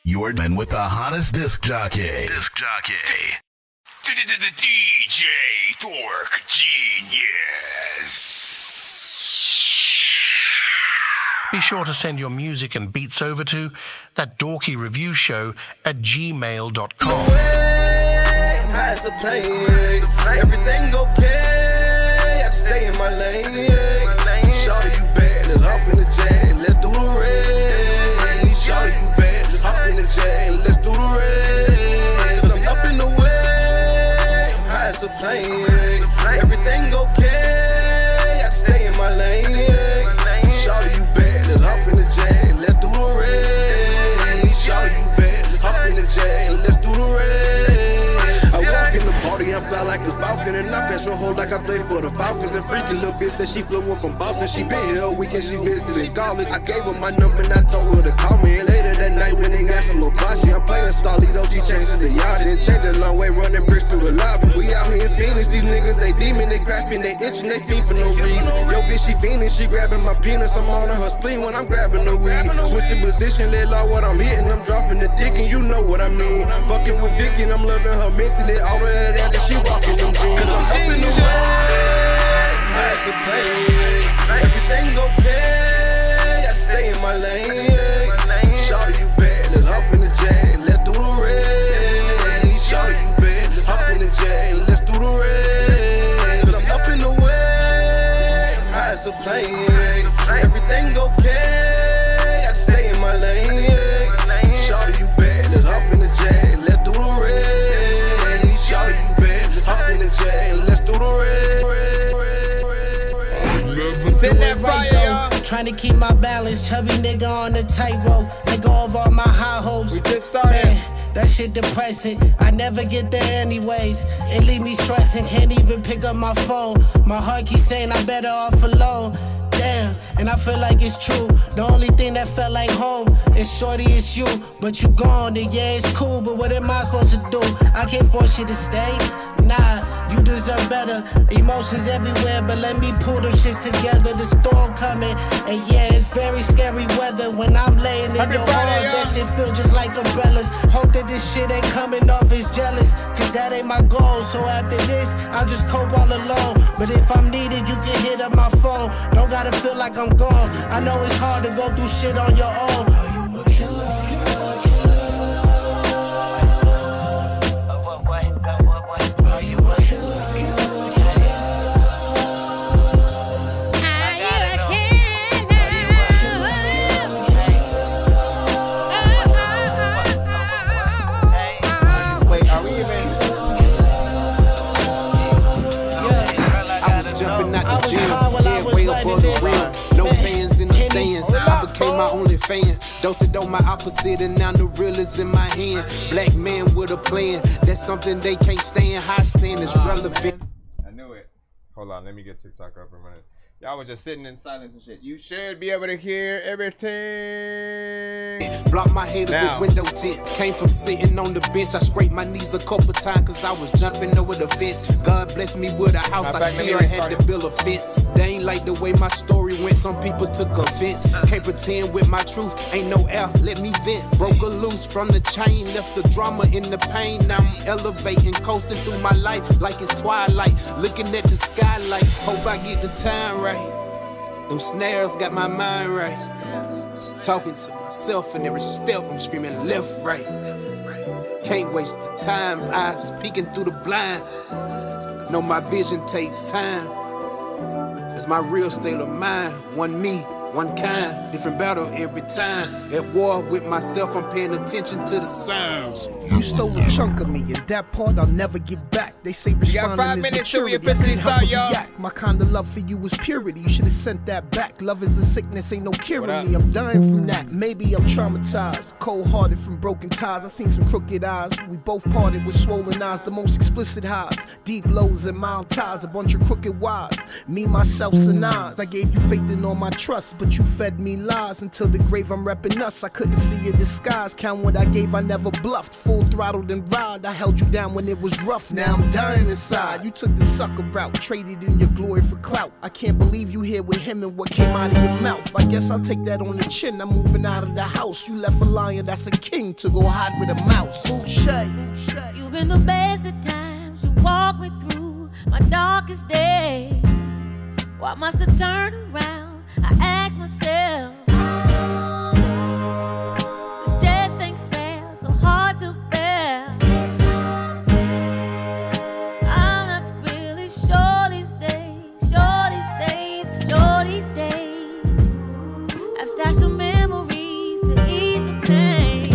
You're done with the hottest disc jockey. DJ Dork Genius. Be sure to send your music and beats over to That Dorky Review Show at gmail.com. Everything okay, I just stay in my lane. Shawty, you bad, let's hop in the jag, let's do the race. Shawty, you bad, let's hop in the jag, let's do the race. I'm up in the way, I'm high as a plane. Everything okay, I just stay in my lane. Shawty, you bad, let's hop in the jag, let's do the race. Shawty, you bad, let's hop in the jag, let's do the race. I walk in the party, I fly like a falcon, and I pass your hoe like I play for the Falcons. And freaky little bitch said she flew in from Boston. She been here all weekend, she visited college. I gave her my number and I told her to call me. And later that night when they got some hibachi, I'm playing Starlito, she changing the yard. And changed a long way, running bricks through the lobby. We out here in Phoenix, these niggas, they demon, they graphing, they itching, they fiend for no reason. Yo bitch, she fiending, she grabbing my penis. I'm on her spleen when I'm grabbing the weed. Switching position, let out what I'm hitting. I'm dropping the dick and you know what I mean. Fucking with Vicky and I'm loving her mentally. All of that she walking them jeans. Cause I'm up in the way, I have to play. Everything okay, I just stay in my lane. Shawty, you bad, let's hop in the jag, let's do the race. Shawty, you bad, let's hop in the jag, let's do the race. Cause I'm up in the way, I'm high as a plane. Everything okay, I just stay in my lane. Shawty, you bad, let's hop in the jag, let's do the race. Shawty, you bad, let's hop in the jag, let's do the race. Send that fire, y'all. Trying to keep my balance, chubby nigga on the tightrope. Let go of all my high hopes. We just started. Man, that shit depressing. I never get there anyways. It leave me stressing, can't even pick up my phone. My heart keeps saying I'm better off alone. Damn, and I feel like it's true. The only thing that felt like home is shorty, it's you. But you gone, and yeah, it's cool, but what am I supposed to do? I can't force you to stay. Nah, you deserve better. Emotions everywhere, but let me pull them shits together. The storm coming, and yeah, it's very scary weather. When I'm laying in your arms, that shit feel just like umbrellas. Hope that this shit ain't coming off as jealous, cause that ain't my goal. So after this, I'll just cope all alone. But if I'm needed, you can hit up my phone. Don't gotta feel like I'm gone. I know it's hard to go through shit on your own. Are you a killer? I became my only fan. Dosed on my opposite, and now the real is in my hand. Black man with a plan. That's something they can't stand. High stand is relevant. I knew it. Hold on, let me get TikTok up for a minute. Y'all were just sitting in silence and shit. You should be able to hear everything. Block my haters with window tint. Came from sitting on the bench. I scraped my knees a couple times cause I was jumping over the fence. God bless me with a house. I still had to build a fence. They ain't like the way my story went. Some people took offense. Can't pretend with my truth. Ain't no air. Let me vent. Broke a loose from the chain. Left the drama in the pain. Now I'm elevating. Coasting through my life like it's twilight. Looking at the skylight. Hope I get the time right. Them snares got my mind right. Talking to myself in every step, I'm screaming left, right. Can't waste the times, eyes peeking through the blind. Know my vision takes time. It's my real state of mind. One me, one kind, different battle every time. At war with myself, I'm paying attention to the signs. You stole a chunk of me, and that part I'll never get back. They say responding is maturity. Officially start, y'all. My kind of love for you is purity. You should have sent that back. Love is a sickness, ain't no curing me. I'm dying from that. Maybe I'm traumatized, cold-hearted from broken ties. I seen some crooked eyes. We both parted with swollen eyes. The most explicit highs, deep lows and mild ties. A bunch of crooked wise. Me, myself, and eyes. I gave you faith and all my trust, but you fed me lies. Until the grave, I'm repping us. I couldn't see a disguise. Count what I gave, I never bluffed. full throttled and ride. I held you down when it was rough, now I'm dying inside. You took the sucker route, traded in your glory for clout. I can't believe you here with him and what came out of your mouth. I guess I'll take that on the chin, I'm moving out of the house. You left a lion that's a king to go hide with a mouse. Boucher. You've been the best at times, you walk me through my darkest days. Why must I turn around? I ask myself, this just ain't fair, so hard to bear. I'm not really sure these days. I've stashed some memories to ease the pain.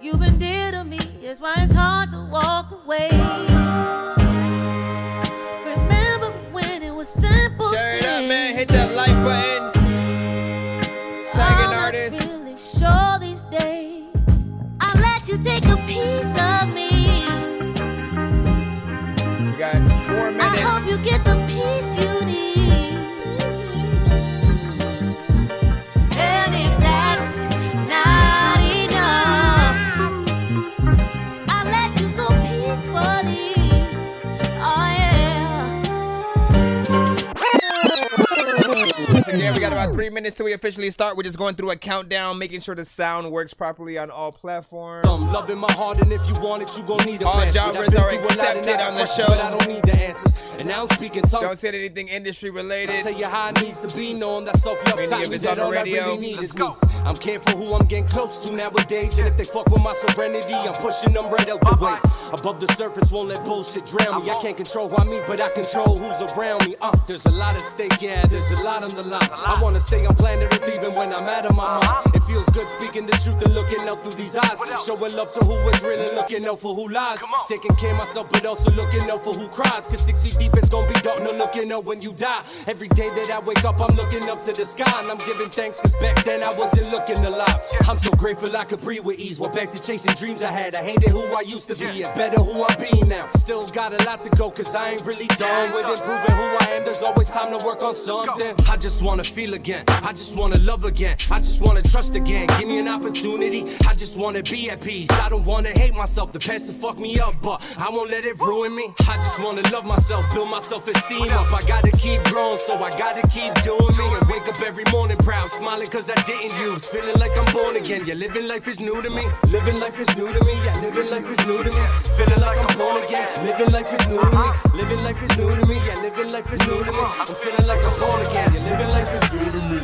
You've been dear to me, that's why it's hard to walk away. Remember when it was simple. Share it up, man. Hit that like button. Tag an artist. I'm not really sure these days. I'll let you take a piece of me. We got 4 minutes. I hope you get the peace you need. And if that's not enough, I'll let you go peacefully. Oh yeah. Once again, we got about 3 minutes till we officially start. We're just going through a countdown, making sure the sound works properly on all platforms. I'm loving my heart, and if you want it, you gon' need a All chance. genres are accepted on the show. But I don't need the answers. And now I'm speaking tongues. Don't say anything industry related. Tell you how it needs to be known. That self-love Many taught of me it's that on the all I radio. really need Let's is go. me. I'm careful who I'm getting close to nowadays. And if they fuck with my serenity, I'm pushing them right out the way. Above the surface, won't let bullshit drown me. I can't control who I meet, but I control who's around me. There's a lot at stake, yeah, there's a lot on the line. I wanna stay on planet Earth even when I'm out of my mind. It feels good speaking the truth and looking out through these eyes. Showing love to who is real and looking out for who lies. Taking care of myself, but also looking out for who cries. Cause 6 feet deep, it's gonna be dark, no looking out when you die. Every day that I wake up, I'm looking up to the sky. And I'm giving thanks, cause back then I wasn't looking alive. I'm so grateful I could breathe with ease. Well, back to chasing dreams I had. I hated who I used to be. It's better who I'm being now. Still got a lot to go, cause I ain't really done with improving who I am. There's always time to work on something. I just wanna feel again. I just wanna love again. I just wanna trust again. Give me an opportunity. I just wanna be at peace. I don't wanna hate myself. The past will fuck me up, but I won't let it ruin me. I just wanna love myself, build my self-esteem up. I gotta keep growing, so I gotta keep doing me. And wake up every morning proud, smiling cause I didn't use. Feeling like I'm born again. Yeah, living life is new to me. Living life is new to me. Yeah, living life is new to me. Feeling like I'm born again. Living life is new to me. Living life is new to me. Yeah, living life is new to me. I'm feeling like I'm born again. Yeah, living life is new to me.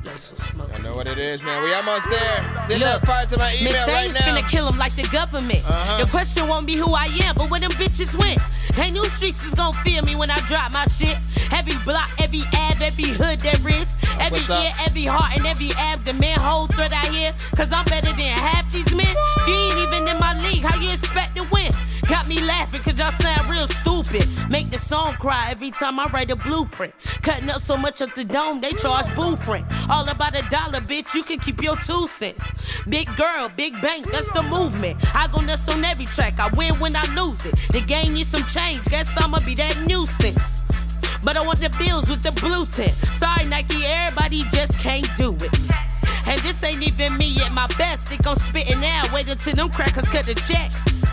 I know what it is, man. We almost there. Send that fire to my email right Nonsenze now. finna kill him like the government. The question won't be who I am, but where them bitches went. Ain't new streets was gon' feel me when I drop my shit. Every block, every ab, every hood there is. Every ear, every heart, and every abdomen. Whole threat out here, cause I'm better than half these men. You ain't even in my league, how you expect to win? Got me laughing cause y'all sound real stupid. Make the song cry every time I write a blueprint. Cutting up so much of the dome, they charge booth rent. All about $1, bitch, you can keep your 2 cents. Big girl, big bank, that's the movement. I go nuts on every track, I win when I lose it. The game needs some change, guess I'ma be that nuisance. But I want the bills with the blue tint. Sorry Nike, everybody just can't do it. And this ain't even me at my best. Think I'm spitting now, wait until them crackers cut the check.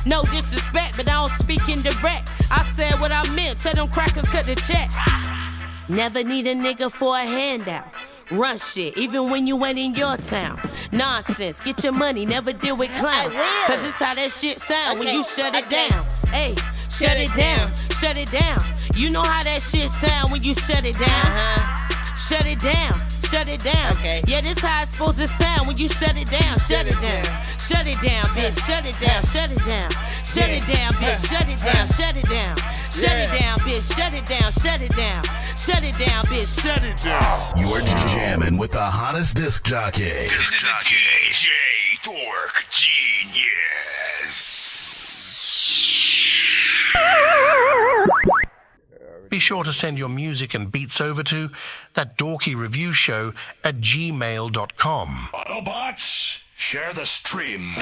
No disrespect, but I don't speak indirect. I said what I meant, tell them crackers cut the check. Never need a nigga for a handout. Run shit, even when you ain't in your town. Nonsense, get your money, never deal with clowns. Cause it's how that shit sound when you shut it down. Hey, shut it down, shut it down. You know how that shit sound when you shut it down. Shut it down, shut it down. Yeah, this how it's supposed to sound when you shut it down. Shut it down, shut it down, bitch. Shut it down, shut it down. Shut it down, bitch. Shut it down, shut it down. Shut it down, bitch. Shut it down, shut it down. Shut it down, bitch. Shut it down. You're jamming with the hottest disc jockey. DJ Dork Genius. Be sure to send your music and beats over to That Dorky Review Show at gmail.com. Autobots, share the stream.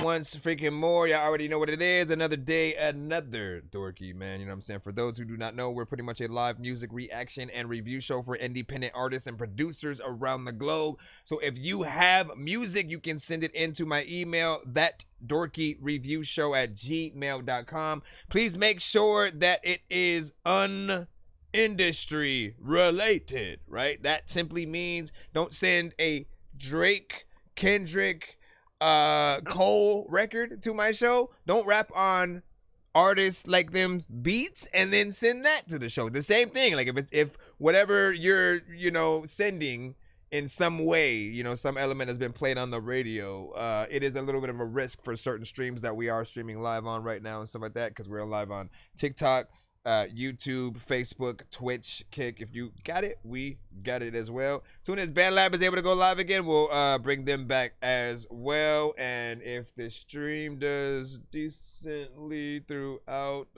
once freaking more. Y'all already know what it is. Another day, another dorky, man. You know what I'm saying? For those who do not know, we're pretty much a live music reaction and review show for independent artists and producers around the globe. So if you have music, you can send it into my email, thatdorkyreviewshow@gmail.com. Please make sure that it is industry related, right? That simply means don't send a Drake, Kendrick, Cole record to my show. Don't rap on artists like them beats and then send that to the show. The same thing. Like if whatever you're, sending in some way, some element has been played on the radio, it is a little bit of a risk for certain streams that we are streaming live on right now and stuff like that, because we're live on TikTok, YouTube, Facebook, Twitch, Kick. If you got it, we got it as well. As soon as BandLab is able to go live again, we'll bring them back as well. And if the stream does decently throughout,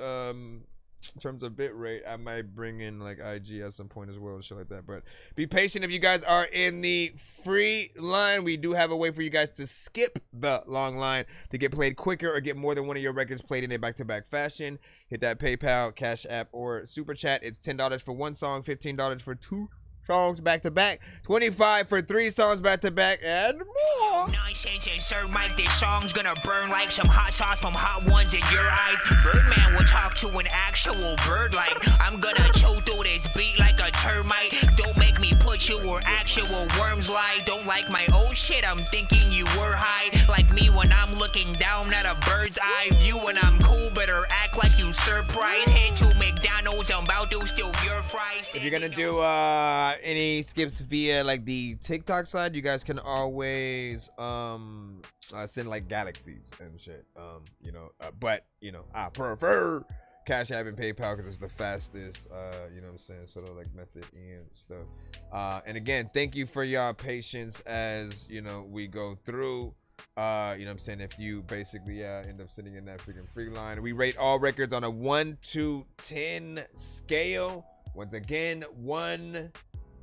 in terms of bit rate, I might bring in like IG at some point as well and shit like that. But be patient if you guys are in the free line. We do have a way for you guys to skip the long line to get played quicker or get more than one of your records played in a back-to-back fashion. Hit that PayPal, Cash App, or Super Chat. It's $10 for one song, $15 for two songs back-to-back, $25 for three songs back-to-back, and more. Nonsense and Sir Mike, this song's gonna burn like some hot sauce from Hot Ones in your eyes. Birdman will talk to an actual bird like I'm gonna chew through this beat like a termite. Don't make me put you where actual worms lie. Don't like my old shit, I'm thinking you were high. Like me when I'm looking down at a bird's eye view. When I'm cool, better act like you surprised. Head to McDonald's, I'm about to steal your fries. If you're gonna do any skips via like the TikTok side, you guys can always send like galaxies and shit, but I prefer Cash App and PayPal because it's the fastest, you know what I'm saying, sort of like method and stuff. And again, thank you for your patience as we go through. You know what I'm saying, if you basically end up sitting in that freaking free line. We rate all records on a 1 to 10 scale. Once again, 1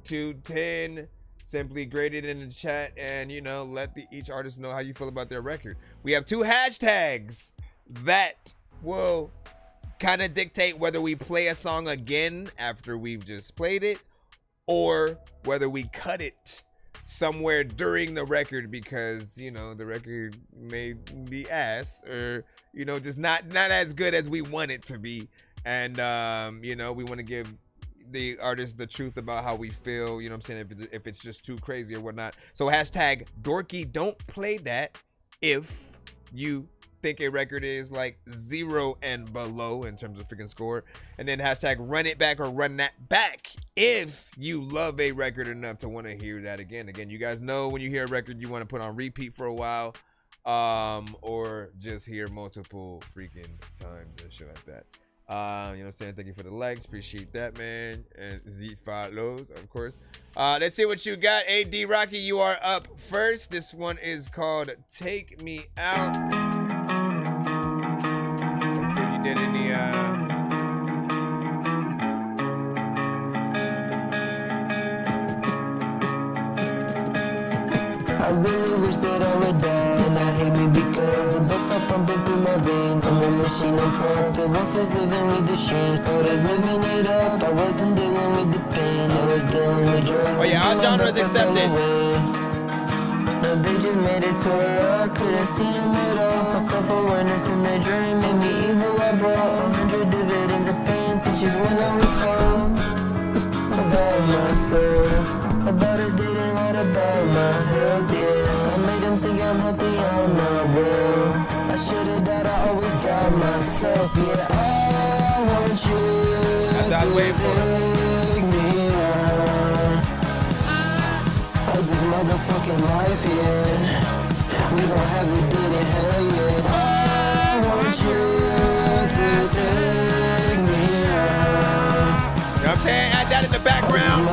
to 10. Simply grade it in the chat and let each artist know how you feel about their record. We have 2 hashtags that will kind of dictate whether we play a song again after we've just played it, or whether we cut it somewhere during the record because the record may be ass, or just not as good as we want it to be. And we want to give the artist the truth about how we feel, you know what I'm saying, if it's just too crazy or whatnot. So hashtag dorky, don't play that if you think a record is like 0 and below in terms of freaking score. And then hashtag run it back or run that back if you love a record enough to want to hear that again. You guys know when you hear a record you want to put on repeat for a while, or just hear multiple freaking times and shit like that. You know what I'm saying? Thank you for the likes. Appreciate that, man. And Z follows, of course. Let's see what you got. AD Rocky, you are up first. This one is called Take Me Out. Let's see if you did any I really wish that I would die, and I hate me because the blood stop pumping through my veins. I'm a machine, I'm fucked up, once was living with the shame. Started living it up, I wasn't dealing with the pain. I was dealing with drugs. Oh yeah, all genres accepted. No, they just made it to where I couldn't see them at all. My self-awareness in their dream made me evil. I brought 100 dividends of pain, teachers when I was told about myself. About us dating, lied about my health, yeah. I made them think I'm healthy, I'm not well. I should've died, I always doubt myself, yeah. I want you to take me on. Of this motherfucking life, yeah. We gon' have a day in hell, yeah. I want you to take me on. You know what I'm saying? Add that in the background.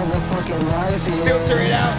Filter it out.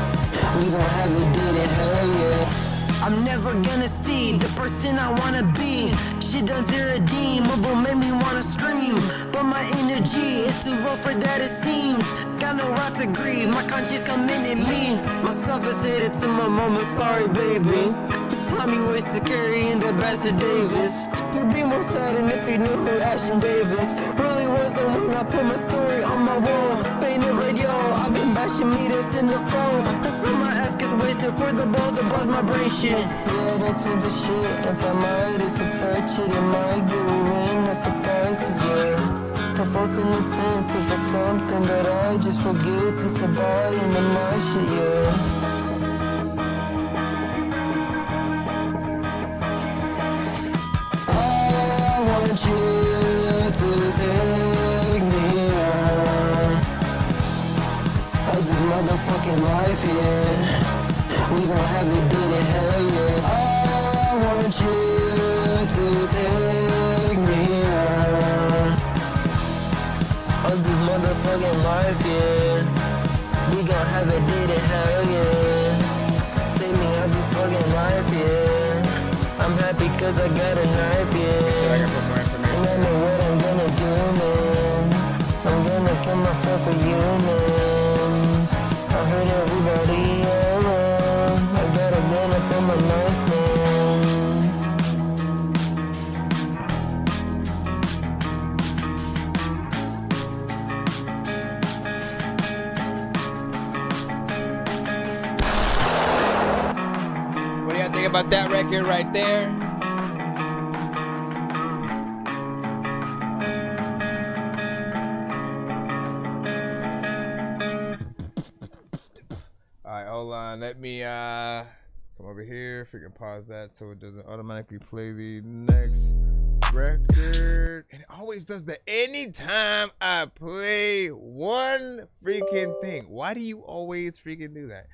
We gon' have a day in hell, yeah. I'm never gonna see the person I wanna be. Shit done irredeemable, make me wanna scream. But my energy is too low for that it seems. Got no right to grieve, my conscience commended me. Myself is headed to my mama, sorry baby. The time you waste to carry in the back Master Davis. You'd be more saddened if you knew who Ashton Davis really was. The one I put my story on my wall. Painted red, y'all. I've been bashing me that's in the phone. That's all my ass gets wasted for the balls that buzz my brain shit. Yeah, that's to the shit. And tell my artist to touch it. It might get ruined. No surprises, yeah. I'm forcing attentive for something, but I just forget to survive into my shit, yeah. You to take me on of this motherfucking life, yeah. We gon' have it, did it, hell yeah. I want you to take me on of this motherfucking life, yeah. We gon' have it, did it, hell yeah. Take me out this fucking life, yeah. I'm happy cause I got a knife, yeah. And I know what I'm gonna do, man. I'm gonna kill myself for you, man. I heard everybody around. I got a gun up on my nightstand. What do y'all think about that record right there? Hold on, let me come over here, freaking pause that so it doesn't automatically play the next record. And it always does that anytime I play one freaking thing. Why do you always freaking do that?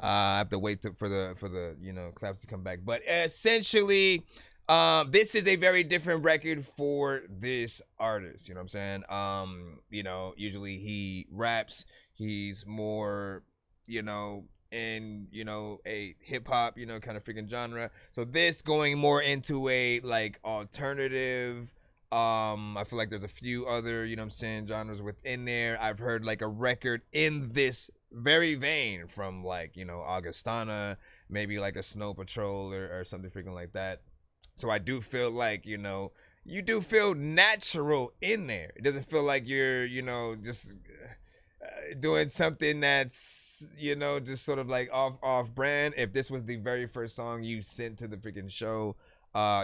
I have to wait for the you know, claps to come back. But essentially, this is a very different record for this artist. You know what I'm saying? You know, usually he raps, he's more, you know, in, you know, a hip-hop, you know, kind of freaking genre. So this going more into a like alternative, I feel like there's a few other, you know what I'm saying, genres within there. I've heard like a record in this very vein from like, you know, Augustana, maybe like a Snow Patrol or something freaking like that. So I do feel like, you know, you do feel natural in there. It doesn't feel like you're, you know, just doing something that's, you know, just sort of like off brand. If this was the very first song you sent to the freaking show,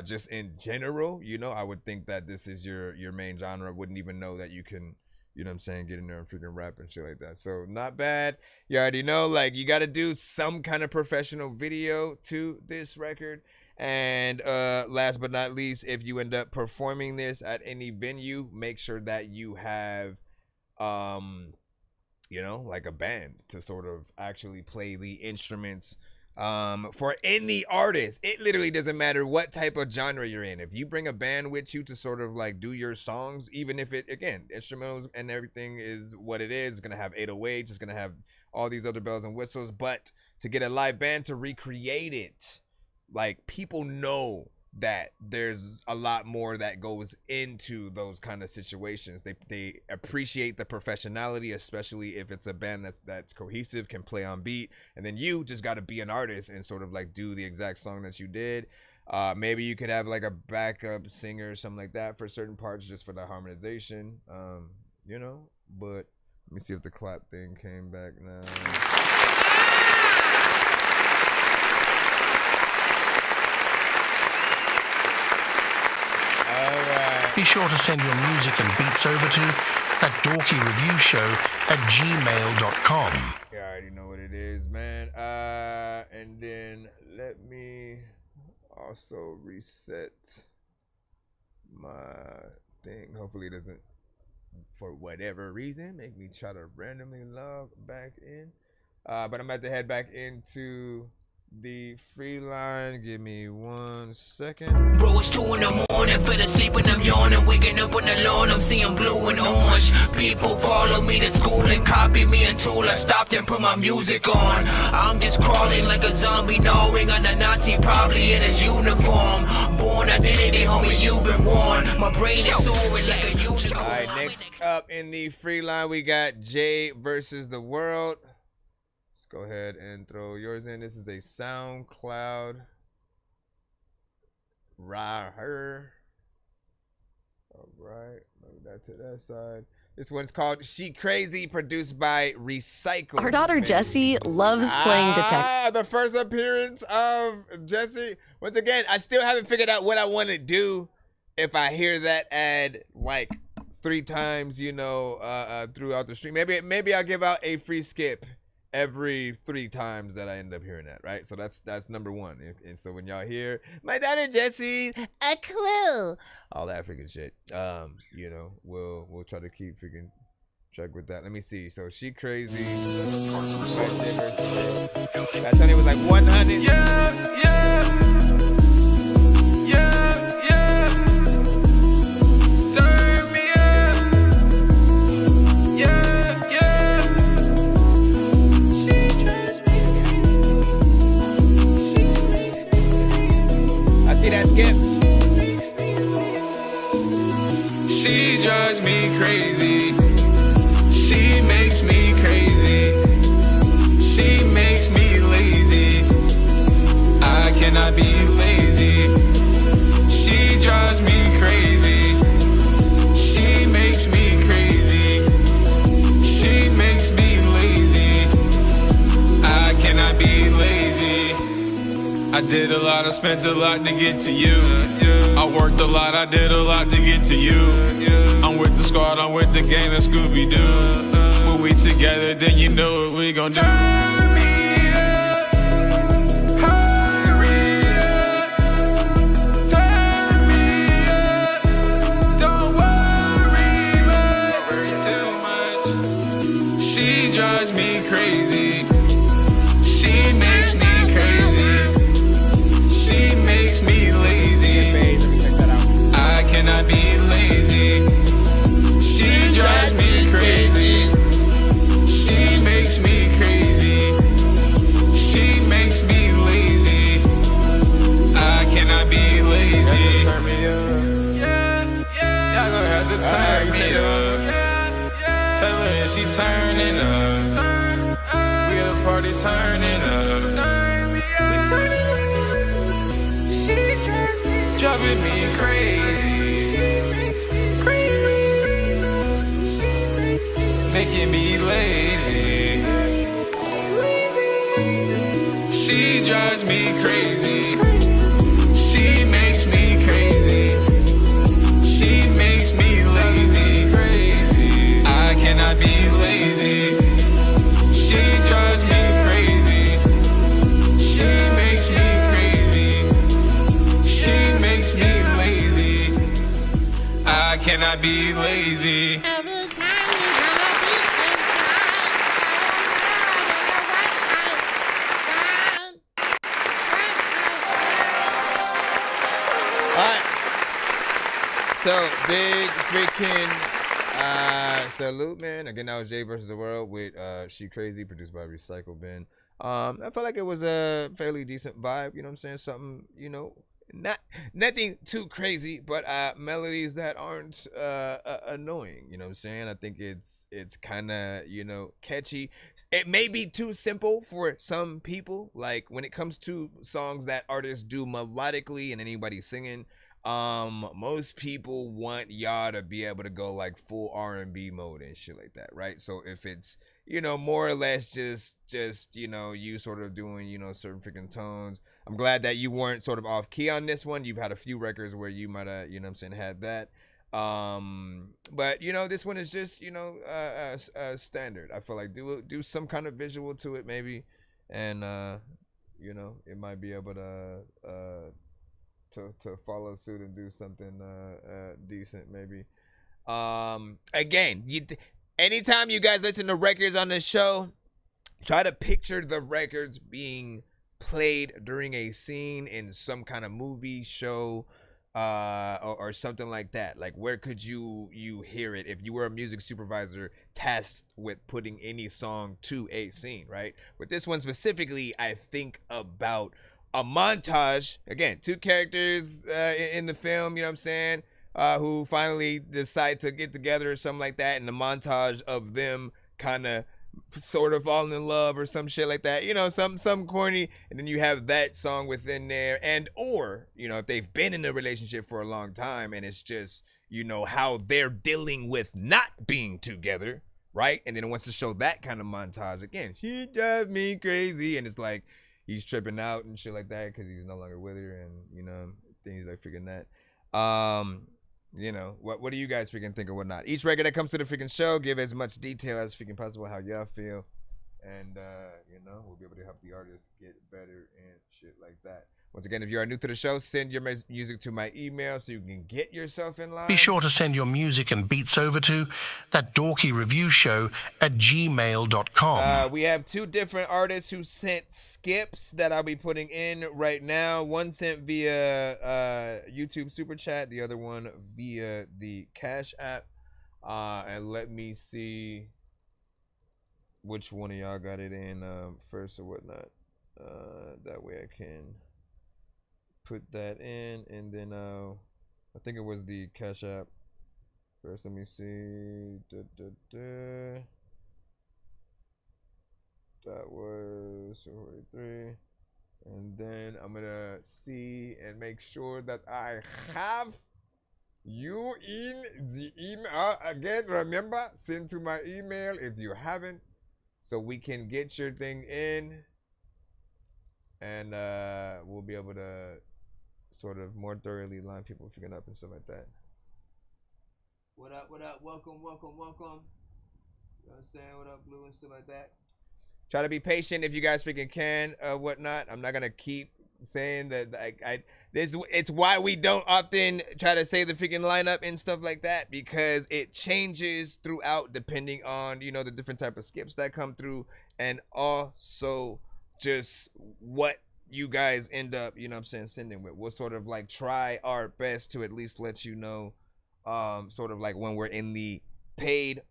just in general, you know, I would think that this is your main genre. Wouldn't even know that you can, you know what I'm saying, get in there and freaking rap and shit like that. So not bad. You already know, like, you got to do some kind of professional video to this record. And last but not least, if you end up performing this at any venue, make sure that you have you know, like a band to sort of actually play the instruments. For any artist, it literally doesn't matter what type of genre you're in. If you bring a band with you to sort of like do your songs, even if it, again, instrumentals and everything is what it is, it's gonna have 808s, it's gonna have all these other bells and whistles, but to get a live band to recreate it, like, people know that there's a lot more that goes into those kind of situations. They appreciate the professionality, especially if it's a band that's cohesive, can play on beat, and then you just got to be an artist and sort of like do the exact song that you did. Maybe you could have like a backup singer or something like that for certain parts, just for the harmonization, you know. But let me see if the clap thing came back now. Alright. Be sure to send your music and beats over to That Dorky Review Show at gmail.com. You already know what it is, man. And then let me also reset my thing. Hopefully it doesn't, for whatever reason, make me try to randomly log back in. But I'm about to head back into the free line. Give me 1 second. Bro, it's 2 in the morning, fell asleep and I'm yawning, waking up on the lawn, I'm seeing blue and orange. People follow me to school and copy me until I stopped and put my music on. I'm just crawling like a zombie, gnawing on a Nazi, probably in his uniform. Born identity, homie, you've been warned. My brain is soaring like a unicorn. Alright, next up in the free line, we got Jay versus the World. Go ahead and throw yours in. This is a SoundCloud right here. All right, move that to that side. This one's called She Crazy, produced by Recycle. Our daughter Jessie loves playing detective. The first appearance of Jessie. Once again, I still haven't figured out what I want to do if I hear that ad like 3 times, throughout the stream. Maybe I'll give out a free skip every 3 times that I end up hearing that, right? So that's number 1. And so when y'all hear my daughter Jessie, a clue, all that freaking shit, we'll try to keep freaking track with that. Let me see. So She Crazy. That Sunday was like 100. Yeah. Turn me up. Yeah. I see that skip. She drives me crazy. She makes me crazy. She makes me lazy. I cannot be lazy. She drives me crazy. She makes me crazy. She makes me lazy. I cannot be lazy. I did a lot, I spent a lot to get to you. I worked a lot, I did a lot to get to you. I'm with the squad, I'm with the gang of Scooby-Doo. When we together, then you know what we gon' do. Turn me up, hurry up. Turn me up, don't worry too much. She drives me crazy. She makes me crazy. She makes me lazy. I cannot be lazy. She drives me crazy. She makes me crazy. She makes me lazy. I cannot be lazy. Turn me up. Y'all gonna have to turn me up. Tell her she turning up. We at a party turning up. We turning up. Driving me crazy. Making me lazy. She drives me crazy. She makes me crazy. She makes me lazy. I cannot be lazy. She drives me crazy. She makes me crazy. She makes me lazy. I cannot be lazy. So big freaking salute, man. Again, that was Jay versus the World with She Crazy, produced by Recycle Ben. I felt like it was a fairly decent vibe, you know what I'm saying? Something, nothing too crazy, but melodies that aren't annoying, you know what I'm saying? I think it's kind of, catchy. It may be too simple for some people, like when it comes to songs that artists do melodically and anybody singing. Most people want y'all to be able to go like full R&B mode and shit like that, right? So if it's, more or less just you sort of doing, certain freaking tones. I'm glad that you weren't sort of off key on this one. You've had a few records where you might have, had that. But this one is just, standard. I feel like do some kind of visual to it maybe, and it might be able to follow suit and do something decent maybe. Again, anytime you guys listen to records on this show, try to picture the records being played during a scene in some kind of movie, show, or something like that. Like, where could you hear it if you were a music supervisor tasked with putting any song to a scene, right? With this one specifically, I think about a montage. Again, 2 characters in the film, you know what I'm saying, who finally decide to get together or something like that, and the montage of them kind of sort of falling in love or some shit like that, you know, some corny, and then you have that song within there, and or, you know, if they've been in a relationship for a long time and it's just, you know, how they're dealing with not being together, right? And then it wants to show that kind of montage again. She drives me crazy, and it's like he's tripping out and shit like that because he's no longer with her, and you know, things like freaking that. You know, what do you guys freaking think or whatnot? Each record that comes to the freaking show, give as much detail as freaking possible how y'all feel. And, you know, we'll be able to help the artists get better and shit like that. Once again, if you are new to the show, send your music to my email so you can get yourself in line. Be sure to send your music and beats over to That Dorky Review Show at gmail.com. We have 2 different artists who sent skips that I'll be putting in right now. One sent via YouTube Super Chat, the other one via the Cash App. And let me see which one of y'all got it in first or whatnot. That way I can put that in, and then I think it was the Cash App first. Let me see. That was 43, and then I'm gonna see and make sure that I have you in the email again. Remember, send to my email if you haven't, so we can get your thing in, and we'll be able to sort of more thoroughly line people freaking up and stuff like that. What up, welcome. You know what I'm saying? What up, Blue, and stuff like that. Try to be patient if you guys freaking can, whatnot. I'm not gonna keep saying that it's why we don't often try to say the freaking lineup and stuff like that, because it changes throughout depending on, you know, the different type of skips that come through, and also just what you guys end up, you know what I'm saying, sending with. We'll sort of like try our best to at least let you know sort of like when we're in the paid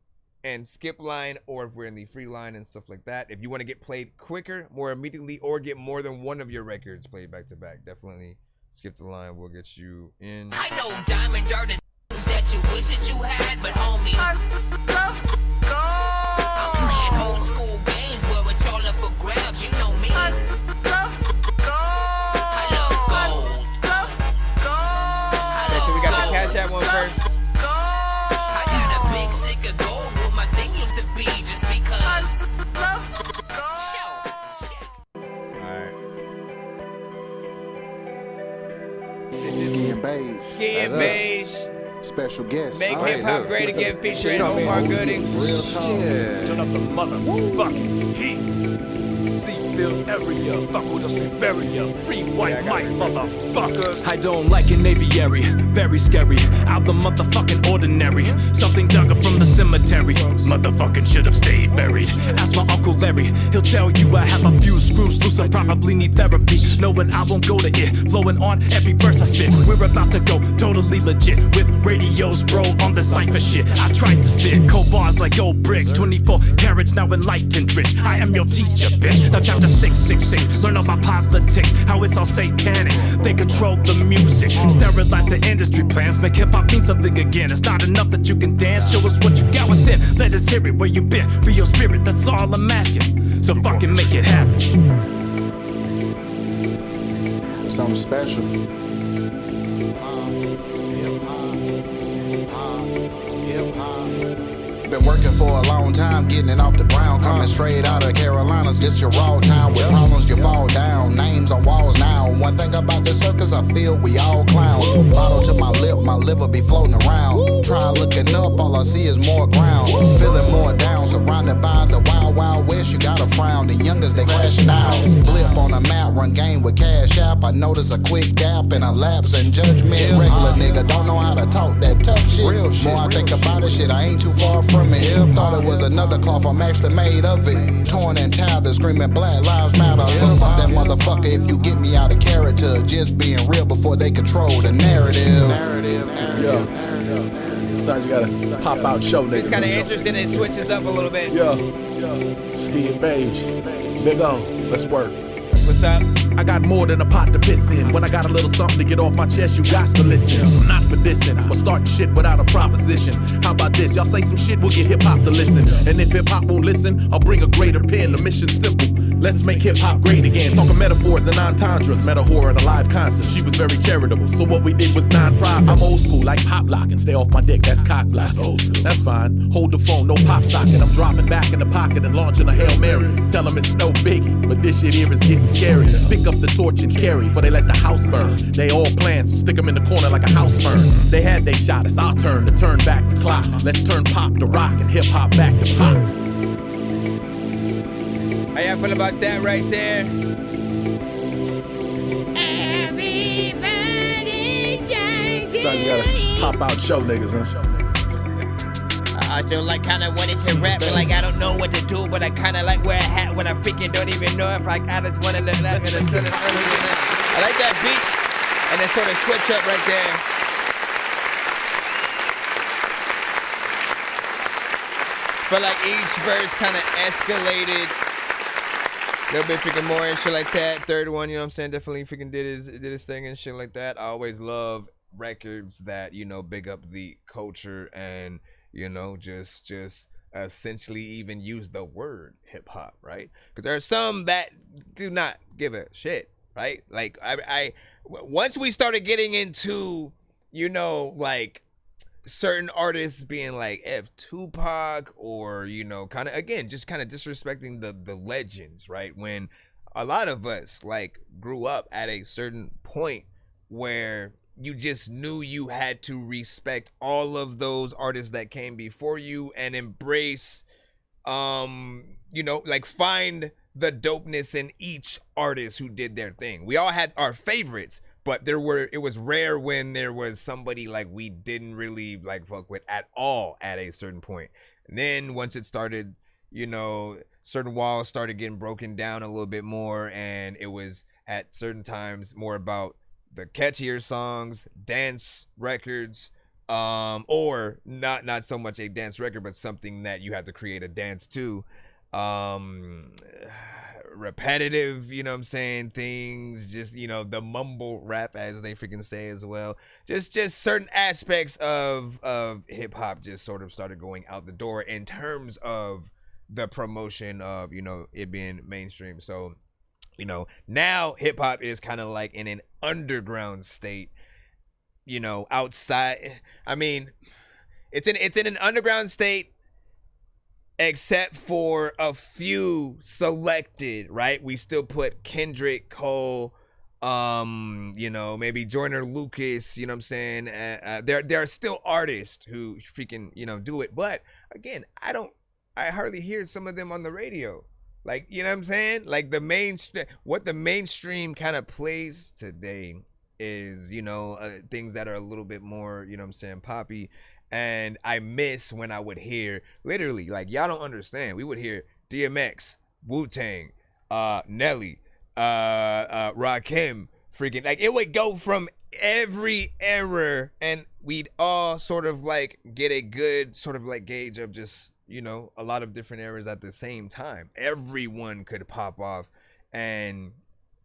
and skip line, or if we're in the free line and stuff like that. If you want to get played quicker, more immediately, or get more than one of your records played back to back, definitely skip the line. We'll get you in. I know diamonds are the things that you wish that you had, but homie, I'm playing old school games where it's all up for grabs. You know me. I love gold. Okay, so we got the Cash App one first. I got a big stick of gold where my thing used to be, just because. Ski and Beige. Ski and Beige. Special guest. Make hip hop great again, featuring Omar Goodings. Real talk. Yeah. Turn up the motherfucking heat. Seafield area, fuck with us, we bury ya. Free white mic, motherfuckers. I don't like an aviary, very scary. Out the motherfucking ordinary. Something dug up from the cemetery. Motherfucking should have stayed buried. Ask my Uncle Larry, he'll tell you I have a few screws loose and probably need therapy. Knowing I won't go to it, flowing on every verse I spit. We're about to go totally legit with radios, bro, on the cypher shit. I tried to spit cold bars like old bricks. 24 carats now enlightened rich. I am your teacher, bitch. Now chapter 666, learn about politics, how it's all satanic. They control the music, sterilize the industry plans, make hip-hop mean something again. It's not enough that you can dance, show us what you got within. Let us hear it, where you been, for your spirit, that's all I'm asking. So fucking make it happen. Something special. Been working for a long time, getting it off the ground. Coming straight out of Carolinas, just your raw town. With problems, you fall down. Names on walls now. One thing about the circus, I feel we all clowns. Bottle to my lip, my liver be floating around. Try looking up, all I see is more ground. Feeling more down, surrounded by the wild, wild west. You gotta frown. The youngest, they crashing out. Blip on a map, run game with Cash App. I notice a quick gap and a lapse in judgment. Regular nigga don't know how to talk that tough shit. Real shit. More I think about it, shit, I ain't too far from it. Thought it was another cloth, I'm actually made of it. Torn and tattered, screaming Black Lives Matter. Fuck that motherfucker if you get me out of character. Just being real before they control the narrative. Yo. Sometimes you gotta pop out show niggas. It's kind of interesting, it switches up a little bit. Yo. Ski and Beige. Big O, let's work. What's up? I got more than a pot to piss in. When I got a little something to get off my chest, you got to listen. I'm not for dissing or starting shit without a proposition. How about this? Y'all say some shit, we'll get hip-hop to listen. And if hip-hop won't listen, I'll bring a greater pen. The mission's simple. Let's make hip-hop great again. Talking metaphors and entendres. Met a whore at a live concert. She was very charitable. So what we did was non-profit. I'm old school, like pop lock and stay off my dick. That's cock block. That's fine. Hold the phone, no pop socket. I'm dropping back in the pocket and launching a Hail Mary. Tell them it's no biggie, but this shit here is getting scary. Pick up the torch and carry, for they let the house burn. They all plan, so stick them in the corner like a house burn. They had they shot, it's our turn to turn back the clock. Let's turn pop to rock and hip-hop back to pop. How y'all feel about that right there? So you gotta pop out show niggas, huh? I feel like kinda wanted to rap, but like I don't know what to do, but I kinda like wear a hat when I freaking don't even know if like I just wanna look like I like that beat and then sort of switch up right there. But like each verse kind of escalated a little bit freaking more and shit like that. Third one, you know what I'm saying, definitely freaking did his thing and shit like that. I always love records that, you know, big up the culture and, you know, just essentially even use the word hip hop, right? Because there are some that do not give a shit, right? Like I once we started getting into, you know, like certain artists being like F Tupac or, you know, kind of again just kind of disrespecting the legends, right? When a lot of us like grew up at a certain point where you just knew you had to respect all of those artists that came before you and embrace, you know, like find the dopeness in each artist who did their thing. We all had our favorites, but it was rare when there was somebody like we didn't really like fuck with at all at a certain point. And then once it started, you know, certain walls started getting broken down a little bit more, and it was at certain times more about the catchier songs, dance records, or not so much a dance record, but something that you have to create a dance to. Repetitive, you know what I'm saying, things, just, you know, the mumble rap as they freaking say as well. Just certain aspects of hip hop just sort of started going out the door in terms of the promotion of, you know, it being mainstream. So, you know, now hip hop is kind of like in an underground state, you know, outside. I mean, it's in an underground state, except for a few selected, right? We still put Kendrick, Cole, you know, maybe Joyner Lucas, you know what I'm saying? There are still artists who freaking, you know, do it. But again, I hardly hear some of them on the radio. Like, you know what I'm saying? Like what the mainstream kind of plays today is, you know, things that are a little bit more, you know what I'm saying, poppy. And I miss when I would hear, literally, like, y'all don't understand. We would hear DMX, Wu-Tang, Nelly, Rakim, freaking, like, it would go from every era, and we'd all sort of, like, get a good sort of, like, gauge of just, you know, a lot of different eras at the same time. Everyone could pop off, and,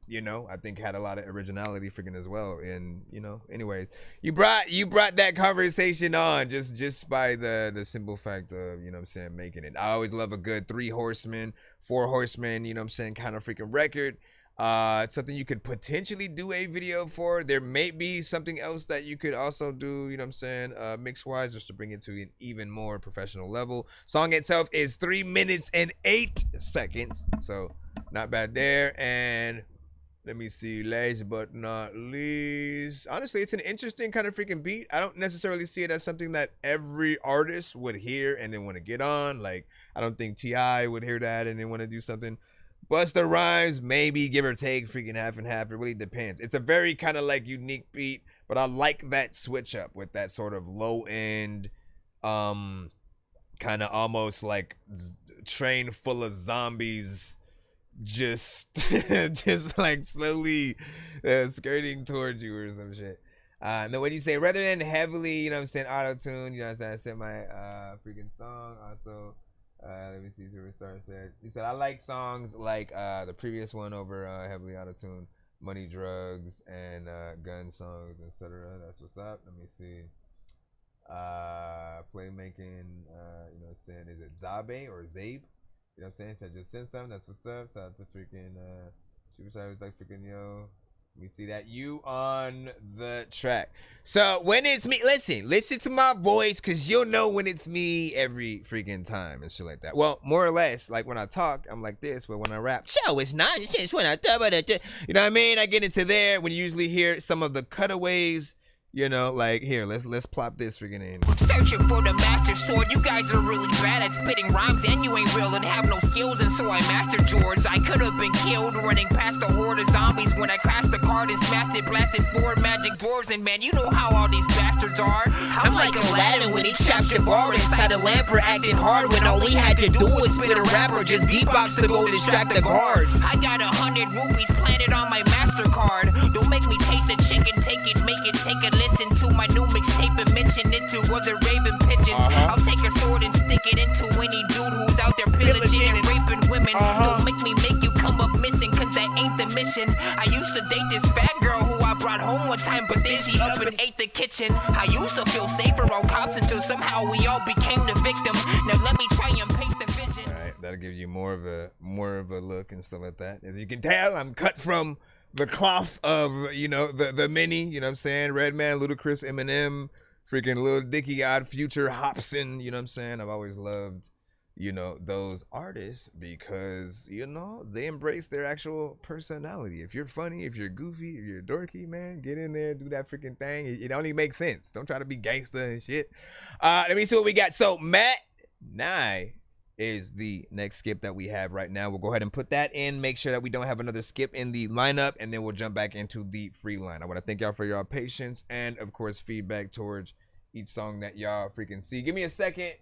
you know, I think had a lot of originality freaking as well. And, you know, anyways, you brought that conversation on just by the simple fact of, you know what I'm saying, making it. I always love a good 3 horsemen, 4 horsemen, you know what I'm saying, kind of freaking record. It's something you could potentially do a video for. There may be something else that you could also do, you know what I'm saying, mix wise, just to bring it to an even more professional level. Song itself is 3 minutes and 8 seconds, so not bad there. And let me see, last but not least, honestly, it's an interesting kind of freaking beat. I don't necessarily see it as something that every artist would hear and then want to get on. Like, I don't think T.I. would hear that and then want to do something. Busta Rhymes, maybe, give or take, freaking half and half. It really depends. It's a very kind of like unique beat, but I like that switch up with that sort of low end, kind of almost like train full of zombies, just like slowly skirting towards you or some shit. And then when you say rather than heavily, you know what I'm saying, auto-tune, you know what I'm saying, I said my freaking song also Let me see. Superstar said. He said I like songs like the previous one over heavily auto-tuned, money, drugs, and gun songs, etc. That's what's up. Let me see. Playmaking. You know, saying is it Zabe or Zabe? You know what I'm saying? Said just send something. That's what's up. Shout out to freaking Superstar was like freaking yo. Let me see that you on the track. So when it's me, listen to my voice, cause you'll know when it's me every freaking time and shit like that. Well, more or less, like when I talk, I'm like this, but when I rap, so it's nonsense when I you know what I mean? I get into there when you usually hear some of the cutaways. You know, like here, let's plop this freaking in. Searching for the master sword. You guys are really bad at spitting rhymes, and you ain't real and have no skills, and so I mastered yours. I could have been killed running past a horde of zombies when I crashed the card and smashed it, blasted 4 magic doors, and man, you know how all these bastards are. I'm like Aladdin when he trapped the bar inside a lamp for acting hard when all he had to do was spit a rap or just beatbox to go distract the guards. I got 100 rupees planted on my MasterCard. Don't make me taste a chicken, take it, make it, take a listen to my new mixtape and mention it to other raving pigeons. I'll take a sword and stick it into any dude who's out there pillaging and raping women. Don't make me make you come up missing, cause that ain't the mission. I used to date this fat girl who I brought home one time, but then she up and ate the kitchen. I used to feel safer on cops until somehow we all became the victim. Now let me try and paint the vision. All right, that'll give you more of a look and stuff like that. As you can tell, I'm cut from the cloth of, you know, the many, you know what I'm saying? Redman, Ludacris, Eminem, freaking Lil Dicky, Odd Future, Hopsin, you know what I'm saying? I've always loved, you know, those artists because, you know, they embrace their actual personality. If you're funny, if you're goofy, if you're dorky, man, get in there, do that freaking thing. It only makes sense. Don't try to be gangster and shit. Let me see what we got. So Matt Nye is the next skip that we have right now. We'll go ahead and put that in, make sure that we don't have another skip in the lineup, and then we'll jump back into the free line. I want to thank y'all for your patience and, of course, feedback towards each song that y'all freaking see. Give me a second.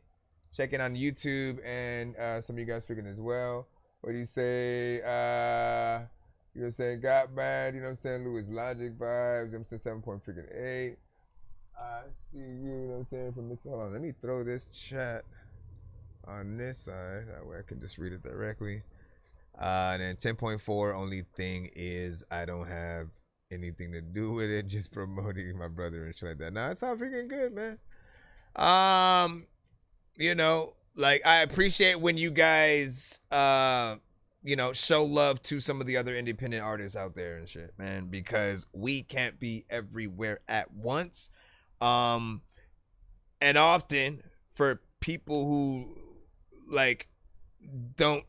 Check in on YouTube and some of you guys freaking as well. What do you say? You know what I'm saying? Got bad. You know what I'm saying? Louis Logic vibes. You know what I'm saying? 7.8. I see you. You know what I'm saying? From this. Hold on. Let me throw this chat on this side, that way I can just read it directly. And then 10.4, only thing is I don't have anything to do with it, just promoting my brother and shit like that. Nah, it's all freaking good, man. You know, like I appreciate when you guys you know, show love to some of the other independent artists out there and shit, man, because we can't be everywhere at once. And often for people who like don't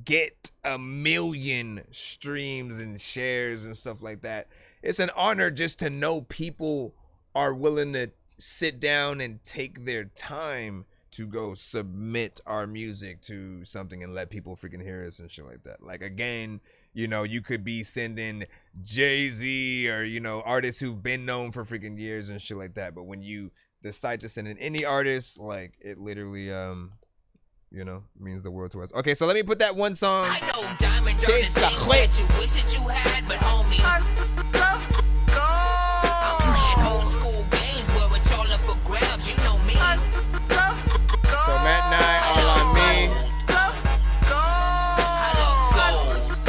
get 1 million streams and shares and stuff like that, it's an honor just to know people are willing to sit down and take their time to go submit our music to something and let people freaking hear us and shit like that. Like, again, you know, you could be sending Jay-Z or, you know, artists who've been known for freaking years and shit like that, but when you decide to send in any artist, like, it literally you know, means the world to us. Okay, so let me put that one song. I know diamonds are the things that you wish that you had, but homie, I'm playing old school games where it's all up for grabs. You know me. So Matt Nye, all on me. I love gold.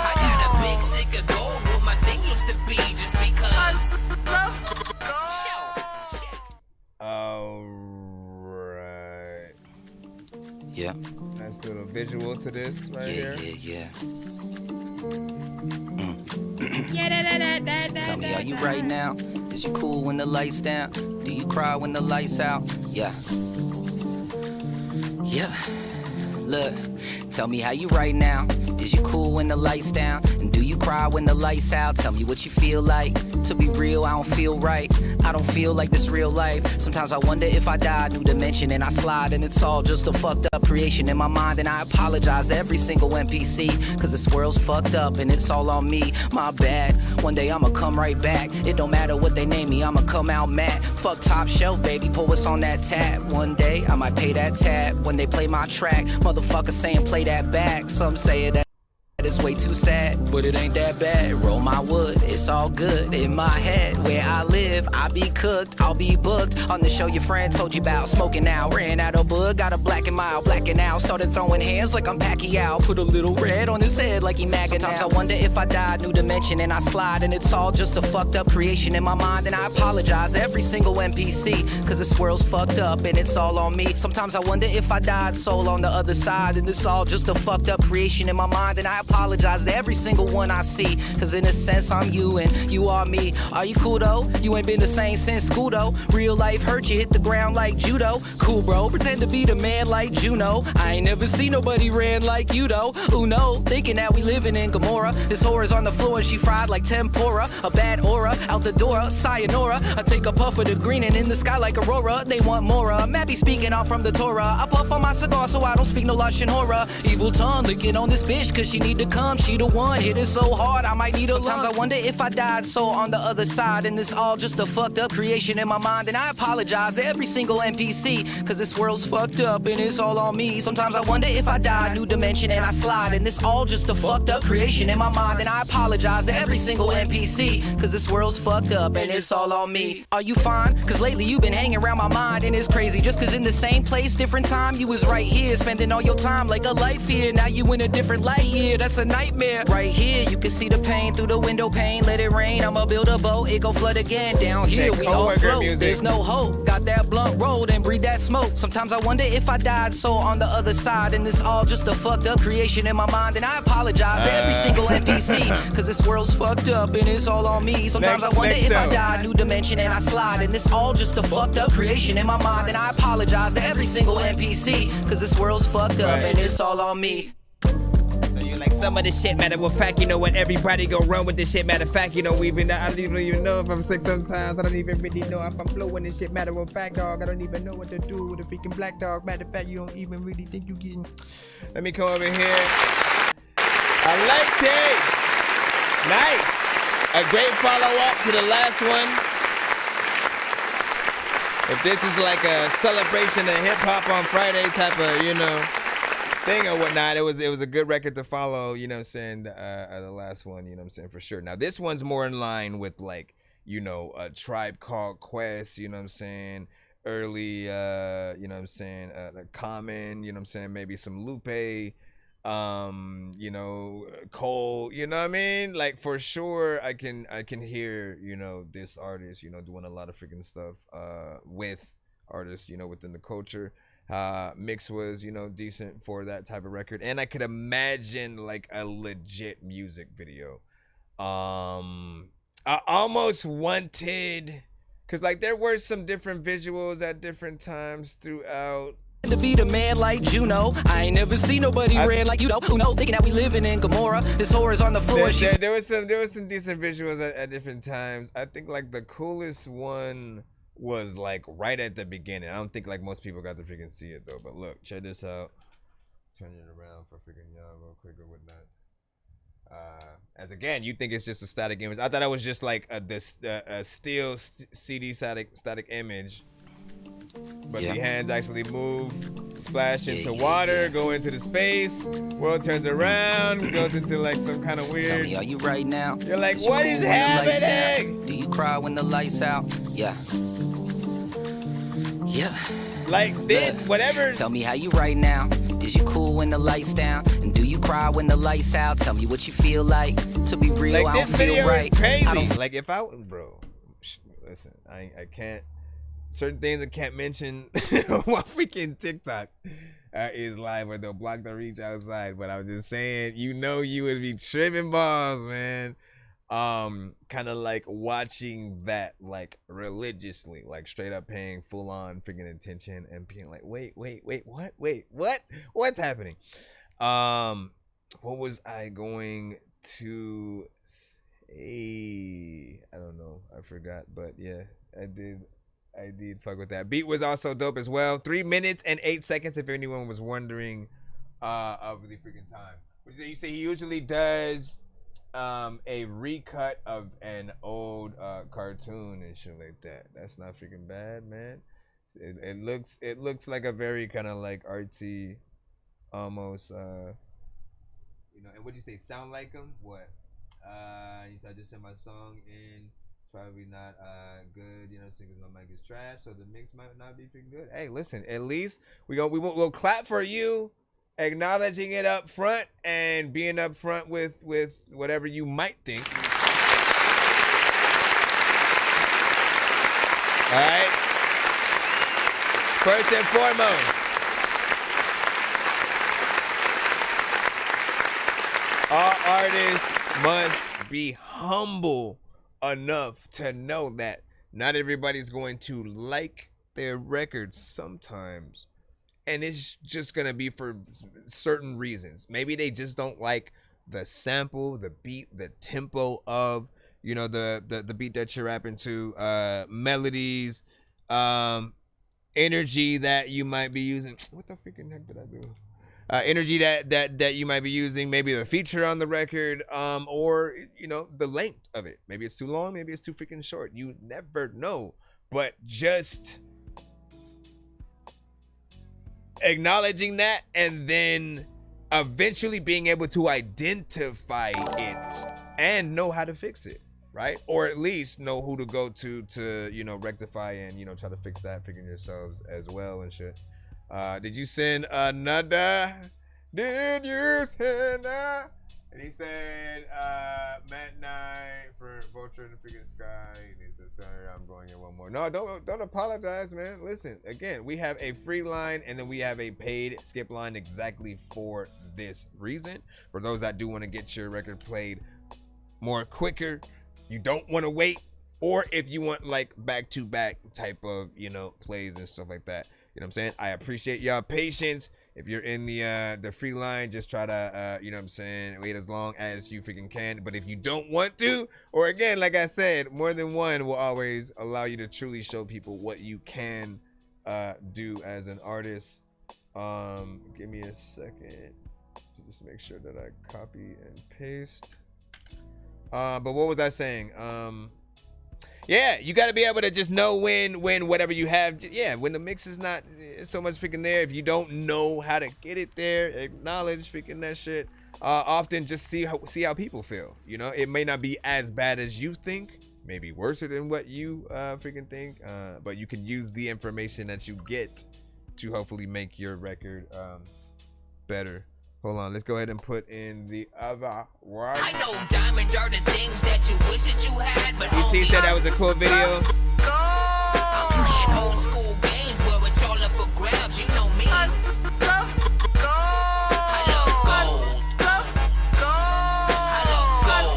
I got a big stick of gold where my thing used to be, just because. Yeah. Nice little visual to this right here. Yeah. Tell me, are you right now? Is you cool when the lights down? Do you cry when the lights out? Yeah. Look, tell me how you right now. Is you cool when the lights down? And do you cry when the lights out? Tell me what you feel like. To be real, I don't feel right. I don't feel like this real life. Sometimes I wonder if I die, new dimension, and I slide, and it's all just a fucked up creation in my mind. And I apologize to every single NPC, cause this world's fucked up and it's all on me. My bad. One day I'ma come right back. It don't matter what they name me, I'ma come out mad. Fuck top shelf, baby, pull what's on that tab. One day I might pay that tab when they play my track. Motherfuckers saying play that back. Some say it It's way too sad, but it ain't that bad. Roll my wood, it's all good. In my head, where I live, I be cooked, I'll be booked. On the show your friend told you about, smoking now. Ran out of bud, got a black and mild, blacking out. Started throwing hands like I'm Pacquiao. Put a little red on his head like he magging. Sometimes I wonder if I died, new dimension, and I slide. And it's all just a fucked up creation in my mind. And I apologize to every single NPC, cause this world's fucked up and it's all on me. Sometimes I wonder if I died, soul on the other side. And it's all just a fucked up creation in my mind. And I apologize to every single one I see, cause in a sense I'm you and you are me. Are you cool though? You ain't been the same since school though. Real life hurt you, hit the ground like judo. Cool bro, pretend to be the man like Juno. I ain't never seen nobody ran like you though. Uno, thinking that we living in Gomorrah. This whore's on the floor and she fried like tempura. A bad aura, out the door, sayonara. I take a puff of the green and in the sky like aurora. They want more, I'm happy speaking out from the Torah. I puff on my cigar so I don't speak no lush and horror. Evil tongue licking on this bitch cause she need to come. She the one, hit it so hard I might need a Sometimes I wonder if I died so on the other side. And this all just a fucked up creation in my mind. And I apologize to every single NPC, cause this world's fucked up and it's all on me. Sometimes I wonder if I died, new dimension and I slide. And this all just a fucked up creation in my mind. And I apologize to every single NPC, cause this world's fucked up and it's all on me. Are you fine? Cause lately you've been hanging around my mind and it's crazy. Just cause in the same place, different time, you was right here, spending all your time like a life here. Now you in a different light here, that's a nightmare. Right here, you can see the pain through the window pane. Let it rain, I'ma build a boat, it gon' flood again. Down here, we all float, there's no hope. Got that blunt rolled and breathe that smoke. Sometimes I wonder if I died so on the other side. And this all just a fucked up creation in my mind. And I apologize to every single NPC, cause this world's fucked up and it's all on me. Sometimes I wonder if I died, new dimension and I slide. And this all just a fucked up creation in my mind. And I apologize to every single NPC, cause this world's fucked up and it's all on me. You like some of this shit, matter of fact, you know what? Everybody gon' run with this shit, matter of fact, you know, I don't even know if I'm sick sometimes. I don't even really know if I'm blowing this shit, matter of fact, dog. I don't even know what to do with a freaking black dog. Matter of fact, you don't even really think you getting. Let me come over here. I like this. Nice. A great follow-up to the last one. If this is like a celebration of hip-hop on Friday type of, you know, thing or whatnot, it was a good record to follow, you know what I'm saying, the last one, you know what I'm saying, for sure. Now this one's more in line with, like, you know, a Tribe Called Quest, you know what I'm saying, early, you know what I'm saying, Common, you know what I'm saying, maybe some Lupe, you know, Cole, you know what I mean, like, for sure, I can hear, you know, this artist, you know, doing a lot of freaking stuff, with artists, you know, within the culture. Mix was, you know, decent for that type of record, and I could imagine like a legit music video. I almost wanted, cause like there were some different visuals at different times throughout. To be the man like Juno, I ain't never seen nobody ran like you know. Uno, thinking that we living in Gomorrah. This whore's on the floor. There was some decent visuals at different times. I think like the coolest one was like right at the beginning. I don't think like most people got to freaking see it though. But look, check this out. Turn it around for freaking y'all real quick or whatnot. As again, you think it's just a static image. I thought it was just like a still CD static image. But the hands actually move, splash into water, go into the space. World turns around, goes into like some kind of weird. Tell me, are you right now? You're like, what is happening? Do you cry when the lights out? Yeah. Yeah. Like this, whatever. Tell me how you right now. Is you cool when the lights down? And do you cry when the lights out? Tell me what you feel like. To be real, like, I don't feel right. Crazy. Like if I, bro, listen, I can't. Certain things I can't mention while freaking TikTok is live, where they'll block the reach outside. But I'm just saying, you know, you would be tripping balls, man. Kind of like watching that like religiously, like straight up paying full on freaking attention and being like, wait, what's happening? What was I going to say? I don't know. I forgot, but yeah, I did fuck with that. Beat was also dope as well. 3 minutes and 8 seconds, if anyone was wondering, of the freaking time. You say he usually does a recut of an old cartoon and shit like that. That's not freaking bad, man. It looks like a very kind of like artsy, almost You know, and what do you say? Sound like him? What? He said I just sent my song in. Probably not good, you know, because my mic is trash, so the mix might not be freaking good. Hey, listen, at least we'll clap for you, acknowledging it up front and being up front with whatever you might think. All right. First and foremost, all artists must be humble enough to know that not everybody's going to like their records sometimes, and it's just gonna be for certain reasons. Maybe they just don't like the sample, the beat, the tempo of, you know, the beat that you're rapping to, melodies, energy that you might be using. What the freaking heck did I do? Energy that you might be using, maybe the feature on the record, or, you know, the length of it. Maybe it's too long, maybe it's too freaking short. You never know. But just acknowledging that and then eventually being able to identify it and know how to fix it, right? Or at least know who to go to, you know, rectify and, you know, try to fix that, figuring yourselves as well and shit. Did you send another? Did you send a? And he said, Matt Night for Vulture in the freaking sky. And he said, sorry, I'm going in one more. No, don't apologize, man. Listen, again, we have a free line and then we have a paid skip line exactly for this reason. For those that do want to get your record played more quicker, you don't want to wait, or if you want like back-to-back type of, you know, plays and stuff like that. You know what I'm saying? I appreciate y'all patience. If you're in the free line, just try to, you know what I'm saying, wait as long as you freaking can. But if you don't want to, or again, like I said, more than one will always allow you to truly show people what you can do as an artist. Give me a second to just make sure that I copy and paste. But what was I saying? Yeah, you got to be able to just know when whatever you have, yeah, when the mix is not so much freaking there. If you don't know how to get it there, acknowledge freaking that shit. Often just see how people feel. You know, it may not be as bad as you think, maybe worse than what you freaking think, but you can use the information that you get to hopefully make your record better. Hold on, let's go ahead and put in the other word. I know diamonds are the things that you wish that you had, but E.T. said that was a cool video. I'm playing old school games where it's all up for grabs, you know me. I love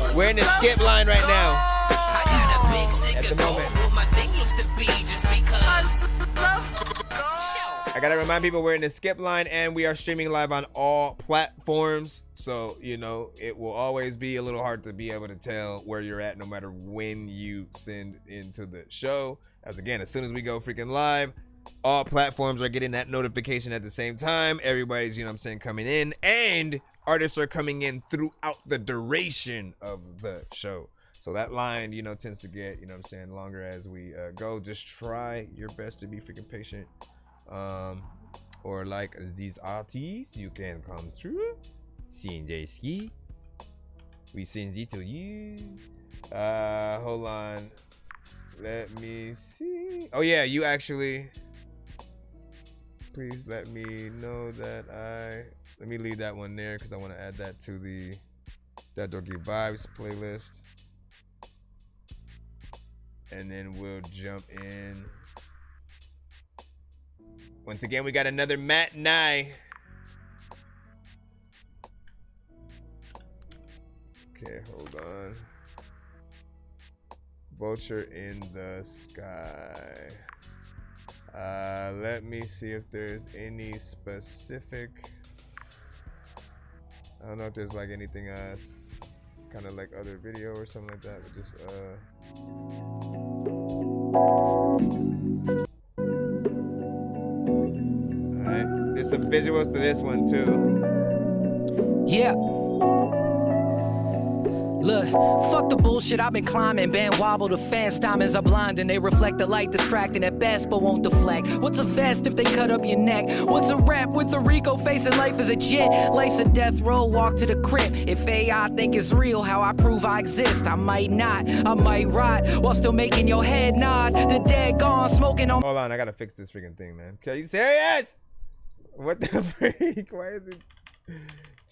gold. We're in the skip line right now. I got a big stick At the of gold moment. where my thing used to be just because. I gotta remind people we're in the skip line and we are streaming live on all platforms. So, you know, it will always be a little hard to be able to tell where you're at no matter when you send into the show. As again, as soon as we go freaking live, all platforms are getting that notification at the same time. Everybody's, you know what I'm saying, coming in, and artists are coming in throughout the duration of the show. So that line, you know, tends to get, you know what I'm saying, longer as we go. Just try your best to be freaking patient. Or like these artists, you can come through. Ski. We send it to you. Hold on. Let me see. Oh yeah, you actually. Please let me know that let me leave that one there because I want to add that to the That Dorky Vibes playlist. And then we'll jump in. Once again, we got another Matt Nye. Okay, hold on. Vulture in the sky. Let me see if there's any specific. I don't know if there's like anything else, kind of like other video or something like that. But just Alright, there's some visuals to this one too. Yeah. Look, fuck the bullshit, I've been climbing, band wobble, the fans diamonds are blind and they reflect the light, distracting at best but won't deflect. What's a vest if they cut up your neck? What's a rap with a Rico facing life as a jet? Life's a death row, walk to the crib. If AI think it's real, how I prove I exist? I might not, I might rot while still making your head nod. The dead gone, smoking on. Hold on, I gotta fix this freaking thing, man. Okay, you serious? What the freak? Why is it?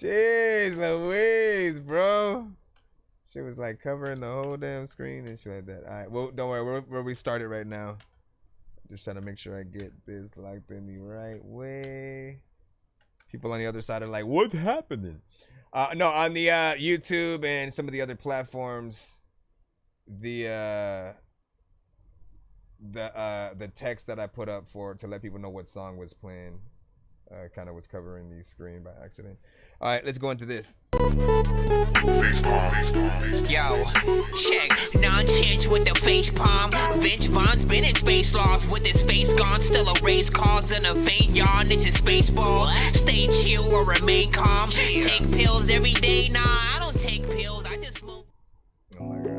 Jeez Louise, bro. She was like covering the whole damn screen and shit like that. All right, well, don't worry, we'll restart it right now. Just trying to make sure I get this locked in the right way. People on the other side are like, what's happening? No, on the YouTube and some of the other platforms, the text that I put up to let people know what song was playing kind of was covering the screen by accident. All right, let's go into this. Yo, check Nonsenze with the face palm. Vince Vaughn's been in space lost with his face gone. Still a race causing a faint yawn. It's his baseball. Stay chill or remain calm. Take pills every day. Nah, I don't take pills. I just smoke. Oh my god.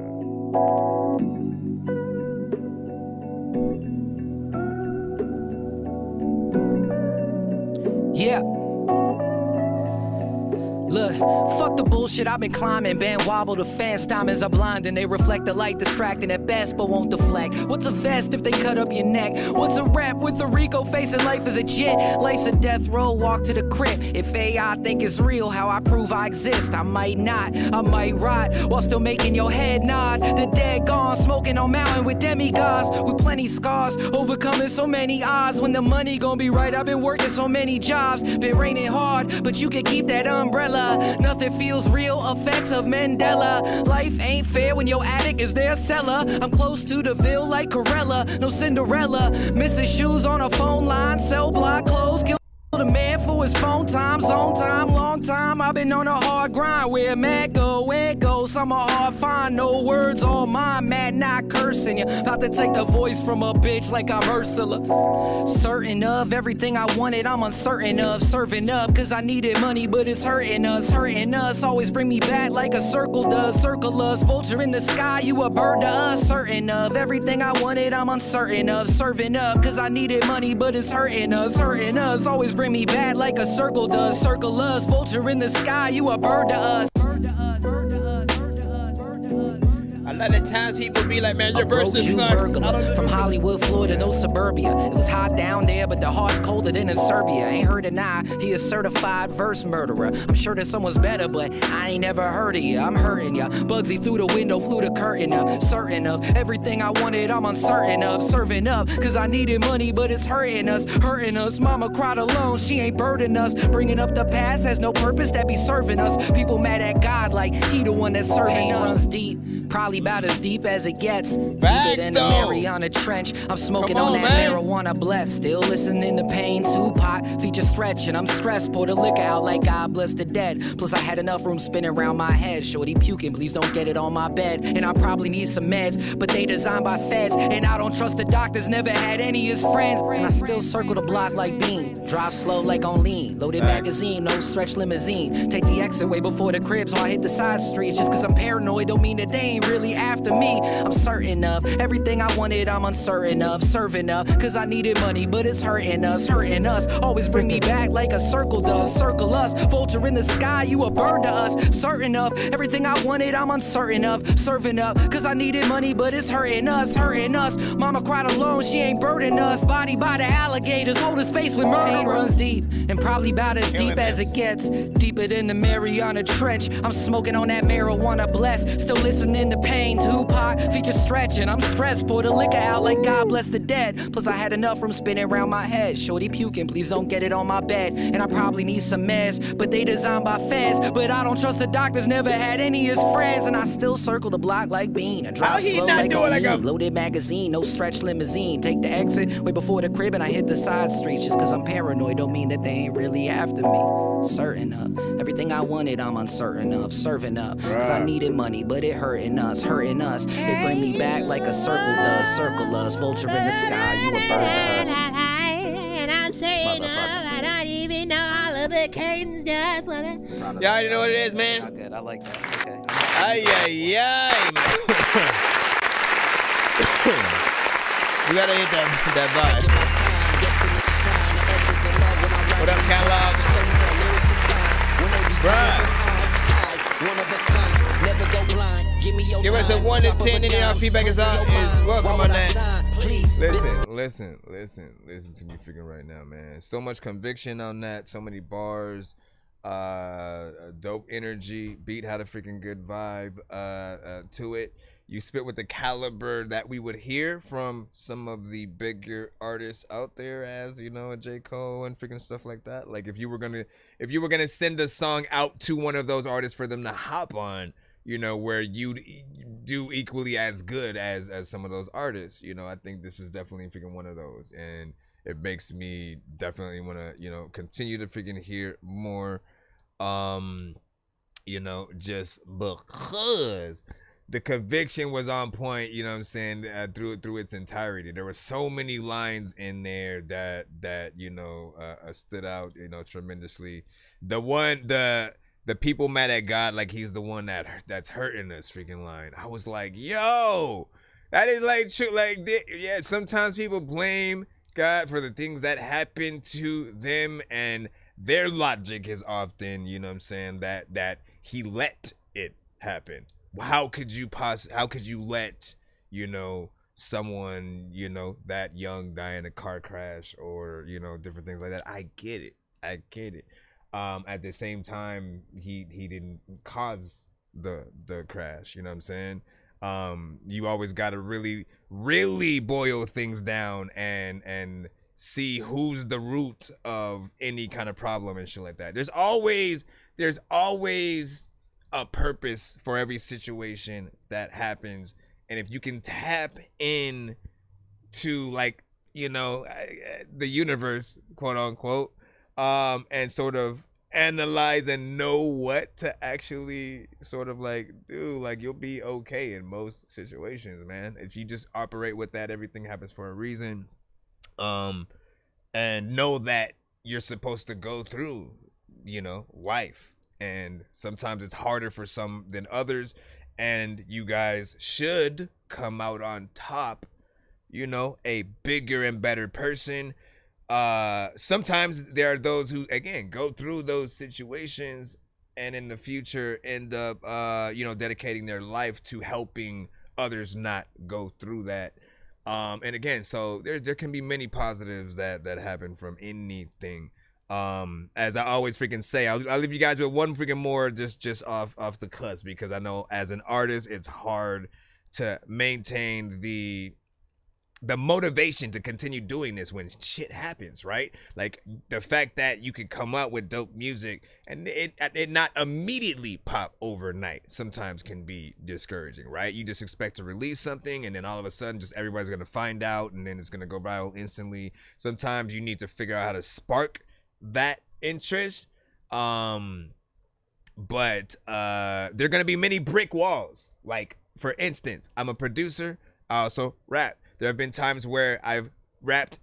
Yeah. Look, fuck the bullshit, I've been climbing, band wobble, the fans diamonds are blind and they reflect the light, distracting at best but won't deflect. What's a vest if they cut up your neck? What's a rap with a Rico facing life as a jet? Life's a death row, walk to the crib. If AI think it's real, how I prove I exist? I might not, I might rot while still making your head nod. The dead gone, smoking on mountain with demigods with plenty scars, overcoming so many odds. When the money gon' be right, I've been working so many jobs, been raining hard, but you can keep that umbrella. Nothing feels real, effects of Mandela. Life ain't fair when your attic is their cellar. I'm close to the Ville like Corella, no Cinderella. Missing shoes on a phone line, cell block closed. Kill the man for his phone time, zone time, long time. I've been on a hard grind, where mad go, where go. Some are hard find, no words, all mine, mad not cursing you. About to take the voice from a bitch like I'm Ursula. Certain of everything I wanted, I'm uncertain of. Serving up, cause I needed money, but it's hurting us, hurting us. Always bring me back like a circle does, circle us. Vulture in the sky, you a bird to us. Certain of everything I wanted, I'm uncertain of. Serving up, cause I needed money, but it's hurting us, hurting us. Always bring me back like a circle does, circle us. Vulture in the sky, you a bird to us. A lot of times people be like, man, your verse is from Hollywood, Florida, no suburbia. It was hot down there, but the heart's colder than in Serbia. Ain't heard deny, he a certified verse murderer. I'm sure that someone's better, but I ain't never heard of ya. I'm hurting ya. Bugsy through the window, flew the curtain up. Certain of everything I wanted, I'm uncertain of. Serving up, cause I needed money, but it's hurting us, hurting us. Mama cried alone, she ain't burdened us. Bringing up the past has no purpose, that be serving us. People mad at God like he the one that's serving us. Runs deep, probably about as deep as it gets. Deeper than the Mariana Trench. I'm smoking on that marijuana blessed. Still listening to Pain, Tupac, feature Stretch, and I'm stressed. Pour the liquor out like God bless the dead. Plus I had enough room spinning around my head. Shorty puking, please don't get it on my bed. And I probably need some meds, but they designed by feds. And I don't trust the doctors, never had any as friends. And I still circle the block like Bean. Drive slow like on lean. Loaded magazine, no stretch limousine. Take the exit way before the crib, so I hit the side streets. Just cause I'm paranoid don't mean that they ain't really after me. I'm certain of everything I wanted, I'm uncertain of. Serving up, cause I needed money, but it's hurting us, hurting us. Always bring me back like a circle does, circle us. Vulture in the sky, you a bird to us. Certain of everything I wanted, I'm uncertain of. Serving up, cause I needed money, but it's hurting us, hurting us. Mama cried alone, she ain't burdened us. Body by the alligators, holding space with murder. Pain runs deep, and probably about as deep as it gets. Deeper than the Mariana Trench. I'm smoking on that marijuana blessed. Still listening to Pain, Tupac, feature Stretch, and I'm stressed. Pour the liquor out like God bless the dead. Plus I had enough room spinning around my head. Shorty puking, please don't get it on my bed. And I probably need some meds, but they designed by feds. But I don't trust the doctors, never had any as friends. And I still circle the block like Bean. I drive slow like a loaded magazine, no stretch limousine. Take the exit way before the crib and I hit the side streets. Just cause I'm paranoid don't mean that they ain't really after me. Certain of everything I wanted, I'm uncertain of. Serving up, cause I needed money, but it hurting us, hurting us. It bring me back like a circle does, circle us. Vulture in the sky, you a bird to us. And I'm saying I don't even know all of the curtains just wanna. Y'all already know what it is, man. Good, I like that. Okay. Ay, ay, ay. We gotta hit that vibe. What up, Catalog? Bruh. Give us a 1 to 10. Any of our feedback is welcome on that. Listen to me freaking right now, man. So much conviction on that. So many bars. Dope energy. Beat had a freaking good vibe to it. You spit with the caliber that we would hear from some of the bigger artists out there, as you know, J. Cole and freaking stuff like that. Like if you were gonna send a song out to one of those artists for them to hop on, you know, where you do equally as good as some of those artists, you know, I think this is definitely freaking one of those, and it makes me definitely want to, you know, continue to freaking hear more, you know, just because the conviction was on point, you know what I'm saying, through its entirety. There were so many lines in there that you know, stood out, you know, tremendously. The people mad at God like he's the one that's hurting us freaking line. I was like, yo, that is like true. Like, yeah, sometimes people blame God for the things that happen to them, and their logic is often, you know what I'm saying, that he let it happen. How could you let, you know, someone, you know, that young die in a car crash or, you know, different things like that? I get it. At the same time, he didn't cause the crash, you know what I'm saying? You always got to really, really boil things down and see who's the root of any kind of problem and shit like that. There's always a purpose for every situation that happens, and if you can tap in to, like, you know, the universe, quote unquote, and sort of analyze and know what to actually sort of like do, like, you'll be okay in most situations, man. If you just operate with that, everything happens for a reason, and know that you're supposed to go through, you know, life. And sometimes it's harder for some than others, and you guys should come out on top, you know, a bigger and better person. Sometimes there are those who, again, go through those situations and in the future end up, you know, dedicating their life to helping others not go through that. And again, so there can be many positives that happen from anything. As I always freaking say, I'll leave you guys with one freaking more just off the cusp, because I know as an artist it's hard to maintain the motivation to continue doing this when shit happens, right? Like the fact that you can come out with dope music and it not immediately pop overnight sometimes can be discouraging, right? You just expect to release something and then all of a sudden just everybody's gonna find out and then it's gonna go viral instantly. Sometimes you need to figure out how to spark that interest, but there are gonna be many brick walls. Like, for instance, I'm a producer, I also rap. There have been times where I've rapped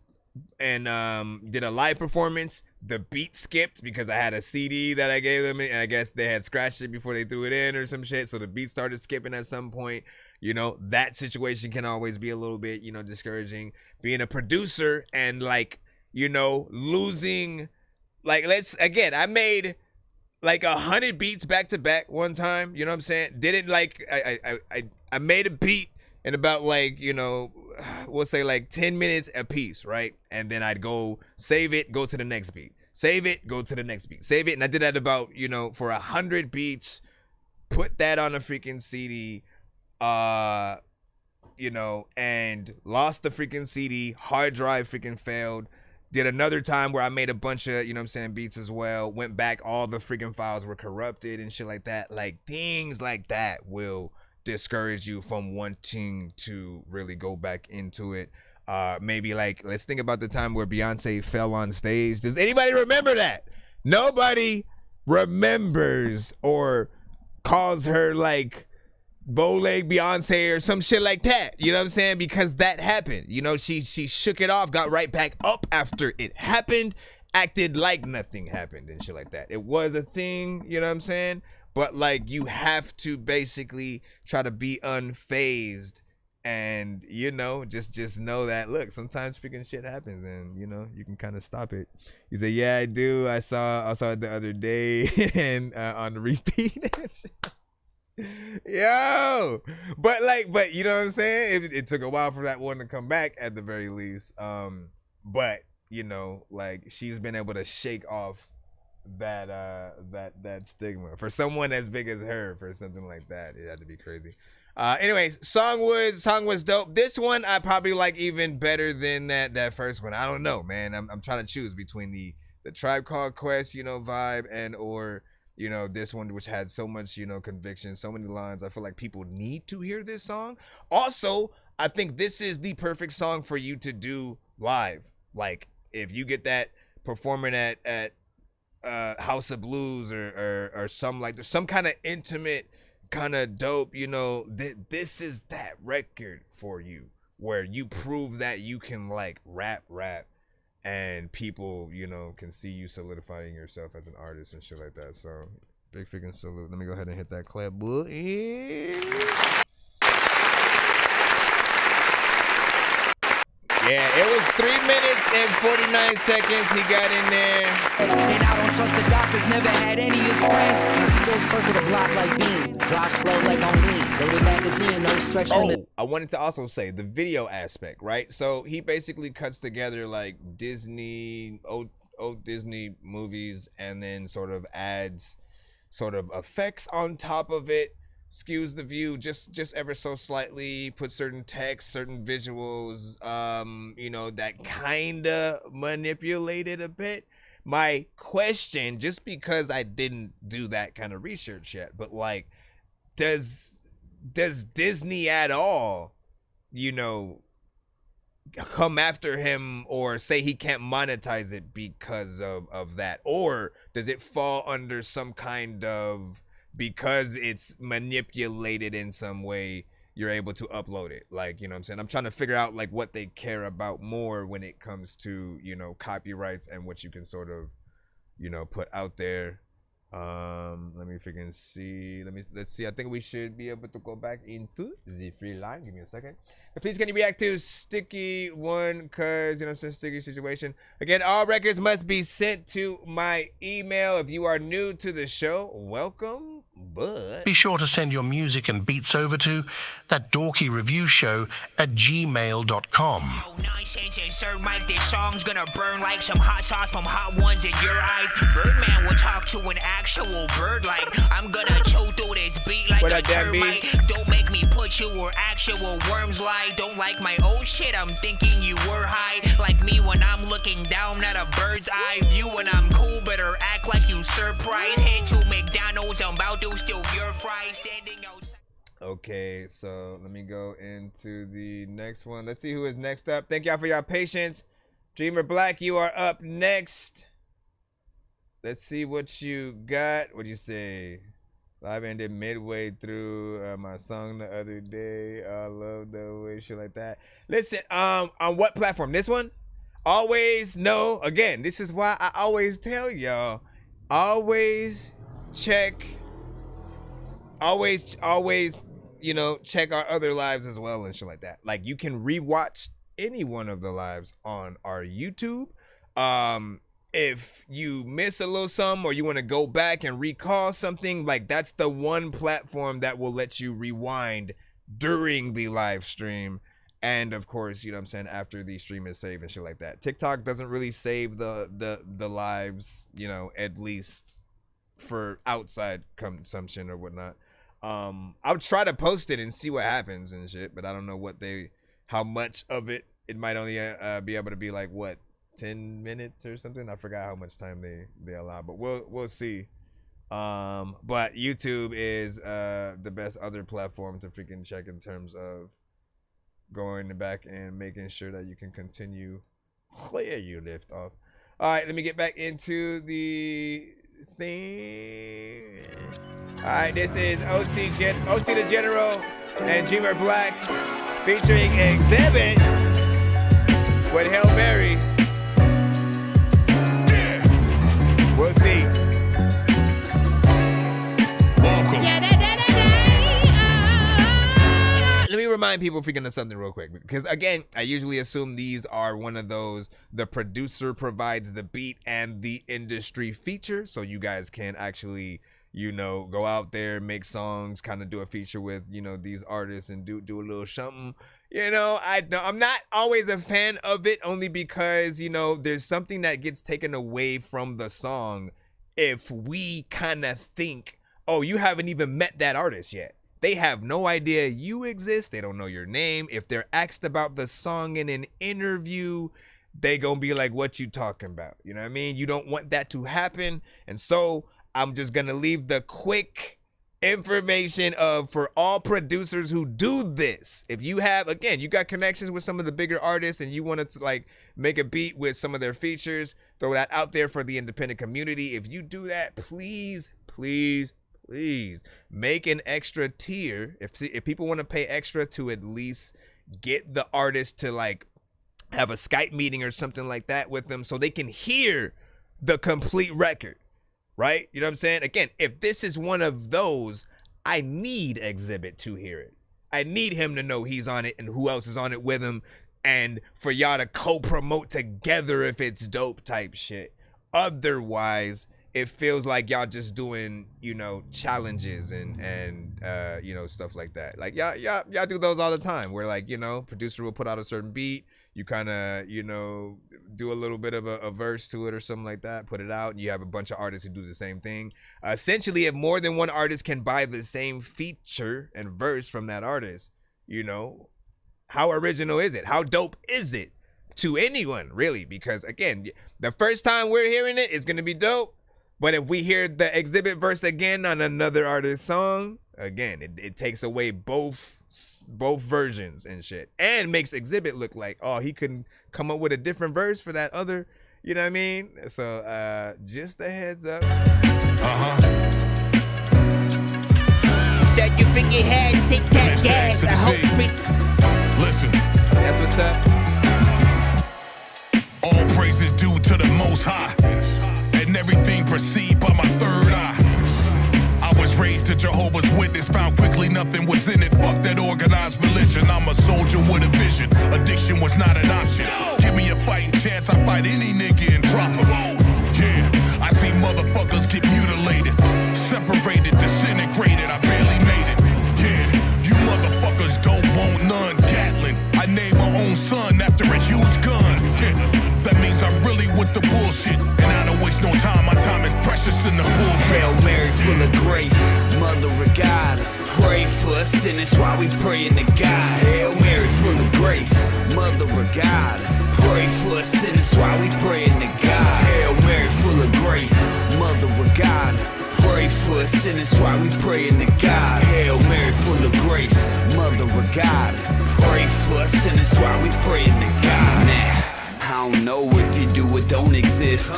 and did a live performance, the beat skipped because I had a CD that I gave them, and I guess they had scratched it before they threw it in or some shit, so the beat started skipping at some point. You know, that situation can always be a little bit, you know, discouraging. Being a producer and, like, you know, losing, like, I made like 100 beats back to back one time, you know what I'm saying? Didn't, like, I made a beat in about, like, you know, we'll say like 10 minutes a piece, right? And then I'd go save it, go to the next beat, save it, go to the next beat, save it. And I did that about, you know, for 100 beats, put that on a freaking CD, you know, and lost the freaking CD, hard drive freaking failed. Did another time where I made a bunch of, you know what I'm saying, beats as well. Went back, all the freaking files were corrupted and shit like that. Like, things like that will discourage you from wanting to really go back into it. Maybe, like, let's think about the time where Beyonce fell on stage. Does anybody remember that? Nobody remembers or calls her, like, bow-leg Beyonce or some shit like that, you know what I'm saying? Because that happened, you know. She shook it off, got right back up after it happened, acted like nothing happened and shit like that. It was a thing, you know what I'm saying? but like you have to basically try to be unfazed. And, you know, just know that, look, sometimes freaking shit happens and, you know, you can kind of stop it. You say, yeah, I do. I saw it the other day and on repeat. Yo, but you know what I'm saying? It took a while for that one to come back at the very least. But, you know, like she's been able to shake off that stigma for someone as big as her for something like that. It had to be crazy. Anyways, song was dope. This one I probably like even better than that first one. I don't know, man. I'm trying to choose between the Tribe Called Quest, you know, vibe and or, you know, this one which had so much, you know, conviction, so many lines. I feel like people need to hear this song. Also, I think this is the perfect song for you to do live. Like if you get that performing at House of Blues or some like there's some kind of intimate kind of dope, you know, this is that record for you where you prove that you can like rap and people, you know, can see you solidifying yourself as an artist and shit like that. So big freaking salute. Let me go ahead and hit that clap button. Yeah, it was 3 minutes and 49 seconds he got in there. And I don't trust the doctors, never had any of his friends. I still circle the block like Bean. Drive slow like on lean. Loaded magazine, no stretch limit. I wanted to also say the video aspect, right? So he basically cuts together like Disney, old Disney movies and then sort of adds sort of effects on top of it. Skews the view just ever so slightly, put certain text, certain visuals, you know, that kind of manipulated a bit. My question, just because I didn't do that kind of research yet, but like, does Disney at all, you know, come after him or say he can't monetize it because of that? Or does it fall under some kind of, because it's manipulated in some way, you're able to upload it? Like, you know what I'm saying? I'm trying to figure out like what they care about more when it comes to, you know, copyrights and what you can sort of, you know, put out there. Let me freaking see. Let's see. I think we should be able to go back into the free line. Give me a second. But please, can you react to Sticky One? Cause, you know what I'm saying, sticky situation. Again, all records must be sent to my email. If you are new to the show, welcome. But be sure to send your music and beats over to That Dorky Review Show at gmail.com. Nonsense and Sir Mike, this song's gonna burn like some hot sauce from hot ones in your eyes. Birdman will talk to an actual bird like I'm gonna chew through this beat like a termite. Don't make me put you where actual worms lie. Don't like my old shit, I'm thinking you were high. Like me when I'm looking down at a bird's eye view. When I'm cool, better act like you surprised. Head to McDonald's, I'm about to steal your fries standing outside. Okay, so let me go into the next one. Let's see who is next up. Thank y'all for your patience. Dreamer Black, you are up next. Let's see what you got. What'd you say? Live ended midway through my song the other day. I love the way shit like that. Listen, on what platform? This one? Always know. Again, this is why I always tell y'all. Always check. Always, you know, check our other lives as well and shit like that. Like you can rewatch any one of the lives on our YouTube. If you miss a little something or you want to go back and recall something, like that's the one platform that will let you rewind during the live stream. And of course, you know what I'm saying, after the stream is saved and shit like that. TikTok doesn't really save the lives, you know, at least for outside consumption or whatnot. I'll try to post it and see what happens and shit, but I don't know how much of it might only be able to be like what, 10 minutes or something. I forgot how much time they allow, but we'll see. But YouTube is the best other platform to freaking check in terms of going back and making sure that you can continue where you left off. All right, let me get back into the thing. All right, this is OC the General and Dreamer Black featuring Exhibit with Hail Mary. We'll see. remind people freaking of something real quick, because again, I usually assume these are one of those, the producer provides the beat and the industry feature, so you guys can actually, you know, go out there, make songs, kind of do a feature with, you know, these artists and do a little something. You know, I'm not always a fan of it, only because, you know, there's something that gets taken away from the song if we kind of think, oh, you haven't even met that artist yet. They have no idea you exist. They don't know your name. If they're asked about the song in an interview, they gonna be like, what you talking about? You know what I mean? You don't want that to happen. And so I'm just gonna leave the quick information of, for all producers who do this, if you have, again, you got connections with some of the bigger artists and you want to like make a beat with some of their features, throw that out there for the independent community. If you do that, please make an extra tier. If people want to pay extra to at least get the artist to like have a Skype meeting or something like that with them so they can hear the complete record, right? You know what I'm saying? Again, if this is one of those, I need Exhibit to hear it. I need him to know he's on it and who else is on it with him, and for y'all to co-promote together if it's dope type shit. Otherwise, it feels like y'all just doing, you know, challenges and you know, stuff like that. Like y'all do those all the time, where like, you know, producer will put out a certain beat, you kind of, you know, do a little bit of a verse to it or something like that, put it out, and you have a bunch of artists who do the same thing. Essentially, if more than one artist can buy the same feature and verse from that artist, you know, how original is it? How dope is it to anyone, really? Because again, the first time we're hearing it, it's gonna be dope. But if we hear the Exhibit verse again on another artist's song, again, it takes away both versions and shit, and makes Exhibit look like, oh, he couldn't come up with a different verse for that other, you know what I mean? So just a heads up. Said you think you had, take that gas. I hope Listen. That's what's up. All praises due to the Most High, and everything perceived by my third eye. I was raised to Jehovah's Witness, found quickly nothing was in it. Fuck that organized religion, I'm a soldier with a vision. Addiction was not an option. Give me a fighting chance, I fight any nigga and drop him. Yeah, I see motherfuckers get mutilated, separated, disintegrated, I barely made it. Yeah, you motherfuckers don't want none. Gatlin, I named my own son after a huge gun. Yeah, that means I'm really with the bullshit, and I don't waste no time, my time is precious in the pulpit. Hail Mary full of grace, Mother of God, pray for us sinners while we praying to God. Hail Mary full of grace, Mother of God, pray for us sinners while we praying to God. Hail Mary full of grace, Mother of God, pray for us sinners while we praying to God. Hail Mary full of grace, Mother of God, pray for us sinners while we praying to God. Nah, I don't know if you do or don't exist,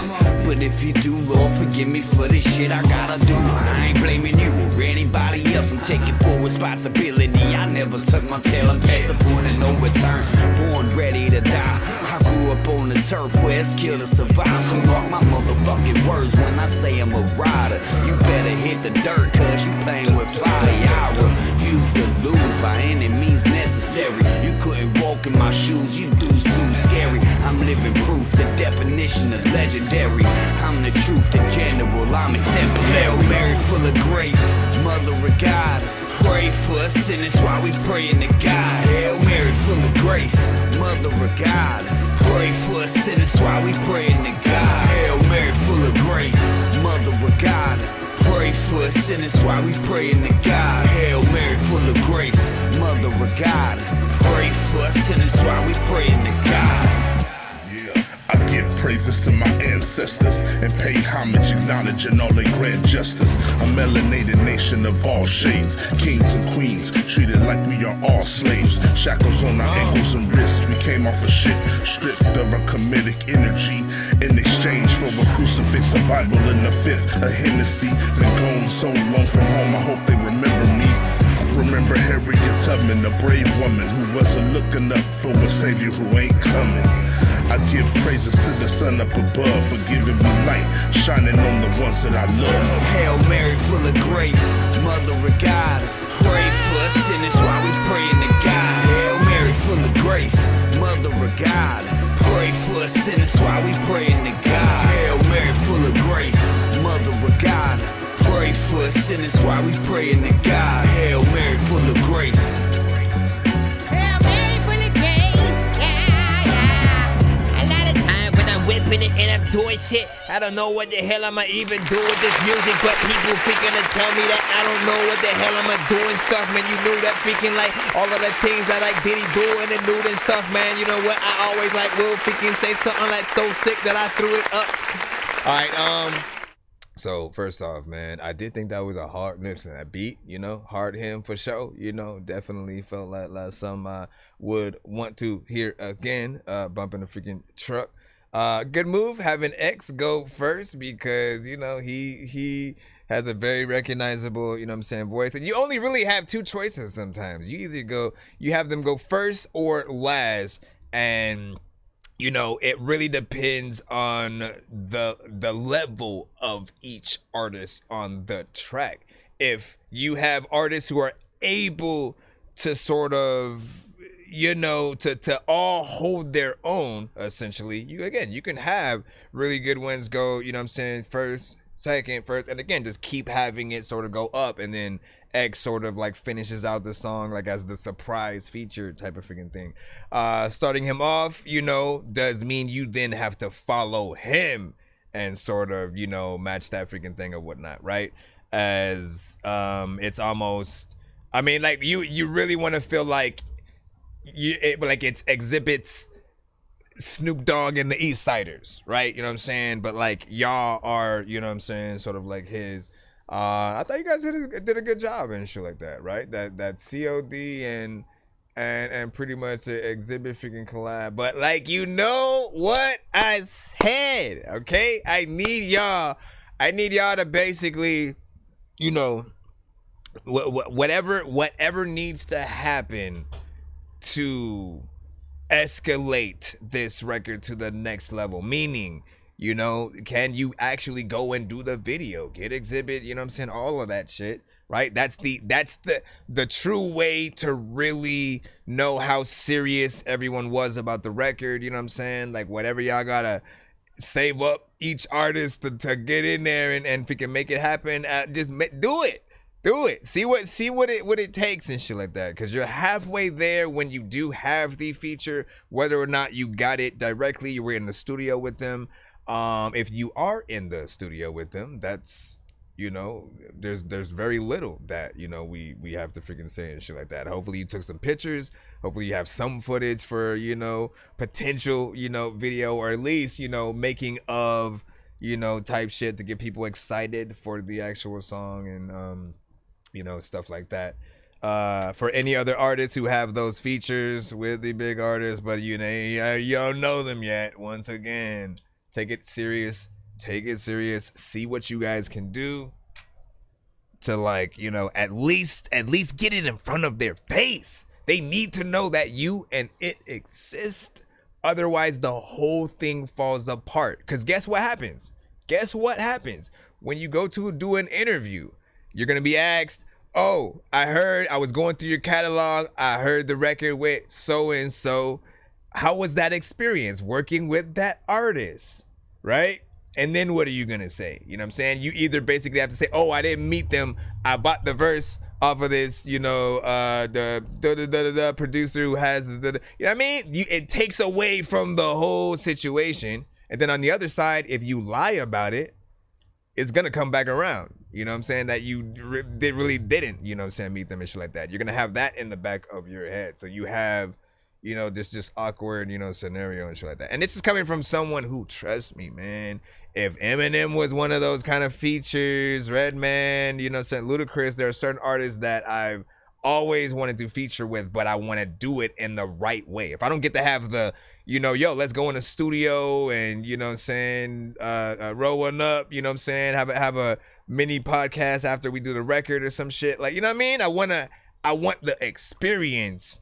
but if you do, Lord, forgive me for the shit I gotta do. I ain't blaming you or anybody else, I'm taking full responsibility. I never tuck my tail, I'm past the point of no return, born ready to die. I grew up on the turf where it's kill to survive, so mark my motherfucking words when I say I'm a rider. You better hit the dirt, cause you playing with fire. I refuse to lose by any means necessary. You couldn't walk in my shoes, you dudes too scary. I'm living proof, the definition of legendary. I'm the truth, the general, I'm exemplary. Hail Mary full of grace, Mother of God, pray for us sinners while we praying to God. Hail Mary full of grace, Mother of God, pray for us sinners while we praying to God. Hail Mary full of grace, Mother of God, pray for us sinners while we praying to God. Hail Mary full of grace, Mother of God, pray for us sinners while we praying to God. I give praises to my ancestors and pay homage, acknowledging all their grand justice. A melanated nation of all shades, kings and queens, treated like we are all slaves. Shackles on our ankles and wrists, we came off a ship, stripped of our comedic energy. In exchange for a crucifix, a Bible and a fifth, a Hennessy. Been gone so long from home, I hope they remember me. Remember Harriet Tubman, a brave woman who wasn't looking up for a savior who ain't coming. I give praises to the sun up above for giving me light, shining on the ones that I love. Hail Mary full of grace, Mother of God, pray for us sinners while we praying to God. grace. Mother of God, pray for us sinners while we praying to God. Hail Mary full of grace. Mother of God, pray for us sinners while we praying to God. Hail Mary full of grace. Hail Mary full of grace. Yeah, yeah. A lot of time when I'm whipping it and I'm doing shit, I don't know what the hell I'ma even do with this music, but people freaking to tell me that I don't know what the hell I'ma do and stuff, man. You knew that freaking like all of the things that like Diddy do and the nude and stuff, man. You know what? I always like will freaking say something like so sick that I threw it up. All right, so first off, man, I did think that was a hard beat, you know, hard hymn for sure, you know, definitely felt like something I would want to hear again, bumping the freaking truck. Good move having X go first because, you know, he has a very recognizable, you know what I'm saying, voice. And you only really have two choices sometimes. You have them go first or last, and you know, it really depends on the level of each artist on the track. If you have artists who are able to sort of, you know, to all hold their own, essentially, you can have really good ones go, you know what I'm saying, first, second, first, and again, just keep having it sort of go up, and then X sort of like finishes out the song like as the surprise feature type of freaking thing. Starting him off, you know, does mean you then have to follow him and sort of, you know, match that freaking thing or whatnot, right? As it's almost, I mean, like you really want to feel like it's exhibits Snoop Dogg and the East Siders, right? You know what I'm saying? But like y'all are, you know what I'm saying, sort of like his. I thought you guys did a good job and shit like that, right? That COD and pretty much an exhibit freaking collab. But like, you know what I said, okay? I need y'all to basically, you know, whatever needs to happen to escalate this record to the next level, meaning, you know, can you actually go and do the video, get exhibit, you know what I'm saying, all of that shit, right? That's the true way to really know how serious everyone was about the record, you know what I'm saying? Like, whatever y'all gotta save up each artist to get in there and freaking make it happen, do it. See what it takes and shit like that. Because you're halfway there when you do have the feature, whether or not you got it directly, you were in the studio with them. If you are in the studio with them, that's, you know, there's very little that, you know, we have to freaking say and shit like that. Hopefully you took some pictures. Hopefully you have some footage for, you know, potential, you know, video, or at least, you know, making of, you know, type shit to get people excited for the actual song and, you know, stuff like that. For any other artists who have those features with the big artists, but you know, you don't know them yet, once again, take it serious, see what you guys can do to, like, you know, at least get it in front of their face. They need to know that you and it exist. Otherwise, the whole thing falls apart. Because guess what happens? When you go to do an interview, you're going to be asked, oh, I was going through your catalog. I heard the record with so-and-so. How was that experience working with that artist? Right? And then what are you going to say? You know what I'm saying? You either basically have to say, oh, I didn't meet them. I bought the verse off of this, you know, the producer who has you know what I mean? It takes away from the whole situation. And then on the other side, if you lie about it, it's going to come back around. You know what I'm saying? That you really didn't, you know what I'm saying, meet them and shit like that. You're going to have that in the back of your head. So you have, you know, this just awkward, you know, scenario and shit like that. And this is coming from someone who, trust me, man, if Eminem was one of those kind of features, Redman, you know, saying Ludacris, there are certain artists that I've always wanted to feature with, but I want to do it in the right way. If I don't get to have the, you know, yo, let's go in the studio and, you know what I'm saying, roll one up, you know what I'm saying, have a mini podcast after we do the record or some shit, like, you know what I mean? I want the experience,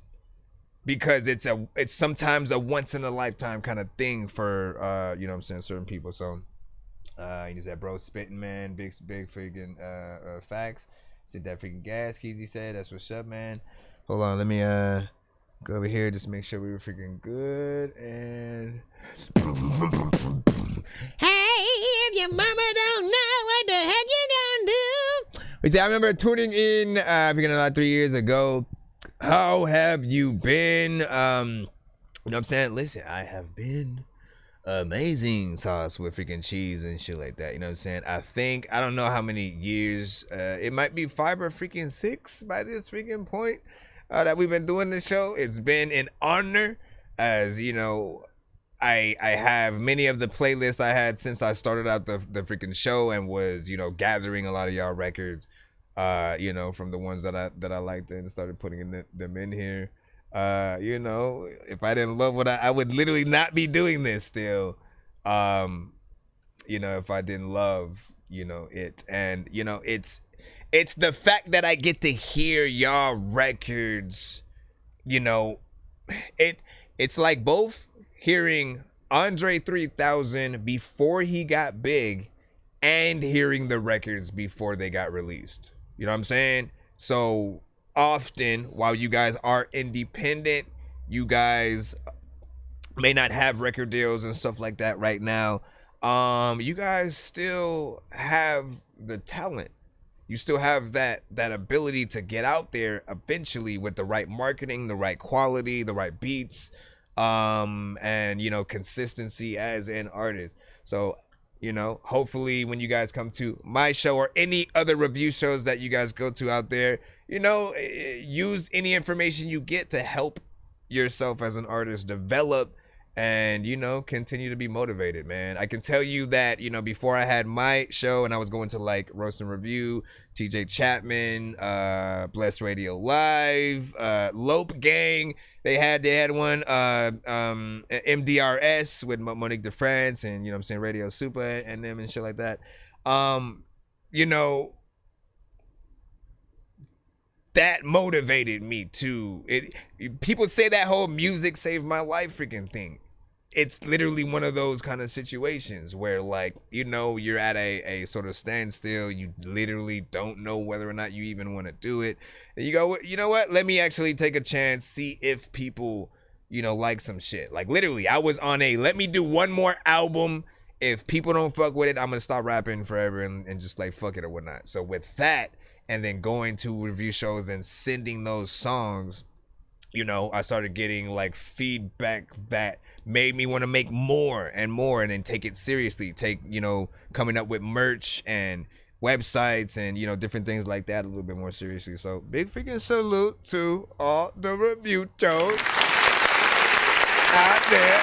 because it's sometimes a once in a lifetime kind of thing for you know what I'm saying, certain people. So he just said, bro, spitting, man, big freaking facts. Said that freaking gas, Keezy said, that's what's up, man. Hold on, let me Go over here, just make sure we were freaking good. And hey, if your mama don't know what the heck you gonna do. But I remember tuning in, freaking about 3 years ago. How have you been? You know what I'm saying? Listen, I have been amazing sauce with freaking cheese and shit like that. You know what I'm saying? I don't know how many years. It might be 5 or freaking 6 by this freaking point. That we've been doing this show. It's been an honor, as you know, I have many of the playlists I had since I started out the freaking show and was, you know, gathering a lot of y'all records, you know, from the ones that I liked and started putting them in here. You know, if I didn't love what I would literally not be doing this still. You know, if I didn't love, you know, it. And, you know, it's the fact that I get to hear y'all records, you know, it's like both hearing Andre 3000 before he got big and hearing the records before they got released. You know what I'm saying? So often, while you guys are independent, you guys may not have record deals and stuff like that right now. You guys still have the talent. You still have that ability to get out there eventually with the right marketing, the right quality, the right beats, and, you know, consistency as an artist. So, you know, hopefully when you guys come to my show or any other review shows that you guys go to out there, you know, use any information you get to help yourself as an artist develop and, you know, continue to be motivated, man. I can tell you that, you know, before I had my show and I was going to like Roast and Review, TJ Chapman, Bless Radio Live, Lope Gang, they had one, MDRS with Monique DeFrance and, you know what I'm saying, Radio Super and them and shit like that. You know, that motivated me to people say that whole music saved my life freaking thing. It's literally one of those kind of situations where, like, you know, you're at a sort of standstill. You literally don't know whether or not you even want to do it. And you go, you know what? Let me actually take a chance, see if people, you know, like some shit. Like, literally, I was on let me do one more album. If people don't fuck with it, I'm going to stop rapping forever and just, like, fuck it or whatnot. So with that, and then going to review shows and sending those songs, you know, I started getting like feedback that made me want to make more and more and then take it seriously. You know, coming up with merch and websites and, you know, different things like that a little bit more seriously. So big freaking salute to all the review shows out there.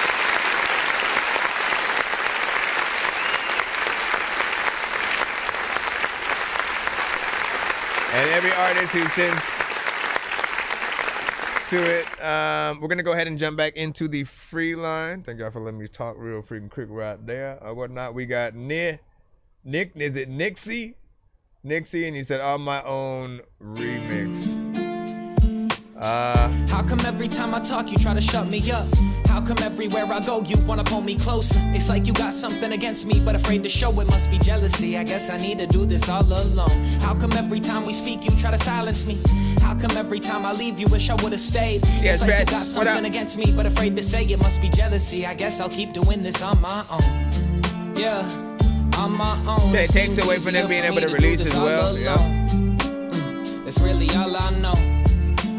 And every artist who sends to it. We're gonna go ahead and jump back into the free line. Thank y'all for letting me talk real freaking quick right there or whatnot. We got Nick, is it Nixie, and he said On My Own remix. How come every time I talk you try to shut me up? How come everywhere I go you wanna pull me closer? It's like you got something against me but afraid to show it. Must be jealousy, I guess I need to do this all alone. How come every time we speak you try to silence me? How come every time I leave you wish I would've stayed? Yes, it's like Reg, you got something against me but afraid to say it. Must be jealousy, I guess I'll keep doing this on my own. Yeah, on my own. It takes away from them being able to release as well. Yeah. That's really all I know.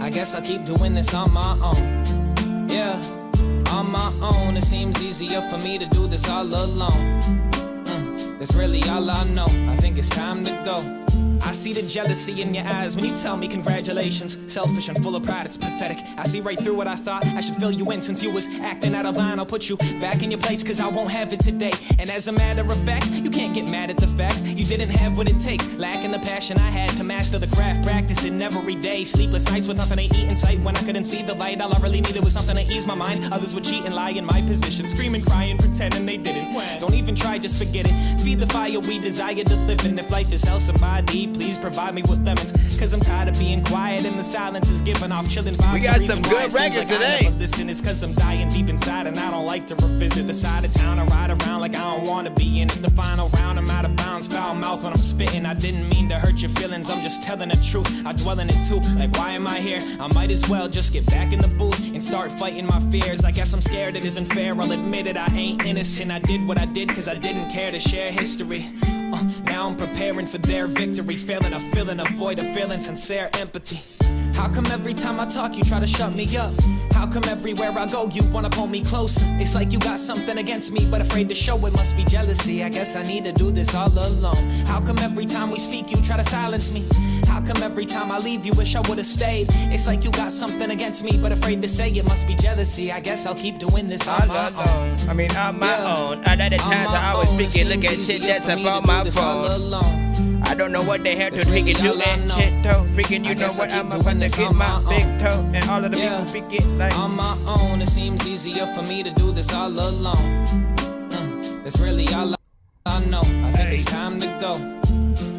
I guess I'll keep doing this on my own. Yeah, on my own. It seems easier for me to do this all alone. That's really all I know. I think it's time to go. I see the jealousy in your eyes when you tell me congratulations. Selfish and full of pride, it's pathetic. I see right through what I thought. I should fill you in since you was acting out of line. I'll put you back in your place cause I won't have it today. And as a matter of fact, you can't get mad at the facts. You didn't have what it takes, lacking the passion I had to master the craft. Practicing every day, sleepless nights with nothing to eat in sight. When I couldn't see the light, all I really needed was something to ease my mind. Others would cheat and lie in my position, screaming, crying, pretending they didn't. Don't even try, just forget it. Feed the fire we desire to live in. If life is hell, somebody please provide me with lemons. Cause I'm tired of being quiet and the silence is giving off chilling vibes. We got some good records today. Listen, it's cause I'm dying deep inside and I don't like to revisit the side of town. I ride around like I don't wanna be in it. The final round, I'm out of bounds, foul mouth when I'm spitting. I didn't mean to hurt your feelings, I'm just telling the truth. I dwell in it too, like why am I here? I might as well just get back in the booth and start fighting my fears. I guess I'm scared it isn't fair, I'll admit it, I ain't innocent. I did what I did cause I didn't care to share history. Now I'm preparing for their victory, failing a feeling, avoid a feeling, sincere empathy. How come every time I talk you try to shut me up? How come everywhere I go you wanna pull me closer? It's like you got something against me but afraid to show it. Must be jealousy, I guess I need to do this all alone. How come every time we speak you try to silence me? How come every time I leave you wish I would've stayed? It's like you got something against me but afraid to say it. Must be jealousy, I guess I'll keep doing this on my own. I mean on my own. Another times I always freaking look at shit that's up on my phone. I don't know what the hell to freaking do and shit though. Freaking you know what, I'm about to get my big toe. And all of the people freaking like on my own. It seems easier for me to do this all alone. That's really all I know. I think it's time to go.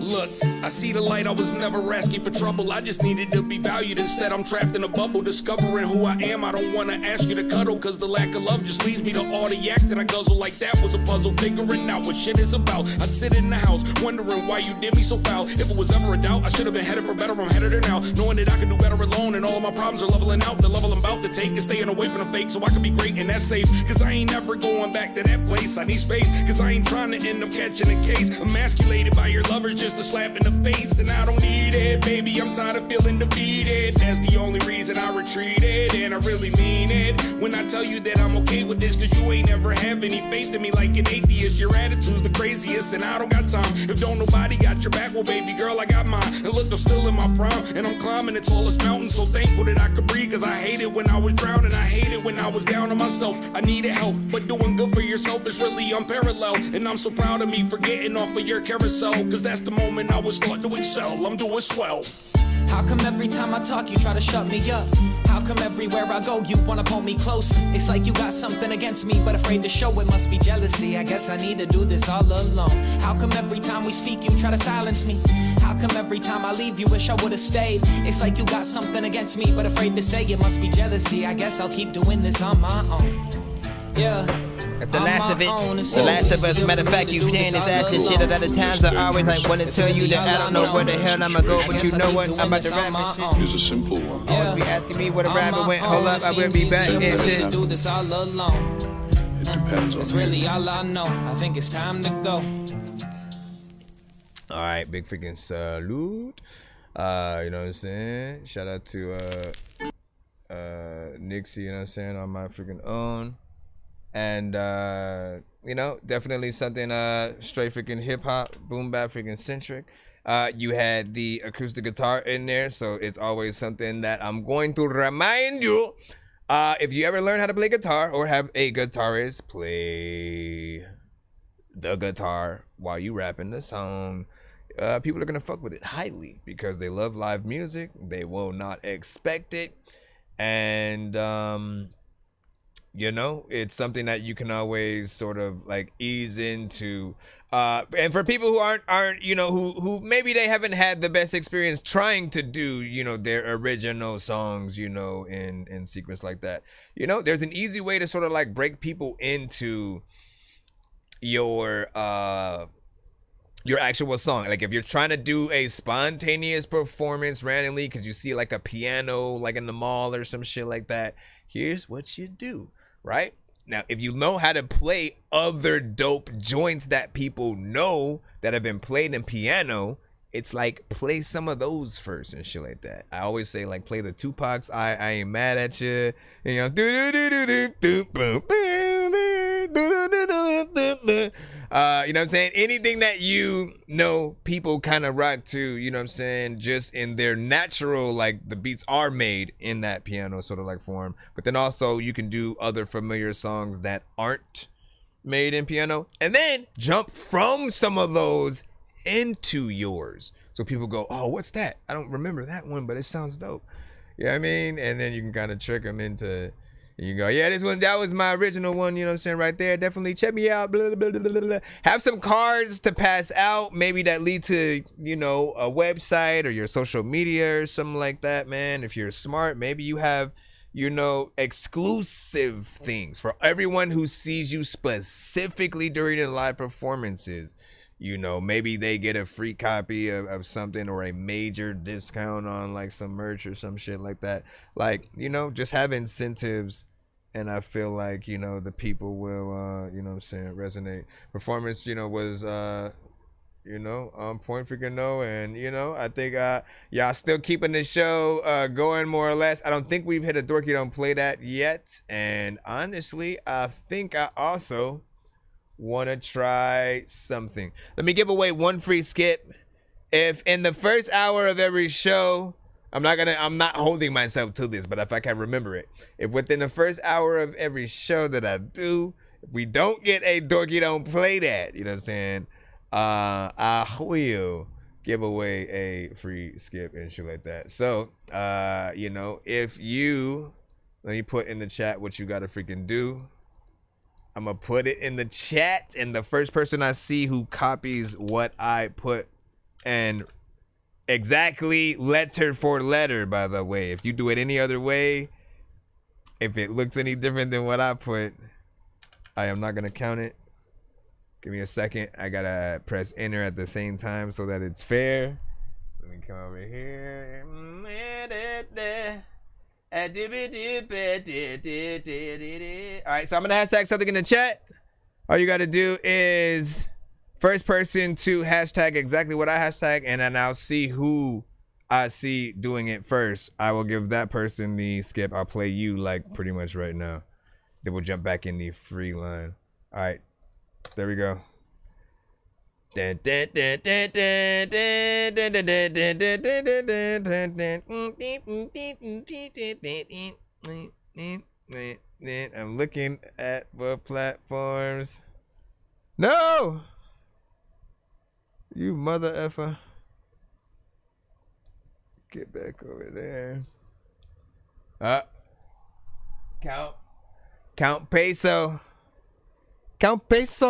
Look, I see the light, I was never asking for trouble. I just needed to be valued. Instead, I'm trapped in a bubble, discovering who I am. I don't wanna ask you to cuddle, cause the lack of love just leads me to all the yak that I guzzle. Like that was a puzzle, figuring out what shit is about. I'd sit in the house, wondering why you did me so foul. If it was ever a doubt, I should have been headed for better, I'm headed there now. Knowing that I can do better alone, and all of my problems are leveling out. The level I'm about to take is staying away from the fake, so I can be great and that's safe. Cause I ain't never going back to that place. I need space, cause I ain't trying to end up catching a case. Emasculated by your lovers, just a slap in the face, and I don't need it, baby. I'm tired of feeling defeated. That's the only reason I retreated, and I really mean it when I tell you that I'm okay with this. Cause you ain't ever have any faith in me like an atheist. Your attitude's the craziest, and I don't got time. If don't nobody got your back, well, baby girl, I got mine. And look, I'm still in my prime, and I'm climbing the tallest mountain. So thankful that I could breathe, cause I hate it when I was drowning. I hate it when I was down on myself. I needed help, but doing good for yourself is really unparalleled. And I'm so proud of me for getting off of your carousel, cause that's the moment I was start to excel. I'm doing swell. How come every time I talk you try to shut me up? How come everywhere I go you wanna pull me closer? It's like you got something against me but afraid to show it. Must be jealousy, I guess I need to do this all alone. How come every time we speak you try to silence me? How come every time I leave you wish I would've stayed? It's like you got something against me but afraid to say it. Must be jealousy, I guess I'll keep doing this on my own. Yeah. That's the last of it. The last of us. Matter of fact, you saying this ass and shit. At other times, I always like want to tell you that I don't know where the hell I'ma go, but you know what? I'm about to rap and shit. Is a simple one. Always be asking me where the rabbit went. Hold up, I will be back and shit. Do this all alone. It depends on It's really all I know. I think it's time to go. All right, big freaking salute. You know what I'm saying? Shout out to Nixie. You know what I'm saying? On my freaking own. And you know, definitely something straight freaking hip hop, boom bap freaking centric. You had the acoustic guitar in there, so it's always something that I'm going to remind you. If you ever learn how to play guitar or have a guitarist play the guitar while you rapping the song, people are gonna fuck with it highly because they love live music. They will not expect it, and you know, it's something that you can always sort of like ease into. And for people who aren't, you know, who maybe they haven't had the best experience trying to do, you know, their original songs, you know, in sequence like that, you know, there's an easy way to sort of like break people into your actual song. Like if you're trying to do a spontaneous performance randomly because you see like a piano like in the mall or some shit like that, here's what you do. Right? Now, if you know how to play other dope joints that people know that have been played in piano, it's like play some of those first and shit like that. I always say like play the Tupac's I Ain't Mad at You. You know, you know what I'm saying? Anything that you know people kind of rock to, you know what I'm saying? Just in their natural, like the beats are made in that piano sort of like form. But then also you can do other familiar songs that aren't made in piano and then jump from some of those into yours. So people go, oh, what's that? I don't remember that one, but it sounds dope. You know what I mean? And then you can kind of trick them into And you go, yeah, that was my original one, you know what I'm saying, right there. Definitely check me out. Blah, blah, blah, blah, blah. Have some cards to pass out, maybe that lead to, you know, a website or your social media or something like that, man. If you're smart, maybe you have, you know, exclusive things for everyone who sees you specifically during the live performances. You know, maybe they get a free copy of something or a major discount on like some merch or some shit like that. Like, you know, just have incentives. And I feel like, you know, the people will, you know what I'm saying, resonate. Performance, you know, was, you know, on point freaking no. And, you know, I think y'all still keeping the show going more or less. I don't think we've hit a Dorky Don't Play That yet. And honestly, I think I also want to try something. Let me give away one free skip. If in the first hour of every show, I'm not holding myself to this, but if I can remember it, if within the first hour of every show that I do, if we don't get a Dorky Don't Play That, you know what I'm saying, I will give away a free skip and shit like that. So, you know, if you, let me put in the chat what you gotta freaking do. I'm gonna put it in the chat, and the first person I see who copies what I put, and exactly letter for letter, by the way. If you do it any other way, if it looks any different than what I put, I am not gonna count it. Give me a second. I gotta press enter at the same time so that it's fair. Let me come over here. All right, so I'm gonna hashtag something in the chat. All you gotta do is first person to hashtag exactly what I hashtag, and then I'll see who I see doing it first. I will give that person the skip. I'll play you like pretty much right now. Then we'll jump back in the free line. All right, there we go. I'm looking at what platforms. No! You mother effer. Get back over there. Count peso. Count peso.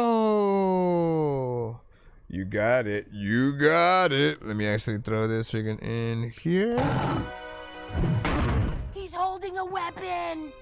You got it. You got it. Let me actually throw this freaking in here. He's holding a weapon.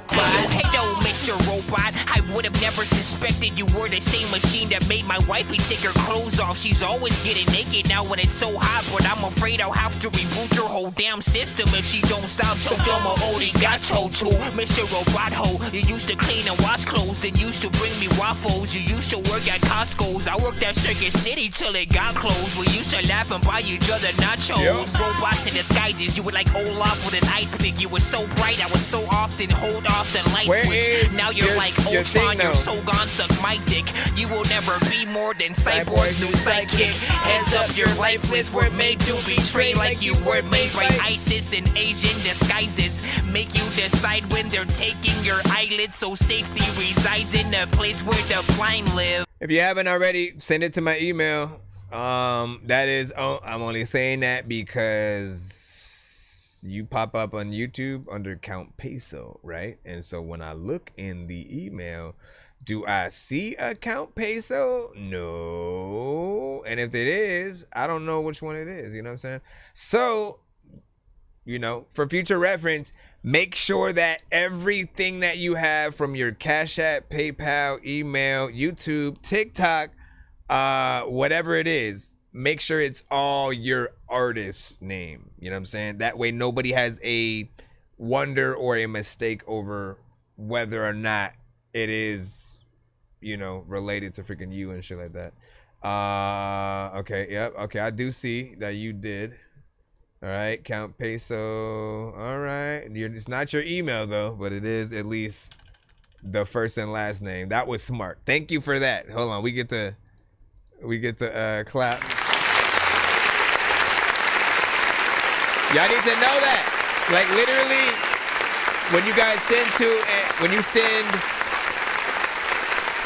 Hey yo, Mr. Robot, I would have never suspected you were the same machine that made my wifey take her clothes off. She's always getting naked now when it's so hot, but I'm afraid I'll have to reboot your whole damn system if she don't stop. So domo origato too, Mr. Robot Ho. You used to clean and wash clothes, then used to bring me waffles. You used to work at Costco's. I worked at Circuit City till it got closed. We used to laugh and buy each other nachos. Robots in disguises, you were like Olaf with an ice pick. You were so bright, I would so often hold off the light switch. Now you're like Ultron, you're so gone, suck my dick. You will never be more than Cyborg's new sidekick. Heads up, you're lifeless, we're made to betray like you were made by ISIS and Asian disguises. Make you decide when they're taking your eyelids, so safety resides in a place where the blind live. If you haven't already, send it to my email. That is, I'm only saying that because you pop up on YouTube under Count Peso, right? And so when I look in the email, do I see a Count Peso? No. And if it is, I don't know which one it is. You know what I'm saying? So, you know, for future reference, make sure that everything that you have from your Cash App, PayPal, email, YouTube, TikTok, whatever it is, make sure it's all your artist name. You know what I'm saying? That way nobody has a wonder or a mistake over whether or not it is, you know, related to freaking you and shit like that. Okay, yep, okay, I do see that you did. All right, Count Peso. All right, it's not your email though, but it is at least the first and last name. That was smart. Thank you for that. Hold on, we get to clap. Y'all need to know that. Like literally, when you guys send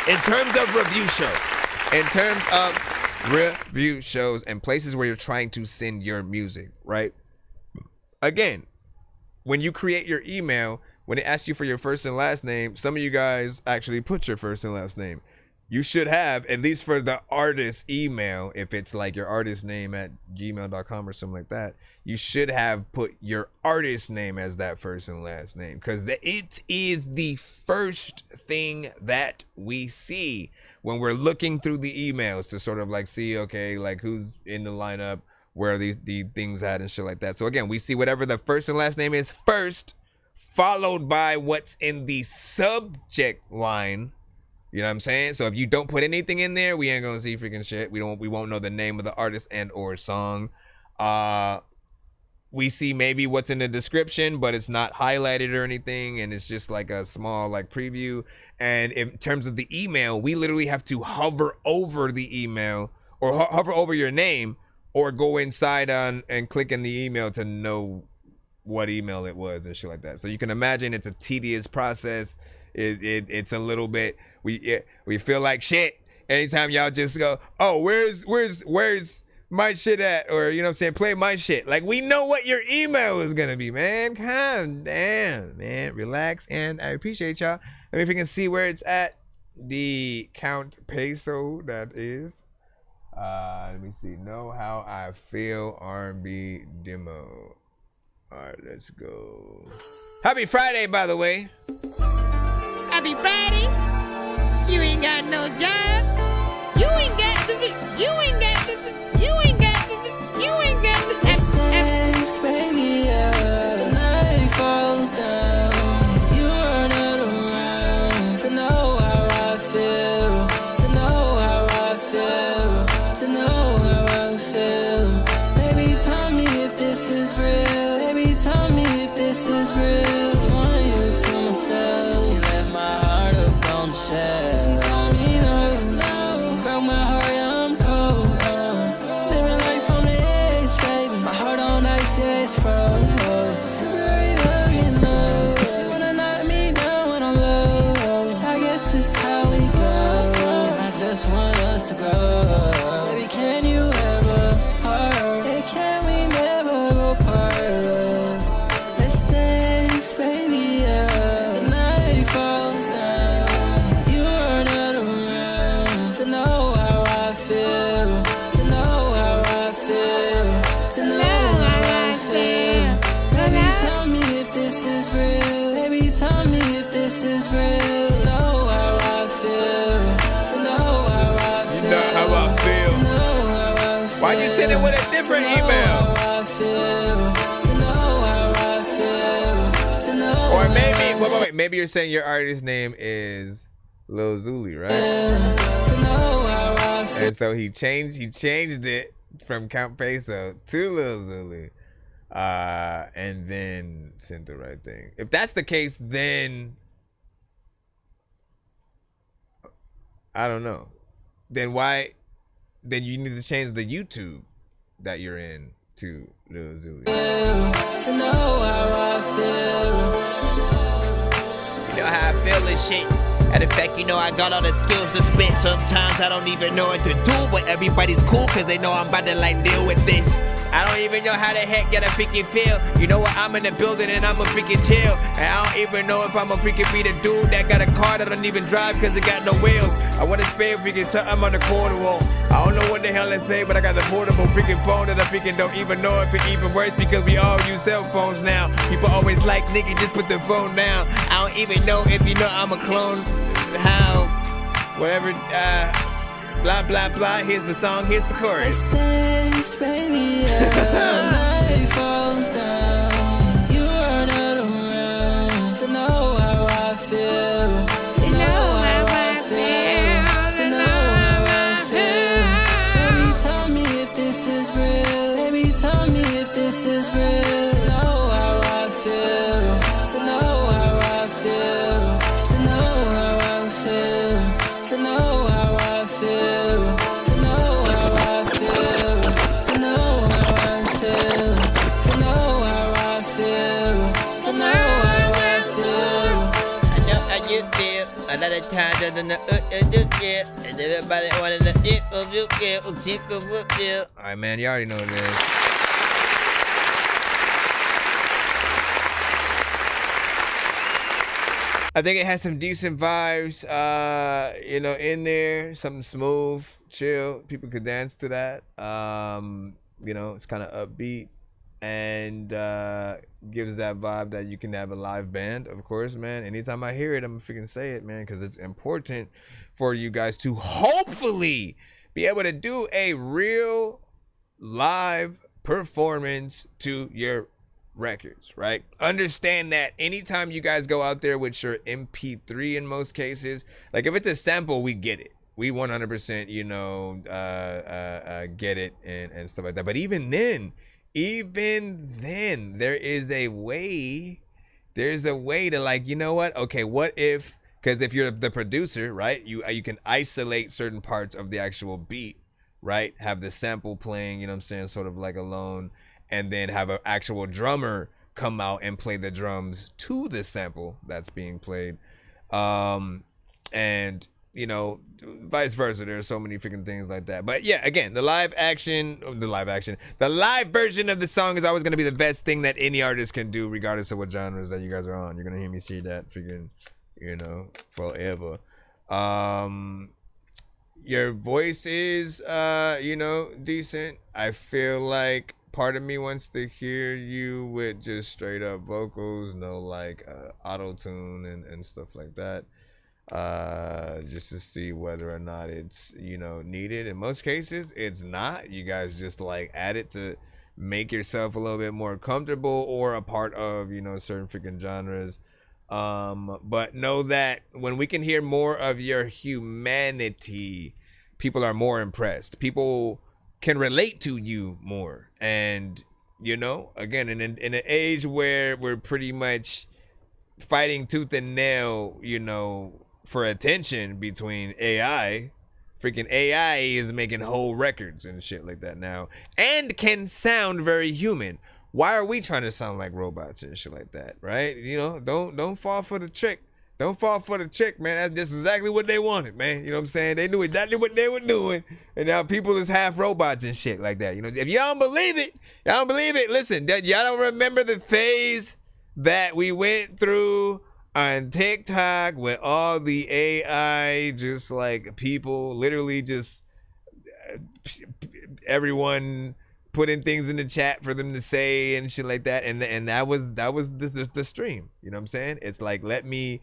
in terms of review shows and places where you're trying to send your music, right? Again, when you create your email, when it asks you for your first and last name, some of you guys actually put your first and last name. You should have, at least for the artist email, if it's like your artist name at gmail.com or something like that, you should have put your artist name as that first and last name, because it is the first thing that we see when we're looking through the emails to sort of like see, okay, like who's in the lineup, where are these things at and shit like that. So again, we see whatever the first and last name is first, followed by what's in the subject line. You know what I'm saying? So if you don't put anything in there, we ain't gonna see freaking shit. We won't know the name of the artist and or song. We see maybe what's in the description, but it's not highlighted or anything, and it's just like a small like preview. And in terms of the email, we literally have to hover over the email or hover over your name, or go inside on and click in the email to know what email it was and shit like that. So you can imagine it's a tedious process. It's a little bit, we feel like shit anytime y'all just go, oh, where's my shit at, or you know what I'm saying, play my shit. Like, we know what your email is gonna be, man. Calm down, man, relax. And I appreciate y'all. Let me if you can see where it's at. The Count Peso, that is. Let me see. Know How I Feel R&B demo. All right, let's go. Happy Friday, by the way. Happy Friday. You ain't got no job. You ain't got the. Dance, baby, as the night falls down, you are not around to know how I feel, to know how I feel, to know how I feel. Baby, tell me if this is real. Baby, tell me if this is real. Just want you to myself. She left my heart up on the shelf. She told me no, broke my heart, I'm cold. Living life on the edge, baby. My heart on ice, it's froze. Temporary love, you know. She wanna knock me down when I'm low. So I guess it's how we go. I just want us to grow. Baby, can you ever part? And can we never go part? Let's dance, baby, as the night falls down. You are not around to know how I feel, to know how I feel, to know how I feel. Baby, tell me if this is real. Baby, tell me if this is real. To know how I feel, to know how I feel. You know how I feel. To know how I feel. Why you send it with a different email? Or maybe, wait, maybe you're saying your artist name is Lil Zuli, right? And so he changed it from Count Peso to Lil Zuli, and then sent the right thing. If that's the case, then I don't know. Then why? Then you need to change the YouTube that you're in to Lil Zuli. To know how I feel. You know how I feel this shit. And in fact, you know I got all the skills to spit. Sometimes I don't even know what to do, but everybody's cool cause they know I'm about to like deal with this. I don't even know how the heck get a freaking feel. You know what, I'm in the building and I'm a freaking chill. And I don't even know if I'm a freaking be the dude that got a car that don't even drive cause it got no wheels. I wanna spare freaking something on the corner wall. I don't know what the hell they say, but I got the portable freaking phone that I freaking don't even know if it even works because we all use cell phones now. People always like, nigga, just put the phone down. I don't even know if you know I'm a clone. How, whatever, blah, blah, blah. Here's the song, here's the chorus. Dance, baby, as the night falls down. You are not around to know how I feel. To know how I feel. To know how I feel. Baby, tell me if this is real. Baby, tell me if this is real. To know how I feel. To know how I feel. To know how I feel. To know how I feel. To know how I feel. To know how I feel. To know how I feel. To know how I feel. I know how you feel. A lot of times I don't know what you feel. And everybody wanted to eat of you feel. Think of what you feel. Alright, man, you already know what it is. I think it has some decent vibes, you know, in there. Something smooth, chill. People could dance to that. You know, it's kind of upbeat and gives that vibe that you can have a live band, of course, man. Anytime I hear it, I'm freaking say it, man, because it's important for you guys to hopefully be able to do a real live performance to your records, right? Understand that anytime you guys go out there with your MP3 in most cases, like if it's a sample, we get it. We 100%, you know, get it and stuff like that. But even then, there is a way, to like, you know what? Okay, what if, because if you're the producer, right, you can isolate certain parts of the actual beat, right? Have the sample playing, you know what I'm saying, sort of like alone, and then have an actual drummer come out and play the drums to the sample that's being played. And, you know, vice versa. There's so many freaking things like that. But yeah, again, the live version of the song is always going to be the best thing that any artist can do, regardless of what genres that you guys are on. You're going to hear me see that freaking, you know, forever. Your voice is, you know, decent. I feel like part of me wants to hear you with just straight up vocals, no like auto-tune and stuff like that. Just to see whether or not it's, you know, needed. In most cases, it's not. You guys just like add it to make yourself a little bit more comfortable or a part of, you know, certain freaking genres. But know that when we can hear more of your humanity, people are more impressed. People can relate to you more. And, you know, again, in an age where we're pretty much fighting tooth and nail, you know, for attention between AI, freaking AI is making whole records and shit like that now, and can sound very human. Why are we trying to sound like robots and shit like that, right? You know, don't fall for the trick. Don't fall for the trick, man. That's just exactly what they wanted, man. You know what I'm saying? They knew exactly what they were doing, and now people is half robots and shit like that. You know, if y'all don't believe it, listen, y'all don't remember the phase that we went through on TikTok with all the AI, just like people literally just everyone putting things in the chat for them to say and shit like that, and that was the stream. You know what I'm saying? It's like, let me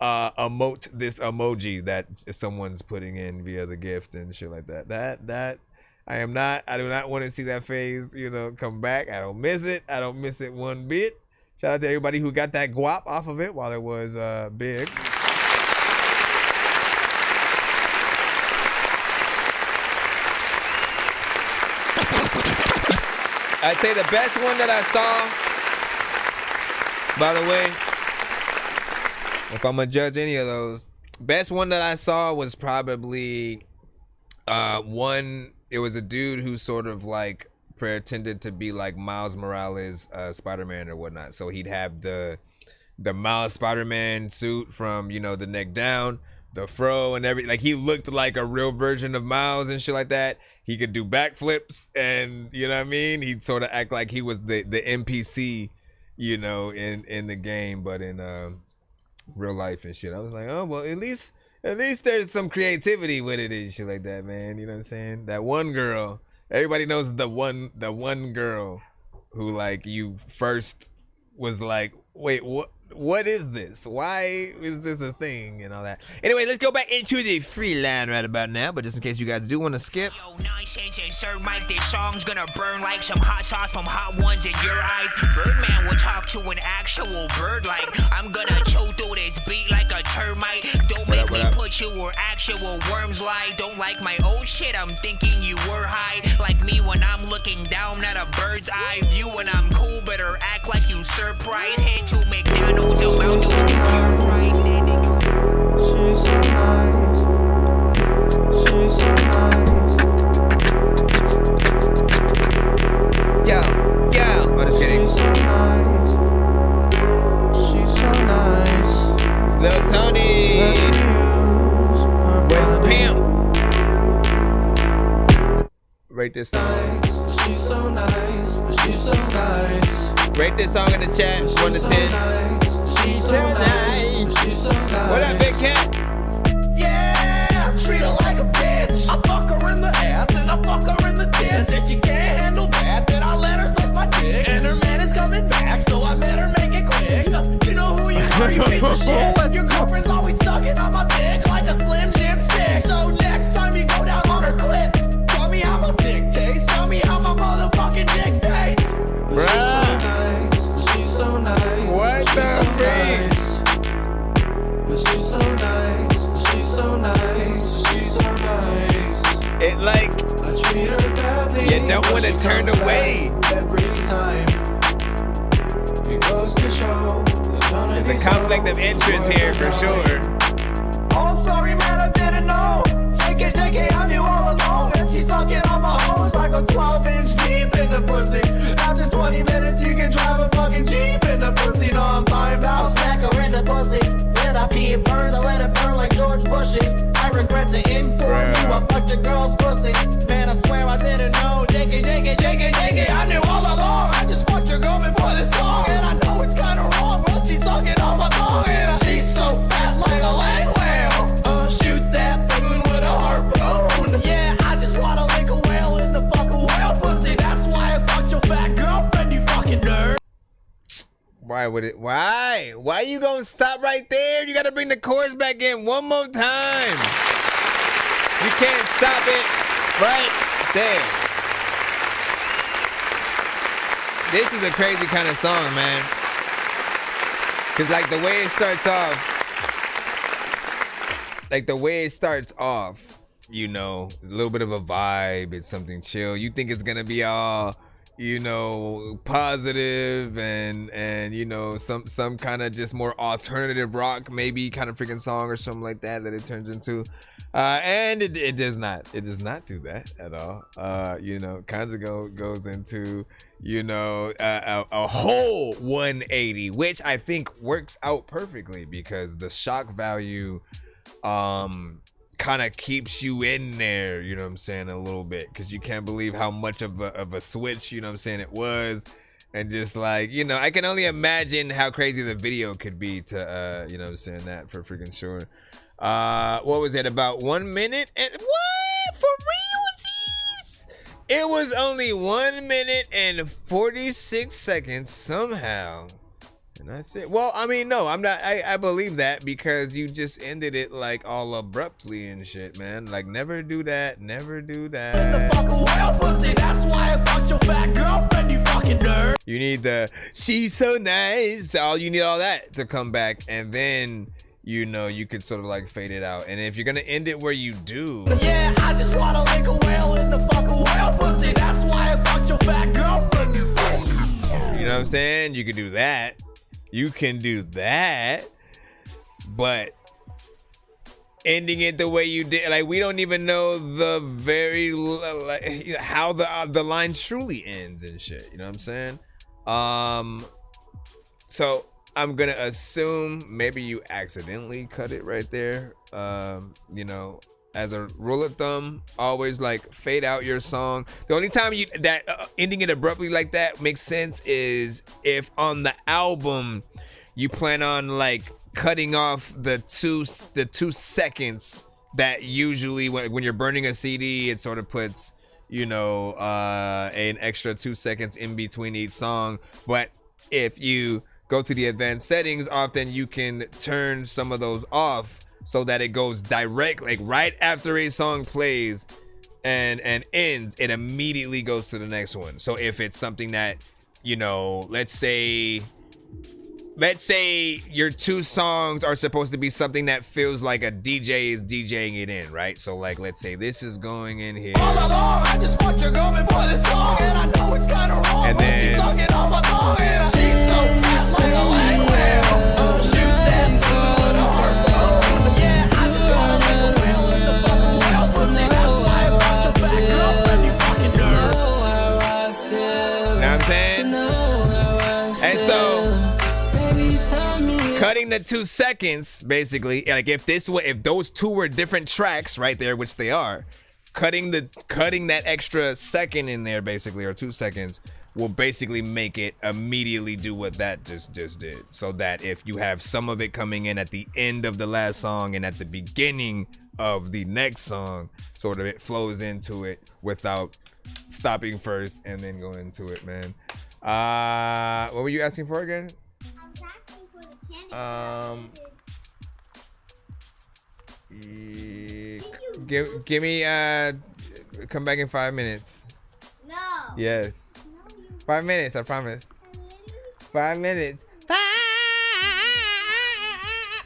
emote this emoji that someone's putting in via the gift and shit like that. That I do not want to see that phase, you know, come back. I don't miss it one bit. Shout out to everybody who got that guap off of it while it was big. I'd say the best one that I saw, by the way, if I'm gonna judge any of those, best one that I saw was probably one. It was a dude who sort of like pretended to be like Miles Morales, Spider-Man or whatnot. So he'd have the Miles Spider-Man suit from, you know, the neck down, the fro and everything. Like, he looked like a real version of Miles and shit like that. He could do backflips, and you know what I mean? He'd sort of act like he was the NPC, you know, in the game, but in real life and shit. I was like, oh well, at least there's some creativity with it and shit like that, man. You know what I'm saying? That one girl, everybody knows the one girl who, like, you first was like, wait, what is this? Why is this a thing and all that? Anyway, let's go back into the free line right about now, but just in case you guys do want to skip. Yo, Nonsenze and Sir Mike, this song's gonna burn like some hot sauce from Hot Ones in your eyes. Birdman will talk to an actual bird like I'm gonna chew through this beat like a termite. Don't make me put you where actual worms lie. Don't like my old shit, I'm thinking you were high. Like me when I'm looking down at a bird's eye view. When I'm cool, better act like you surprised. Head to McDonald's. She's so nice. She's so nice. Yo, I'm just kidding. She's so nice. She's so nice. It's Lil Tony. With Pimp. Rate this song. She's so nice. She's so nice. Rate this song in the chat, 1 to 10. She's so nice. She's so nice. What up, Big Cat? Yeah, I treat her like a bitch. I fuck her in the ass and I fuck her in the tits. If you can't handle that, then I let her suck my dick. And her man is coming back, so I better make it quick. You know who you are, you piece of shit. Your girlfriend's always sucking on my dick like a Slim Jim stick. So next time you go down on her clit, tell me how my dick tastes. Tell me how my motherfucking dick tastes. Bruh. She's so nice. What the freak? But she's so nice. She's so nice. She's so nice. It like I treat her badly. You don't want to turn away. Every time it goes to show. There's a conflict of interest here for sure. Oh, I'm sorry, man, I didn't know. JK, I knew all along. And she's sucking on my hose like a 12-inch deep in the pussy. After 20 minutes, you can drive a fucking Jeep in the pussy. No, I'm talking about smack her in the pussy. Let I pee and burn, I let it burn like George Bushy. I regret to inform you, I fucked your girl's pussy. Man, I swear I didn't know. JK, I knew all along. I just fucked your girl before this song. And I know it's kinda wrong, but she's sucking on my tongue. And she's so fat like a leg whale. Shoot that balloon with a harpoon. Yeah, I just wanna lick a whale in the fucking whale pussy. That's why I fucked your fat girlfriend, you fucking nerd. Why would it? Why? Why you gonna stop right there? You gotta bring the chorus back in one more time. You can't stop it right there. This is a crazy kind of song, man. Cause like the way it starts off, you know, a little bit of a vibe. It's something chill. You think it's gonna be all, you know, positive and you know, some kind of just more alternative rock, maybe kind of freaking song or something like that it turns into. And it does not do that at all. You know, Kanza goes into, you know, a whole 180, which I think works out perfectly because the shock value kind of keeps you in there, you know what I'm saying, a little bit, because you can't believe how much of a switch, you know what I'm saying, it was. And just like, you know, I can only imagine how crazy the video could be to you know what I'm saying, that for freaking sure. What was it, about 1 minute and what, for realsies? It was only 1 minute and 46 seconds somehow. And that's it. Well, I mean, no, I'm not. I believe that because you just ended it like all abruptly and shit, man. Like, never do that. Never do that. The fucking whale pussy. That's why I fucked your fat girlfriend, you fucking nerd. You need the she's so nice. All you need all that to come back, and then you know you could sort of like fade it out. And if you're gonna end it where you do, yeah, I just wanna lick a whale in the fucking whale pussy. That's why I fucked your fat girlfriend, you fucking. You know what I'm saying? You could do that. You can do that, but ending it the way you did, like, we don't even know the very like how the line truly ends and shit. You know what I'm saying? So I'm gonna assume maybe you accidentally cut it right there. You know, as a rule of thumb, always like fade out your song. The only time ending it abruptly like that makes sense is if on the album you plan on like cutting off the two seconds that usually when you're burning a CD, it sort of puts, you know, an extra 2 seconds in between each song. But if you go to the advanced settings, often you can turn some of those off so that it goes direct, like right after a song plays and ends, it immediately goes to the next one. So if it's something that, you know, let's say your two songs are supposed to be something that feels like a DJ is DJing it in, right? So like, let's say this is going in here. All along, I just fucked your girl before this song, and I know it's kinda wrong, and then she's sucking on my tongue, and she's so fast like a leg whale. Shoot that foot hard. Yeah, I just wanna make a whale in the fucking whale pussy. That's why I fucked your fat girlfriend, you fucking nerd. You know what I'm saying? And so cutting the 2 seconds, basically, like if those two were different tracks right there, which they are, cutting that extra second in there, basically, or 2 seconds, will basically make it immediately do what that just did. So that if you have some of it coming in at the end of the last song and at the beginning of the next song, sort of it flows into it without stopping first and then going into it, man. What were you asking for again? I was asking for the candy. Give me come back in 5 minutes. No. Yes. 5 minutes, I promise. 5 minutes.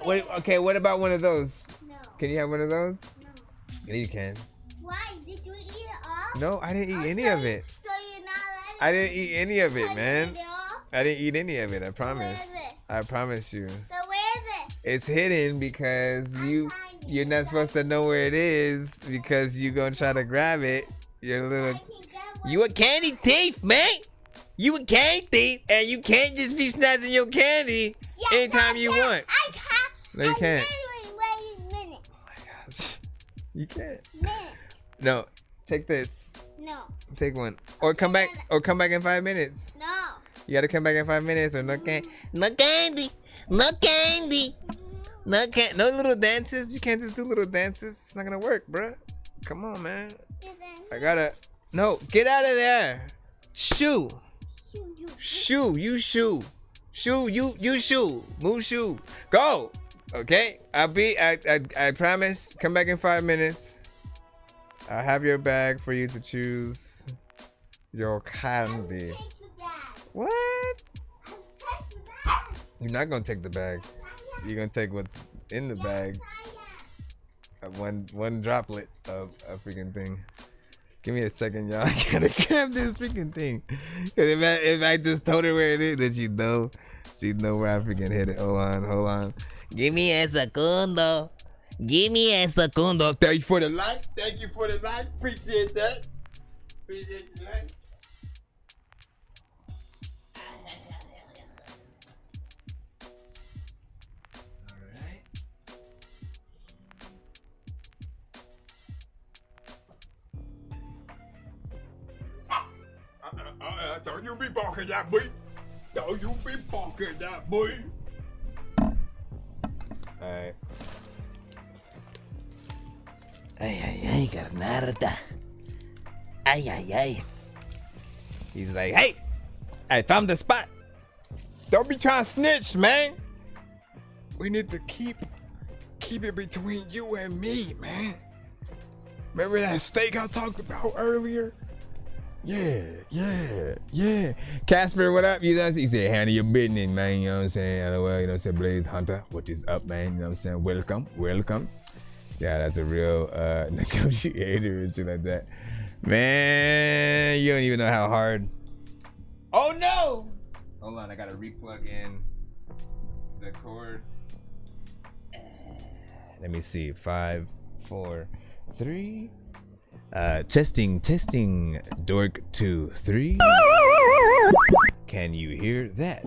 Okay, what about one of those? No. Can you have one of those? No. Yeah, you can. Why? Did you eat it all? No, I didn't eat any of it. So you're not letting I didn't eat any of it, man. eat it all? I didn't eat any of it, I promise. Where is it? I promise you. So where is it? It's hidden because you're not supposed to know where it is because you're gonna try to grab it. You're a little. You a candy thief, man. You a candy thief, and you can't just be snatching your candy anytime you want. I can't. No, you can't. Wait a minute. Oh my gosh. You can't. Minute. No, take this. No. Take one, or come back, in 5 minutes. No. You gotta come back in 5 minutes, or no candy. No candy. No candy. No little dances. You can't just do little dances. It's not gonna work, bruh. Come on, man. I gotta. No, get out of there. Shoo. Shoo. You shoo. Shoo. You shoo. Move shoo. Go. Okay. I promise. Come back in 5 minutes. I'll have your bag for you to choose your candy. What? You're not gonna take the bag. You're gonna take what's in the bag. One droplet of a freaking thing. Give me a second, y'all. I gotta grab this freaking thing. Cause if I just told her where it is, then she'd know where I freaking hit it. Hold on. Give me a segundo. Thank you for the like. Appreciate that. Don't you be barking that boy. Don't you be barking that boy. Alright. Ay, carnarta. Ay. He's like, hey, I found the spot. Don't be trying to snitch, man. We need to keep it between you and me, man. Remember that steak I talked about earlier? Yeah. Casper, what up? You know what I'm saying? He said, handle your business, man. You know what I'm saying? LOL, you know what I'm saying? Blaze Hunter, what is up, man? You know what I'm saying? Welcome. Yeah, that's a real negotiator and shit like that. Man, you don't even know how hard. Oh no! Hold on, I gotta replug in the cord. Let me see. 5, 4, 3. Testing. Dork 2, 3. Can you hear that?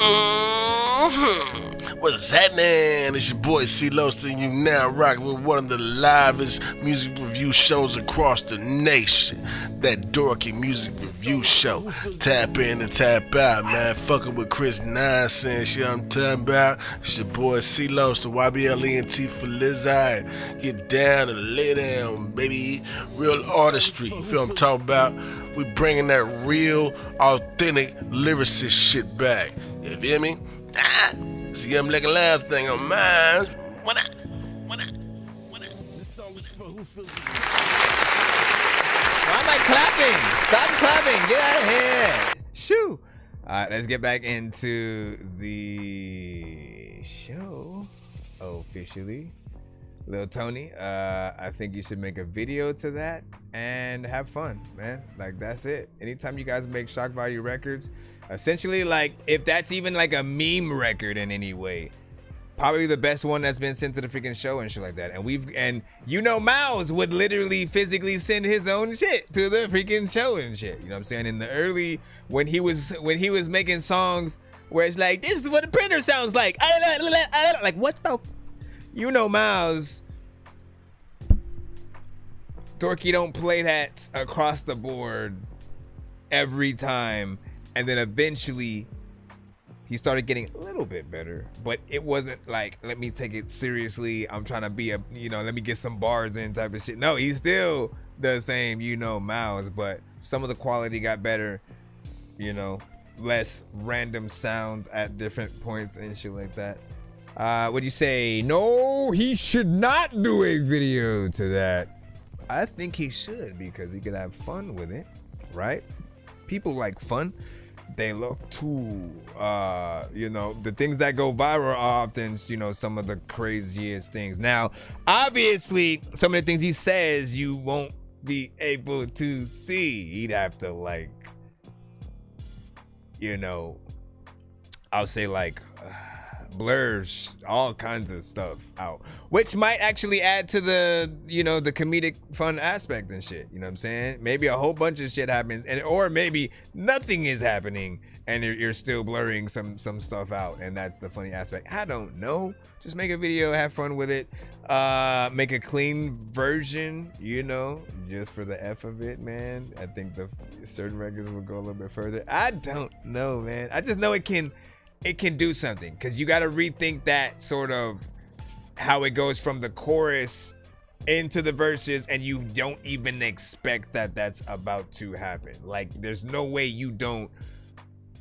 What's happening? It's your boy C-Los, and you now rocking with one of the livest music review shows across the nation. That Dorky Music Review Show. Tap in and tap out, man. Fucking with Chris Nonsenze, you know what I'm talking about? It's your boy C-Los, the YBLENT for Lizard. Get down and lay down, baby. Real artistry, you feel what I'm talking about? We bringing that real, authentic lyricist shit back. You feel me? See, I'm like a loud thing on mine. What up? This song is for who feels the Why am I clapping? Stop clapping. Get out of here. Shoo. All right, let's get back into the show officially. Lil Tony, I think you should make a video to that and have fun, man. Like, that's it. Anytime you guys make shock value records, essentially, like, if that's even like a meme record in any way, probably the best one that's been sent to the freaking show and shit like that. And Miles would literally physically send his own shit to the freaking show and shit. You know what I'm saying? In the early, when he was making songs where it's like, this is what the printer sounds like. Like, what the? Miles, Dorky don't play that across the board every time. And then eventually he started getting a little bit better, but it wasn't like, let me take it seriously. I'm trying to be let me get some bars in type of shit. No, he still the same, Miles, but some of the quality got better, less random sounds at different points and shit like that. What'd you say? No, he should not do a video to that. I think he should, because he could have fun with it, right? People like fun. They look to, the things that go viral are often, some of the craziest things. Now, obviously, some of the things he says you won't be able to see. He'd have to, I'll say blurs all kinds of stuff out, which might actually add to the the comedic fun aspect and shit. You know what I'm saying? Maybe a whole bunch of shit happens, or maybe nothing is happening and you're still blurring some stuff out, and that's the funny aspect. I don't know. Just make a video, have fun with it, make a clean version, just for the F of it, man. I think the certain records will go a little bit further. I don't know, man. I just know it can do something, because you got to rethink that sort of how it goes from the chorus into the verses, and you don't even expect that that's about to happen. There's no way you don't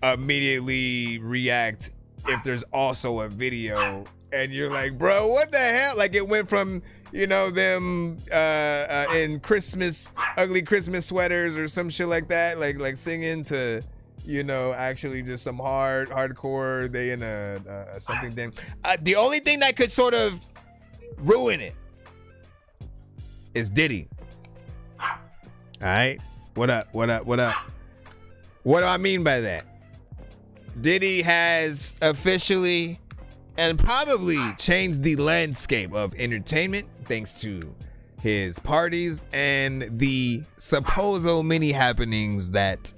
immediately react if there's also a video, and you're like, bro, what the hell? It went from them in ugly Christmas sweaters or some shit like that, like singing to actually just some hardcore. They in a something thing. The only thing that could sort of ruin it is Diddy. All right, what up? What do I mean by that? Diddy has officially and probably changed the landscape of entertainment thanks to his parties and the supposed mini happenings that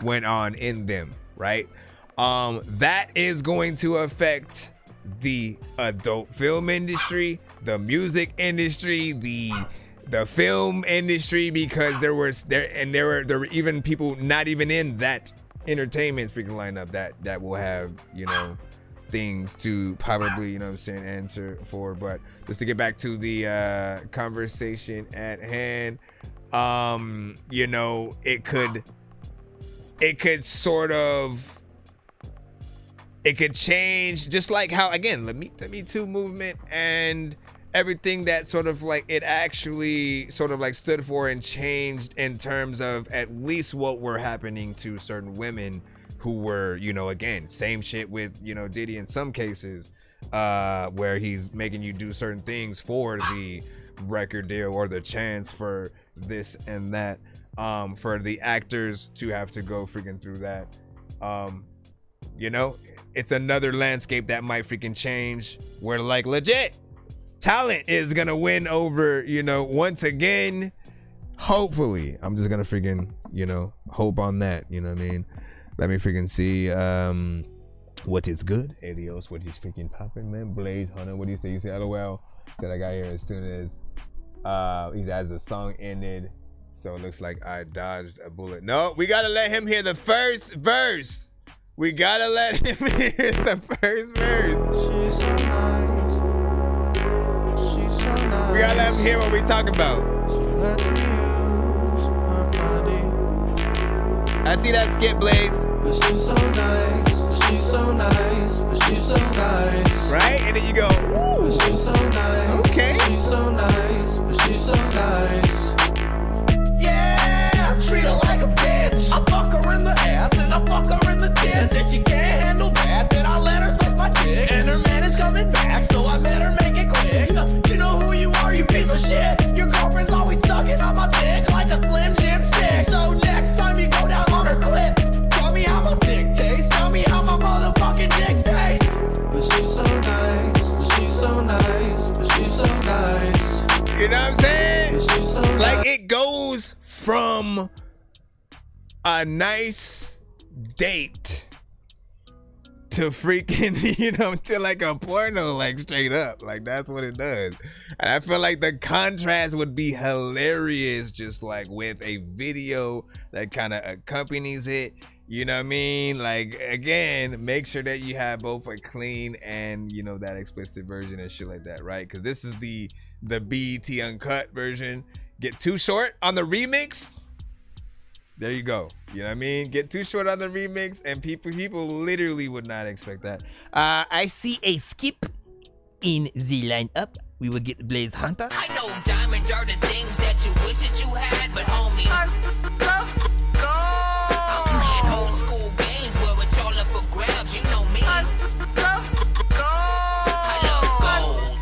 went on in them, right? That is going to affect the adult film industry, the music industry, the film industry, because there were even people not even in that entertainment freaking lineup that will have things to probably answer for. But just to get back to the conversation at hand, it could change, just like how, again, the Me Too movement and everything that sort of it actually sort of stood for and changed in terms of at least what were happening to certain women who were, again, same shit with, Diddy in some cases, where he's making you do certain things for the record deal or the chance for this and that, for the actors to have to go freaking through that. It's another landscape that might freaking change, where legit talent is gonna win over, once again. Hopefully, I'm just gonna freaking, hope on that. You know what I mean? Let me freaking see what is good. Adios, what is freaking popping, man? Blaze, Hunter, what do you say? You say LOL. Said I got here as soon as the song ended. So it looks like I dodged a bullet. No, we gotta let him hear the first verse. We gotta let him hear the first verse. She's so nice. She's so nice. We gotta let him hear what we talking about. She lets me use her body. I see that skip, Blaze. But she's so nice. She's so nice. But she's so nice. Right? And then you go, ooh. But she's so nice. Okay. She's so nice. But she's so nice. Yeah, I treat her like a bitch. I fuck her in the ass and I fuck her in the tits. If you can't handle that, then I let her suck my dick. And her man is coming back, so I better make it quick. You know who you are, you piece of shit. Your girlfriend's always sucking on my dick like a Slim Jim stick. So next time you go down on her clit, tell me how my dick tastes. Tell me how my motherfucking dick tastes. But she's so nice. She's so nice. But she's so nice. You know what I'm saying? So nice. It goes from a nice date to freaking, you know, to like a porno, like straight up. Like that's what it does. And I feel like the contrast would be hilarious just like with a video that kind of accompanies it. You know what I mean? Like, again, make sure that you have both a clean and, you know, that explicit version and shit like that, right? Because this is the BET Uncut version. Get Too Short on the remix. There you go. You know what I mean? Get Too Short on the remix, and people literally would not expect that. I see a skip in the lineup. We will get Blaze Hunter. I know diamonds are the things that you wish that you had, but homie, I'm playing old school games where it's all up for grabs. You know me. I love gold. I love gold.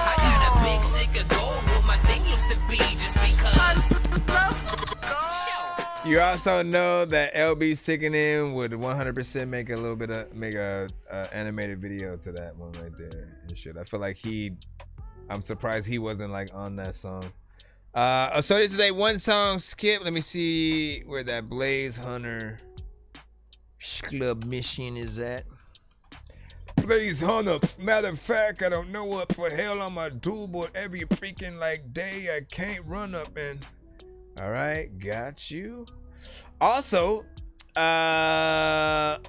I got a big stick of gold where my thing used to be just because. You also know that LB Sickening would 100% make a animated video to that one right there and shit. I feel like I'm surprised he wasn't like on that song. So this is a one song skip. Let me see where that Blaze Hunter club mission is at. Blaze Hunter. Matter of fact, I don't know what for hell I'ma do, but every freaking like day I can't run up and. All right, got you. Also, well,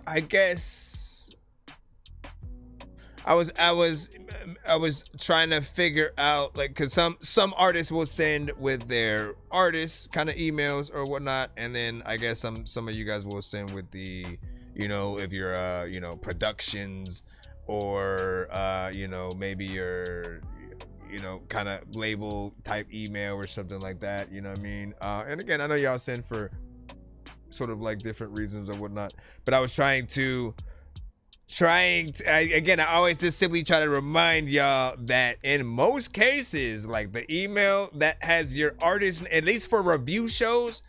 I guess I was trying to figure out, like, cause some artists will send with their artists kind of emails or whatnot, and then I guess some of you guys will send with the, you know, if you're you know, productions or you know, maybe your, you know, kind of label type email or something like that, you know what I mean? And again, I know y'all send for sort of like different reasons or whatnot, but I was trying to I always just simply try to remind y'all that in most cases, like the email that has your artist, at least for review shows,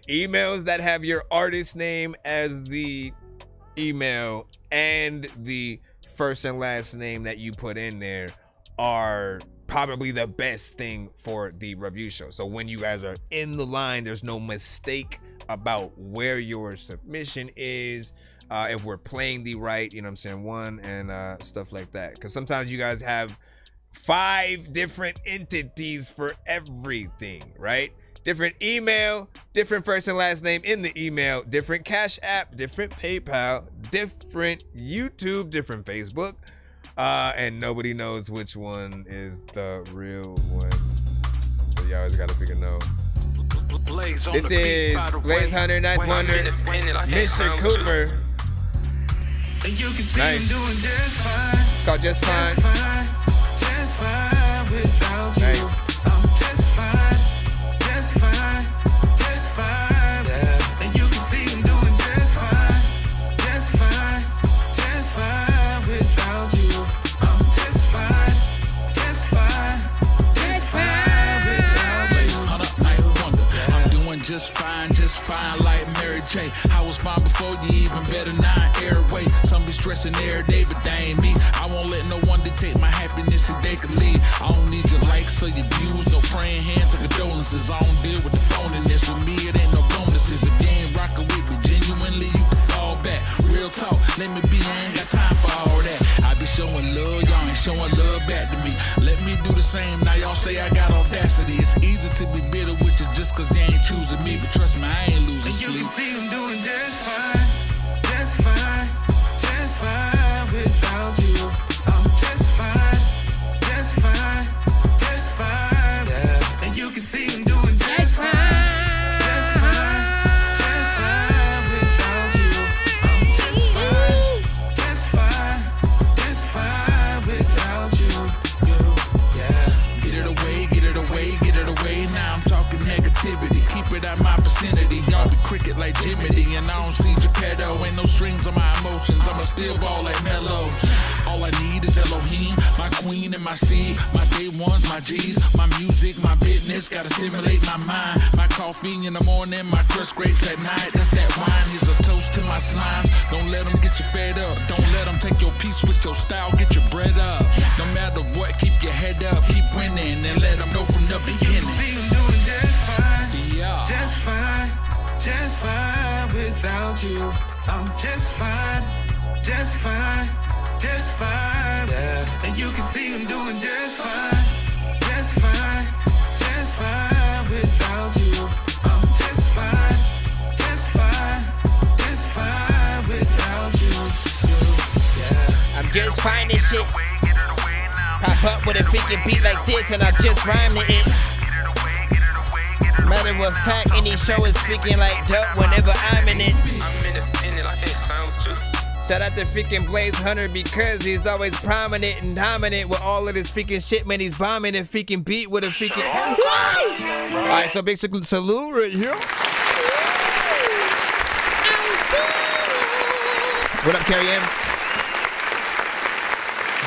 emails that have your artist name as the email and the first and last name that you put in there are probably the best thing for the review show. So when you guys are in the line, there's no mistake about where your submission is, if we're playing the right, you know what I'm saying, one, and stuff like that. Because sometimes you guys have 5 different entities for everything, right? Different email, different first and last name in the email, different Cash App, different PayPal, different YouTube, different Facebook. And nobody knows which one is the real one. So you always gotta figure no. This is Blaze Hunter, Ninth Wonder, Mr. Cooper. Nice. It's called Just Fine. Just fine without you. Nice. I'm just fine. Just fine. Just fine. Yeah. And you can see I'm doing just fine. Just fine. Just fine without you. I'm just fine. Just fine. Just fine without you. Ninth Wonder. I'm doing just fine like Mary J. I was fine before you, even better now, airway. Some be stressing every day, but they ain't me. I won't let no one dictate my happiness if they could leave. I don't need your likes or your views, no praying hands or condolences. I don't deal with the phoniness. With me, it ain't no bonuses. If you ain't rockin' with me genuinely, you can fall back. Real talk, let me be, I ain't got time for all that. I be showing love, y'all ain't showing love back to me. Let me do the same, now y'all say I got audacity. It's easy to be bitter with you just cause you ain't choosing me. But trust me, I ain't losing sleep. And you can see I'm doing just fine. Just fine. Just fine without you. I'm just fine. Just fine. Just fine. Yeah. And you can see I'm doing just fine. Just fine. Just fine without you. I'm just fine. Just fine. Just fine without you. Yeah. Get it away, get it away, get it away. Now I'm talking negativity. Keep it out my vicinity. Y'all be cricket like Jiminy, and I don't see Geppetto. Ain't no strings on my emotions. I'm a steel ball like Mello. All I need is Elohim, my queen and my seed, my day ones, my G's, my music, my business. Gotta stimulate my mind. My coffee in the morning, my crushed grapes at night. That's that wine. Here's a toast to my slimes. Don't let them get you fed up. Don't let them take your piece with your style. Get your bread up. No matter what, keep your head up. Keep winning and let them know from the beginning. See them doing just just fine without you. I'm just fine, yeah. And you can see I'm doing just fine without you. I'm just fine without you. Yeah. I'm just fine and shit. Pop up with a freaking beat like this and I'm just rhyming it. Matter of fact, any show is freaking like dope whenever I'm in it. Shout out to freaking Blaze Hunter because he's always prominent and dominant with all of this freaking shit, man. He's bombing and freaking beat with a freaking. Alright, so big salute right here. What up, Carrie M?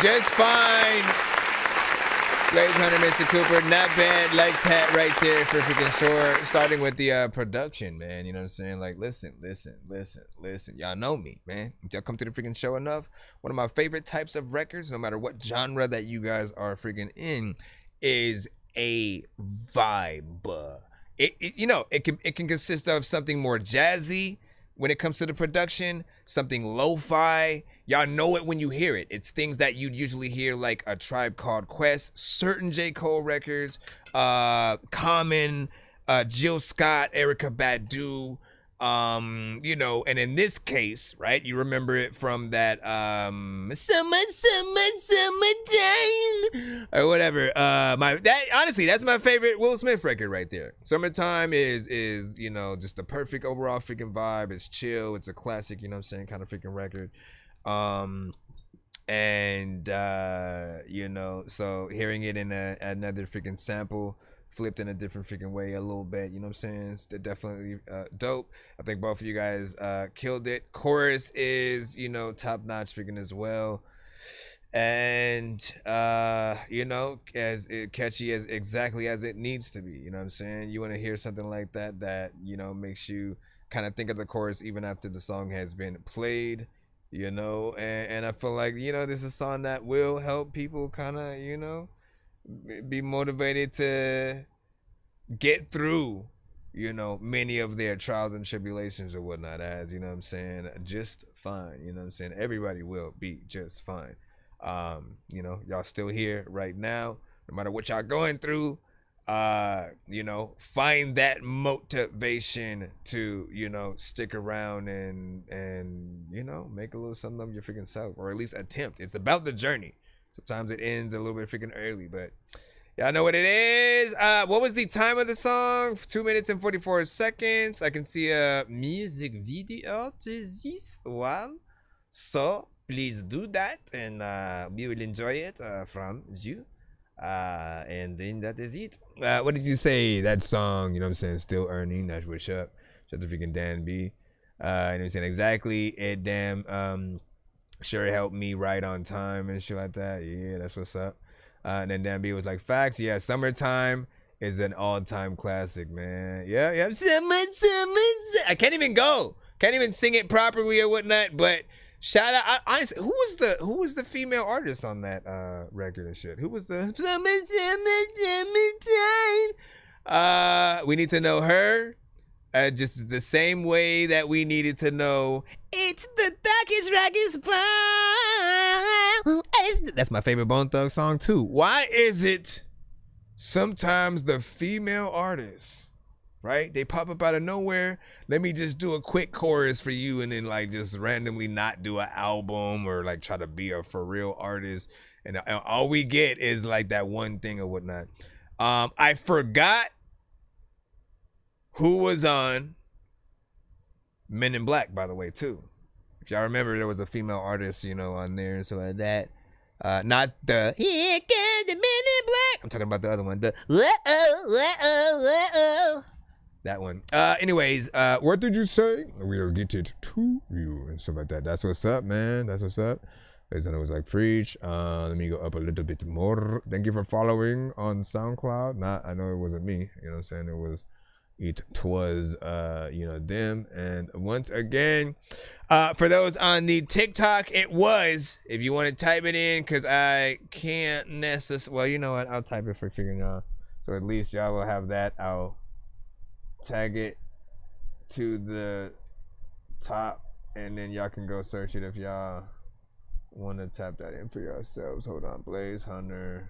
Just fine. Blaze Hunter, Mr. Cooper, not bad, like that right there for freaking sure. Starting with the production, man, you know what I'm saying? Like, listen. Y'all know me, man. If y'all come to the freaking show enough, one of my favorite types of records, no matter what genre that you guys are freaking in, is a vibe. It can consist of something more jazzy when it comes to the production, something lo-fi. Y'all know it when you hear it. It's things that you'd usually hear like A Tribe Called Quest, certain J. Cole records, Common, Jill Scott, Erykah Badu, and in this case, right, you remember it from that summertime or whatever. Honestly, that's my favorite Will Smith record right there. Summertime is just the perfect overall freaking vibe. It's chill. It's a classic, you know what I'm saying, kind of freaking record. So hearing it in another freaking sample, flipped in a different freaking way a little bit, you know what I'm saying? It's definitely dope. I think both of you guys killed it. Chorus is, top notch freaking as well. And as catchy as exactly as it needs to be, you know what I'm saying? You want to hear something like that makes you kind of think of the chorus even after the song has been played. And I feel like, this is a song that will help people kind of, be motivated to get through, many of their trials and tribulations or whatnot, as, just fine, everybody will be just fine. Y'all still here right now, no matter what y'all going through. Find that motivation to, stick around and make a little something of your freaking self, or at least attempt. It's about the journey. Sometimes it ends a little bit freaking early, but y'all know what it is. What was the time of the song? 2 minutes and 44 seconds. I can see a music video to this one. So please do that, and we will enjoy it from you. And then that is it. What did you say? That song, you know what I'm saying? Still earning. That's what's up. Shout out to freaking Dan B. You know what I'm saying? Exactly. It damn sure helped me right on time and shit like that. Yeah, that's what's up. And then Dan B was like, facts. Yeah, Summertime is an all-time classic, man. Yeah. Summer. I can't even go. Can't even sing it properly or whatnot, but shout out, honestly, who was the female artist on that record and shit? Who was the summertime? We need to know her. Just the same way that we needed to know it's the darkest spot. That's my favorite Bone Thug song too. Why is it sometimes the female artists, right? They pop up out of nowhere. Let me just do a quick chorus for you, and then like just randomly not do an album or like try to be a for real artist. And all we get is like that one thing or whatnot. I forgot who was on Men in Black, by the way, too. If y'all remember, there was a female artist, on there and so like that. Not the Here Comes the Men in Black. I'm talking about the other one. The that one. Anyways, what did you say? We'll get it to you and stuff like that. That's what's up, man. That's what's up. As I was like, preach. Let me go up a little bit more. Thank you for following on SoundCloud. I know it wasn't me. You know what I'm saying? It was them. And once again, for those on the TikTok, it was, if you want to type it in, because I can't necessarily, well, you know what, I'll type it for figuring out, so at least y'all will have that. I'll tag it to the top, and then y'all can go search it if y'all want to tap that in for yourselves. Hold on, Blaze Hunter.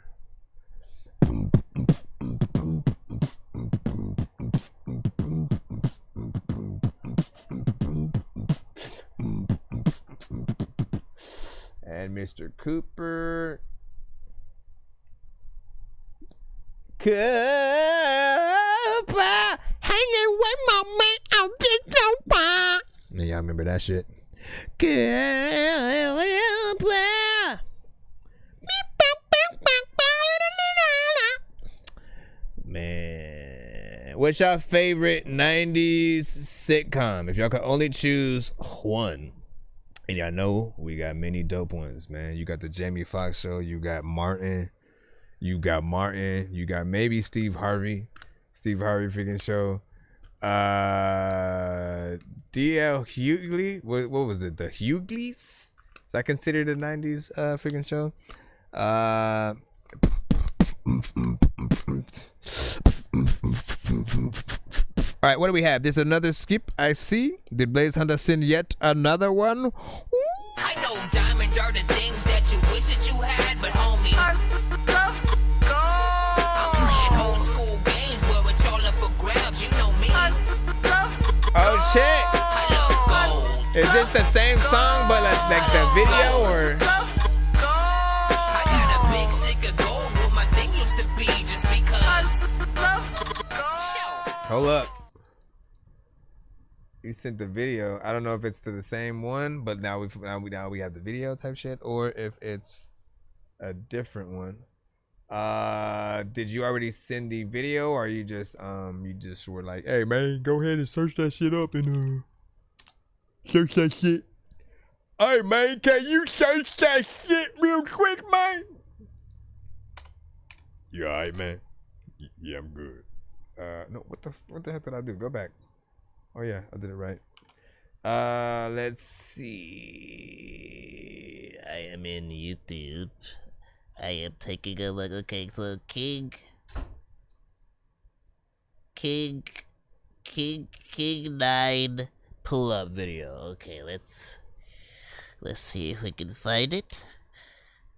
And Mr. Cooper. Cooper, hanging with my man, I'll get no pie. Yeah, y'all remember that shit? Cooper. Man, what's your favorite 90s sitcom? If y'all could only choose one. And y'all know we got many dope ones, man. You got the Jamie Foxx show. You got Martin. You got maybe Steve Harvey. Steve Harvey freaking show. D.L. Hughley. What was it? The Hughleys? Is that considered a 90s freaking show? All right, what do we have? There's another skip I see. Did Blaze Hunter send yet another one? I know diamonds are the things that you wish that you had, but homie, I'm playing old school games where it's all up for grabs. You know me. Oh shit! I love gold. Is this the same song but like the video or? I got a big stick of gold where my thing used to be just because. Hold up. You sent the video. I don't know if it's to the same one, but now we have the video type shit, or if it's a different one. Did you already send the video, or you just were like, hey man, go ahead and search that shit up and search that shit. Hey man, can you search that shit real quick, man? You alright, man? Yeah, I'm good. No, what the heck did I do? Go back. Oh yeah, I did it right. Let's see. I am in YouTube. I am taking a look. Okay, so King 9 pull-up video. Okay, let's see if we can find it.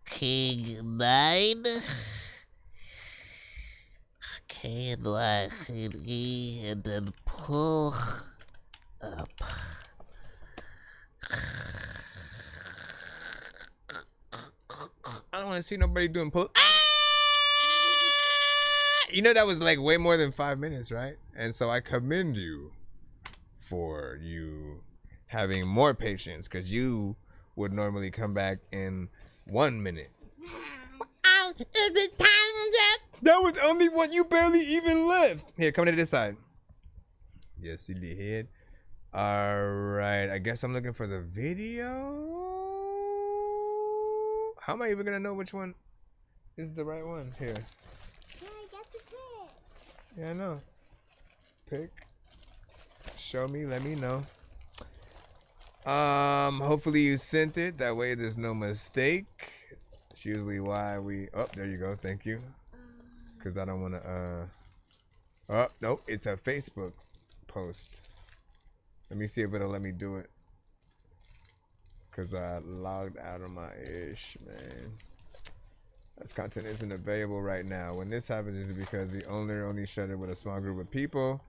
King 9. Okay, and then pull up. I don't want to see nobody doing pull. You know that was like way more than 5 minutes, right? And so I commend you for you having more patience, because you would normally come back in 1 minute. Is it time yet? That was only one. You barely even left. Here, come to this side. Yes, see the head. All right. I guess I'm looking for the video. How am I even gonna know which one is the right one? Here. Yeah, I got the pick. Yeah, I know. Pick. Show me. Let me know. Hopefully you sent it. That way there's no mistake. It's usually why we. Oh, there you go. Thank you. Because I don't want to. Oh, nope. It's a Facebook post. Let me see if it'll let me do it. Because I logged out of my ish, man. This content isn't available right now. When this happens, is because the owner only shared it with a small group of people.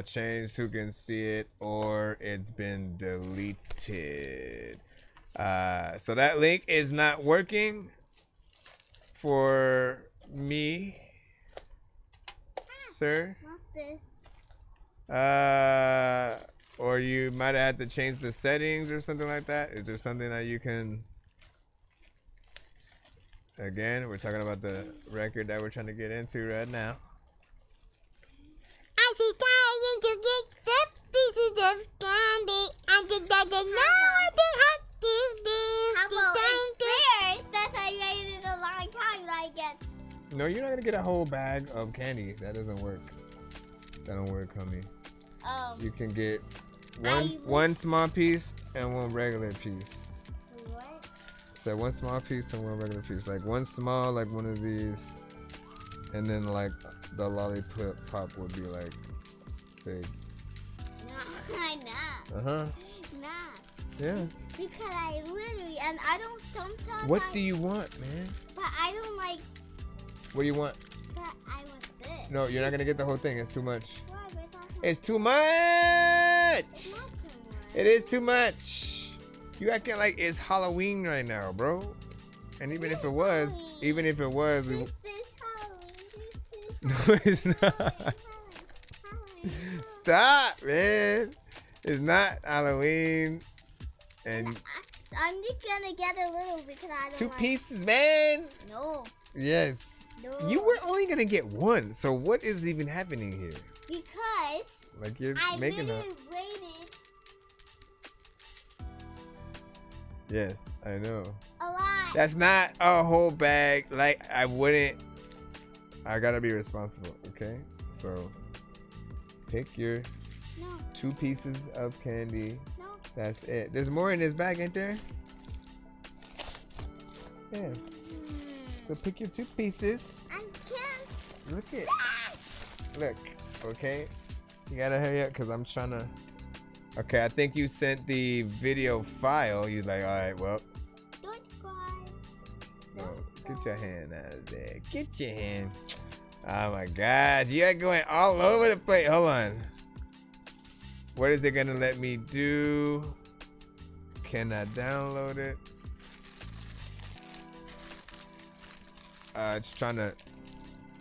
Changed who can see it, or it's been deleted. So that link is not working for me, sir. What's this? Or you might have had to change the settings or something like that. Is there something that you can? Again, we're talking about the record that we're trying to get into right now. I see trying to get the pieces of candy. I just got to know what the heck is this. How about first? That's how you waited a long time, I guess. No, you're not gonna get a whole bag of candy. That doesn't work. That don't work, homie. You can get one small piece and one regular piece. What? So one small piece and one regular piece. Like one small, like one of these, and then like the lollipop would be like fade. No, I'm not. Uh-huh. Nah. Yeah. Because I literally, and I don't sometimes. What do you want, man? But I don't like. What do you want? But I want this. No, you're not gonna get the whole thing. It's too much. Why? It's too much. It's not too much. It is too much. You acting like it's Halloween right now, bro. And even if it was, we. No, it's not. Stop, man. It's not Halloween. And I'm just gonna get a little because I don't two like. pieces, man. No. Yes. No. You were only gonna get one. So what is even happening here? Because. Like you're I making up. waited Yes, I know. a lot. That's not a whole bag. Like I wouldn't. I gotta be responsible, okay? So pick your No. 2 pieces of candy. No. That's it. There's more in this bag, ain't there? Yeah. So pick your 2 pieces. I can't. Look it. Look, okay? You gotta hurry up because I'm trying to. Okay, I think you sent the video file. You're like, all right, well. Don't cry. No, get your hand out of there. Get your hand. Oh my gosh, you're going all over the place. Hold on. What is it gonna let me do? Can I download it? It's trying to.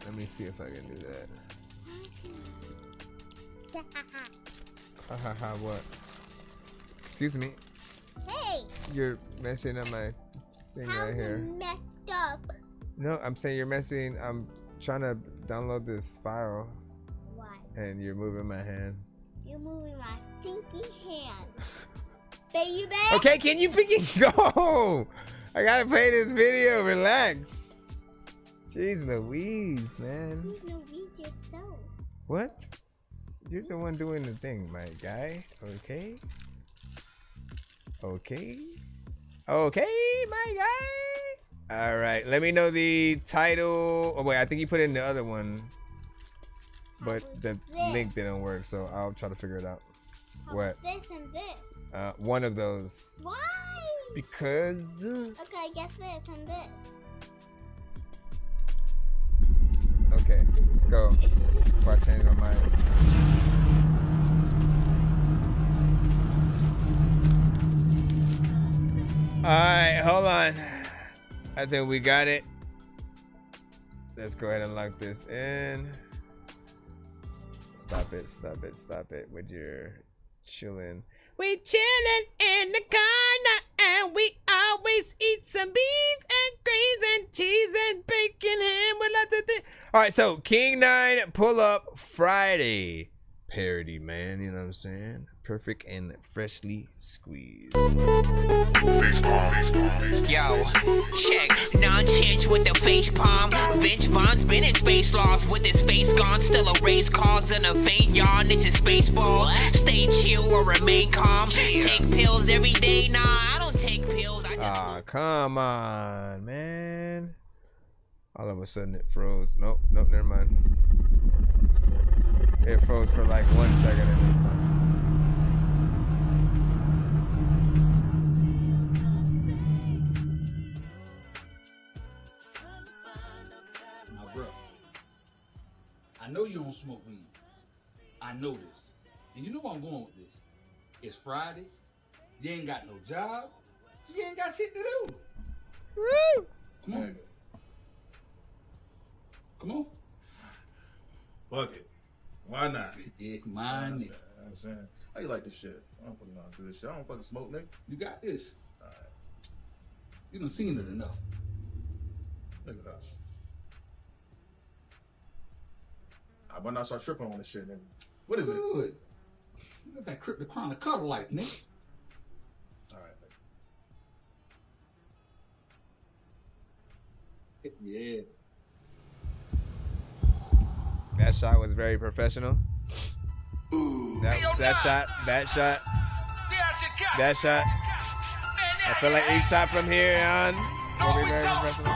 Let me see if I can do that. What? Excuse me. Hey. You're messing up my thing right here. Messed up. No, I'm saying you're messing. I'm trying to download this file. Why? And you're moving my hand. You're moving my stinky hand. Baby. Okay, can you freaking go? I gotta play this video. Relax. Jeez Louise, man. Who's Louise yourself? What? You're the one doing the thing, my guy. Okay. Okay. Okay, my guy. All right. Let me know the title. Oh wait, I think you put in the other one, but the link didn't work. So I'll try to figure it out. What? This and this. One of those. Why? Because. Okay, guess this and this. Okay, go. Before I change my mind. Alright, hold on. I think we got it. Let's go ahead and lock this in. Stop it with your chilling. We chillin' in the corner and we always eat some beans and greens and cheese and bacon ham with lots of things. All right, so King 9 pull up Friday parody, man. You know what I'm saying? Perfect and freshly squeezed. Face palm. Yo, check. Nonsenze with the face palm. Vince Vaughn's been in space lost with his face gone. Still a race cause and a faint yawn. It's his space balls. Stay chill or remain calm. Take pills every day. Nah, I don't take pills. I just come on, man. All of a sudden it froze. Nope, never mind. It froze for like 1 second and it's done. Now, bro, I know you don't smoke weed. I know this. And you know where I'm going with this. It's Friday. You ain't got no job. You ain't got shit to do. Woo! Come on. Come on. Fuck it. Why not? Yeah, mine. You know what I'm saying? How you like this shit? I don't fucking know how to do this shit. I don't fucking smoke, nigga. You got this. Alright. You done seen it enough. Look at that. I better not start tripping on this shit, nigga. What is it? Good. You got that Crip the Crown of Cuddle like, nigga. Alright. Yeah. That shot was very professional. That shot. I feel like each shot from here on will be very professional.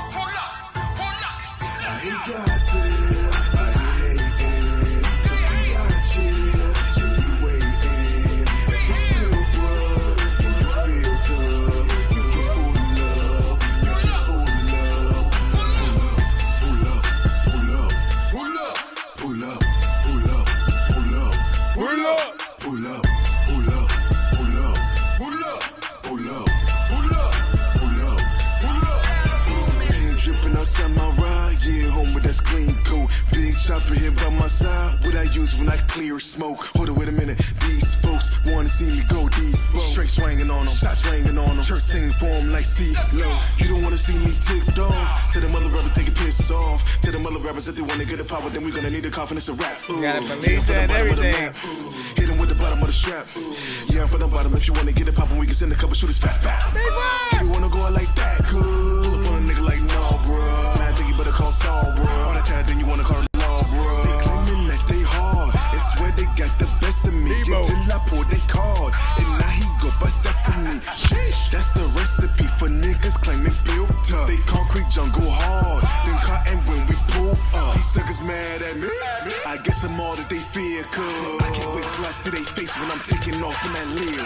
outside, what I use when I clear smoke. Hold it, wait a minute. These folks wanna see me go deep. Straight swinging on them, shots ringing on them. Church singing for them like C-Lo. You don't wanna see me ticked off. To the mother rappers, take a piss off. To the mother rappers, if they wanna get a power, then we gonna need a coffin, it's a rap. Ooh. Got a Felicia and everything. Hit him with the bottom of the strap. Yeah, I'm from the bottom. If you wanna get it poppin', we can send a couple shooters fat. You wanna go out like that, cool. Pull up on a nigga like, no, bro. Man, I think you better call Saul, bro. All that time, then you wanna call law, bro. Stay claiming that they hard. It's where they got the best of me. Till I pour they card. And now he go bust that for me. Sheesh, that's the recipe for niggas claiming built up. They concrete jungle hard. Then cotton when we pull up. These suckers mad at me. I guess I'm all that they fear, cuz I can't wait till I see they face when I'm taking off in that leer.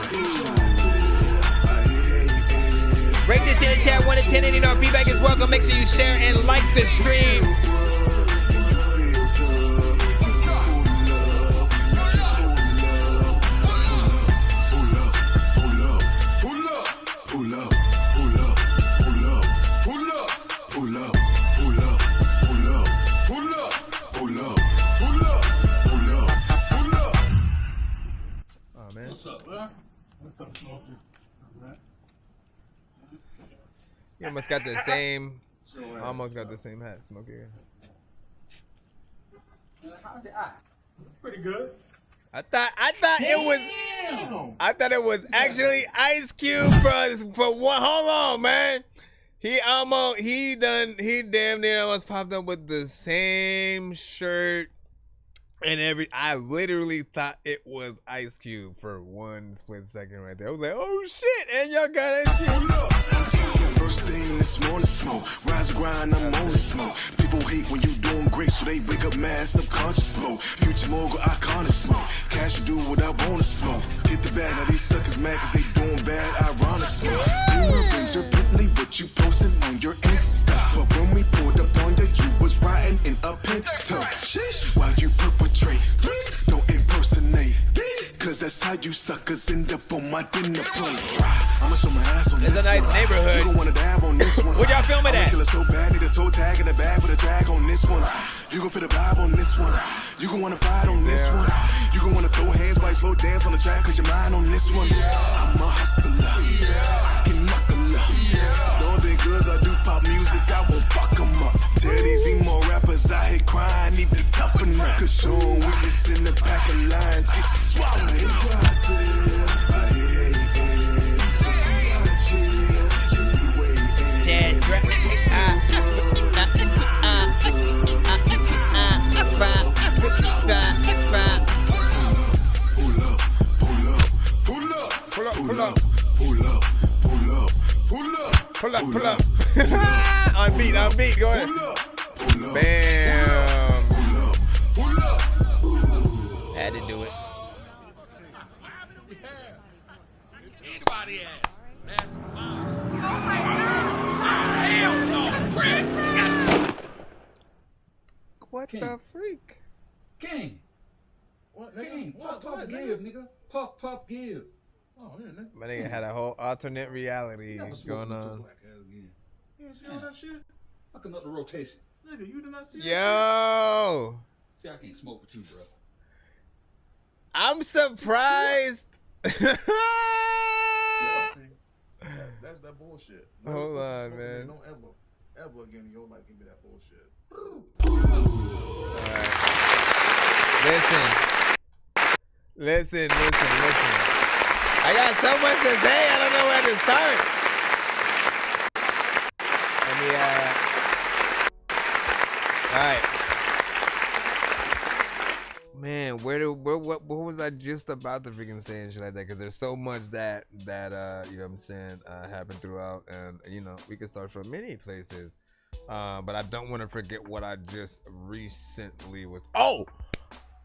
Rate this in the chat 1 to 10. Any our feedback is welcome. Make sure you share and like the stream. Oh man. What's up, man? What's up, Smokey? You almost got the same. Almost got the same hat, Smokey. How's your eye? It's pretty good. I thought it was actually Ice Cube for one. Hold on, man. He damn near almost popped up with the same shirt and I literally thought it was Ice Cube for one split second right there. I was like, oh shit, and y'all got Ice Cube. First thing this morning, smoke. Rise and grind, I'm on the smoke. People hate when you doing great, so they wake up mad, subconscious smoke. Future mogul, iconic smoke. Cash to do what I wanna smoke. Get the bag, now these suckers mad cause they doing bad, ironic smoke. You Bentley, what you posting on your Insta. But when we pulled up on you, you was riding in a Pinto. Sheesh, while you perpetrate, don't impersonate. Cause that's how you suckers end up on my dinner plate. I'ma show my ass on this. It's a nice neighborhood. You don't wanna dab on this one. Where y'all filming at? Kill it so bad, need a toe tag in the bag with a drag on this one. You gon' feel the vibe on this one. You gon' wanna fight on this one. You gon' wanna throw hands while you slow dance on the track cause you're mine on this one. I'm a hustler. I can knuckle up. Don't think goods I do pop music, I won't fuck 'em up. Tell these emo rappers out here crying, need to toughen up. Cause showing witness in the back of lines, get you swallowed. That's right. Pull up. On beat, go ahead. Bam. Had to do it. Anybody ass. Hell no, Fred. What the freak? King. What, King. What? Puff, give, nigga. Puff, give. Oh, yeah, nigga. My nigga had a whole alternate reality going on. You didn't see all that shit? Fucking up the rotation. Nigga, you did not see that? Yo. See, I can't smoke with you, bro. I'm surprised. That's that bullshit. Hold on, man. Don't ever again in your life give me that bullshit. Listen. I got so much to say, I don't know where to start. Alright. Man, what was I just about to freaking say and shit like that? Because there's so much that you know what I'm saying, happened throughout, and you know, we can start from many places. But I don't want to forget what I just recently was. Oh,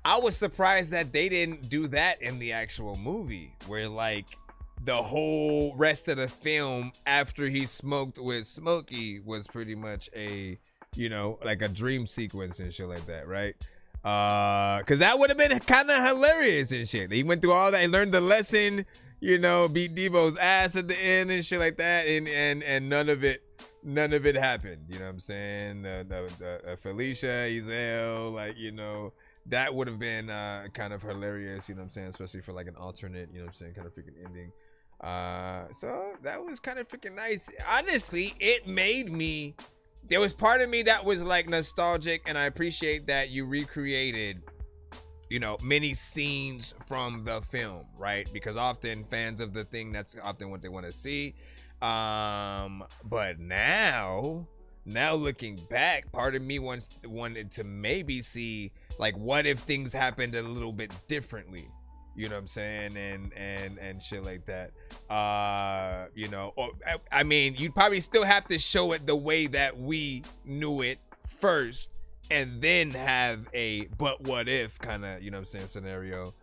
I was surprised that they didn't do that in the actual movie, where like the whole rest of the film after he smoked with Smokey was pretty much a, you know, like a dream sequence and shit like that, right? Cause that would have been kind of hilarious and shit. He went through all that and learned the lesson, you know, beat Devo's ass at the end and shit like that, and none of it happened. You know what I'm saying? Felicia, Ezel, like, you know, that would have been kind of hilarious, you know what I'm saying, especially for like an alternate, you know what I'm saying, kind of freaking ending. So that was kind of freaking nice. Honestly, it made me, there was part of me that was like nostalgic, and I appreciate that you recreated, you know, many scenes from the film, right? Because often fans of the thing, that's often what they want to see. But now looking back, part of me wanted to maybe see, like, what if things happened a little bit differently, you know what I'm saying, and shit like that. You know, or I mean, you'd probably still have to show it the way that we knew it first, and then have a but what if kind of, you know what I'm saying, scenario.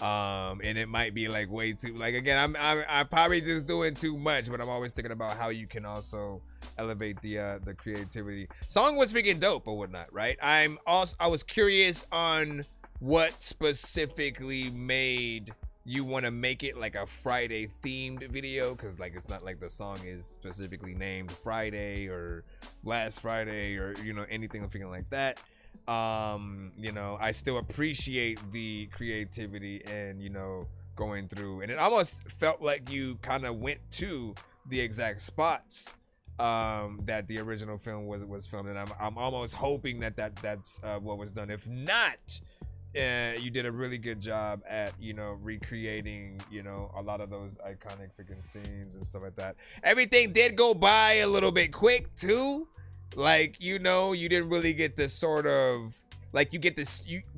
And it might be like way too, like, again, I'm probably just doing too much, but I'm always thinking about how you can also elevate the creativity. Song was freaking dope or whatnot, right? I was curious on what specifically made you want to make it like a Friday themed video, because like it's not like the song is specifically named Friday or Last Friday or, you know, anything like that. You know, I still appreciate the creativity and, you know, going through, and it almost felt like you kind of went to the exact spots that the original film was filmed, and I'm almost hoping that's what was done. If not, you did a really good job at, you know, recreating, you know, a lot of those iconic freaking scenes and stuff like that. Everything did go by a little bit quick too. Like, you know, you didn't really get to sort of, like, we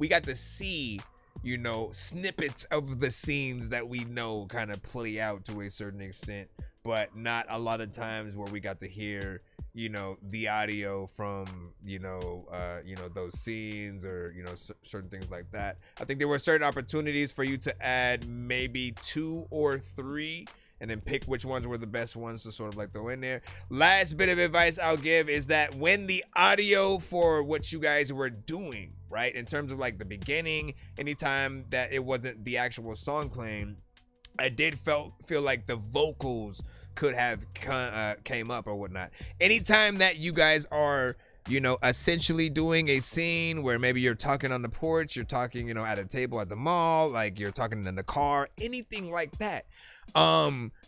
got to see, you know, snippets of the scenes that we know kind of play out to a certain extent, but not a lot of times where we got to hear, you know, the audio from, you know, those scenes or, you know, certain things like that. I think there were certain opportunities for you to add maybe 2 or 3, and then pick which ones were the best ones to sort of like throw in there. Last bit of advice I'll give is that when the audio for what you guys were doing, right, in terms of like the beginning, anytime that it wasn't the actual song playing, I did feel like the vocals could have came up or whatnot. Anytime that you guys are, you know, essentially doing a scene where maybe you're talking on the porch, you're talking, you know, at a table at the mall, like you're talking in the car, anything like that,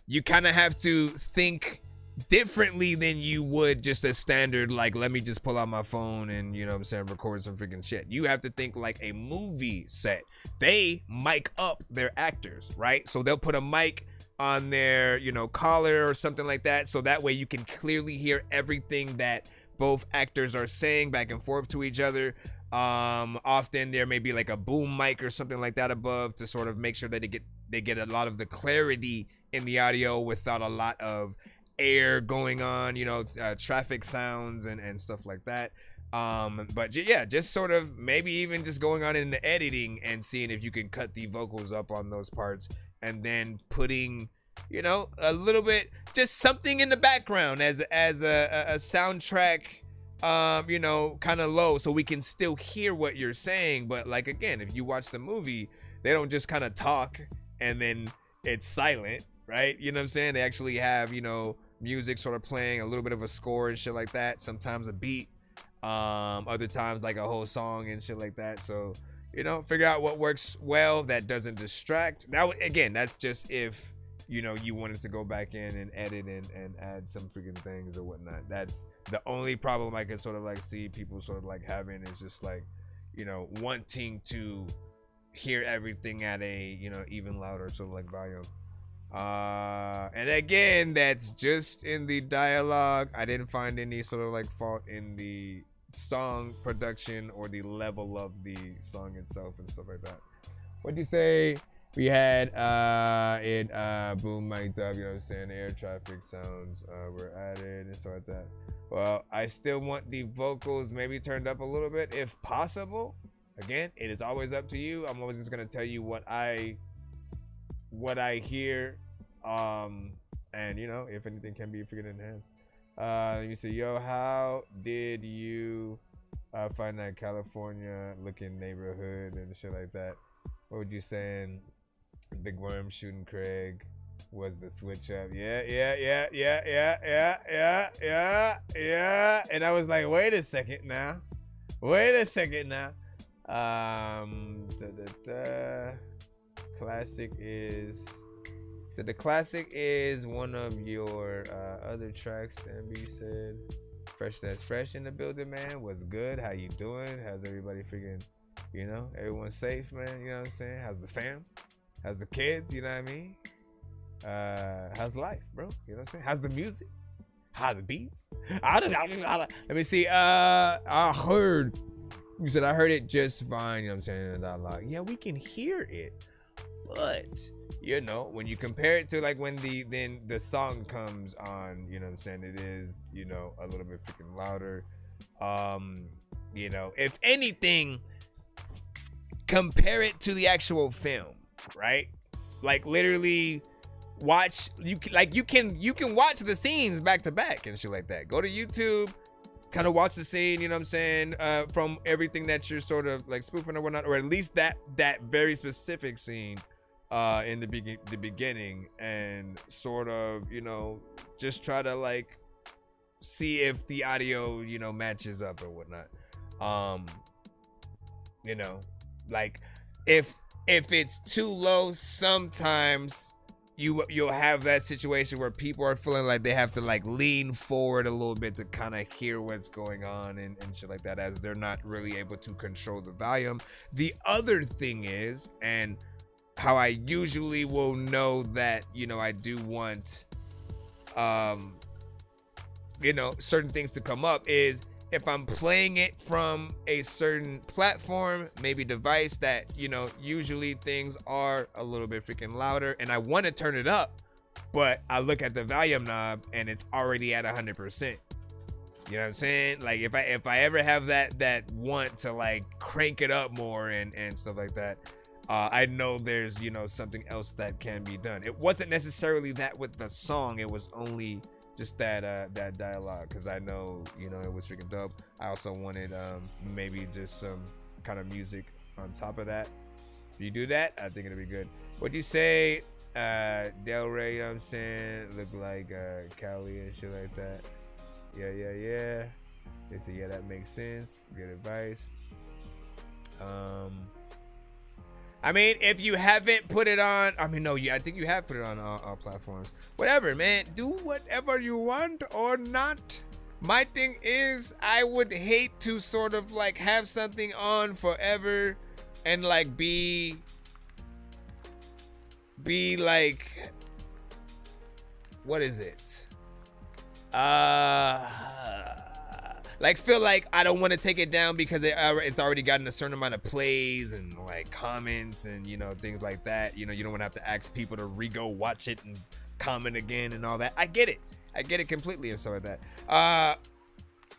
you kind of have to think differently than you would just a standard, like, let me just pull out my phone and, you know what I'm saying, record some freaking shit. You have to think like a movie set. They mic up their actors, right? So they'll put a mic on their, you know, collar or something like that, so that way you can clearly hear everything that both actors are saying back and forth to each other. Often there may be like a boom mic or something like that above to sort of make sure that they get a lot of the clarity in the audio without a lot of air going on, you know, traffic sounds and stuff like that. But yeah, just sort of maybe even just going on in the editing and seeing if you can cut the vocals up on those parts, and then putting, you know, a little bit, just something in the background as a soundtrack, you know, kind of low, so we can still hear what you're saying. But like, again, if you watch the movie, they don't just kind of talk and then it's silent, right? You know what I'm saying? They actually have, you know, music sort of playing, a little bit of a score and shit like that, sometimes a beat, other times like a whole song and shit like that. So, you know, figure out what works well that doesn't distract. Now, again, that's just if, you know, you wanted to go back in and edit and add some freaking things or whatnot. That's the only problem I can sort of like see people sort of like having, is just like, you know, wanting to hear everything at a, you know, even louder sort of like volume. And again, that's just in the dialogue. I didn't find any sort of like fault in the song production or the level of the song itself and stuff like that. What'd you say? We had it boom mic'd up, you know what I'm saying, air traffic sounds were added and stuff like that. Well, I still want the vocals maybe turned up a little bit if possible. Again, it is always up to you. I'm always just gonna tell you what I hear, and, you know, if anything can be freaking enhanced. Let me see. Yo, how did you find that California looking neighborhood and shit like that? What would you saying? Big Worm shooting Craig was the switch up. Yeah. And I was like, wait a second now. Classic is. So the classic is one of your other tracks. MB said, "Fresh that's fresh in the building, man. What's good? How you doing? How's everybody freaking? You know, everyone's safe, man. You know what I'm saying? How's the fam? How's the kids? You know what I mean? How's life, bro? You know what I'm saying? How's the music? How the beats? Let me see. I heard you said I heard it just fine. You know what I'm saying? Yeah, we can hear it, but you know, when you compare it to like when the song comes on, you know what I'm saying? It is, you know, a little bit freaking louder. You know, if anything, compare it to the actual film, right? Like literally watch you can watch the scenes back to back and shit like that. Go to YouTube, kind of watch the scene, you know what I'm saying, from everything that you're sort of like spoofing or whatnot, or at least that very specific scene in the beginning, and sort of, you know, just try to like see if the audio, you know, matches up or whatnot. You know, like if it's too low, sometimes you'll have that situation where people are feeling like they have to like lean forward a little bit to kind of hear what's going on and shit like that, as they're not really able to control the volume. The other thing is, and how I usually will know that, you know, I do want you know, certain things to come up, is if I'm playing it from a certain platform, maybe device that, you know, usually things are a little bit freaking louder and I want to turn it up, but I look at the volume knob and it's already at 100%. You know what I'm saying? Like if I ever have that want to like crank it up more and stuff like that, I know there's, you know, something else that can be done. It wasn't necessarily that with the song. It was only just that dialogue, because I know, you know, it was freaking dope. I also wanted maybe just some kind of music on top of that. If you do that, I think it'll be good. What'd you say? Del Rey, you know what I'm saying? Look like Cali and shit like that. Yeah. They say, yeah, that makes sense. Good advice. I mean, if you haven't put it on, I mean, no, I think you have put it on all platforms. Whatever, man. Do whatever you want or not. My thing is, I would hate to sort of like have something on forever and like be like, what is it? Like feel like I don't want to take it down because it's already gotten a certain amount of plays and like comments and, you know, things like that. You know, you don't want to have to ask people to re-go watch it and comment again and all that. I get it completely and stuff like that.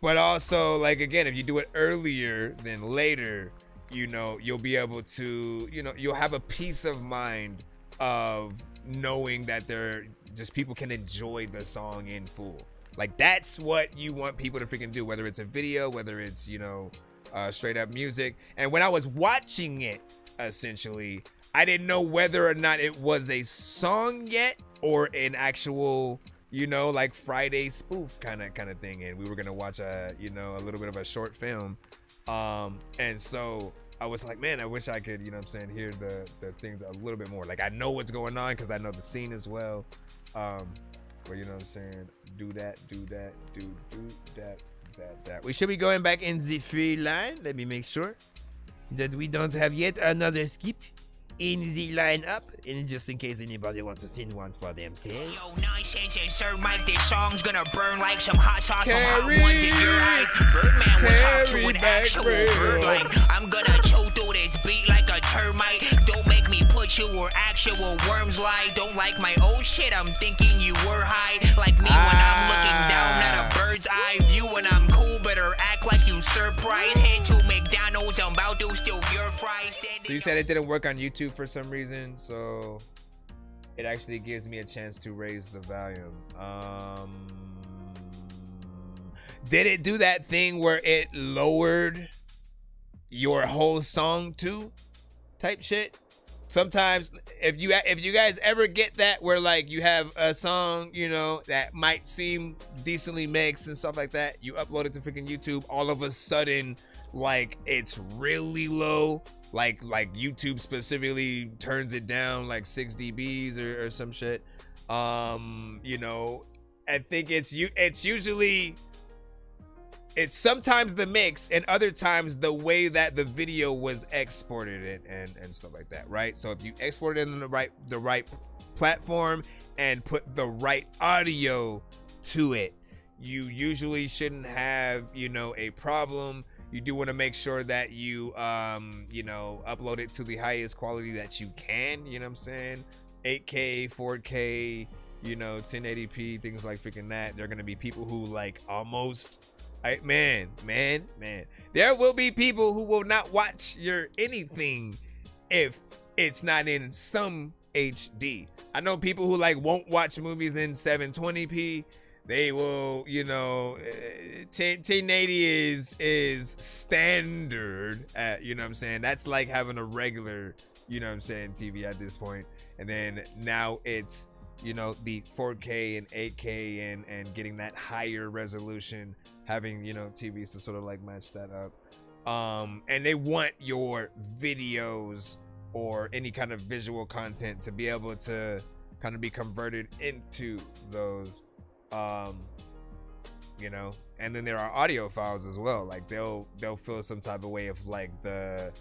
But also, like, again, if you do it earlier than later, you know, you'll be able to, you know, you'll have a peace of mind of knowing that people can enjoy the song in full. Like, that's what you want people to freaking do, whether it's a video, whether it's, you know, straight up music. And when I was watching it, essentially, I didn't know whether or not it was a song yet or an actual, you know, like Friday spoof kind of thing. And we were gonna watch a little bit of a short film. And so I was like, man, I wish I could, you know what I'm saying, hear the things a little bit more. Like, I know what's going on because I know the scene as well. But you know what I'm saying, do that. We should be going back in the free line. Let me make sure that we don't have yet another skip in the lineup, and just in case anybody wants to sing one for themselves. Yo, Nonsenze and Sir Mike, this song's gonna burn like some hot sauce from hot ones in your eyes. Birdman will talk to an actual bird like I'm gonna chew through this beat like a termite. Don't make me put you where actual worms lie. Don't like my old shit, I'm thinking you were high. Like me when I'm looking down at a bird's eye view. When I'm cool, better act like you surprised. Head to McDonald's, I'm about to steal your fries. So you said it didn't work on YouTube for some reason, so it actually gives me a chance to raise the volume. Did it do that thing where it lowered your whole song too, type shit? Sometimes if you guys ever get that where like you have a song, you know, that might seem decently mixed and stuff like that, you upload it to freaking YouTube, all of a sudden like it's really low, like YouTube specifically turns it down like 6 dBs or some shit. You know, I think it's usually, it's sometimes the mix and other times the way that the video was exported and stuff like that, right? So if you export it in the right platform and put the right audio to it, you usually shouldn't have, you know, a problem. You do want to make sure that you you know, upload it to the highest quality that you can, you know what I'm saying? 8K, 4K, you know, 1080p, things like freaking that. There are gonna be people who like almost, man, there will be people who will not watch your anything if it's not in some HD. I know people who like won't watch movies in 720p. They will, you know, 1080 is standard at, you know what I'm saying? That's like having a regular, you know what I'm saying, TV at this point. And then now it's, you know, the 4K and 8K and getting that higher resolution, having, you know, TVs to sort of like match that up. And they want your videos or any kind of visual content to be able to kind of be converted into those, you know. And then there are audio files as well. Like they'll feel some type of way of like the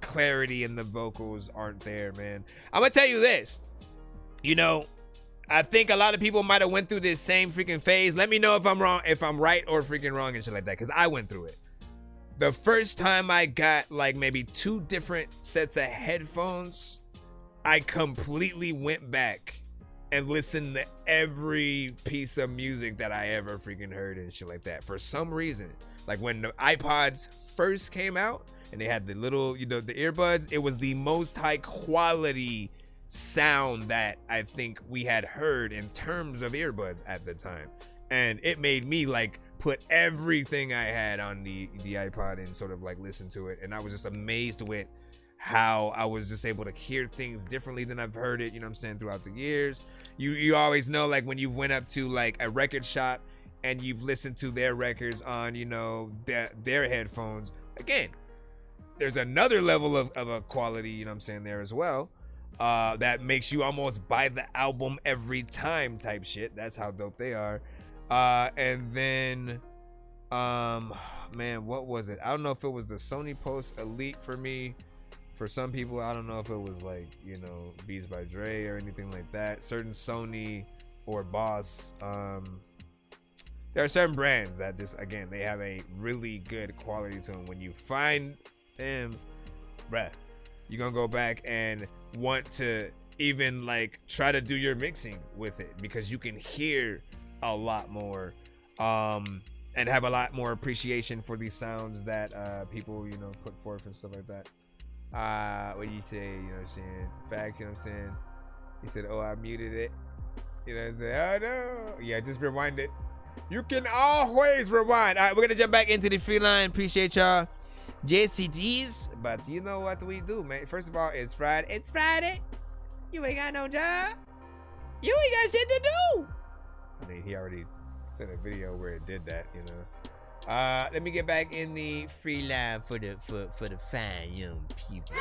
clarity in the vocals aren't there, man. I'm gonna tell you this, you know, I think a lot of people might have went through this same freaking phase. Let me know if I'm wrong, if I'm right or freaking wrong and shit like that, because I went through it. The first time I got like maybe 2 different sets of headphones, I completely went back and listened to every piece of music that I ever freaking heard and shit like that. For some reason, like when the iPods first came out and they had the little, you know, the earbuds, it was the most high quality sound that I think we had heard in terms of earbuds at the time. And it made me like put everything I had on the iPod and sort of like listen to it. And I was just amazed with how I was just able to hear things differently than I've heard it, you know what I'm saying, throughout the years. You always know, like when you went up to like a record shop and you've listened to their records on, you know, their headphones, again, there's another level of a quality, you know what I'm saying, there as well, that makes you almost buy the album every time type shit. That's how dope they are. And then man, what was it? I don't know if it was the Sony Post Elite for me. For some people, I don't know if it was like, you know, Beats by Dre or anything like that. Certain Sony or Boss, there are certain brands that just, again, they have a really good quality to them. When you find them, bruh, you're gonna go back and want to even like try to do your mixing with it, because you can hear a lot more and have a lot more appreciation for these sounds that people, you know, put forth and stuff like that. What do you say? You know what I'm saying? Facts, you know what I'm saying? He said, oh, I muted it. You know what I'm saying? Oh no. Yeah, just rewind it. You can always rewind. All right, we're gonna jump back into the free line. Appreciate y'all, JCGs. But you know what we do, man. First of all, it's Friday. It's Friday. You ain't got no job. You ain't got shit to do. I mean, he already sent a video where it did that, you know. Let me get back in the free line for the fine young people.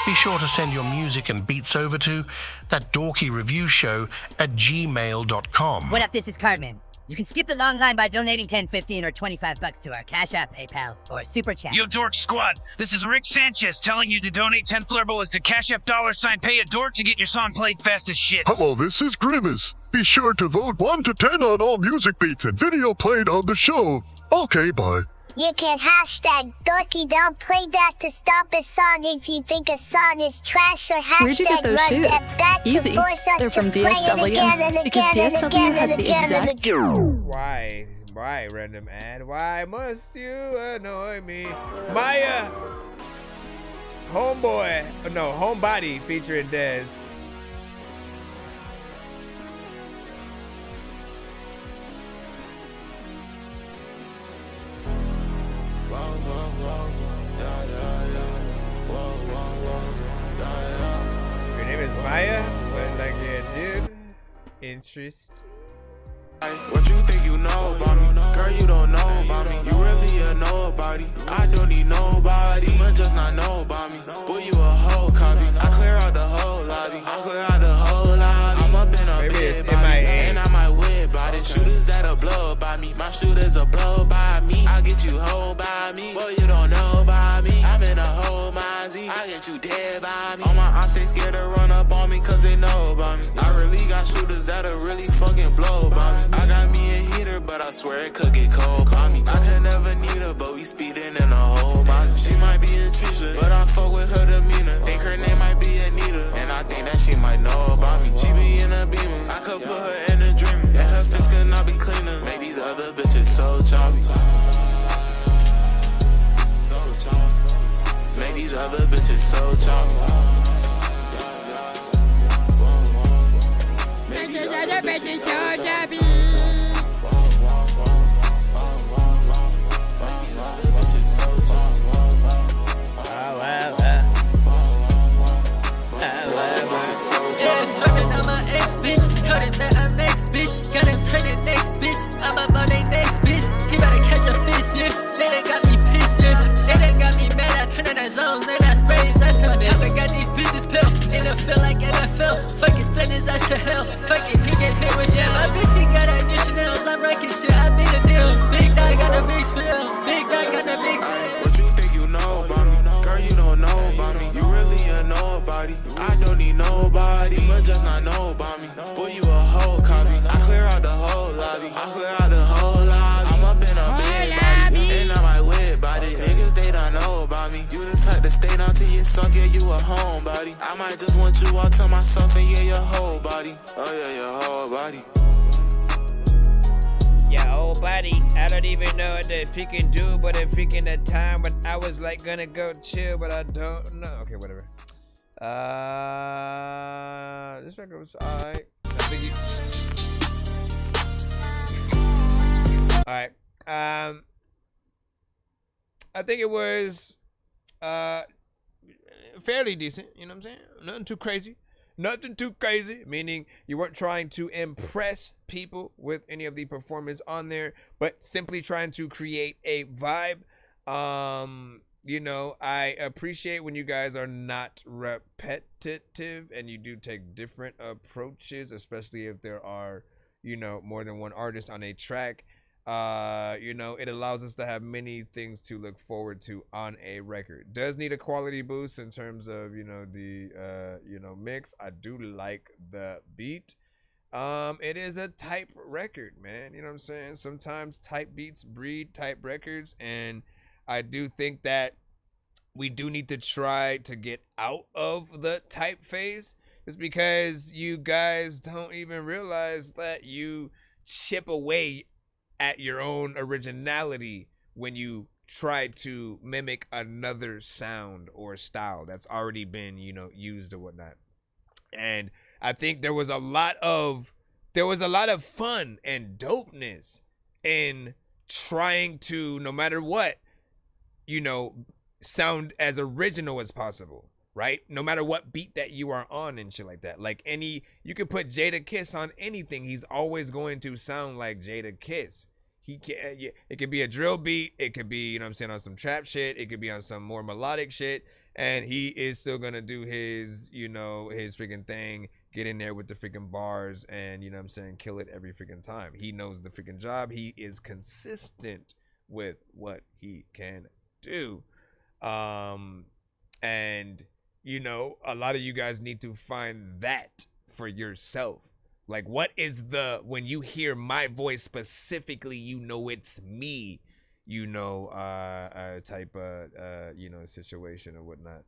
Be sure to send your music and beats over to That Dorky Review Show at gmail.com. What up, this is Cartman. You can skip the long line by donating $10, $15, or $25 to our Cash App, PayPal, or Super Chat. Yo, Dork Squad, this is Rick Sanchez telling you to donate 10 flurballs to Cash App $pay a dork to get your song played fast as shit. Hello, this is Grimace. Be sure to vote 1 to 10 on all music beats and video played on the show. Okay, bye. You can hashtag dorky don't play that to stop a song if you think a song is trash, or Where'd you get hashtag those run that shoes? back Easy. to force us They're to from play it DSW, again and because again and DSW again has and the again and exact- again. Why, random ad? Why must you annoy me? Maya, Homebody featuring Dez. Your name is Maya? What, like, yeah, dude? Interest. What you think you know about me? Girl, you don't know about me. You really a nobody. I don't need nobody, but just not know about me. Boy, you a whole copy. I clear out the whole lobby. I clear out the whole lobby. I'm up in a bed body, and I might whip body. Shooters that'll blow by me. My shooters will blow by me. I get you whole by me. Boy, you don't know by me. I'm in a whole Mozzie. I get you dead by me. All my ops they scared to run up on me cause they know about me. I really got shooters that'll really fucking blow by me. I got me a heater, but I swear it could get cold by me. I could never need her, but we speeding in a whole body. She might be in Trisha, but I fuck with her demeanor. Think her name might be Anita, and I think that she might know about me. She be in a beamer, I could put her in a dream, and her fist could not be cleaner. Make these other bitches so choppy. Make these other bitches so choppy. Make these other bitches so choppy. Swerving on my ex bitch, cutting that I'm next bitch, got him turning next bitch, I'm up on they next bitch, he better catch a fish, yeah, they done got me pissed, yeah, they done got me mad, I turn in that zone, then I sprays, that's the miss, I got these bitches pill, in the feel like NFL, fucking send his ass to hell, fucking he get hit with shit, my bitch she got her new Chanels, I'm wrecking shit, I made a deal, big dog got the big spill, big dog got the big spill. What you think you know about me? Girl, you don't know about me. You really a nobody. I don't need nobody, but just not know about me. Boy, you a whole copy. I clear out the whole lobby. I clear out the whole lobby. I'm up in a bed body, and I might whip body. Niggas, they don't know about me. You the type to stay down to yourself, yeah, you a homebody. I might just want you all to myself, and yeah, your whole body. Oh yeah, your whole body. Yeah, old buddy, I don't even know what if he can do, but if he can at time when I was like gonna go chill, but I don't know. Okay, whatever. This record was alright. Alright. I think it was fairly decent, you know what I'm saying? Nothing too crazy. Nothing too crazy, meaning you weren't trying to impress people with any of the performance on there, but simply trying to create a vibe. You know, I appreciate when you guys are not repetitive and you do take different approaches, especially if there are, you know, more than one artist on a track. You know, it allows us to have many things to look forward to on a record. Does need a quality boost in terms of, you know, the you know, mix. I do like the beat. It is a type record, man. You know what I'm saying? Sometimes type beats breed type records, and I do think that we do need to try to get out of the type phase. It's because you guys don't even realize that you chip away at your own originality when you try to mimic another sound or style that's already been, you know, used or whatnot. And I think there was a lot of fun and dopeness in trying to, no matter what, you know, sound as original as possible, right? No matter what beat that you are on and shit like that. Like you could put Jada Kiss on anything. He's always going to sound like Jada Kiss. It could be a drill beat. It could be, you know what I'm saying, on some trap shit. It could be on some more melodic shit. And he is still going to do his, you know, his freaking thing. Get in there with the freaking bars and, you know what I'm saying, kill it every freaking time. He knows the freaking job. He is consistent with what he can do. And, you know, a lot of you guys need to find that for yourself. Like, what is when you hear my voice specifically, you know it's me, you know, type of, you know, situation or whatnot.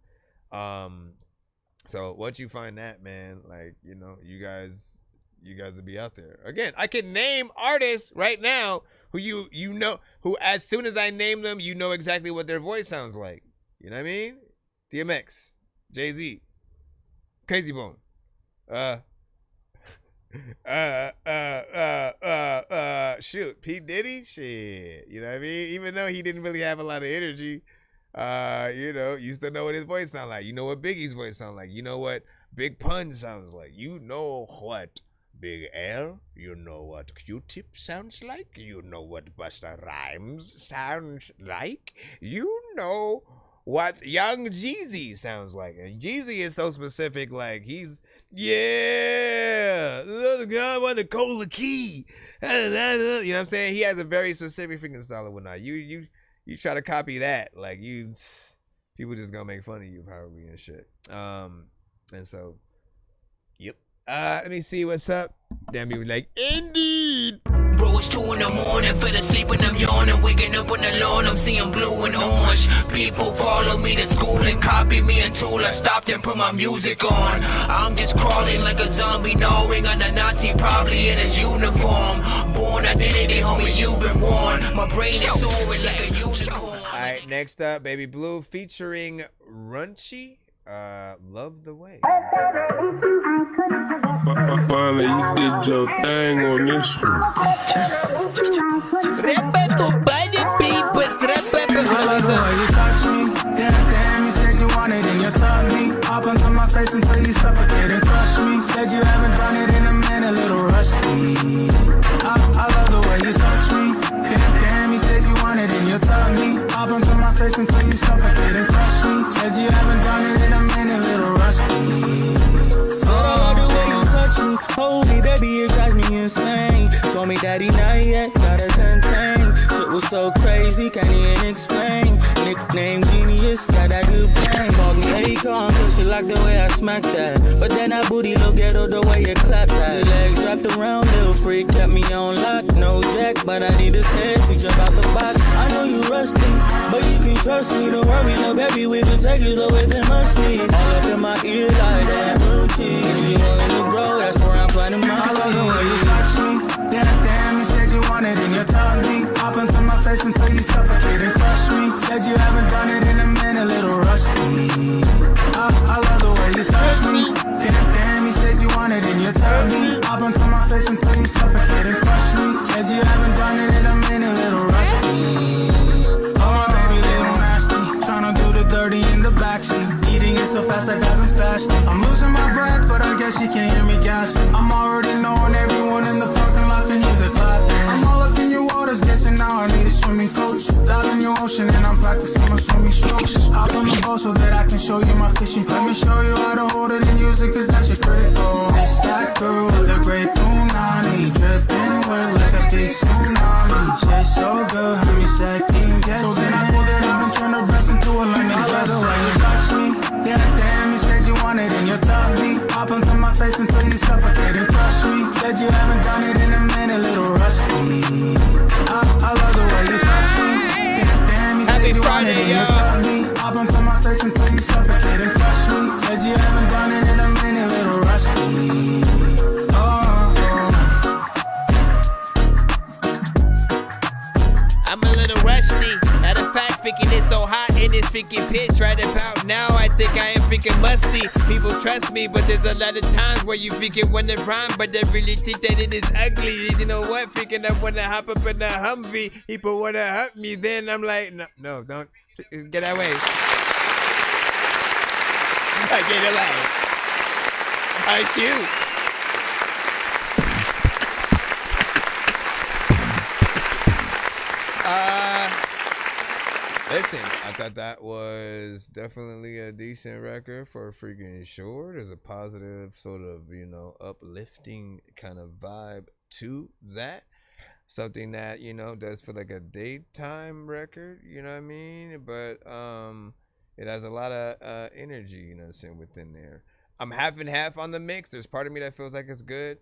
So once you find that, man, like, you know, you guys will be out there. Again, I can name artists right now who you know, who as soon as I name them, you know exactly what their voice sounds like. You know what I mean? DMX, Jay-Z, Crazy Bone, shoot, P. Diddy, shit, you know what I mean? Even though he didn't really have a lot of energy, you know, you still know what his voice sounds like. You know what Biggie's voice sounds like. You know what Big Pun sounds like. You know what Big L, you know what Q-Tip sounds like? You know what Busta Rhymes sounds like? You know what Young Jeezy sounds like. And Jeezy is so specific, like he's, yeah, the guy want the cola key. You know what I'm saying? He has a very specific freaking style and whatnot. You try to copy that, like people just gonna make fun of you probably and shit. And so, yep. Let me see what's up. Damn, people like, indeed. Bro, it's 2 in the morning, fell asleep and I'm yawning. Waking up on the lawn, I'm seeing blue and orange. People follow me to school and copy me until I stopped and put my music on. I'm just crawling like a zombie, gnawing on a Nazi, probably in his uniform. Born identity, homie, you've been warned. My brain is soaring like a unicorn. Alright, next up, Baby Blue featuring Runchy. Love the Way. Finally, you did your thing on this one. I love the way you touch me. Damn, you said you wanted and you tugged me. Up onto my face until you suffocate and crush me. Said you haven't done it in a minute, a little rusty. I love the way you touch me. Damn, you said you wanted and you tugged me. Up onto my face until you suffocate and crush me. Said you haven't done it in a minute, a little rusty. Said I love the way you touch me. Hold me, baby, it drives me insane. Told me daddy not yet, gotta contain. Shit was so crazy, can't even explain. Nickname genius, got that good brain. Call me Akon, cause she like the way I smack that. But then that booty look ghetto the way you clap that. Legs wrapped around, little freak, kept me on lock. No jack, but I need his head to jump out the box. I know you rusty, but you can trust me. Don't worry, no baby, we can take you slow if it must be. All up in my ear like that routine. If you willing to grow, that's where I'm planting my I love the way you touch me. Damn, you said you wanted and you tugged me. Up into my face until you suffocate and crush me. Said you haven't done it in a minute, a little rusty. I love the way you touch me. Damn, you said you wanted and you tugged me. Up into my face until you suffocate and crush me. Said you haven't done it in a minute, a little rusty. Oh, baby, little nasty. Tryna do the dirty in the backseat. Eating it so fast like I've been fasting. I'm losing my breath, but I guess you can't hear me gasping. I'm already knowing everyone in the parking lot can hear the clapping. I'm all up in your waters, guessing now I need a swimming coach. Out in your ocean and I'm practicing my swimming strokes. Hop on the boat so that I can show you my fishing. Let me show you how to hold it and use it, cause that's your critical. It's that girl with a great punani, dripping wet like a big tsunami. She's so good, how me second guess. So then I pulled it up and turned her breast into a London dress. I love the way you touch me. Damn, you said you wanted and you tugged me. Up onto my face until you suffocate and crush me. Said you haven't done it in a minute, a little rusty. I love the way you touch me. Damn, you said you wanted and you tugged me. Up onto my face until you suffocate and crush me. Said you haven't done it in a minute, a little rusty. I'm a little rusty. Matter of fact, thinking it's so hot in this freaking pitch right about now. I think I am freaking musty. People trust me, but there's a lot of times where you think it wanna rhyme, but they really think that it is ugly. You know what? Thinking I wanna hop up in a Humvee. People wanna hurt me, then I'm like, no, don't get away. I get away. I shoot. Listen, I thought that was definitely a decent record for freaking sure. There's a positive sort of, uplifting kind of vibe to that. Something that, does feel like a daytime record, you know what I mean? But it has a lot of energy, you know what I'm saying, within there. I'm half and half on the mix. There's part of me that feels like it's good.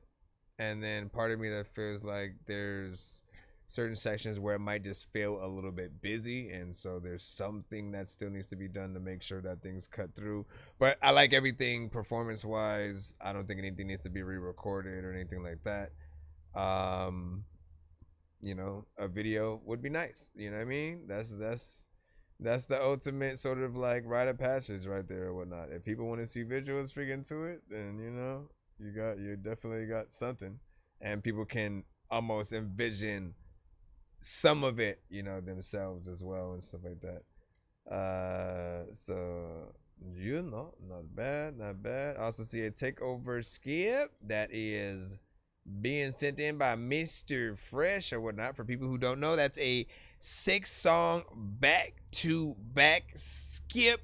And then part of me that feels like there's certain sections where it might just feel a little bit busy, and so there's something that still needs to be done to make sure that things cut through. But I like everything performance wise. I don't think anything needs to be re-recorded or anything like that. A video would be nice, you know what I mean? That's the ultimate sort of like rite of passage right there or whatnot. If people want to see visuals freaking to it, then you definitely got something, and people can almost envision some of it, themselves as well and stuff like that. So not bad. I also see a takeover skip that is being sent in by Mr. Fresh or whatnot. For people who don't know, that's a 6-song back-to-back skip.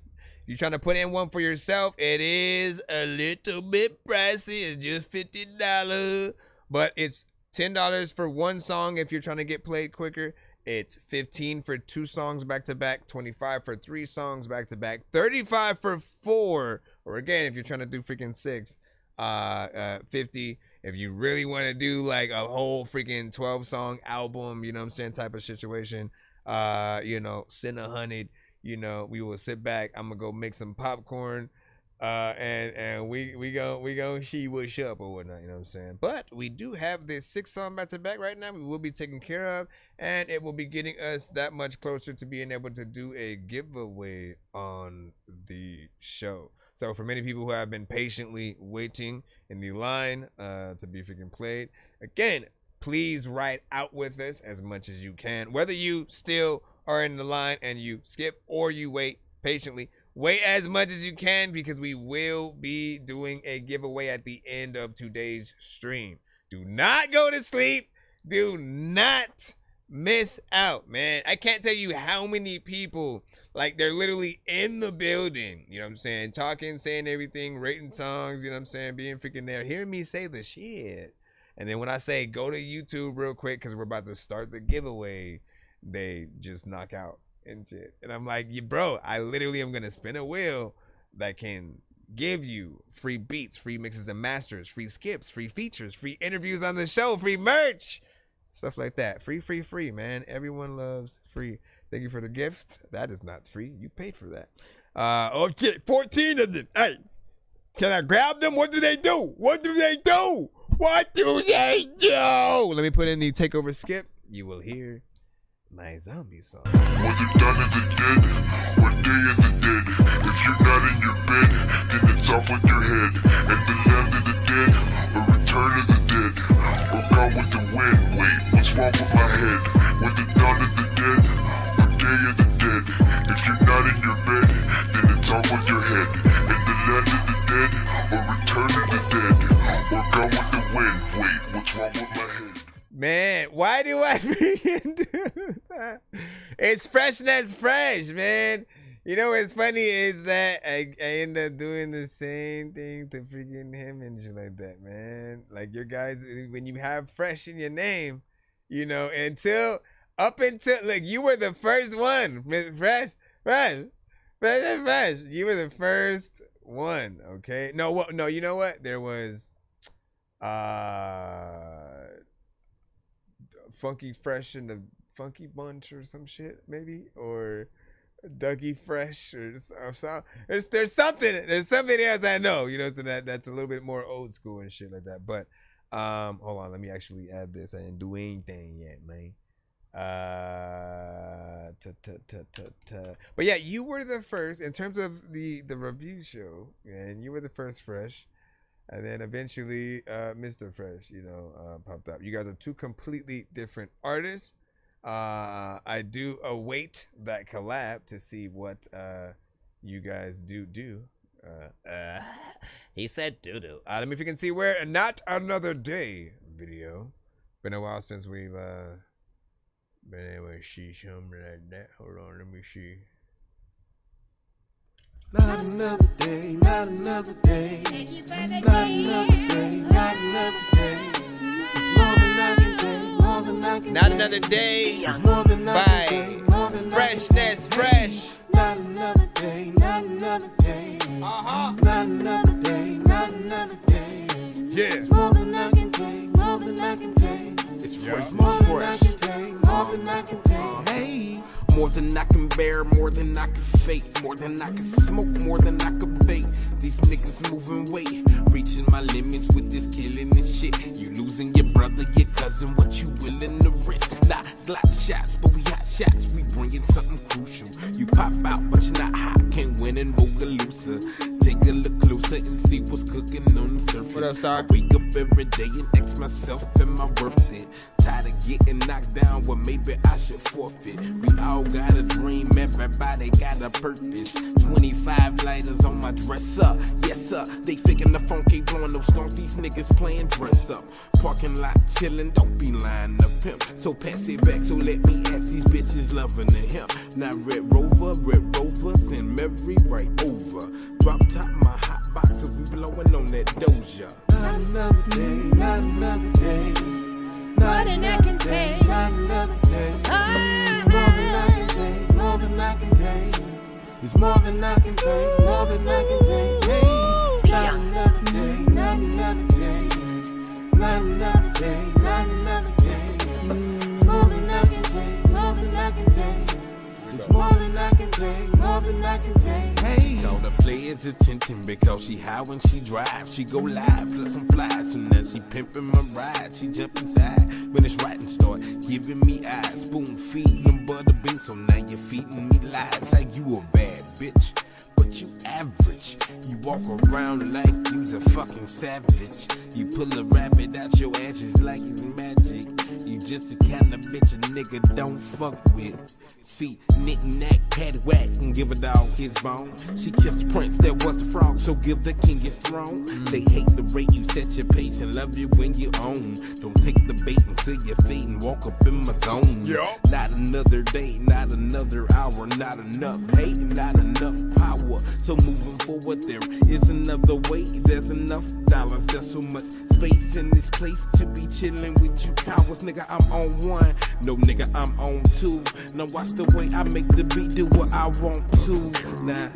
You're trying to put in one for yourself, it is a little bit pricey. It's just $50, but it's $10 for one song if you're trying to get played quicker. It's $15 for 2 songs back-to-back, $25 for 3 songs back-to-back, $35 for 4, or again, if you're trying to do freaking 6, $50. If you really want to do like a whole freaking 12-song album, you know what I'm saying, type of situation, you know, send 100. You know, we will sit back. I'm gonna go make some popcorn, and we go see what's up or whatnot. You know what I'm saying? But we do have this 6-song back-to-back right now. We will be taken care of, and it will be getting us that much closer to being able to do a giveaway on the show. So for many people who have been patiently waiting in the line to be freaking played, again, please ride out with us as much as you can. Whether you still are in the line and you skip or you wait patiently, wait as much as you can, because we will be doing a giveaway at the end of today's stream. Do not go to sleep. Do not miss out, man. I can't tell you how many people, like, they're literally in the building, you know what I'm saying, talking, saying everything, rating songs, you know what I'm saying, being freaking there, hearing me say the shit. And then when I say go to YouTube real quick because we're about to start the giveaway, they just knock out and shit. And I'm like, bro, I literally am gonna spin a wheel that can give you free beats, free mixes and masters, free skips, free features, free interviews on the show, free merch, stuff like that. Free, man. Everyone loves free. Thank you for the gift. That is not free. You paid for that. Okay, 14 of them. Hey, can I grab them? What do they do? What do they do? What do they do? Let me put in the takeover skip. You will hear my zombie song. Whether dawn of the dead or day of the dead, if you're not in your bed, then it's off with your head. And the land of the dead, or return of the dead, or gone with the wind. Wait, what's wrong with my head? Whether dawn of the dead or day of the dead, if you're not in your bed, then it's off with your head. And the land of the dead, or return of the dead, or gone with the wind. Wait, what's wrong with my head? Man, why do I freaking do that? It's freshness fresh, man. You know what's funny is that I end up doing the same thing to freaking him and shit like that, man. Like, your guys, when you have fresh in your name, you know, up until, like, you were the first one, fresh. You were the first one, okay? No, you know what? There was, Funky Fresh and the Funky Bunch or some shit, maybe, or Dougie Fresh or something. There's something else I know, you know, so that's a little bit more old school and shit like that. But hold on, let me actually add this. I didn't do anything yet, man. But yeah, you were the first in terms of the review show, and you were the first fresh. And then eventually, Mr. Fresh, you know, popped up. You guys are two completely different artists. I do await that collab to see what you guys do. He said doo-doo. Let me if you can see where Not Another Day video. Been a while since we've been able to see something like that. Hold on, let me see. Not another day, not another day. Not another day, not another day. More than I can take, more than I can Not Another Day by Freshness Fresh. Not another day, not another day. Not another day, not another day. Yeah. It's more than I can take, more than I can take. It's fresh, More than I fresh. can take, more than I can take. Hey. More than I can bear, more than I can fake, more than I can smoke, more than I can bake. These niggas moving weight, reaching my limits with this killing and shit. You losing your brother, your cousin, what you willing to risk? Not glide shots, but we hot shots, we bringing something crucial. You pop out, but you're not hot, can't win in Bogalusa. Take a look closer and see what's cooking on the surface. What up, Star? I wake up up every day and ask myself, am I worth it? Tired of getting knocked down, well maybe I should forfeit. We all got a dream, everybody got a purpose. 25 lighters on my dresser, yes sir. They faking the phone, keep blowing no skunk. These niggas playing dress up. Parking lot chillin', don't be lying to pimp. So pass it back, so let me ask these bitches loving the hemp. Now Red Rover, send Mary right over. Drop top my hot box, so we blowing on that Doja. Not another day, not another day. More than I can take. Not another day. More than I can take, more than I can take. It's more than I can take, more than I can take. Hey, not another day, not another day. Not another day, not another day. It's more than I can take, more than I can take. It's more than I can take, more than I can take. Hey, call the players' attention because she high when she drive. She go live, plus some flies, and then she pimping my ride. She jump inside when it's right and start giving me eyes. Spoon feeding them butter beans, so now you're feeding me lies. Like you a bad bitch, but you average. You walk around like you's a fucking savage. You pull a rabbit out your ashes like it's magic. You just the kind of bitch a nigga don't fuck with. See, knick-knack, paddywhack, and give a dog his bone. She kissed Prince, that was the frog, so give the king his throne. They hate the rate you set your pace and love you when you own. Don't take the bait until you fade and walk up in my zone. Not another day, not another hour, not enough hate, not enough power. So moving forward, there is another way. There's enough dollars, there's so much space in this place to be chilling with you cowards. Nigga, I'm on one. No, nigga, I'm on two. Now watch the way I make the beat do what I want to. Nah,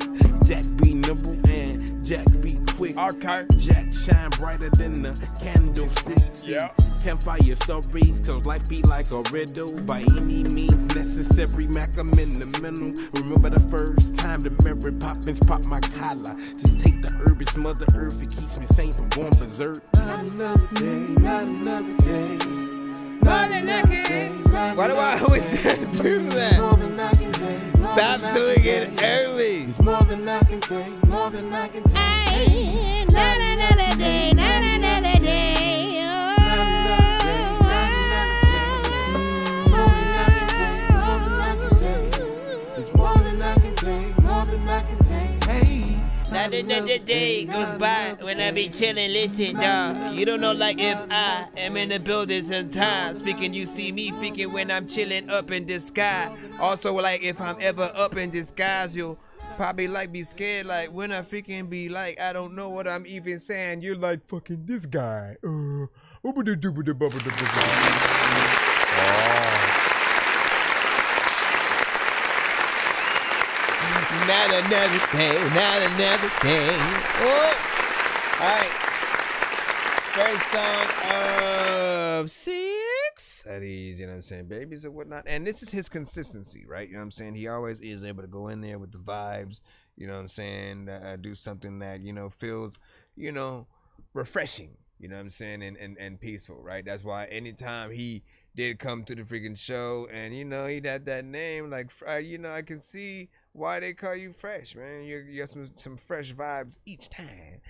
Jack be nimble and Jack be quick. Okay. Jack shine brighter than the candlesticks. Yeah. Campfire stories, cause life be like a riddle. By any means necessary, Mac, I'm in the middle. Remember the first time the Mary Poppins popped my collar. Just take the herb, it's Mother Earth, it keeps me sane from going berserk. Not another day, not another day. More than I can. Why do I always do that? Stop doing it early. It's more than I can take, more than I can take. Hey, not another day, not another day. It's more than I can take, more than I can take. Hey. Not another day goes by when I be chillin', listen, dawg. You don't know, like, if I am in the building sometimes. Freaking you see me freaking when I'm chillin' up in the sky. Also, like, if I'm ever up in disguise, you'll probably, like, be scared, like, when I freaking be, like, I don't know what I'm even saying. You're like, fucking this guy. Not another day, not another day. Oh. All right. First song of 6 of these, you know what I'm saying, babies or whatnot. And this is his consistency, right? You know what I'm saying? He always is able to go in there with the vibes, you know what I'm saying, do something that, you know, feels, you know, refreshing, you know what I'm saying, and peaceful, right? That's why anytime he did come to the freaking show and, you know, he had that name, like, you know, I can see why they call you fresh, man. You got some fresh vibes each time.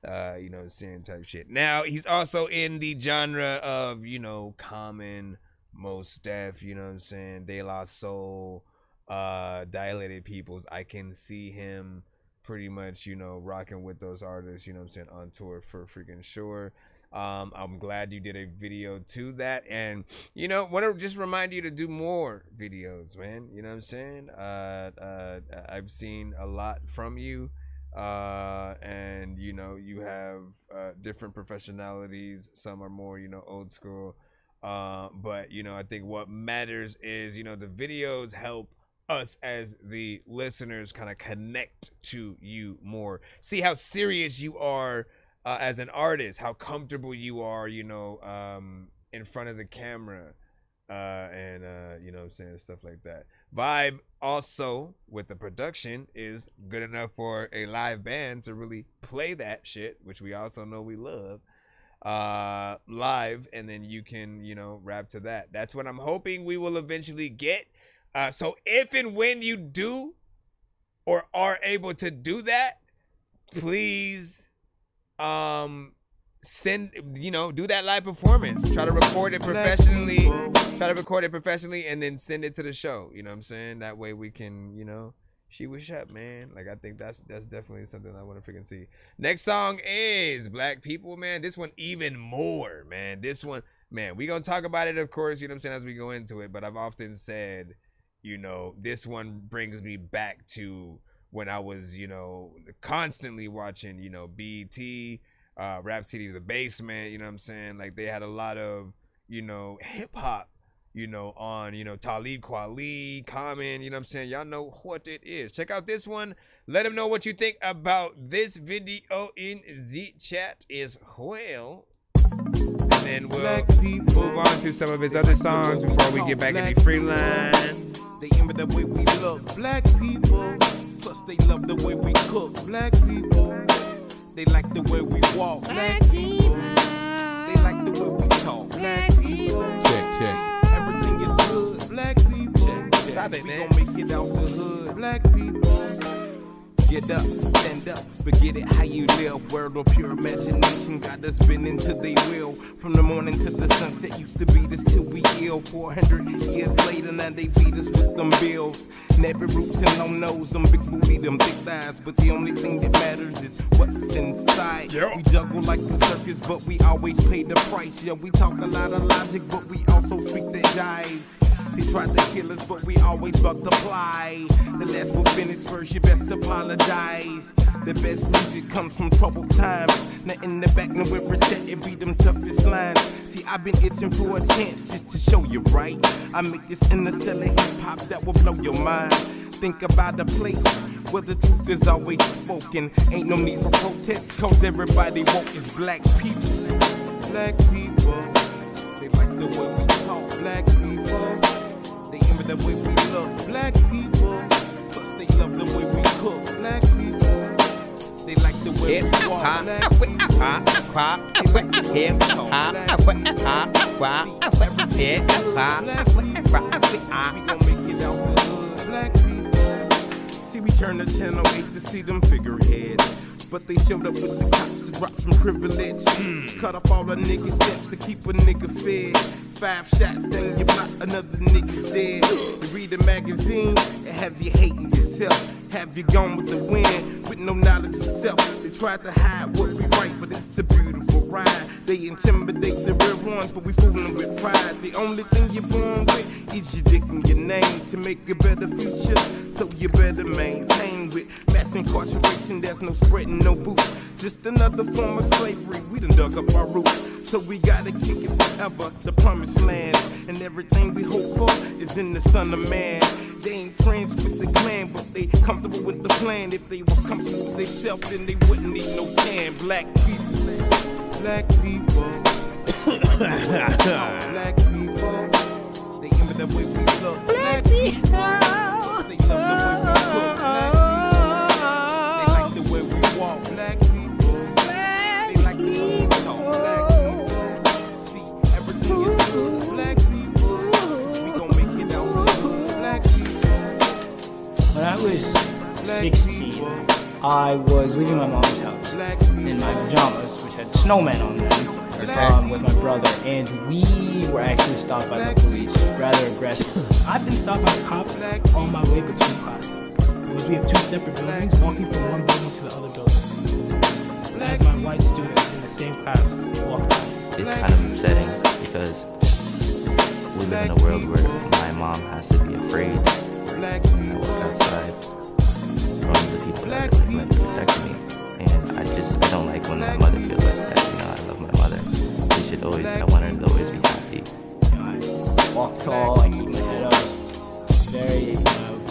You know what I'm saying, type shit. Now, he's also in the genre of, you know, Common, Mos Def, you know what I'm saying, De La Soul, Dilated Peoples. I can see him pretty much, you know, rocking with those artists, you know what I'm saying, on tour for freaking sure. I'm glad you did a video to that, and you know, want to just remind you to do more videos, man. You know what I'm saying? I've seen a lot from you, and you know, you have different professionalities. Some are more, you know, old school, but you know, I think what matters is, you know, the videos help us as the listeners kind of connect to you more, see how serious you are as an artist, how comfortable you are, you know, in front of the camera, and you know what I'm saying, stuff like that. Vibe also with the production is good enough for a live band to really play that shit, which we also know we love live, and then you can, you know, rap to that. That's what I'm hoping we will eventually get. So if and when you do or are able to do that, please do that live performance. Try to record it professionally. And then send it to the show. You know what I'm saying? That way we can, she was up, man. Like, I think that's definitely something I want to freaking see. Next song is Black People, man. This one even more, man. This one, man, we gonna talk about it, of course, you know what I'm saying, as we go into it. But I've often said, this one brings me back to when I was, constantly watching, BET, Rap City of the Basement, you know what I'm saying? Like, they had a lot of, hip hop, on, Talib Kweli, Common, you know what I'm saying? Y'all know what it is. Check out this one. Let them know what you think about this video in the chat as well. And then we'll move on to some of his other songs before we get back in the free line. They envy the way we look, black people. Plus they love the way we cook, black people. They like the way we walk, black people. They like the way we talk, black people. Check. Everything is good, black people. Stop it, we man. gon' make it out the hood, black people. Get up, stand up, but get it how you live. World of pure imagination got us spinning till they will. From the morning to the sunset, used to beat us till we ill. 400 years later, now they beat us with them bills. Nappy roots and long nose, them big booty, them thick thighs. But the only thing that matters is what's inside. We juggle like a circus, but we always pay the price. Yeah, we talk a lot of logic, but we also speak that jive. They tried to kill us, but we always multiply. The last will finish first, you best apologize. The best music comes from troubled times. Now in the back, nowhere protect it be them toughest lines. See, I've been itching for a chance just to show you right. I make this interstellar hip-hop that will blow your mind. Think about a place where the truth is always spoken. Ain't no need for protest, cause everybody woke is black people. Black people, they like the way we talk, black people. They envy the way we look, black people. Plus they love the way we cook, black people. They like the way we walk, black people. We gon' make it out the hood, black people. See, we turn the channel 8 to see them figureheads. But they showed up with the cops to drop some privilege. Cut off all the nigga steps to keep a nigga fed. 5 shots, then you block another nigga's dead. You read a magazine and have you hating yourself. Have you gone with the wind with no knowledge of self. They tried to hide what we write, but it's a beautiful ride. They intimidate the real ones, but we fooling with pride. The only thing you're born with is your dick and your name. To make a better future, so you better maintain. With mass incarceration, there's no spreading, no boots. Just another form of slavery, we done dug up our roots. So we gotta kick it forever, the promised land. And everything we hope for is in the Son of Man. They ain't friends with the clan, but they comfortable with the plan. If they were comfortable with themselves, then they wouldn't need no tan. Black people, black people. Black people, they envy the way we look. Black people, they love the way we look. Black people, they like the way we walk. Black people, they like the way we talk. Black people, see, everything is good. Black people, we gon' make it out the hood. Black people. When I was 16, I was leaving my mom's house in my pajamas, which had snowmen on them, with my brother, and we were actually stopped by the police, rather aggressive. I've been stopped by the cops on my way between classes, because we have 2 separate buildings, walking from one building to the other building. As my white students in the same class walked by. It's kind of upsetting because we live in a world where my mom has to be afraid when I walk outside from the people that are meant to protect me. And I don't like when my mother feels like that. I love my mother. I want her to always be happy. I walk tall, I keep my head up, very,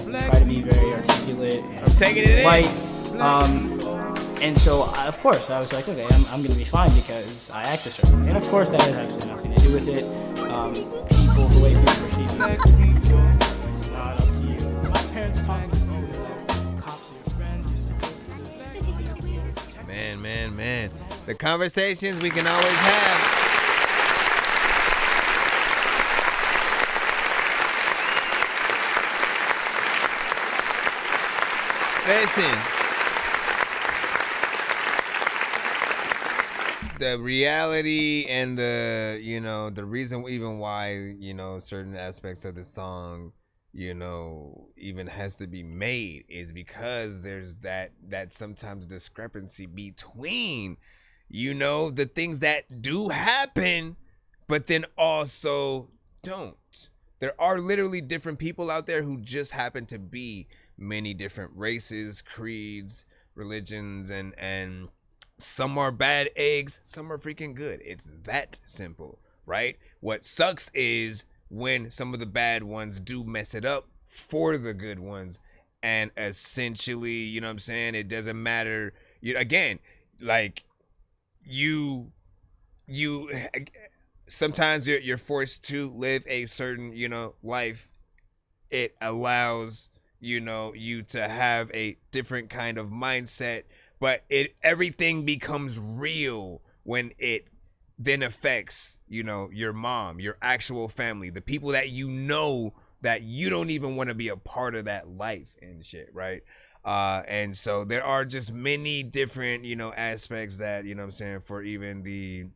try to be very articulate and I'm taking it light. And so, of course, I was like, okay, I'm going to be fine because I act a certain way. And of course, that has absolutely nothing to do with it. People, the way people perceive me, not up to you. My parents taught me, cops are your friends. Man. The conversations we can always have. Listen. the reality and the reason even why certain aspects of the song even has to be made is because there's that sometimes discrepancy between the things that do happen but then also don't. There are literally different people out there who just happen to be many different races, creeds, religions, and some are bad eggs, some are freaking good. It's that simple, right? What sucks is when some of the bad ones do mess it up for the good ones, and essentially, it doesn't matter. Again, like you sometimes you're forced to live a certain life. It allows you to have a different kind of mindset, but everything becomes real when it then affects your mom, your actual family, the people that that you don't even want to be a part of that life and shit, right? And so there are just many different aspects that for even the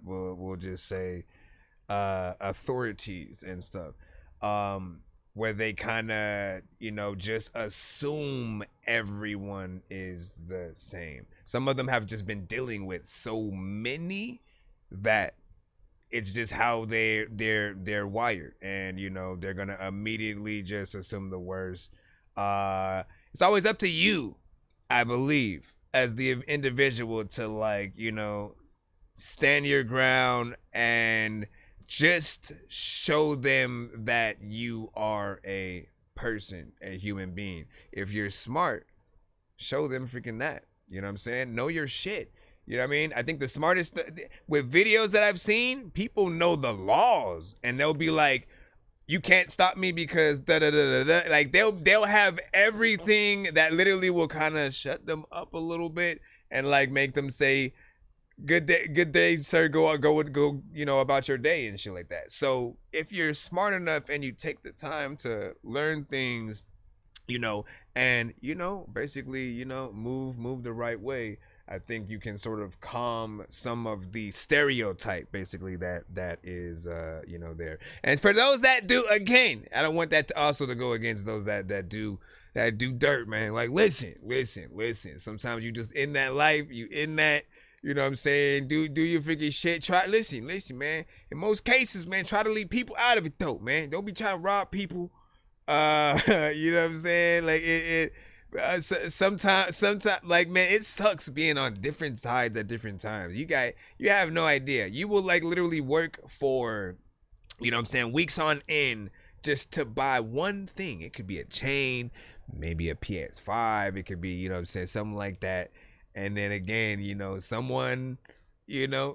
we'll just say authorities and stuff, where they kind of just assume everyone is the same. Some of them have just been dealing with so many that it's just how they're wired, and they're gonna immediately just assume the worst. It's always up to you, I believe, as the individual to stand your ground and just show them that you are a person, a human being. If you're smart, show them freaking that. You know what I'm saying? Know your shit. You know what I mean? I think the smartest with videos that I've seen, people know the laws, and they'll be like, you can't stop me because da da da da da. Like they'll have everything that literally will kind of shut them up a little bit and make them say, good day, sir, go about your day and shit like that. So if you're smart enough and you take the time to learn things, and basically move the right way, I think you can sort of calm some of the stereotype basically that is there. And for those that do, again, I don't want that to also to go against those that do dirt, man. Like listen. Sometimes you just in that life, you in that. You know what I'm saying? Do your freaking shit. Listen, man. In most cases, man, try to leave people out of it though, man. Don't be trying to rob people. You know what I'm saying? Like sometimes, like, man, it sucks being on different sides at different times. You have no idea. You will literally work for, weeks on end just to buy one thing. It could be a chain, maybe a PS5. It could be, something like that. And then again, someone,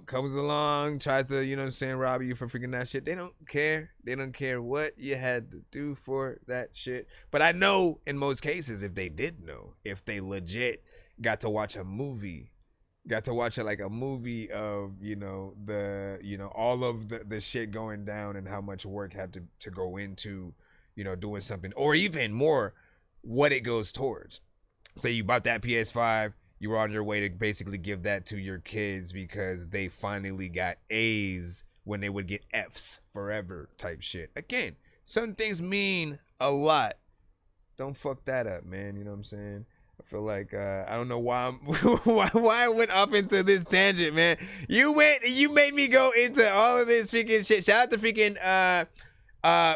comes along, tries to, rob you for freaking that shit. They don't care. They don't care what you had to do for that shit. But I know in most cases, if they did know, if they legit got to watch a movie, a movie of, all of the shit going down and how much work had to go into, doing something, or even more, what it goes towards. Say you bought that PS5. You were on your way to basically give that to your kids because they finally got A's when they would get F's forever type shit. Again, certain things mean a lot. Don't fuck that up, man. You know what I'm saying? I feel like I don't know why why I went up into this tangent, man. You made me go into all of this freaking shit. Shout out to freaking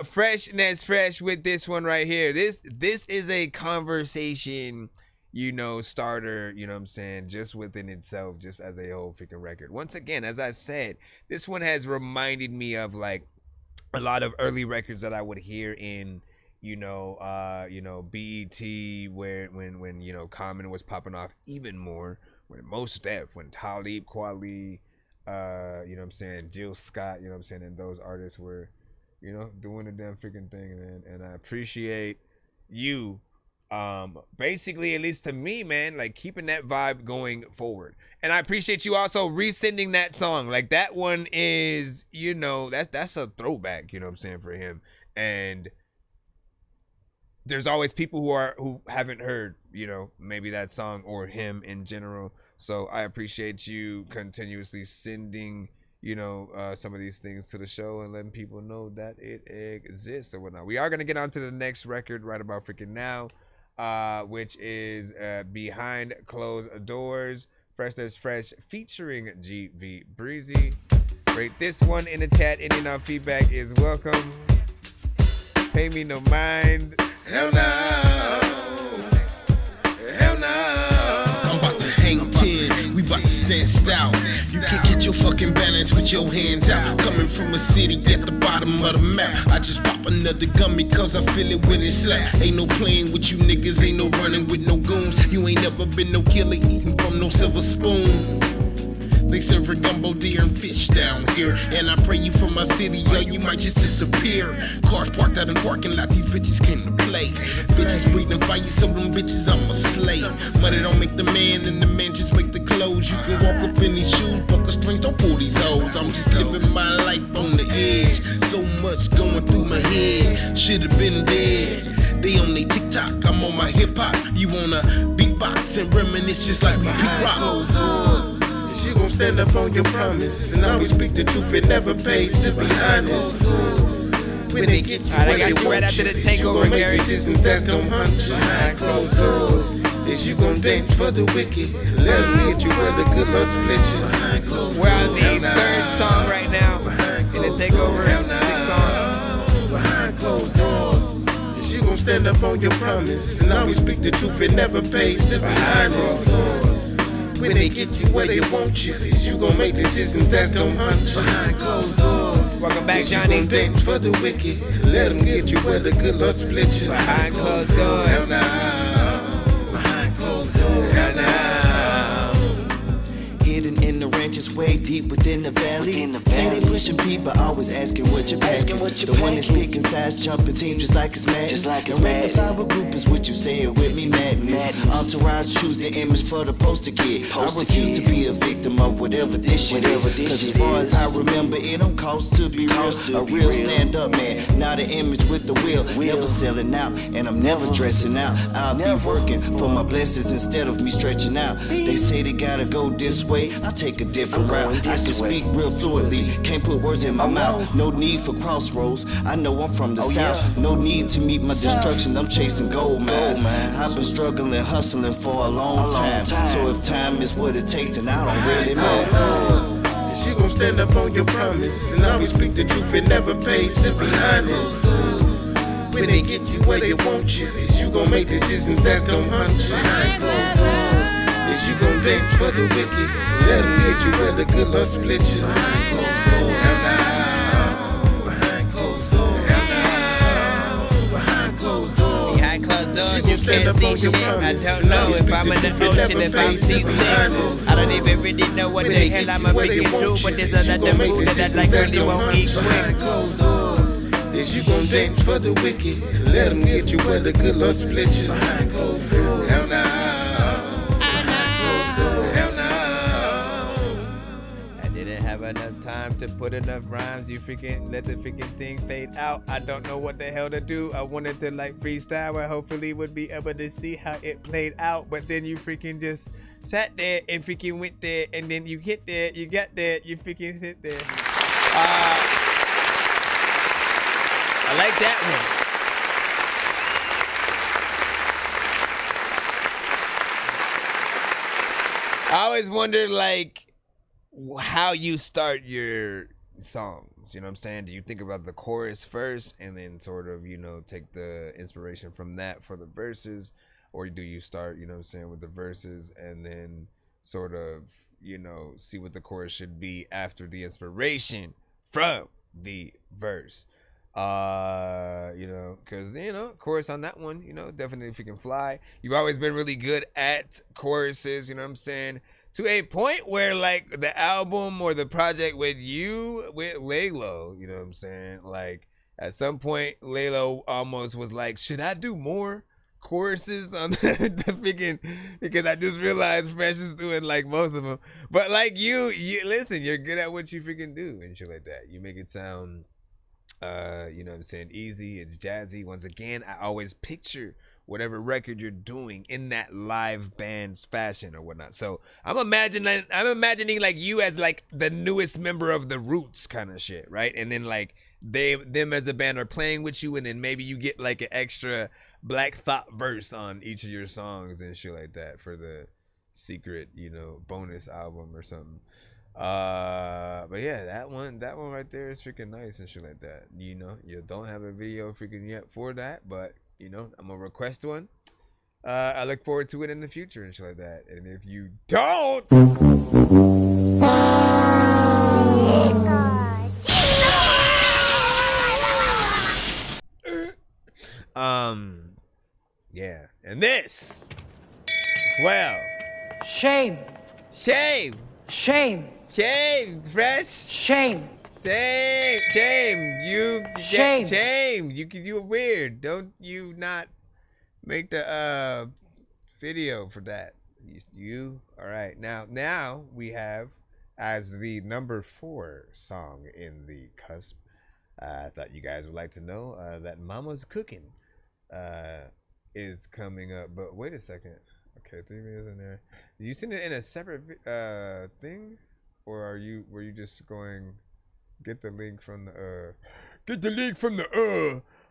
Fresh with this one right here. This is a conversation starter, you know what I'm saying, just within itself, just as a whole freaking record. Once again, as I said, this one has reminded me of a lot of early records that I would hear in, BET, where when Common was popping off even more, when Mos Def, when Talib Kweli, you know what I'm saying, Jill Scott, you know what I'm saying, and those artists were, doing the damn freaking thing, man. And I appreciate you basically, at least to me, man, keeping that vibe going forward. And I appreciate you also resending that song. That one is, that's a throwback, you know what I'm saying, for him. And there's always people who haven't heard, you know, maybe that song or him in general. So I appreciate you continuously sending, you know, some of these things to the show and letting people know that it exists or whatnot. We are gonna get on to the next record right about freaking now, which is Behind Closed Doors, Fresh That's Fresh, featuring GV Breezy. Rate this one in the chat. Any and all feedback is welcome. Pay me no mind. Hell no. Hell no. I'm about to hang 10. We about to stand stout. You can't get your fucking balance with your hands out. Coming from a city at the bottom of the map. I just pop another gummy cause I feel it when it slap. Ain't no playing with you niggas. Ain't no running with no goons. You ain't never been no killer eating from no silver spoon. They serving gumbo, deer, and fish down here. And I pray you from my city, yo, you might just disappear. Cars parked out in parking lot, these bitches came to play. Bitches waiting for you, so them bitches I'm a slave. Money don't make the man, and the man just make the clothes. You can walk up in these shoes, but the strings don't pull these hoes. I'm just living my life on the edge. So much going through my head, should've been dead. They on they TikTok, I'm on my hip hop. You wanna beatbox and reminisce just like we beat rock. You gon' stand up on your promise and always speak the truth. It never pays to be honest. When they get you, I got you right after the takeover, Gary. Decisions that's gon' hunt you behind closed doors. Is you gon' dance for the wicked? Let them hit you where the good love split you behind closed doors. We're on the third song right now in the takeover. Sixth song. Behind closed doors. Is you gon' stand up on your promise and always speak the truth? It never pays to be honest. When they get you where they want you, is you gon' make decisions that's gon' hunt you behind closed doors. Welcome back, Johnny. You gon' dance for the wicked, let them get you where the good Lord split you behind closed doors. Hell no. Behind closed doors. Hell no. Hidden in the ranches way deep within the valley. Say they pushing people, always asking what you're packing. The one that's picking sides, jumping teams just like it's mad. And rectify with group is what you say it with me, madness. Entourage choose the image for the poster kid. I refuse to be a victim of whatever this shit is. Cause as far as I remember, it don't cost to be real. A real stand up man, not an image with the will. Never selling out, and I'm never dressing out. I'll be working for my blessings instead of me stretching out. They say they gotta go this way, I take a different route. I can speak real fluently, can't put words in my mouth. No need for crossroads, I know I'm from the south. No need to meet my destruction, I'm chasing gold mines. I've been struggling, hustling for a long time. So if time is what it takes, then I don't really know. Is you gon' stand up on your promise and always speak the truth? It never pays to be honest. When they get you where they want you, is you gon' make decisions that's gon' hunt you behind closed doors? Is you gon' dance for the wicked? Let them hit you where the good Lord split you behind closed doors. Hell no. Behind closed doors. Hell no. Behind closed doors. Behind closed doors, you can't see shit. I don't know if I'm in the ocean, if I'm seasick. I don't even really know what the hell I'm a freaking do, but there's another food that I like really won't eat quick. Is you gon' dance for the wicked? Let them get you where the good Lord split you behind closed doors. Hell no. Have enough time to put enough rhymes. You freaking let the freaking thing fade out. I don't know what the hell to do. I wanted to like freestyle. I hopefully would be able to see how it played out, but then you freaking just sat there and freaking went there, and then you get there, you got there, you freaking sit there. I like that one. I always wondered like how you start your songs, you know what I'm saying? Do you think about the chorus first and then sort of, you know, take the inspiration from that for the verses? Or do you start, you know what I'm saying, with the verses and then sort of, you know, see what the chorus should be after the inspiration from the verse? You know, because, you know, chorus on that one, you know, definitely if you can fly. You've always been really good at choruses, you know what I'm saying? To a point where, like, the album or the project with you, with Laylo, you know what I'm saying? Like, at some point, Laylo almost was like, should I do more choruses on the freaking, because I just realized Fresh is doing, like, most of them. But, like, you listen, you're good at what you freaking do and shit like that. You make it sound You know what I'm saying? Easy, it's jazzy. Once again, I always picture whatever record you're doing in that live band's fashion or whatnot. So I'm imagining like you as like the newest member of the Roots kind of shit, right? And then like them as a band are playing with you, and then maybe you get like an extra Black Thought verse on each of your songs and shit like that for the secret, you know, bonus album or something. But yeah, that one right there is freaking nice and shit like that. You know, you don't have a video freaking yet for that, but you know, I'm gonna request one. I look forward to it in the future and shit like that. And if you don't, yeah. And this, well, shame, fresh, shame, you're weird. Don't you not make the video for that? You all right? Now we have as the number 4 song in the cusp. I thought you guys would like to know that Mama's Cooking is coming up. But wait a second. Okay, 3 videos in there. Did you send it in a separate thing, or were you just going get the link from the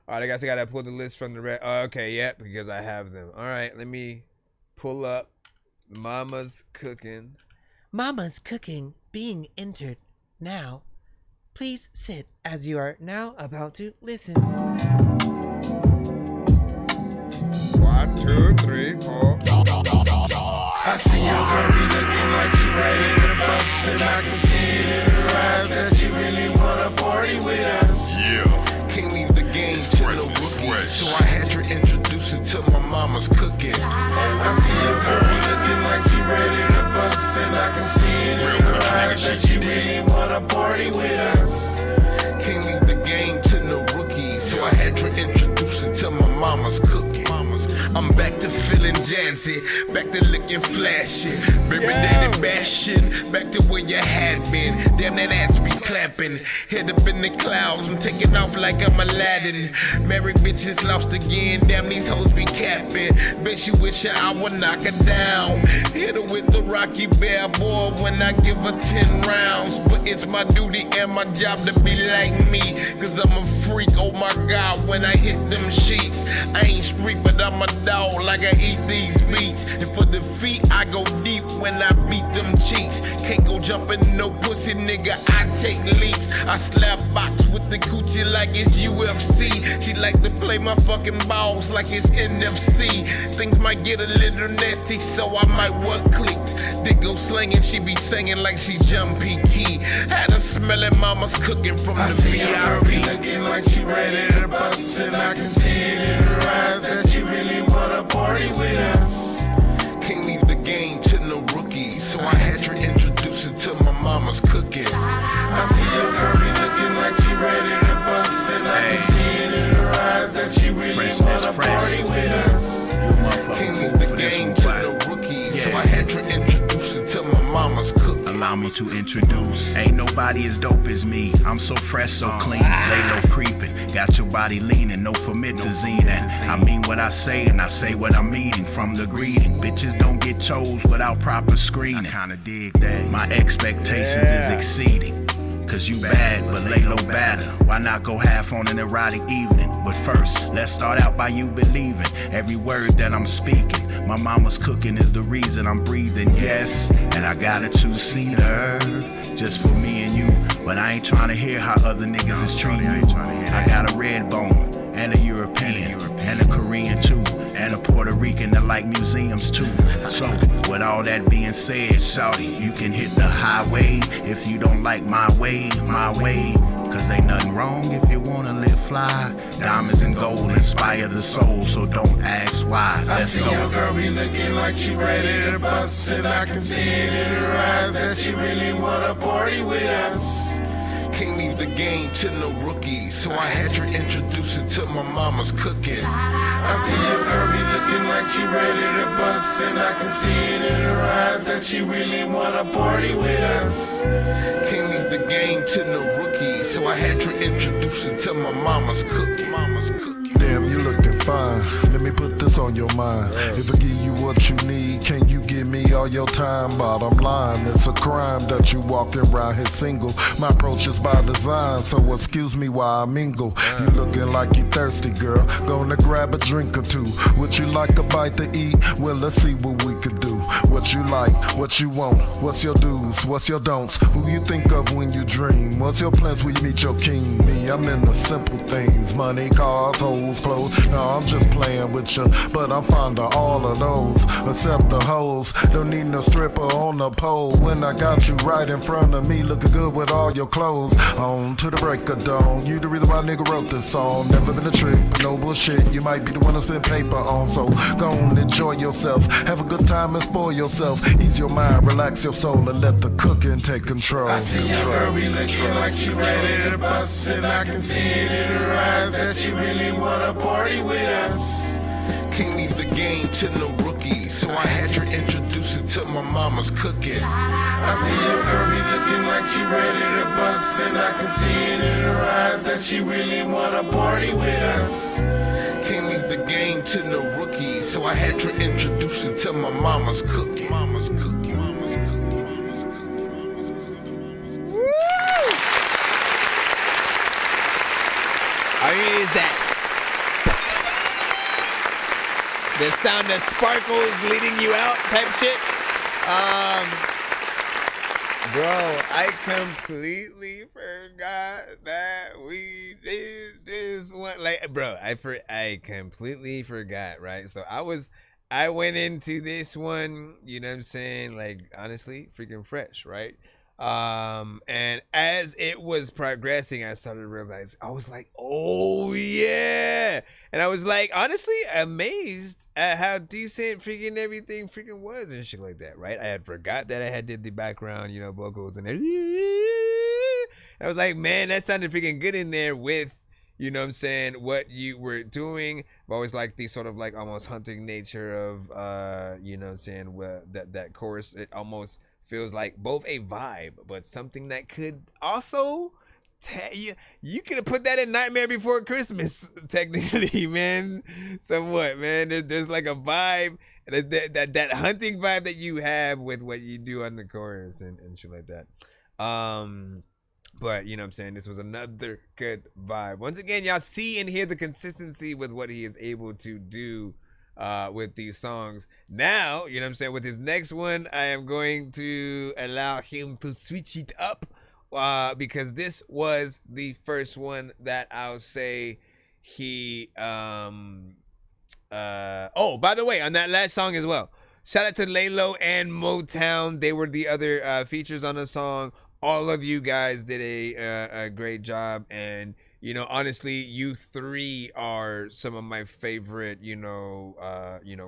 All right, I guess I gotta pull the list from the red. Okay, yep, because I have them. All right, let me pull up Mama's Cooking. Mama's Cooking being entered now. Please sit as you are now about to listen. 1, 2, 3, 4. I see your girl be looking like she ready to bust, and I can see it in her eyes that she really wanna party with us. Yeah. Can't leave the game to no rookies, so I had to introduce it to my Mama's Cooking. I see your girl be looking like she ready to bust, and I can see it in her eyes that she really wanna party with us. Can't leave the game to no rookies, so I had to introduce it to my Mama's Cooking. I'm back to feeling jazzy, back to looking flashy, baby daddy bashing, back to where you had been. Damn, that ass be clapping, head up in the clouds, I'm taking off like I'm Aladdin. Married bitches lost again, damn these hoes be capping. Bet you wish I would knock her down, hit her with the Rocky Balboa when I give her 10 rounds. But it's my duty and my job to be like me, cause I'm a freak, oh my God, when I hit them sheets. I ain't street, but I'm a dog, like I eat these beats. And for the feet, I go deep when I beat them cheeks. Can't go jumping no pussy, nigga, I take leaps. I slap box with the coochie like it's UFC. She like to play my fucking balls like it's NFC. Things might get a little nasty, so I might work clicks. Dick go slinging, she be singing like she jumpy key. Had her smelling Mama's Cooking from the VIP. I be looking like she ready to bust, and I can see it in her eyes that she really wanna party with us. Can't leave the game to no rookies, so I had to introduce it to my Mama's Cooking. I see your girl be looking like she ready to bust, and I can see it in her eyes that she really wanna party with us. Can't leave the game to no rookies, so I had to introduce it to my Mama's Cooking. Allow me to introduce. Ain't nobody as dope as me. I'm so fresh, so clean. Lay low creeping. Got your body leaning. No famotazine. And I mean what I say, and I say what I'm meaning. From the greeting, bitches don't get chose without proper screening. I kinda dig that. My expectations is exceeding. Cause you bad, but lay low batter. Why not go half on an erotic evening? But first, let's start out by you believing every word that I'm speaking. My Mama's Cooking is the reason I'm breathing, yes. And I got a 2-seater just for me and you. But I ain't trying to hear how other niggas is treating you. I got a red bone and a European and a Korean too. And a Puerto Rican that like museums too. So, with all that being said, shawty, you can hit the highway if you don't like my way. Cause ain't nothing wrong if you wanna live fly. Diamonds and gold inspire the soul, so don't ask why. Let's go. I see your girl be looking like she ready to bust, and I can see it in her eyes that she really wanna party with us. Can't leave the game to no rookies, so I had to introduce it to my mama's cooking. I see a girl be looking like she ready to bust, and I can see it in her eyes that she really wanna party with us. Can't leave the game to no rookies, so I had to introduce it to my mama's cooking. Damn, you looking fine. Let me put this on your mind. If I give you what you need, can you give me all your time? Bottom line, it's a crime that you walking around here single. My approach is by design, so excuse me while I mingle. You looking like you thirsty, girl. Gonna grab a drink or two. Would you like a bite to eat? Well, let's see what we could do. What you like, what you want, what's your do's, what's your don'ts? Who you think of when you dream? What's your plans when you meet your king? Me, I'm in the simple things. Money, cars, hoes, clothes. No, I'm just playing with you, but I'm fond of all of those, except the hoes. Don't need no stripper on the pole when I got you right in front of me, looking good with all your clothes on to the break of dawn. You the reason why nigga wrote this song. Never been a trick, but no bullshit. You might be the one to spend paper on, so go on, enjoy yourself. Have a good time and spoil yourself. Ease your mind, relax your soul, and let the cooking take control. I see a girl be looking like she ready to bust, and I can see it in her eyes that she really wanna party with us. Can't leave the game to no rookies, so I had to introduce it to my mama's cooking. I see a girl be looking like she ready to bust, and I can see it in her eyes that she really wanna party with us. Can't leave the game to no rookies, so I had to introduce it to my mama's cooking. Mama's cooking. Mama's cooking. Mama's cooking. Woo! I mean, is that the sound of sparkles leading you out type shit? Bro, I completely forgot that we did this one. Like, bro, I completely forgot, right? So I went into this one, you know what I'm saying? Like, honestly, freaking fresh, right? And as it was progressing, I started to realize, I was like, oh yeah. And I was like, honestly, amazed at how decent freaking everything freaking was and shit like that, right? I had forgot that I had did the background, you know, vocals and I was like, man, that sounded freaking good in there with, you know what I'm saying, what you were doing. I've always liked the sort of like almost hunting nature of, you know what I'm saying, that chorus. It almost feels like both a vibe, but something that could also you could have put that in Nightmare Before Christmas, technically, man. Somewhat, man. There's like a vibe, that hunting vibe that you have with what you do on the chorus and shit like that. But you know what I'm saying, this was another good vibe. Once again, y'all see and hear the consistency with what he is able to do with these songs. Now, you know what I'm saying, with his next one, I am going to allow him to switch it up because this was the first one that I'll say he oh, by the way, on that last song as well, shout out to Laylo and Motown. They were the other features on the song. All of you guys did a great job, and you know, honestly, you three are some of my favorite, you know,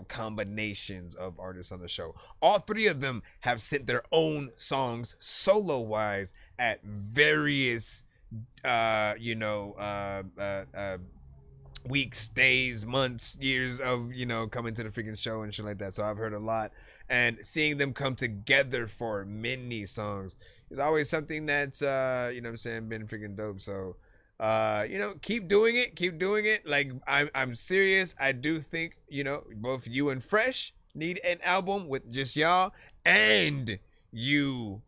combinations of artists on the show. All three of them have sent their own songs solo wise at various, weeks, days, months, years of, you know, coming to the freaking show and shit like that. So I've heard a lot, and seeing them come together for many songs is always something that's, you know what I'm saying, been freaking dope. So, you know, keep doing it. Like, I'm serious. I do think, you know, both you and Fresh need an album with just y'all, and you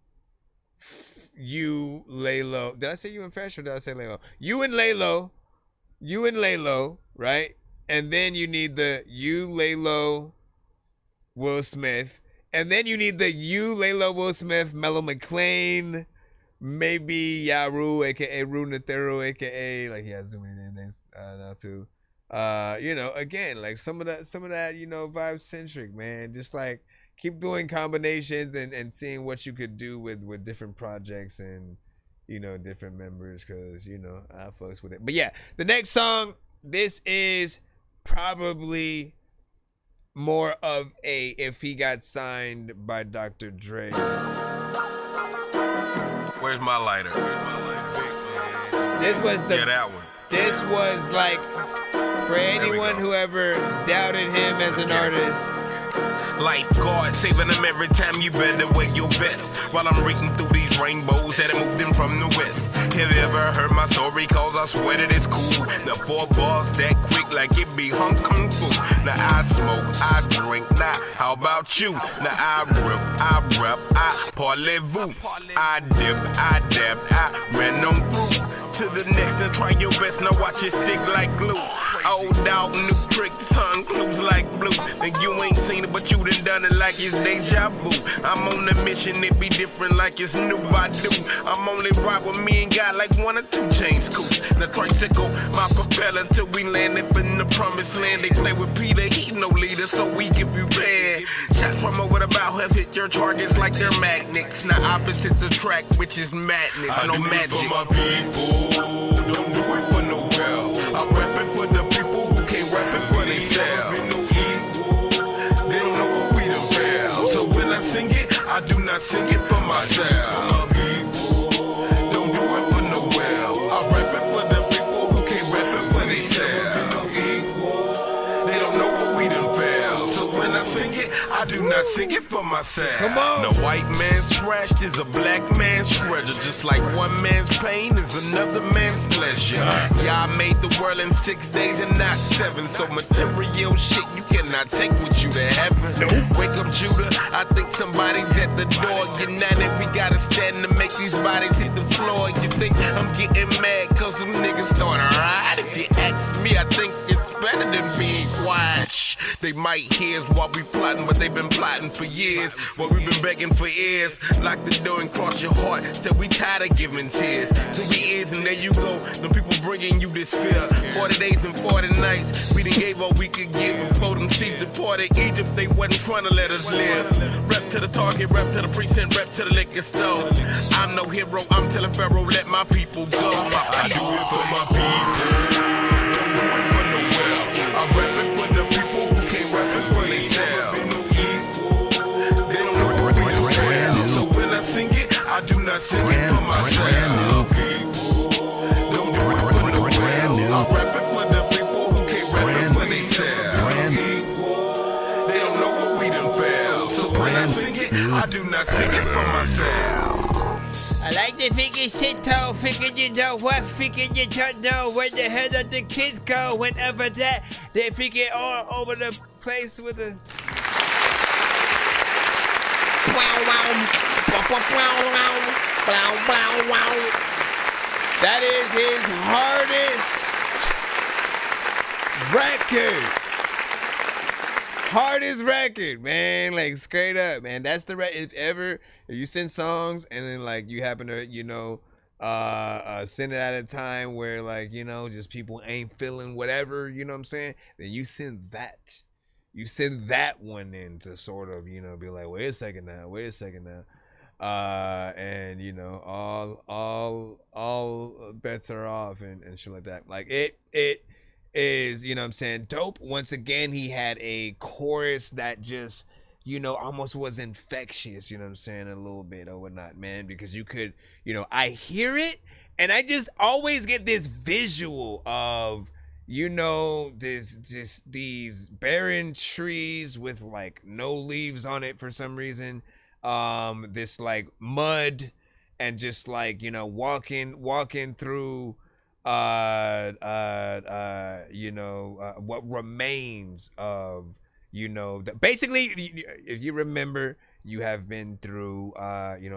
Laylo. Did I say you and Fresh, or did I say Laylo? You and Laylo, right? And then you need the you, Laylo, Will Smith, and then you need the you, Laylo, Will Smith, Mellow McClain, maybe Yaru, aka Runetheru, aka, like, he has so many names now too. You know, again, like some of that, you know, vibe centric, man. Just like keep doing combinations and seeing what you could do with different projects and, you know, different members, because, you know, I fucks with it. But yeah, the next song, this is probably more of a if he got signed by Dr. Dre. Where's my lighter? This was the. Yeah, that one. This was like for anyone who ever doubted him as an artist. Lifeguard, saving them every time. You better wear your vest while I'm reading through these rainbows that I moved in from the west. Have you ever heard my story? Cause I swear that it's cool. The 4 bars that quick like it be Hong Kong fu. Now I smoke, I drink, now how about you? Now I rip, I parlez-vous. I dip, I dab, I ran on through. To the next and try your best, now watch it stick like glue. Old dog, new trick, sun clues like blue. And you ain't seen it, but you done it like it's deja vu. I'm on a mission, it be different like it's new, I do. I'm only ride with me and God like 1 or 2 chains cool. The tricycle, my propeller till we land up in the promised land. They play with Peter, he no leader, so we give you bad. Shots from over the bow have hit your targets like they're magnets. Now opposites attract, which is madness, I no do magic. it for my people, don't do it for no wealth. I'm rapping for the people who can't rap it for themselves. No equal, they don't know what we done fell. So when I sing it, I do not sing it for myself. My people, don't do it for no wealth. I'm rapping for the people who can't rap it for themselves. No equal, they don't know what we done fell. So when I sing it, I do not sing it for myself. Come on. The white man's trash is a black man's treasure. Just like one man's pain is another man's pleasure. Y'all made the world in 6 days and not 7. So material shit you cannot take with you to heaven. Wake up, Judah. I think somebody's at the door. United, we gotta stand to make these bodies hit the floor. You think I'm getting mad cause some niggas started ride? If you ask me, I think it's better than being quiet. Shh, they might hear us while we plotting, but they've been plotting for years. Well, we've been begging for years. Lock the door and cross your heart. Said we tired of giving tears. Who we is, and there you go. Them people bringing you this fear. 40 days and 40 nights. We done gave all we could give. Before them seas deported Egypt, they wasn't trying to let us live. Rep to the target, rep to the precinct, rep to the liquor store. I'm no hero, I'm telling Pharaoh, let my people go. I do it for my people. I'm rapping for the people who can't rap it for themselves. No equal, they don't know what we do well. So when I sing it, I do not sing it for myself. People don't do it for no well. I'm rapping for the people who can't rap it for themselves. No equal, they don't know what we done fell. So when I sing it, I do not sing it for myself. I like to figure shit though, figure you know what, figure you don't know where the hell did the kids go whenever that they figure all over the place with a that is his hardest record, man. Like straight up, man. That's the if you send songs and then like you happen to, send it at a time where like, just people ain't feeling whatever, you know what I'm saying? Then you send that. You send that one in to sort of, be like, wait a second now. And all bets are off and shit like that. Like it is, dope. Once again, he had a chorus that just, almost was infectious, a little bit or whatnot, man, because you could, I hear it and I just always get this visual of, these barren trees with like no leaves on it for some reason, this like mud and just like, walking through what remains of, basically, if you remember, you have been through,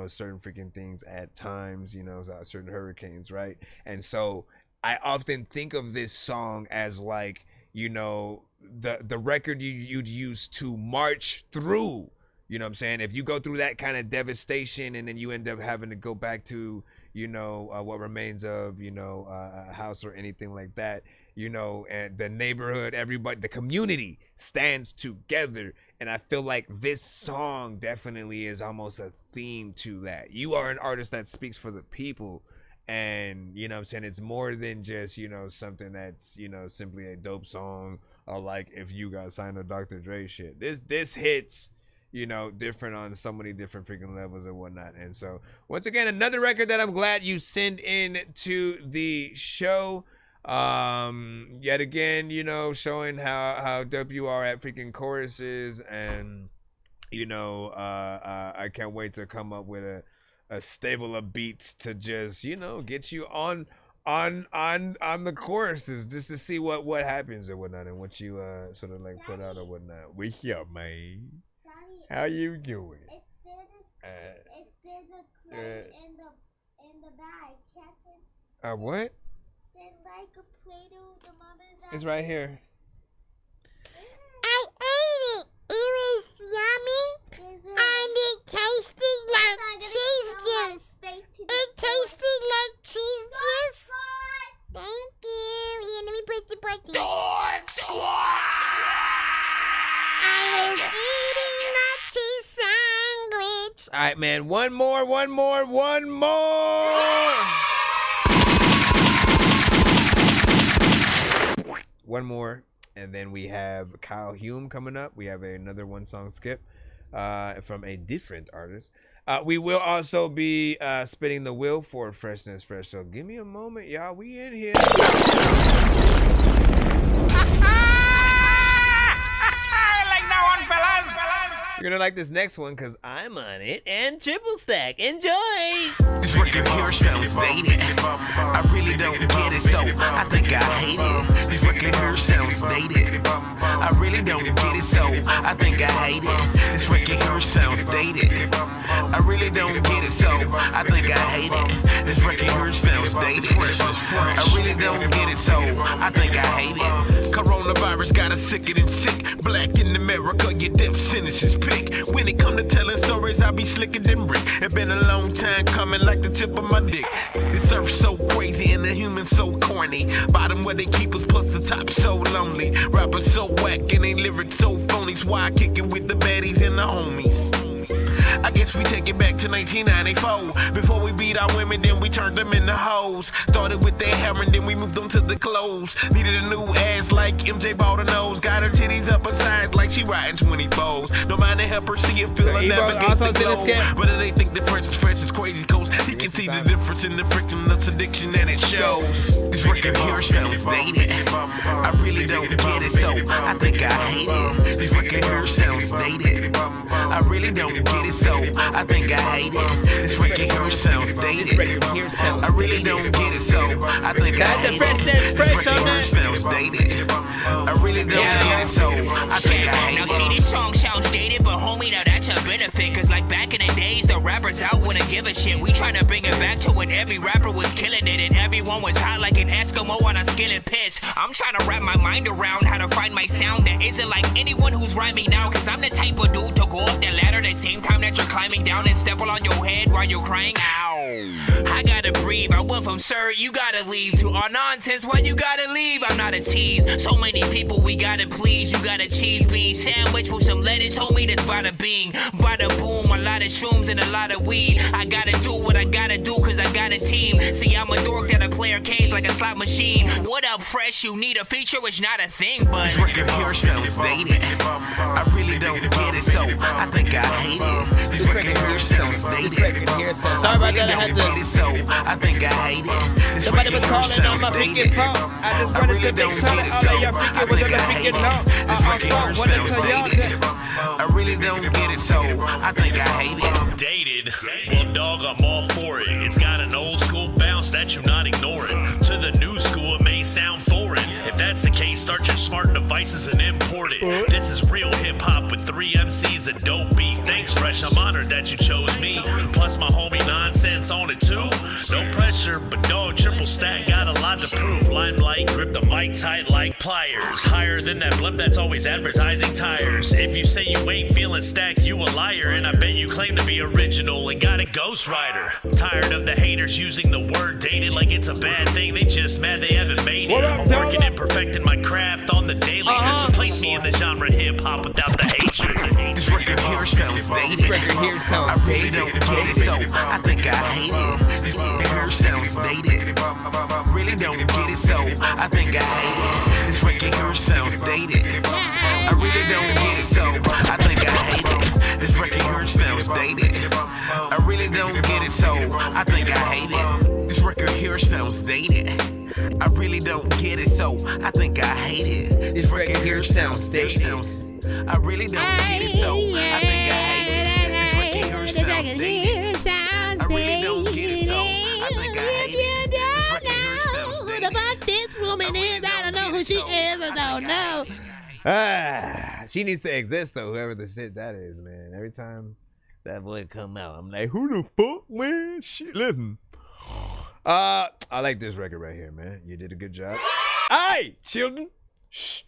certain freaking things at times, certain hurricanes, right? And so I often think of this song as like, the record you'd use to march through, if you go through that kind of devastation and then you end up having to go back to, what remains of, a house or anything like that, and the neighborhood, everybody, the community stands together. And I feel like this song definitely is almost a theme to that. You are an artist that speaks for the people. And, it's more than just, something that's, simply a dope song or like if you got signed to Dr. Dre shit. This hits, you know, different on so many different freaking levels and whatnot. And so once again, another record that I'm glad you send in to the show. Yet again, you know, showing how dope you are at freaking choruses, and you know, I can't wait to come up with a stable of beats to just, you know, get you on the choruses, just to see what happens or whatnot, and what you sort of like put out or whatnot. We here, man. How you doing? There's a clay in the bag. What? There's like a Play-Doh. The mom is It's right here. I ate it. It was yummy, and it tasted like cheese juice. It tasted like cheese juice. Thank you. Here, let me put the button. Dork Squad. I was eating a cheese sandwich. All right, man. One more. One more, and then we have Kyle Hume coming up. We have another one-song skip from a different artist. We will also be spinning the wheel for Freshness Fresh. So give me a moment, y'all. We in here. Like that one, fellas. You're gonna like this next one because I'm on it and triple stack. Enjoy. This record here sounds dated. I really don't get it, so I think I hate it. This record here sounds dated. I really don't get it, so I think I hate it. This record here sounds dated. I really don't get it, so I think I hate it. This record here sounds dated. I really don't get it, so I think I hate it. Coronavirus got us sicker than sick. Black in America, your death sentence is pick. When it come to telling stories, I be slicker than brick. It been a long time coming, like the tip of my dick. This earth so crazy and the humans so corny. Bottom where they keep us, plus the top so lonely. Rappers so whack and they lyrics so phony. Why I kick it with the baddies and the homies. I guess we take it back to 1994. Before we beat our women, then we turned them into hoes. Started with their hair and then we moved them to the clothes. Needed a new ass like MJ bought a nose. Got her titties up her sides like she riding 20 foes. No mind to help her see it, feel her navigate the globe. But they think the French is crazy coast. He can see the difference in the friction of addiction and it shows. This record here sounds dated. I really don't get it, so I think I hate it. This record here sounds dated. I really don't get it, so I think I hate it. This record here sounds dated. I really don't get it, so I think I hate it. This record here sounds dated. I really don't get it, so I think I hate it. Now see, this song sounds dated, but homie, now that's a benefit. Cause like back in the days, the rappers out wouldn't give a shit. We tryna bring it back to when every rapper was killing it and everyone was hot like an Eskimo on a skillet piss. I'm trying to wrap my mind around how to find my sound that isn't like anyone who's rhyming now. Cause I'm the type of dude to go up the ladder the same time that you're climbing down and step on your head while you're crying. Ow. I gotta breathe. I went from sir, you gotta leave to our nonsense. Why you gotta leave? I'm not a tease. So many people we gotta please. You got a cheese bean sandwich with some lettuce, homie. That's bada bing, bada boom. A lot of shrooms and a lot of weed. I gotta do what I gotta do cause I got a team. See, I'm a dork that a player cage like a slot machine. What up, fresh? You need a feature? It's not a thing, but this record here sounds dated. I really don't get it, so I think I hate it. This record here sounds dated. Sorry about that, I had to. So I think I hate it. Somebody was calling on my freaking phone. I just wanted to make sure that all of y'all freaking was gonna freaking know. Wanted to y'all I really don't get it, so I think I hate it. Dated? Well, dog, I'm all for it. It's got an old school bounce that you're not ignoring. To the new school, it may sound foreign. If that's the case, start your smart devices and import it. This is real hip hop with 3 MCs, a dope beat. Thanks, Fresh. I'm honored that you chose me. Plus, my homie Nonsenze on it too. No pressure, but dog, triple stack got a lot to prove. Limelight, grip the mic tight like pliers. Higher than that blimp that's always advertising tires. If you say you ain't feeling stacked, you a liar. And I bet you claim to be original and got a ghostwriter. Tired of the haters using the word dated like it's a bad thing. They just mad they haven't made it. I'm working and perfecting my craft on the daily. So place me in the genre hip hop without the hatred. This record here sounds dated. I really don't get it, so I think I hate it. This record here sounds dated. Really don't get it, so I think I hate it. This record here sounds dated. I really don't get it, so I think I hate it. This record here sounds dated. I really don't get it, so I think I hate it. This record here sounds dated. I really don't get it, so I think I hate it. This record here sounds dated. I really don't get it, so I think I hate it. This record here sounds dated. I really don't get it, so I think I hate it. This record here sounds dated. Who the fuck this woman is? I don't know who she is. I don't know. She needs to exist though, whoever the shit that is, man. Every time that boy come out, I'm like, who the fuck, man? Shit, listen. I like this record right here, man. You did a good job. Hey, children. Shh.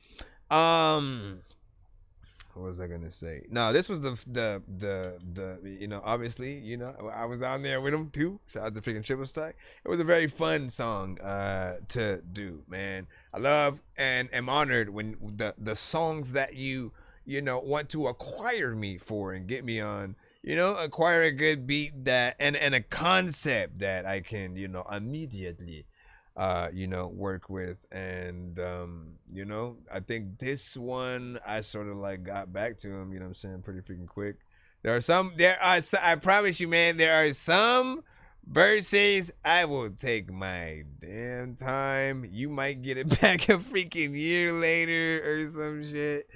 What was I gonna say? No, this was the you know, obviously, you know, I was down there with him too. Shout out to freaking Triple Stack. It was a very fun song to do, man. I love and am honored when the songs that you know want to acquire me for and get me on, you know, acquire a good beat that and a concept that I can, you know, immediately you know, work with. And you know, I think this one I sort of like got back to him, you know what I'm saying, pretty freaking quick. I promise you, man, there are some verses I will take my damn time. You might get it back a freaking year later or some shit.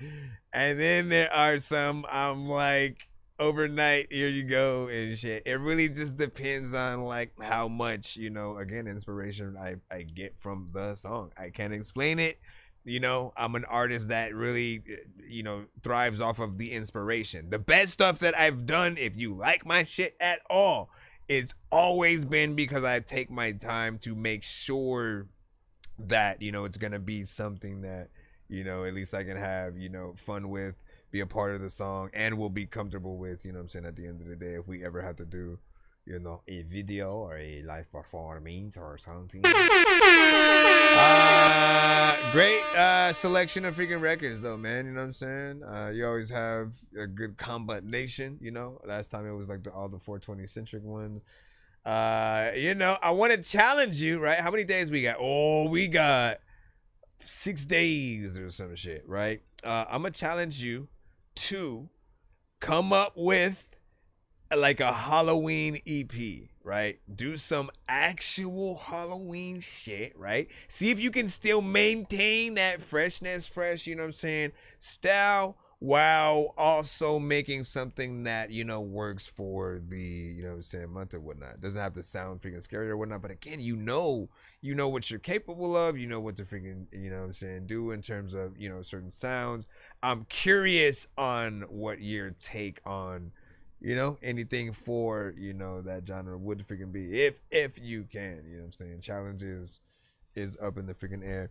And then there are some I'm like, overnight, here you go and shit. It really just depends on like how much, you know, again, inspiration I get from the song. I can't explain it. You know, I'm an artist that really, you know, thrives off of the inspiration. The best stuff that I've done, if you like my shit at all, it's always been because I take my time to make sure that, you know, it's gonna be something that, you know, at least I can have, you know, fun with, be a part of the song, and will be comfortable with, you know what I'm saying, at the end of the day, if we ever have to do, you know, a video or a live performance or something. Great selection of freaking records though, man, you know what I'm saying? You always have a good combination, you know. Last time it was like all the 420 centric ones. You know, I want to challenge you, right? How many days we got? Oh, we got 6 days or some shit, right? I'm gonna challenge you to come up with like a Halloween EP, right? Do some actual Halloween shit, right? See if you can still maintain that freshness, you know what I'm saying, style, while also making something that, you know, works for the, you know what I'm saying, month or whatnot. Doesn't have to sound freaking scary or whatnot, but again, you know what you're capable of, you know what to freaking, you know what I'm saying, do in terms of, you know, certain sounds. I'm curious on what your take on, you know, anything for, you know, that genre would freaking be, if you can, you know what I'm saying. Challenges is up in the freaking air.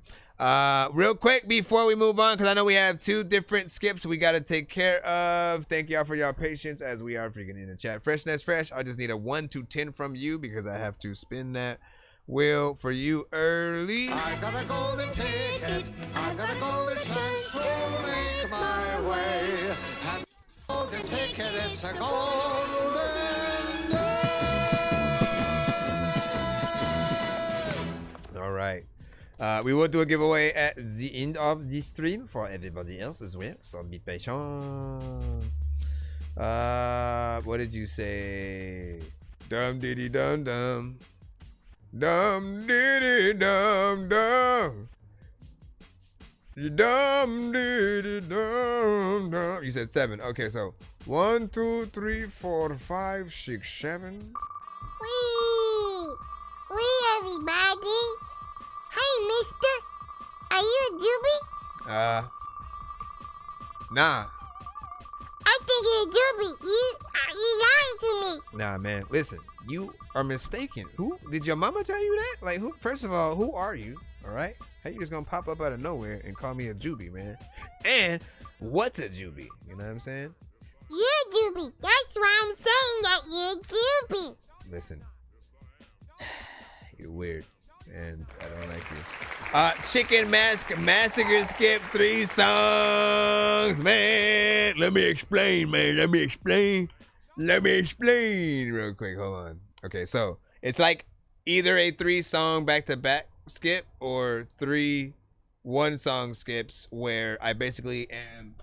Real quick before we move on, because I know we have 2 different skips we got to take care of. Thank y'all for y'all patience as we are freaking in the chat. Freshness fresh. I just need a 1 to 10 from you because I have to spin that wheel for you early. I got a golden ticket. I got a golden chance to make my way. And golden ticket, it's a golden day. All right. We will do a giveaway at the end of the stream for everybody else as well, so be patient. What did you say? Dum diddy dum dum. Dum diddy dum dum. Dum diddy dum dum. You said 7. Okay, so 1, 2, 3, 4, 5, 6, 7. Wee, everybody. Hey, mister. Are you a doobie? Nah. I think you're a doobie. You lied to me. Nah, man. Listen, you are mistaken. Who did your mama tell you that? Like, who? First of all, who are you? All right. How you just gonna pop up out of nowhere and call me a Juby, man? And what's a Juby? You know what I'm saying? You're a doobie. That's why I'm saying that you're a doobie. Listen, you're weird, and I don't like you. Chicken Massacre skip 3 songs, man. Let me explain, man. Let me explain real quick. Hold on. Okay, so it's like either a 3-song back-to-back skip or 3 1-song skips where I basically am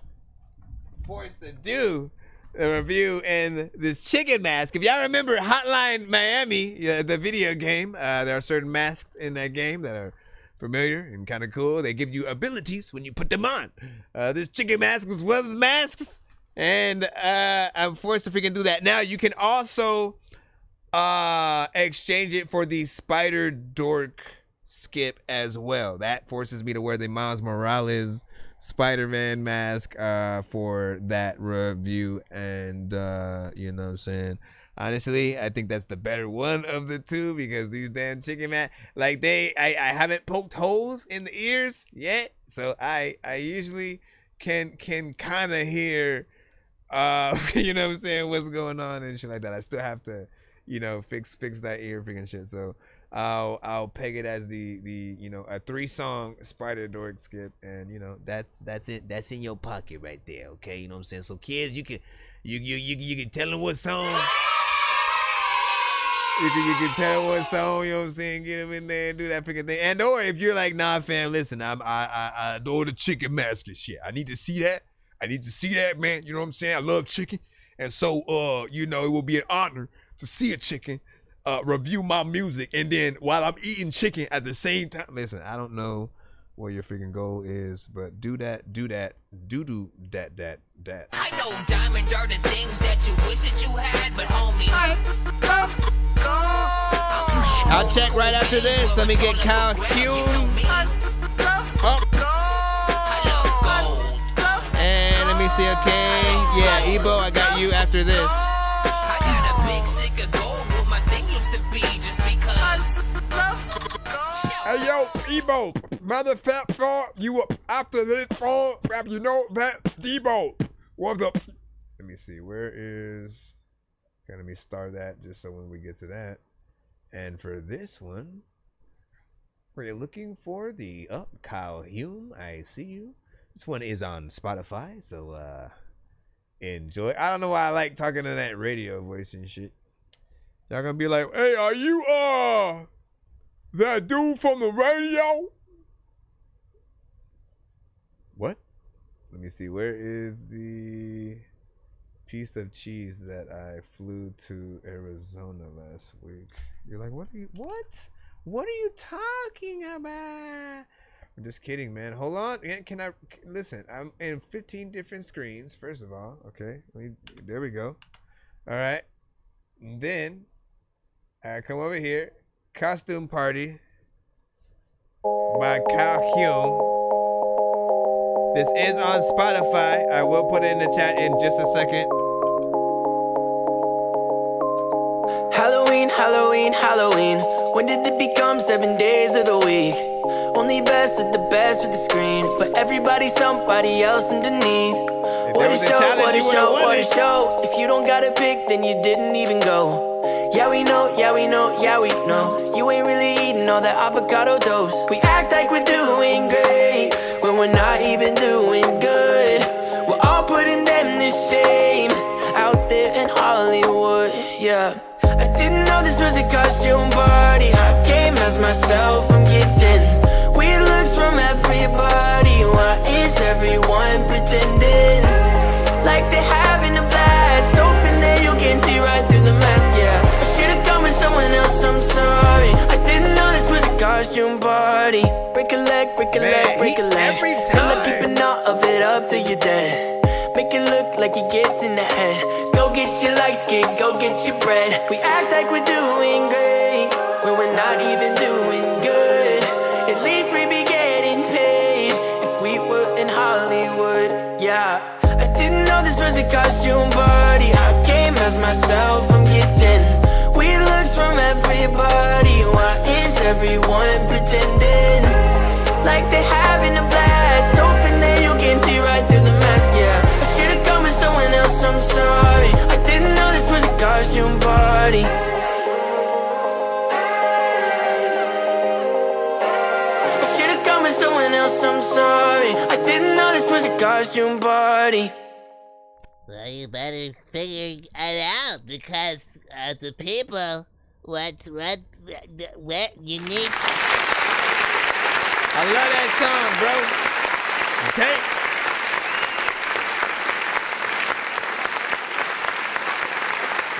forced to do the review in this chicken mask. If y'all remember Hotline Miami, the video game, there are certain masks in that game that are familiar and kind of cool. They give you abilities when you put them on. This chicken mask was one of the masks, and I'm forced to freaking do that. Now you can also exchange it for the Spider Dork skip as well. That forces me to wear the Miles Morales Spider-Man mask for that review, and you know what I'm saying, honestly I think that's the better one of the two, because these damn chicken masks, like I haven't poked holes in the ears yet, so I usually can kind of hear you know what I'm saying, what's going on and shit like that. I still have to, you know, fix that ear freaking shit, so I'll peg it as the you know, a 3-song Spider Dork skip, and you know, that's it. That's in your pocket right there, okay? You know what I'm saying? So kids, you can tell them what song. You can tell them what song, you know what I'm saying? Get them in there and do that freaking thing. And or if you're like, nah, fam, listen, I adore the chicken mask and shit. I need to see that. Man. You know what I'm saying? I love chicken, and so you know, it will be an honor to see a chicken review my music, and then while I'm eating chicken at the same time. Listen, I don't know what your freaking goal is, but do that. I know diamonds are the things that you wish that you had, but homie, I'll check right after this. Let me get Kyle Hume up. And let me see, okay. Yeah, Ebo, I got you after this. I got a big stick of gold where my thing used to be, just because. Hey yo, Ebo, mother fat far, you up after this fall, you know that Debo. What's up? Let me see, where is, let me start that just so when we get to that. And for this one, we're looking for the Kyle Hume, I see you. This one is on Spotify, so enjoy. I don't know why I like talking in that radio voice and shit. Y'all gonna be like, hey, are you that dude from the radio? What? Let me see, where is the piece of cheese that I flew to Arizona last week? You're like, what are you talking about? I'm just kidding, man. Hold on. Can I listen? I'm in 15 different screens. First of all, okay. There we go. All right. And then I come over here. Costume Party by Kyle Hume. This is on Spotify. I will put it in the chat in just a second. Halloween, Halloween, Halloween. When did it become 7 days of the week? Only best at the best with the screen, but everybody's somebody else underneath. What a show, what a show, what a show. If you don't got a pick, then you didn't even go. Yeah, we know, yeah, we know, yeah, we know. You ain't really eating all that avocado toast. We act like we're doing great when we're not even doing good. We're all putting them to shame out there in Hollywood, yeah. I didn't know this was a costume party. I came as myself, I'm getting weird looks from everybody. Why is everyone pretending like they're having a blast? Hoping that you can see right through the mask, yeah. I should've gone with someone else, I'm sorry. I didn't know this was a costume party. Break a leg, break a leg, break a leg. Feel like keeping all of it up till you're dead. Make it look like you get in the head. Go get your likes, kid, go get your bread. We act like we're doing great when we're not even doing good. At least we'd be getting paid if we were in Hollywood, yeah. I didn't know this was a costume party. I came as myself, I'm getting weird looks from everybody. Why is everyone pretending like they're having a blast? Hoping that you can see right through the mask, yeah. I should've gone with someone else, I'm sorry. I didn't know this was a costume party. I should've gone with someone else, I'm sorry. I didn't know this was a costume party. Well, you better figure it out, because the people, what you need. I love that song, bro. Okay.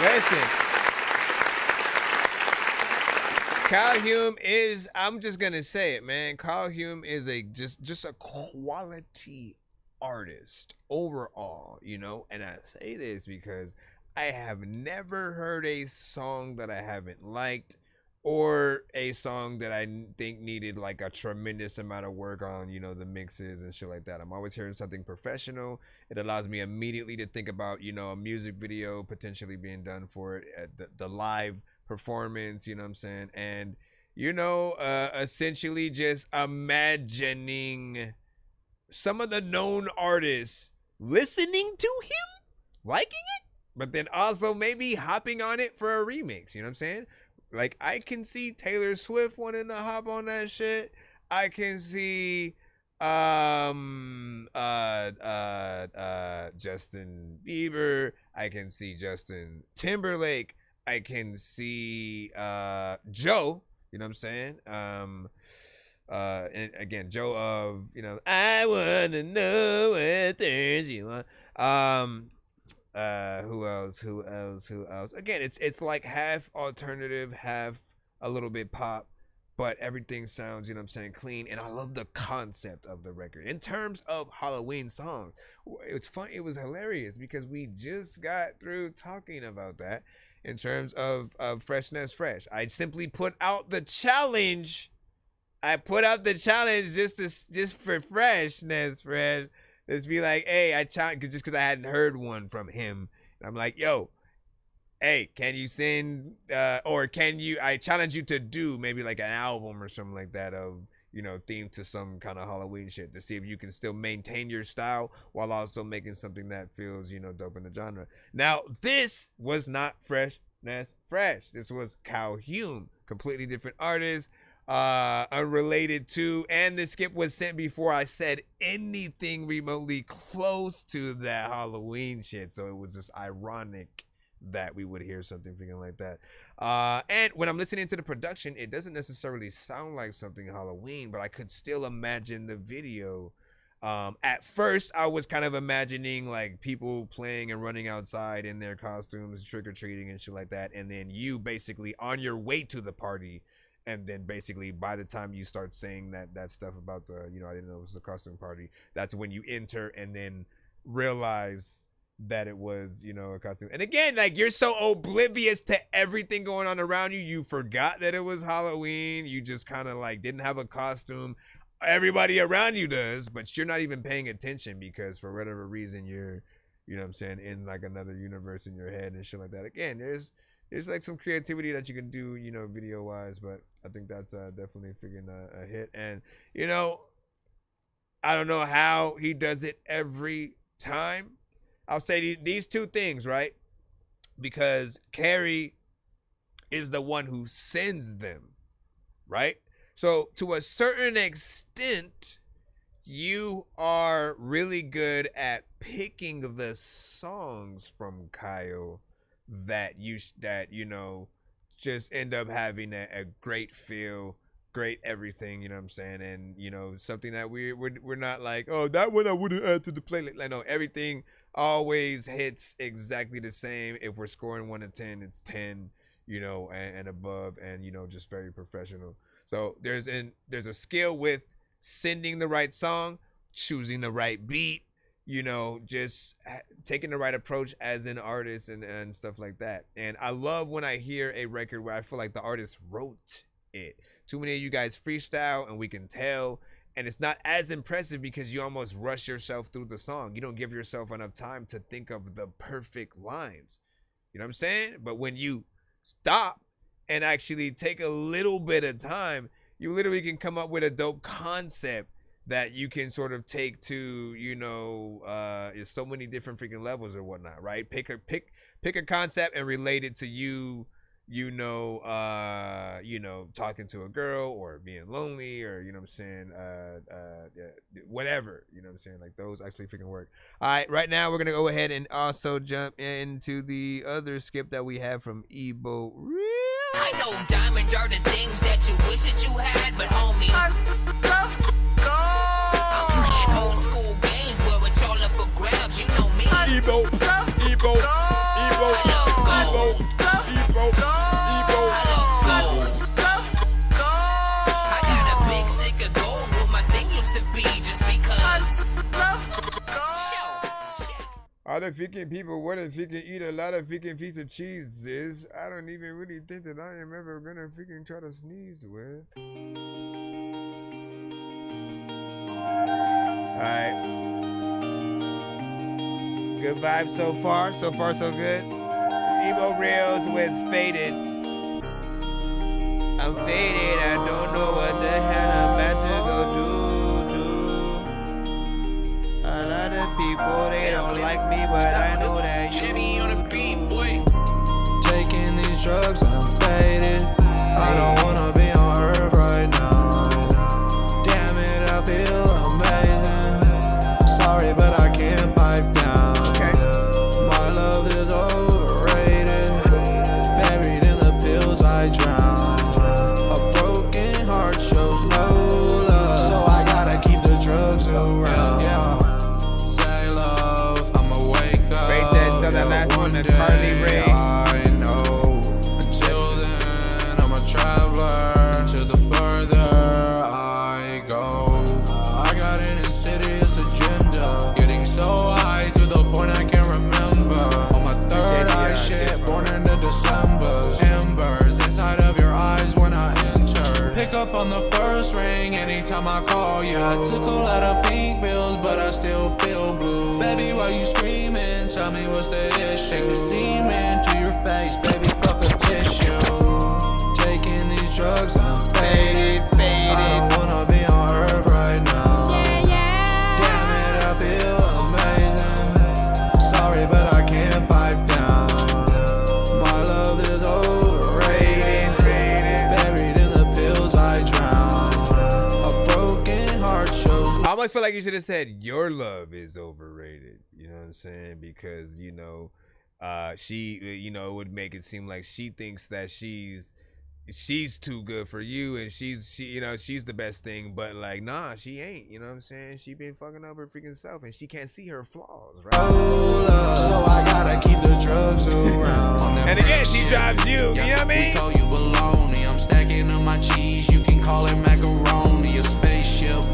Listen. Kyle Hume is, I'm just gonna say it, man. Kyle Hume is just a quality artist overall, you know. And I say this because I have never heard a song that I haven't liked, or a song that I think needed like a tremendous amount of work on, you know, the mixes and shit like that. I'm always hearing something professional. It allows me immediately to think about, you know, a music video potentially being done for it, at the live performance, you know what I'm saying? And, you know, essentially just imagining some of the known artists listening to him, liking it, but then also maybe hopping on it for a remix, you know what I'm saying? Like, I can see Taylor Swift wanting to hop on that shit. I can see Justin Bieber. I can see Justin Timberlake. I can see Joe, you know what I'm saying? And again, Joe of, you know, I wanna know what turns you on. Who else? Again, it's like half alternative, half a little bit pop, but everything sounds, you know what I'm saying, clean. And I love the concept of the record. In terms of Halloween songs, it's fun. It was hilarious because we just got through talking about that in terms of Freshness Fresh. I simply put out the challenge. I put out the challenge just for Freshness Fresh. Let's be like, hey, I challenge, just because I hadn't heard one from him. And I'm like, yo, hey, can you send, or can you, I challenge you to do maybe like an album or something like that of, you know, themed to some kind of Halloween shit, to see if you can still maintain your style while also making something that feels, you know, dope in the genre. Now, this was not Freshness Fresh. This was Kyle Hume, completely different artist. Unrelated to, and the skip was sent before I said anything remotely close to that Halloween shit, so it was just ironic that we would hear something freaking like that. And when I'm listening to the production, it doesn't necessarily sound like something Halloween, but I could still imagine the video. At first I was kind of imagining like people playing and running outside in their costumes, trick-or-treating and shit like that, and then you basically on your way to the party. And then basically by the time you start saying that stuff about the, you know, I didn't know it was a costume party, that's when you enter and then realize that it was, you know, a costume. And again, like, you're so oblivious to everything going on around you, you forgot that it was Halloween. You just kind of like didn't have a costume. Everybody around you does, but you're not even paying attention because for whatever reason you're, you know what I'm saying, in like another universe in your head and shit like that. Again, there's like some creativity that you can do, you know, video wise, but I think that's definitely figuring a hit. And, you know, I don't know how he does it every time. I'll say these two things, right? Because Carrie is the one who sends them, right? So to a certain extent, you are really good at picking the songs from Kyle that you know just end up having a great feel, great everything, you know what I'm saying? And, you know, something that we're not like, oh, that one I wouldn't add to the playlist. Like, no, everything always hits exactly the same. If we're scoring 1 to 10, it's 10, you know, and above, and, you know, just very professional. So there's a skill with sending the right song, choosing the right beat, you know, just taking the right approach as an artist and stuff like that. And I love when I hear a record where I feel like the artist wrote it. Too many of you guys freestyle and we can tell, and it's not as impressive because you almost rush yourself through the song. You don't give yourself enough time to think of the perfect lines. You know what I'm saying? But when you stop and actually take a little bit of time, you literally can come up with a dope concept that you can sort of take to, you know, so many different freaking levels or whatnot, right? Pick a concept and relate it to you know, talking to a girl or being lonely or, you know what I'm saying, whatever, you know what I'm saying, like those actually freaking work. All right, right now we're gonna go ahead and also jump into the other skip that we have from Ebo. I know diamonds are the things that you wish that you had, but homie, I'm playing old school games where it's all up for grabs. You know me. Ebo. I love gold. I got a big stick of gold where my thing used to be just because. All the freaking people want to freaking eat a lot of freaking piece of cheeses. I don't even really think that I am ever gonna freaking try to sneeze with. Alright. Good vibes so far. So far, so good. Emo Reels with Faded. I'm faded. I don't know what the hell I'm about to go do. A lot of people, they don't like me, but I know that you Jimmy on the beat, boy. Taking these drugs, I'm faded. I don't wanna be on earth right now. Damn it, I feel amazing. Sorry, but I can't pipe down. My love is overrated. Buried in the pills I drown. A broken heart shows no love. So I gotta keep the drugs around. Say love, I'ma wake up. Ray J, so that last one to Carly Ray. I know. Until then, I'm a traveler. Until the further I go. I got an insidious agenda. Getting so high to the point I can't remember. On my third eye shit, born in the Decembers. Embers inside of your eyes when I enter. Pick up on the first ring anytime I call you. I took a lot of pink pills, but I still feel blue. Baby, why you screaming? Tell me what's the issue. Take the semen to your face, baby, fuck a tissue. Taking these drugs, I'm faded. I don't wanna be on earth right now. Damn it, I feel amazing. Sorry, but I can't pipe down. My love is overrated. Buried in the pills I drown. A broken heart shows. I almost feel like you should have said your love is overrated. You know what I'm saying? Because, you know, she, you know, it would make it seem like she thinks that she's too good for you and she you know, she's the best thing, but like, nah, she ain't. You know what I'm saying? She been fucking up her freaking self and she can't see her flaws, right? So I gotta keep the drugs around. And again, she drives you. You know what I mean? We call you baloney. I'm stacking up my cheese. You can call it macaroni. A spaceship.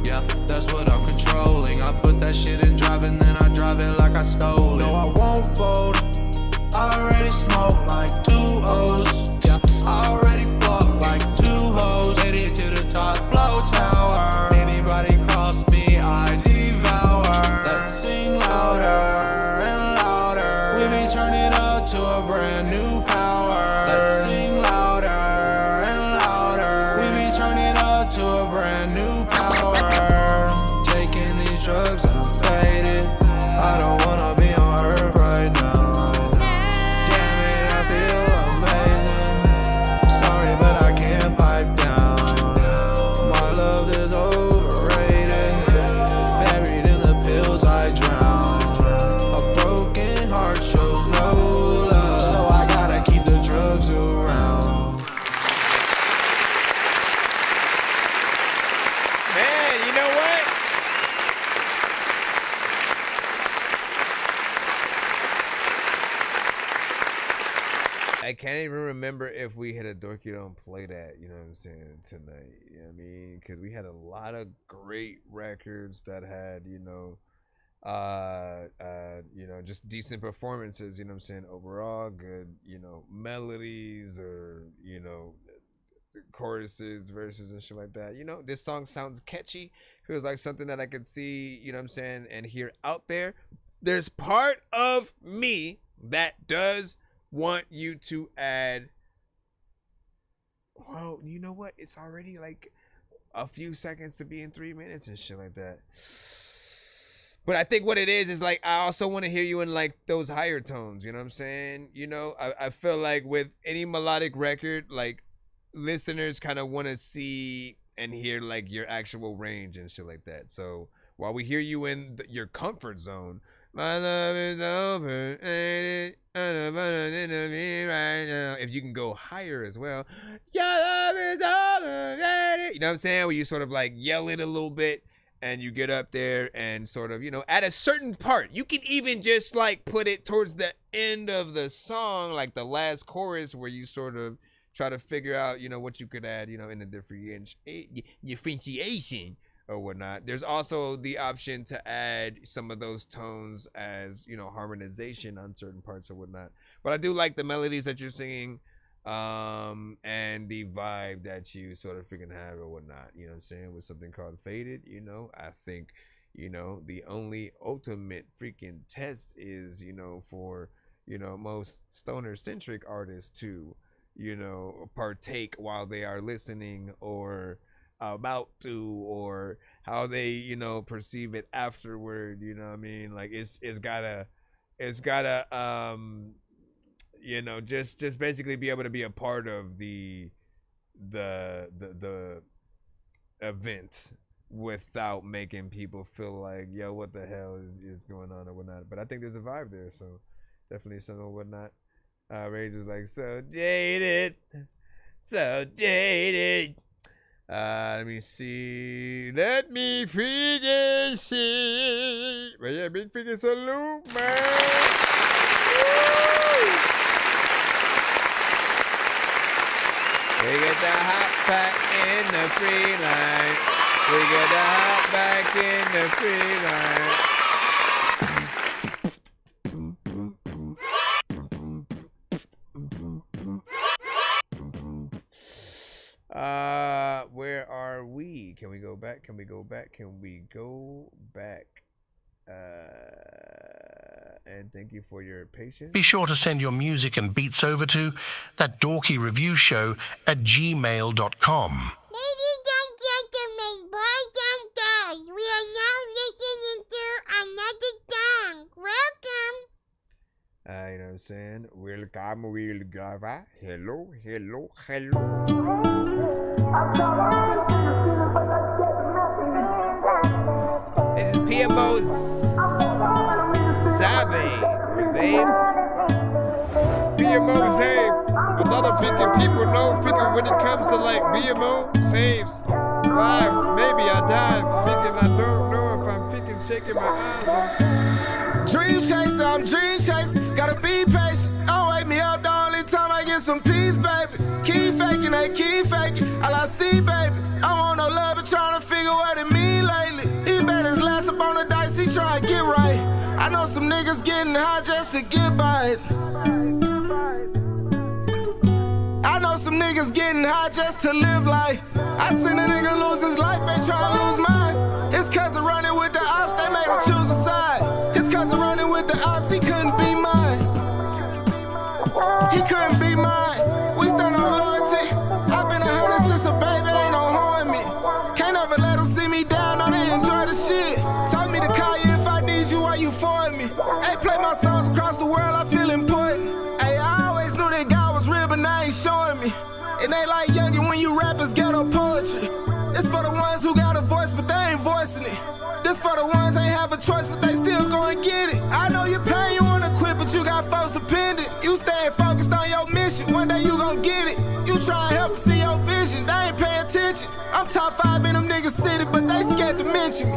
Yeah, that's what I'm controlling. I put that shit in drive and then I drive it like I stole it. No, I won't fold. I already smoked like 2 O's. Yeah, I already fucked like 2 hoes. Made it to the top flow tower. Anybody cross me, I devour. Let's sing louder and louder. We be turning up to a brand new power. Let's sing louder and louder. We be turning up to a brand new power. Taking these drugs, I'm faded. I don't wanna be on earth right now. Damn it, I feel amazing. Sorry, but I can't pipe down. My love is overrated. Buried in the pills I drown. A broken heart shows no love. So I gotta keep the drugs around. Man, you know what? I can't even remember if we had a Dorky Don't Play That, you know what I'm saying, tonight. You know what I mean? Because we had a lot of great records that had, you know, just decent performances, you know what I'm saying, overall, good, you know, melodies or, you know, choruses, verses and shit like that. You know, this song sounds catchy. Feels like something that I could see, you know what I'm saying, and hear out there. There's part of me that does want you to add, well, you know what? It's already like a few seconds to be in 3 minutes and shit like that. But I think what it is like, I also want to hear you in like those higher tones, you know what I'm saying? You know, I feel like with any melodic record, like listeners kind of want to see and hear like your actual range and shit like that. So while we hear you in your comfort zone, my love is overrated. Right now. If you can go higher as well, your love is overrated. You know what I'm saying? Where you sort of like yell it a little bit and you get up there and sort of, you know, at a certain part, you can even just like put it towards the end of the song, like the last chorus, where you sort of try to figure out, you know, what you could add, you know, in the differentiation or whatnot. There's also the option to add some of those tones as, you know, harmonization on certain parts or whatnot. But I do like the melodies that you're singing, and the vibe that you sort of freaking have or whatnot, you know what I'm saying, with something called Faded. You know, I think, you know, the only ultimate freaking test is, you know, for, you know, most stoner centric artists to, you know, partake while they are listening or about to, or how they, you know, perceive it afterward. You know what I mean? Like it's gotta you know, just basically be able to be a part of the event without making people feel like, yo, what the hell is going on or whatnot. But I think there's a vibe there, so definitely something or whatnot. Rage is like, so jaded. Let me see. Let me freaking see. But yeah, big freaking salute, man. Woo! We get the hot pack in the free line. We get the hot back in the free line. Where are we? Can we go back? Can we go back? Can we go back? And thank you for your patience. Be sure to send your music and beats over to That Dorky Review Show at gmail.com. Ladies and gentlemen, boys and girls, we are now listening to another song. Welcome. You know what I'm saying? Welcome. Hello. This is PMO Zabe. PMO Zabe. Another freaking people know freaking when it comes to like BMO saves lives. Maybe I died freaking I don't know if I'm freaking shaking my eyes. Dream chaser, I'm dream chaser. Gotta be patient. Don't wake me up the only time I get some peace, baby. Keep faking, they keep faking. All I see, baby. I want no love, but trying to figure what it mean lately. He bet his last up on the dice, he trying to get right. I know some niggas getting high just to get by it. I know some niggas getting high just to live life. I seen a nigga lose his life, ain't trying to lose mine. His cousin running with the ops, they made him choose a side. His cousin running with the ops, he couldn't be mine. He couldn't be mine. We stand on loyalty. I've been 100 since a baby, ain't no harm me. Can't ever let them see me down, no, they enjoy the shit. Tell me to call you if I need you while you for me. Hey, play my songs across the world, I feel important. Hey, I always knew that God was real, but now he showing me. It ain't like youngin' when you rappers ghetto poetry. This for the ones who got a voice, but they ain't voicing it. This for the ones ain't have a choice, but they still go and get it. I know your pain, you wanna quit, but you got folks dependent. You staying focused on your mission, one day you gon' get it. You try and help see your vision, they ain't pay attention. I'm top 5 in them niggas city, but they scared to mention me.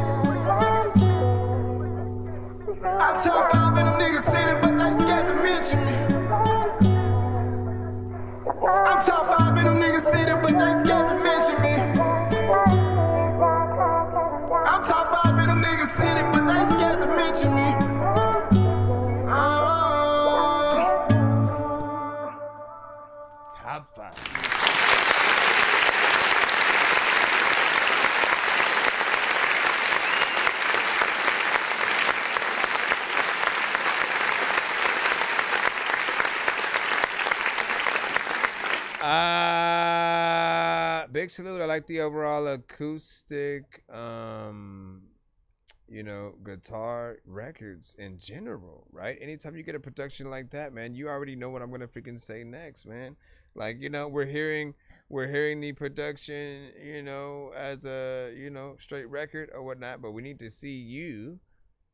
I'm top 5 in them niggas city, but they scared to mention me. I'm top 5 in them niggas city, but they scared to mention me. I'm top 5 in them niggas city, but they scared to mention me. Top 5. Big salute. I like the overall acoustic, you know, guitar records in general, right? Anytime you get a production like that, man, you already know what I'm gonna freaking say next, man. Like, you know, we're hearing the production, you know, as a, you know, straight record or whatnot, but we need to see you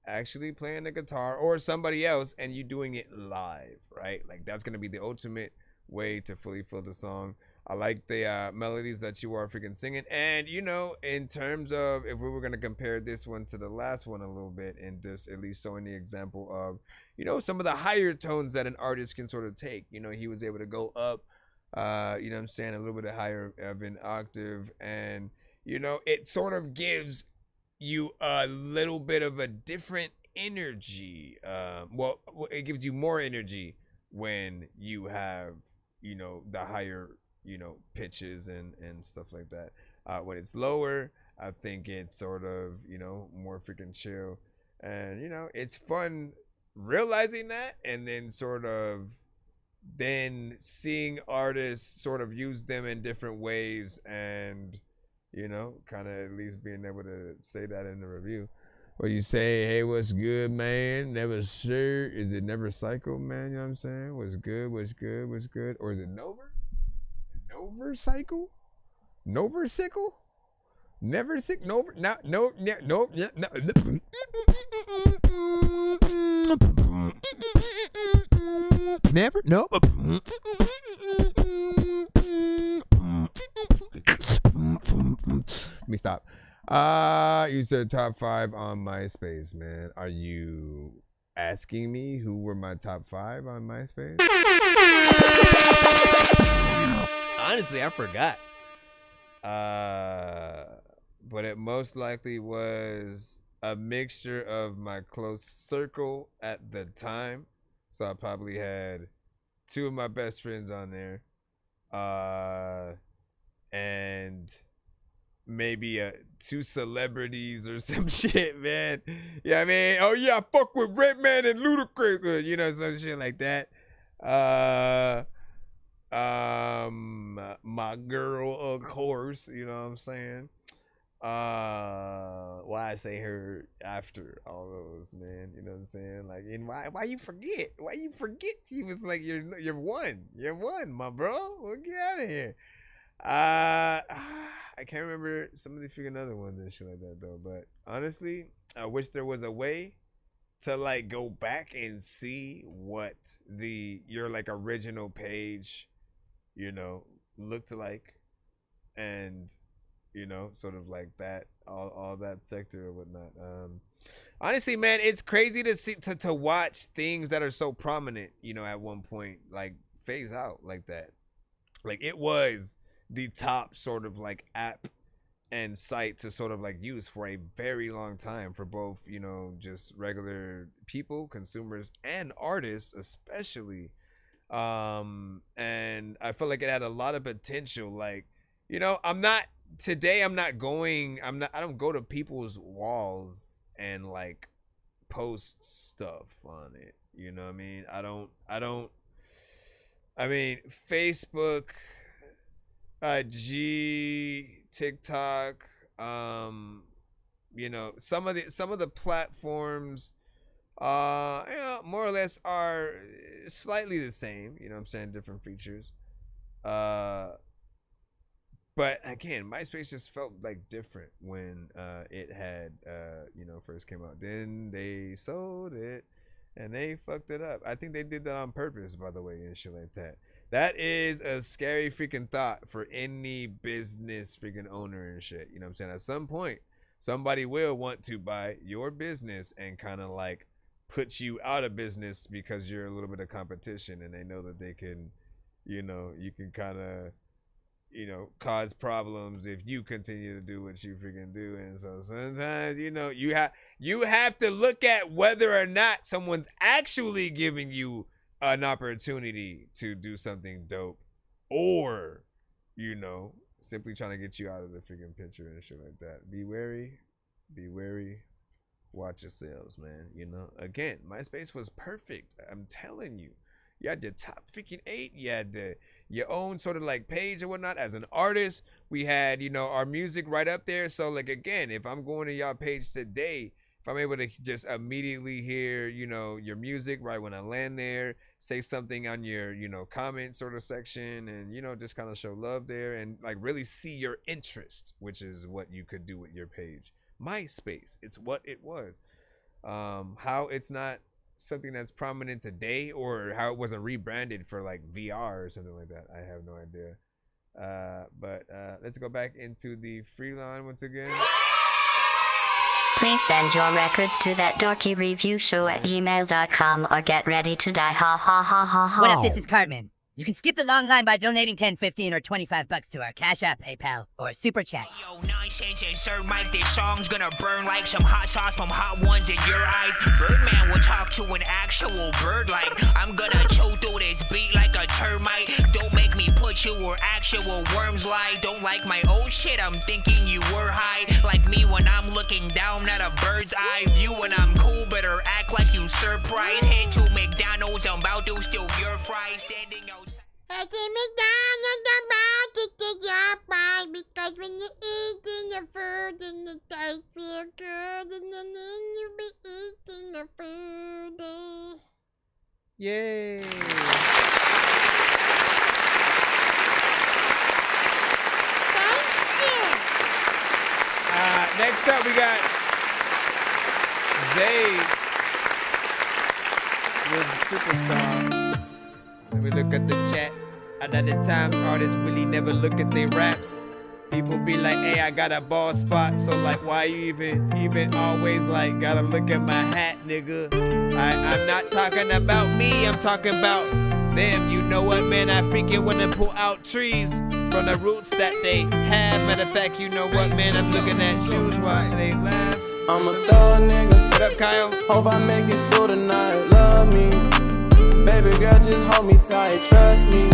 actually playing the guitar or somebody else and you doing it live, right? Like that's gonna be the ultimate way to fully feel the song. I like the melodies that you are freaking singing. And, you know, in terms of if we were going to compare this one to the last one a little bit and just at least showing the example of, you know, some of the higher tones that an artist can sort of take. You know, he was able to go up, you know what I'm saying, a little bit higher of an octave. And, you know, it sort of gives you a little bit of a different energy. Well, it gives you more energy when you have, you know, the higher, you know, pitches and stuff like that. When it's lower, I think it's sort of, you know, more freaking chill. And, you know, it's fun realizing that and then sort of then seeing artists sort of use them in different ways and, you know, kind of at least being able to say that in the review. Where you say, hey, what's good, man? Never sure. Is it never cycle, man? You know what I'm saying? What's good, what's good, what's good? Or is it Nover? Nover cycle? Nover sickle? Never sick? Nover? No, no, no, no, no. Never? No. Let me stop. You said top 5 on MySpace, man. Are you asking me who were my top 5 on MySpace? Honestly, I forgot. But it most likely was a mixture of my close circle at the time. So I probably had 2 of my best friends on there. And maybe 2 celebrities or some shit, man. Yeah, I mean, oh yeah, I fuck with Redman and Ludacris, you know, some shit like that. My girl, of course, you know what I'm saying. Why I say her after all those, man, you know what I'm saying? Like, and why you forget? Why you forget? He was like, you're one, my bro. Well, get out of here. I can't remember some of the freaking other ones and shit like that though. But honestly, I wish there was a way to like go back and see what your like original page, you know, looked like, and you know, sort of like that, all that sector or whatnot. Honestly, man, it's crazy to see to watch things that are so prominent, you know, at one point like phase out like that. Like it was the top sort of like app and site to sort of like use for a very long time for both, you know, just regular people, consumers, and artists especially. And I feel like it had a lot of potential. Like, you know, I don't go to people's walls and like post stuff on it. You know what I mean? I mean, Facebook, IG, TikTok, you know, some of the platforms, you know, more or less are slightly the same, you know what I'm saying, different features. But again, MySpace just felt like different when it had, you know, first came out. Then they sold it and they fucked it up. I think they did that on purpose, by the way, and shit like that. That is a scary freaking thought for any business freaking owner and shit. You know what I'm saying? At some point, somebody will want to buy your business and kind of like put you out of business because you're a little bit of competition and they know that they can, you know, you can kind of, you know, cause problems if you continue to do what you freaking do. And so sometimes, you know, you have to look at whether or not someone's actually giving you an opportunity to do something dope, or, you know, simply trying to get you out of the freaking picture and shit like that. Be wary, watch yourselves, man. You know, again, MySpace was perfect. I'm telling you. You had your top freaking 8. You had your own sort of like page and whatnot. As an artist, we had, you know, our music right up there. So like, again, if I'm going to y'all page today, if I'm able to just immediately hear, you know, your music right when I land there, say something on your, you know, comment sort of section, and, you know, just kind of show love there and like really see your interest, which is what you could do with your page. MySpace, it's what it was. How it's not something that's prominent today, or how it wasn't rebranded for like VR or something like that, I have no idea. But let's go back into the free line once again. Please send your records to that dorky review show at gmail.com or get ready to die. Ha ha ha ha ha. What up, this is Cartman. You can skip the long line by donating 10, 15, or 25 bucks to our Cash App, PayPal, or Super Chat. Yo, Nonsenze and Sir Mike, this song's gonna burn like some hot sauce from hot ones in your eyes. Birdman will talk to an actual bird like I'm gonna chew through this beat like a termite. Don't make me put you where actual worms lie. Don't like my old shit, I'm thinking you were high. Like me when I'm looking down at a bird's eye view. When I'm cool, better act like you surprised. Head to McDonald's, I'm about to steal your fries. Standing outside. At the McDonald's, I'm about to get your fries, because when you're eating the food and it tastes real good, and then you'll be eating the food. Yay! Thank you. Next up, we got Zay with Superstar. Let me look at the chat. A lot of times artists really never look at their raps. People be like, hey, I got a ball spot. So like, why you even always like gotta look at my hat, nigga? I'm not talking about me, I'm talking about them. You know what, man? I freaking wanna pull out trees from the roots that they have. Matter of fact, you know what, man? I'm looking at shoes while they laugh. I'm a thug nigga. What up, Kyle? Hope I make it through the night. Love me. Baby girl, just hold me tight. Trust me.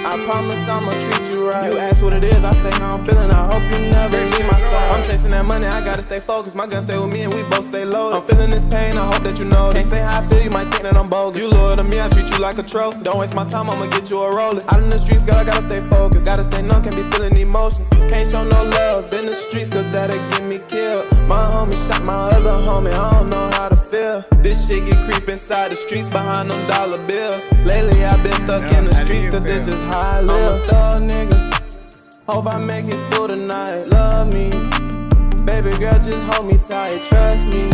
I promise I'ma treat you right. You ask what it is, I say how I'm feeling. I hope you never leave my side. I'm chasing that money, I gotta stay focused. My gun stay with me and we both stay loaded. I'm feeling this pain, I hope that you know. Can't say how I feel, you might think that I'm bogus. You loyal to me, I treat you like a trophy. Don't waste my time, I'ma get you a roller. Out in the streets, girl, I gotta stay focused. Gotta stay numb, can't be feeling emotions. Can't show no love in the streets, cause that'll get me killed. My homie shot my other homie, I don't know how to feel. This shit get creep inside the streets behind them dollar bills. Lately I've been stuck in the streets, cause this just how I live. I'm a thug nigga. Hope I make it through the night. Love me. Baby girl, just hold me tight. Trust me.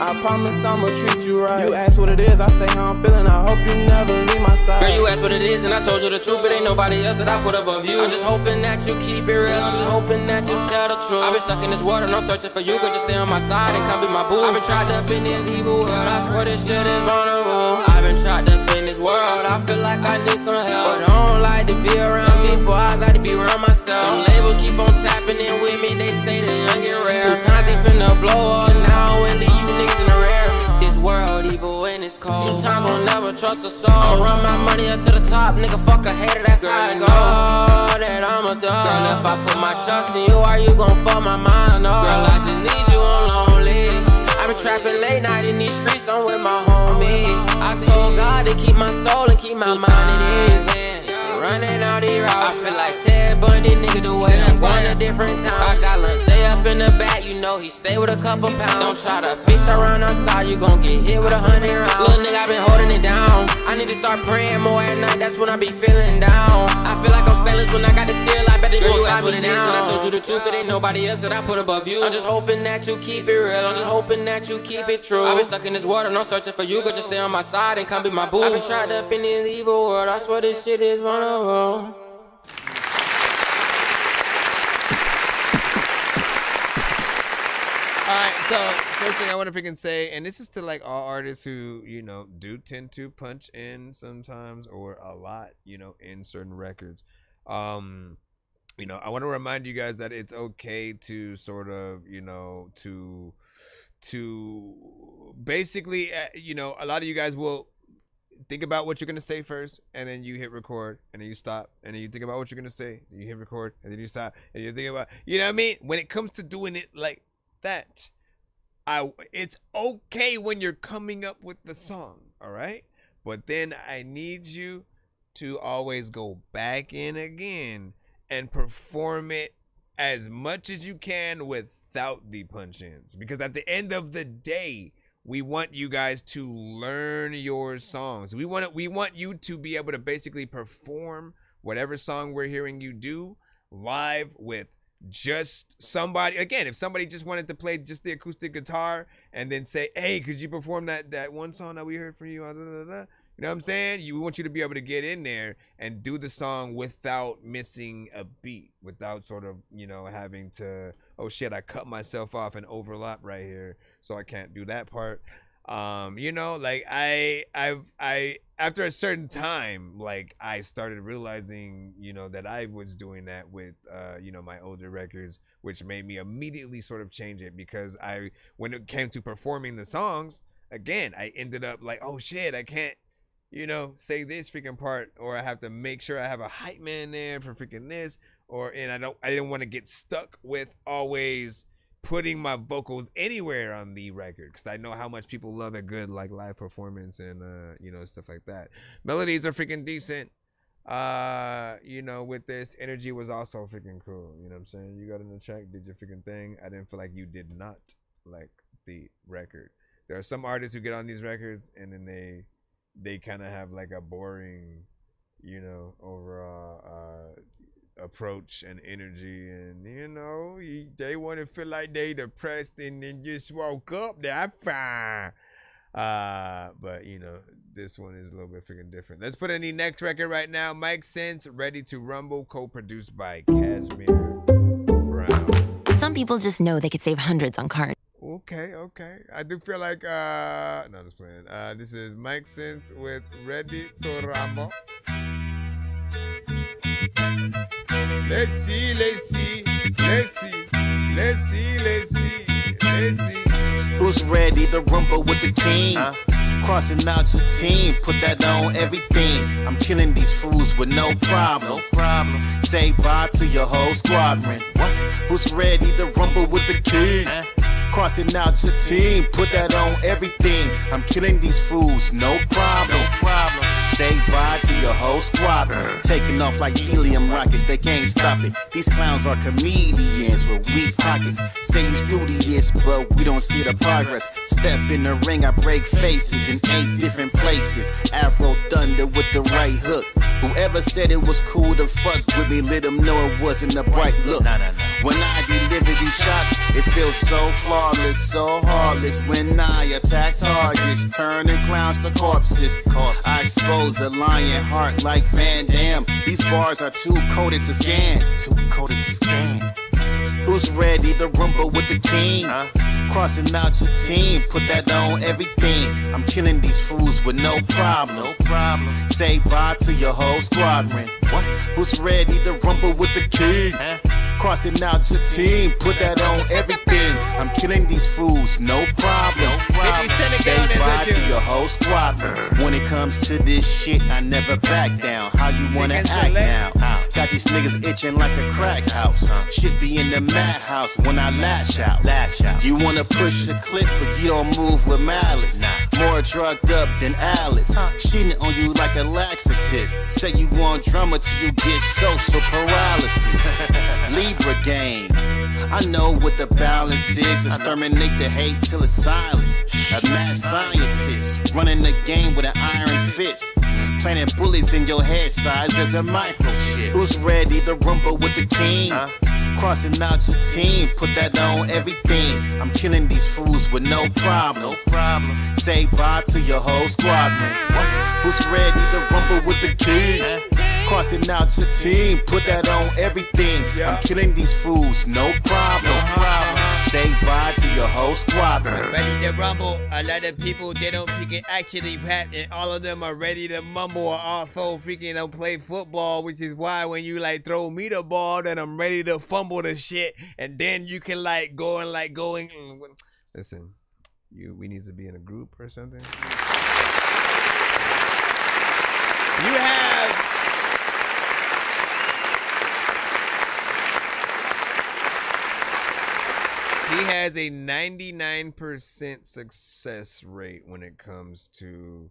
I promise I'ma treat you right. You ask what it is, I say how I'm feeling. I hope you never leave my side. Girl, you asked what it is, and I told you the truth. It ain't nobody else that I put above you. I'm just hoping that you keep it real. I'm just hoping that you tell the truth. I've been stuck in this water, no searching for you. Girl, just stay on my side and come be my boo. I've been trapped up in this evil world. I swear this shit is vulnerable. I've been trapped up in this world. I feel like I need some help, but I don't like to be around people. I got to be around myself. Them labels keep on tapping in with me. They say the young get rare. 2 times they finna blow up now and leave you niggas in the rare. This world evil and it's cold. 2 times won't never trust a soul. I'ma run my money up to the top, nigga. Fuck a hater, that's how it go. That I'm a dog. Girl, if I put my trust in you, are you gon' fuck my mind up? Girl, I just need you on lonely. I been trapping late night in these streets, I'm with my homie. I told God to keep my soul and keep my mind in his hand. Running all these routes, I feel like Ted Bundy, nigga, the way I'm going to different towns. I got Lindsay up in the back, you know he stay with a couple pounds. Don't try to fish around outside, you gon' get hit with 100 rounds. Little nigga, I been holding it down. I need to start praying more at night, that's when I be feeling down. I feel like I'm stainless when I got the steel, I better you tie me down. I told you the truth, it ain't nobody else that I put above you. I'm just hoping that you keep it real, I'm just hoping that you keep it true. I've been stuck in this water, no searching for you, girl, just stay on my side and come be my boo. I've been trapped up in this evil world, I swear this shit is vulnerable. Alright, so first thing I want to freaking say, and this is to like all artists who, you know, do tend to punch in sometimes or a lot, you know, in certain records. You know, I want to remind you guys that it's okay to sort of, you know, to basically, you know, a lot of you guys will think about what you're going to say first, and then you hit record, and then you stop, and then you think about what you're going to say, and you hit record, and then you stop, and you think about, you know what I mean? When it comes to doing it like that, it's okay when you're coming up with the song, all right? But then I need you to always go back in again and perform it as much as you can without the punch-ins, because at the end of the day, we want you guys to learn your songs. We want you to be able to basically perform whatever song we're hearing you do live with just somebody. Again, if somebody just wanted to play just the acoustic guitar and then say, hey, could you perform that one song that we heard from you? You know what I'm saying? We want you to be able to get in there and do the song without missing a beat, without sort of, you know, having to, oh shit, I cut myself off and overlap right here, so I can't do that part. You know, like I after a certain time, like I started realizing, you know, that I was doing that with, you know, my older records, which made me immediately sort of change it, because when it came to performing the songs, again, I ended up like, oh shit, I can't, you know, say this freaking part, or I have to make sure I have a hype man there for freaking this, and I didn't want to get stuck with always putting my vocals anywhere on the record, because I know how much people love a good like live performance and you know, stuff like that. Melodies are freaking decent. You know, with this, energy was also freaking cool. You know what I'm saying? You got in the track, did your freaking thing. I didn't feel like you did not like the record. There are some artists who get on these records and then they kind of have like a boring, you know, overall approach and energy, and you know, they want to feel like they depressed and then just woke up. They're fine. But you know, this one is a little bit freaking different. Let's put in the next record right now. Nonsenze, Ready to Rumble, co-produced by Cashmere Brown. Some people just know they could save hundreds on cards. Okay. I do feel like no, just playing. This is Nonsenze with Ready to Rumble. Let's see. Who's ready to rumble with the king? Crossing out your team, put that on everything. I'm killing these fools with no problem. Say bye to your whole squadron. Who's ready to rumble with the king? Crossing out your team, put that on everything. I'm killing these fools, no problem. Say bye to your whole squadron. Taking off like helium rockets, they can't stop it. These clowns are comedians with weak pockets. Say you studious, but we don't see the progress. Step in the ring, I break faces in 8 different places. Afro thunder with the right hook. Whoever said it was cool to fuck with me, let them know it wasn't a bright look. When I deliver these shots, it feels so flawless, so heartless. When I attack targets, turning clowns to corpses. I expose a lion heart like Van Damme. These bars are too coded to scan. Who's ready to rumble with the king? Crossing out your team, put that on everything. I'm killing these fools with no problem. Say bye to your whole squadron. Who's ready to rumble with the king? Crossing out your team, put that on everything. I'm killing these fools, no problem. Say bye to your whole squadron. When it comes to this shit, I never back down. How you wanna act now? Got these niggas itching like a crack house. Should be in the madhouse when I lash out. You wanna push a clip, but you don't move with malice. More drugged up than Alice. Shitting on you like a laxative. Say you want drama till you get social paralysis. Libra game. I know what the balance is. Exterminate the hate till it's silenced. A mad scientist running the game with an iron fist. Planting bullets in your head size as a microchip. Who's ready to rumble with the king? Crossing out your team, put that on everything. I'm killing these fools with no problem. Say bye to your whole squadron. Who's ready to rumble with the king? Crossing out your team, put that on everything. I'm killing these fools, no problem. Say bye to your whole squadron. Ready to rumble. A lot of people, they don't freaking actually rap, and all of them are ready to mumble or also freaking don't play football, which is why when you like throw me the ball, then I'm ready to fumble the shit, and then you can like go and like going. Listen, we need to be in a group or something. You have. He has a 99% success rate when it comes to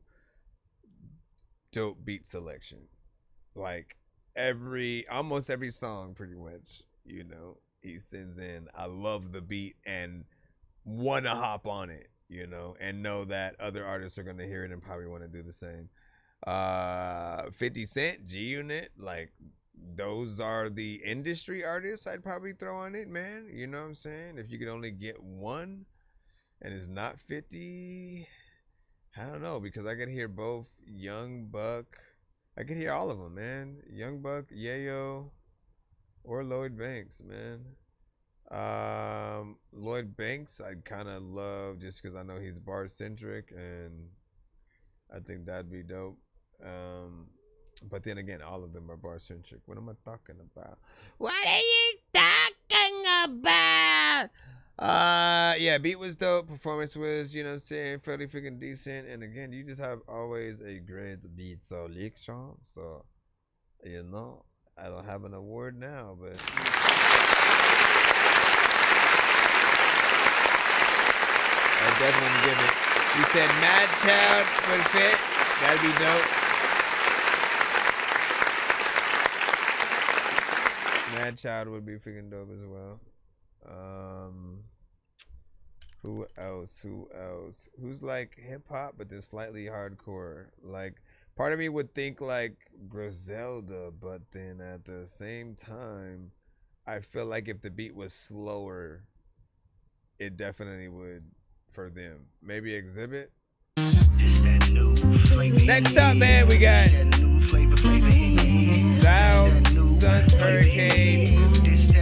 dope beat selection. Like almost every song pretty much, you know, he sends in, I love the beat and want to hop on it, you know, and know that other artists are going to hear it and probably want to do the same. 50 Cent, G-Unit, like, those are the industry artists I'd probably throw on it, man. You know what I'm saying? If you could only get one and it's not 50, I don't know, because I could hear both Young Buck. I could hear all of them, man. Young Buck, Yayo, or Lloyd Banks, man. Lloyd Banks, I kind of love just because I know he's bar centric, and I think that'd be dope. But then again, all of them are bar centric. What am I talking about? What are you talking about? Yeah, beat was dope. Performance was, you know what I'm saying, fairly freaking decent. And again, you just have always a great beat selection. So, you know, I don't have an award now, but I definitely give it. You said Mad Child would fit. That'd be dope. Mad Child would be freaking dope as well. Who else? Who's like hip hop but then slightly hardcore? Like, part of me would think like Griselda, but then at the same time, I feel like if the beat was slower, it definitely would for them. Maybe Exhibit. Next up, man, we got Thou Sun Hurricane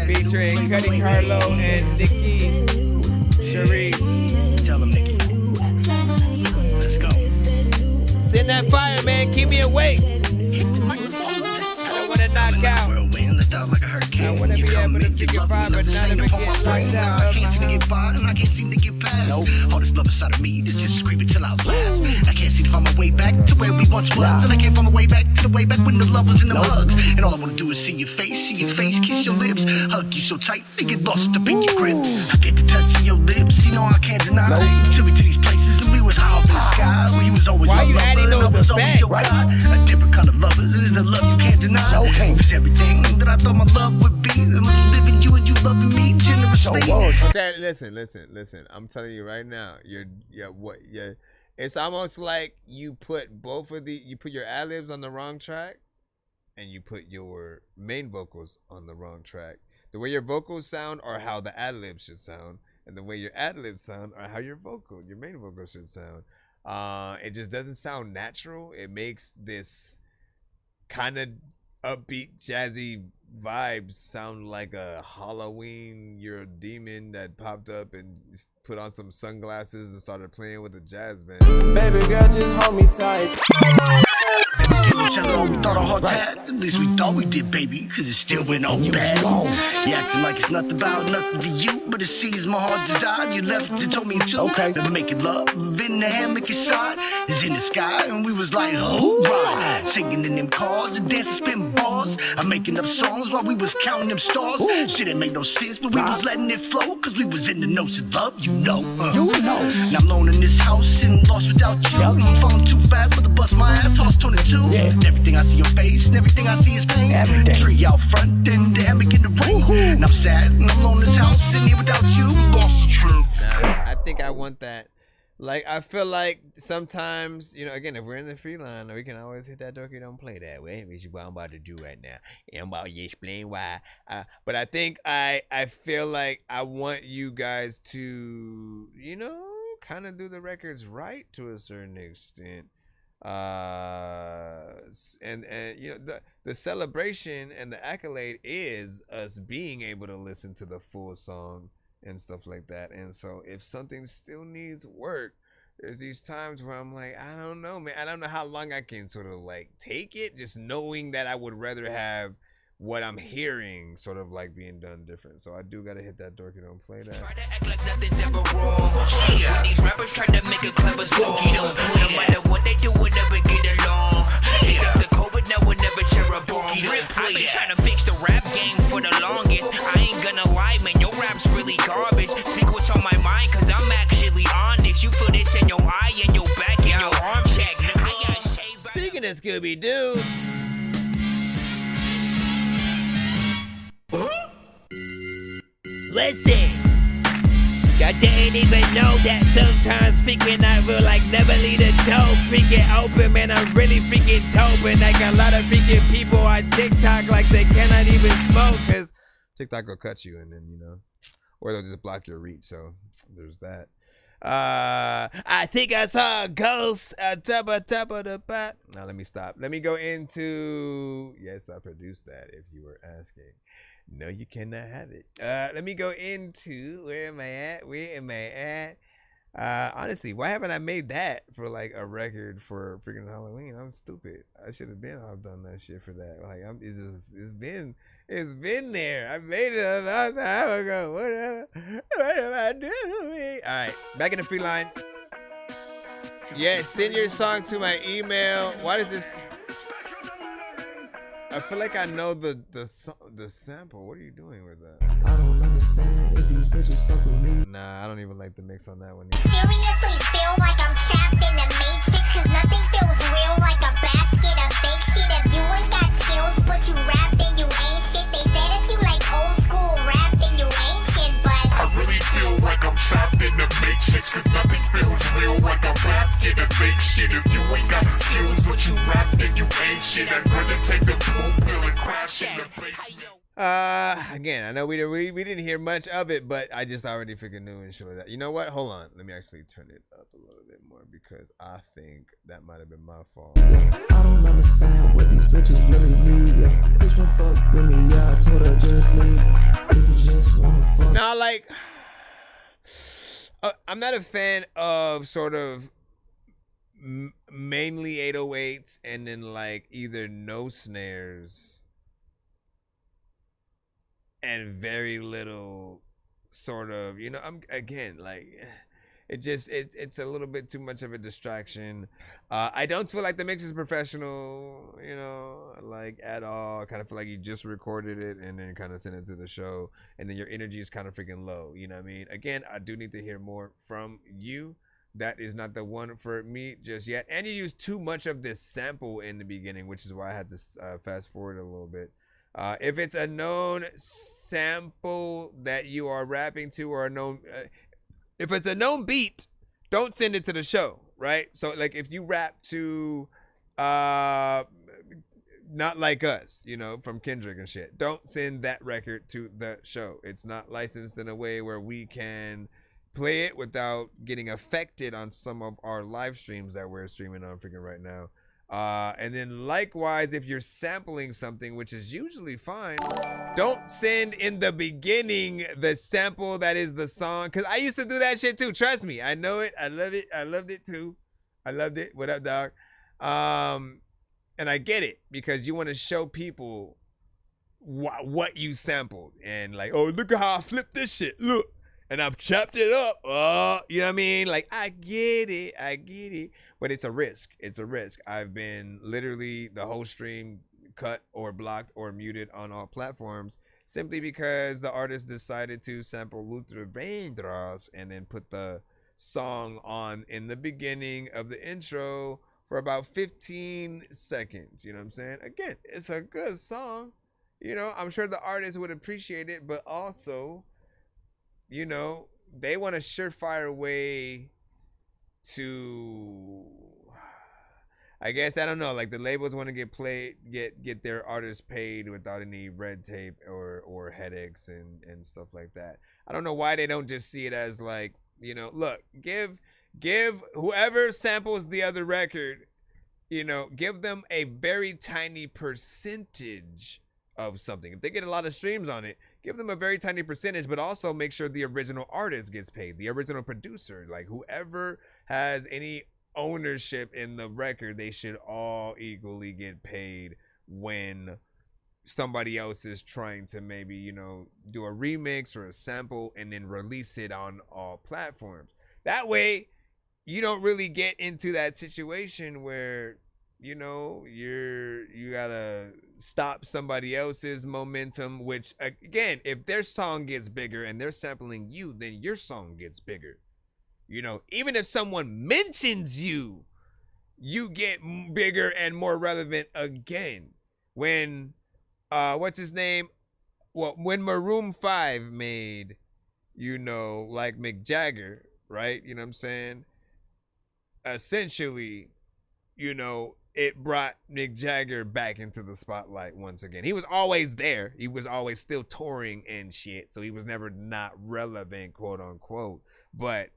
featuring Cuddy Carlo and Nicki Sharice. Tell them, Nicki. Let's go. Send that fire, man. Keep me awake. I don't want to knock out. I want to be able to figure five, but not if it gets locked out. I can't seem to get fired and I can't seem to get past. Nope. All this love inside of me is just screaming till I last. I can't seem to find my way back to where we once was. And I can't find my way back to the way back when the love was in the hugs. And all I want to do is see your face, kiss your lips, hug you so tight, they get lost up in your grip. I get to touching your lips, you know I can't deny. Took me to these places and we was high up in the sky. Well, you was always my lover, and I was always your guy. A different kind of lovers, it is a love you can't deny. Cause everything that I thought my love would be, I was living you and you loving me generously. Okay, listen. I'm telling you right now, it's almost like you put you put your ad-libs on the wrong track and you put your main vocals on the wrong track. The way your vocals sound are how the ad-libs should sound, and the way your ad-libs sound are how your main vocal should sound. It just doesn't sound natural. It makes this kind of upbeat, jazzy vibes sound like a Halloween, you're a demon that popped up and put on some sunglasses and started playing with a jazz band. Baby girl, just hold me tight. Give each other all we thought our hearts had. At least we thought we did, baby, cause it still went all bad. You acting like it's nothing about nothing to you, but it seems my heart just died. You left and told me to. Okay. Never making love in the hammock inside is in the sky, and we was like, oh, right. Singing in them cars and dancing, spin bars. I'm making up songs while we was counting them stars. Shit ain't make no sense, but we was letting it flow, cause we was in the notes of love, you know. You know. Now I'm alone in this house and lost without you. I'm falling too fast, but to bust my ass, horse 22. Yeah. Everything I see your face, and everything I see is pain. Everything. Tree out front, and the hammock in the rain. And I'm sad, and I'm alone in this house, sitting here without you. Nah, I think I want that. Like, I feel like sometimes, you know, again, if we're in the free line, we can always hit that dorky don't play that way, which is what I'm about to do right now. And I'm about to explain why. But I think I feel like I want you guys to, you know, kind of do the records right to a certain extent. And you know, the celebration and the accolade is us being able to listen to the full song and stuff like that. And so if something still needs work, there's these times where I'm like, I don't know, man. I don't know how long I can sort of like take it, just knowing that I would rather have what I'm hearing sort of like being done different. So I do gotta hit that dorky don't play that. Try to act like nothing's ever wrong. Shit, when these rappers try to make a clever song, no matter what they do, we'll never get along. Shit, if the COVID now we'll never share a bone. I've been trying to fix the rap game for the longest. I ain't gonna lie, man, your rap's really garbage. Speak what's on my mind, cause I'm actually honest. You feel this in your eye and your back and your arm check. I got shaved. Speaking of Scooby-Doo, Listen, y'all didn't even know that sometimes freaking I will like never leave the door freaking open, man. I'm really freaking dope, and like a lot of freaking people on TikTok like they cannot even smoke because TikTok will cut you, and then, you know, or they'll just block your reach. So there's that. I think I saw a ghost at top of the pot. Now let me stop. Let me go into. Yes, I produced that. If you were asking, no, you cannot have it. Let me go into. Where am I at? Where am I at? Honestly, why haven't I made that for like a record for freaking Halloween? I'm stupid. I should have been off done that shit for that. Like it's been there. I made it a long time ago. What am I doing? All right, back in the free line. Yeah, send your song to my email. Why does this? I feel like I know the sample. What are you doing with that? I don't understand if these bitches fuck with me. Nah, I don't even like the mix on that one. Seriously feel like I'm trapped in a matrix, cause nothing feels real like a basket of fake shit. If you ain't got skills but you rap, then you ain't shit. They said if you like old school rap, then you ain't shit, but I really feel like I'm trapped in the matrix, cause nothing feels real like a basket of fake shit. If you ain't got skills but you rap, then you ain't shit. I'd rather take the blue pill and crash in the basement. Again, I know we didn't hear much of it, but I just already freaking knew and showed that. You know what? Hold on. Let me actually turn it up a little bit more because I think that might have been my fault. I don't understand what these bitches really need. Yeah, bitch won't fuck with me. Yeah, I told her just leave. If you just wanna fuck. Now, like, I'm not a fan of sort of mainly 808s and then like either no snares and very little sort of, you know, I'm again like it's a little bit too much of a distraction. I don't feel like the mix is professional, you know, like at all. I kind of feel like you just recorded it and then kind of sent it to the show and then your energy is kind of freaking low, you know what I mean? Again, I do need to hear more from you. That is not the one for me just yet. And you used too much of this sample in the beginning, which is why I had to fast forward a little bit. If it's a known sample that you are rapping to or a known, if it's a known beat, don't send it to the show, right? So like if you rap to Not Like Us, you know, from Kendrick and shit, don't send that record to the show. It's not licensed in a way where we can play it without getting affected on some of our live streams that we're streaming on freaking right now. And then likewise, if you're sampling something, which is usually fine, don't send in the beginning the sample that is the song, because I used to do that shit too. Trust me, I know it. I love it. I loved it too. I loved it. What up, dog? And I get it, because you want to show people what you sampled and like, oh, look at how I flipped this shit. Look. And I've chopped it up. You know what I mean? Like, I get it. But it's a risk. It's a risk. I've been literally the whole stream cut or blocked or muted on all platforms simply because the artist decided to sample Luther Vandross and then put the song on in the beginning of the intro for about 15 seconds. You know what I'm saying? Again, it's a good song. You know, I'm sure the artist would appreciate it, but also, you know, they want a surefire way to, I guess, I don't know, like the labels want to get their artists paid without any red tape or headaches and stuff like that. I don't know why they don't just see it as like, you know, look, give whoever samples the other record, you know, give them a very tiny percentage of something. If they get a lot of streams on it, give them a very tiny percentage, but also make sure the original artist gets paid, the original producer, like whoever has any ownership in the record, they should all equally get paid when somebody else is trying to maybe, you know, do a remix or a sample and then release it on all platforms. That way you don't really get into that situation where, you know, you gotta stop somebody else's momentum, which again, if their song gets bigger and they're sampling you, then your song gets bigger. You know, even if someone mentions you, you get bigger and more relevant again. When what's his name? Well, when Maroon 5 made, you know, like Mick Jagger, right? You know what I'm saying? Essentially, you know, it brought Mick Jagger back into the spotlight once again. He was always there. He was always still touring and shit. So he was never not relevant, quote unquote. But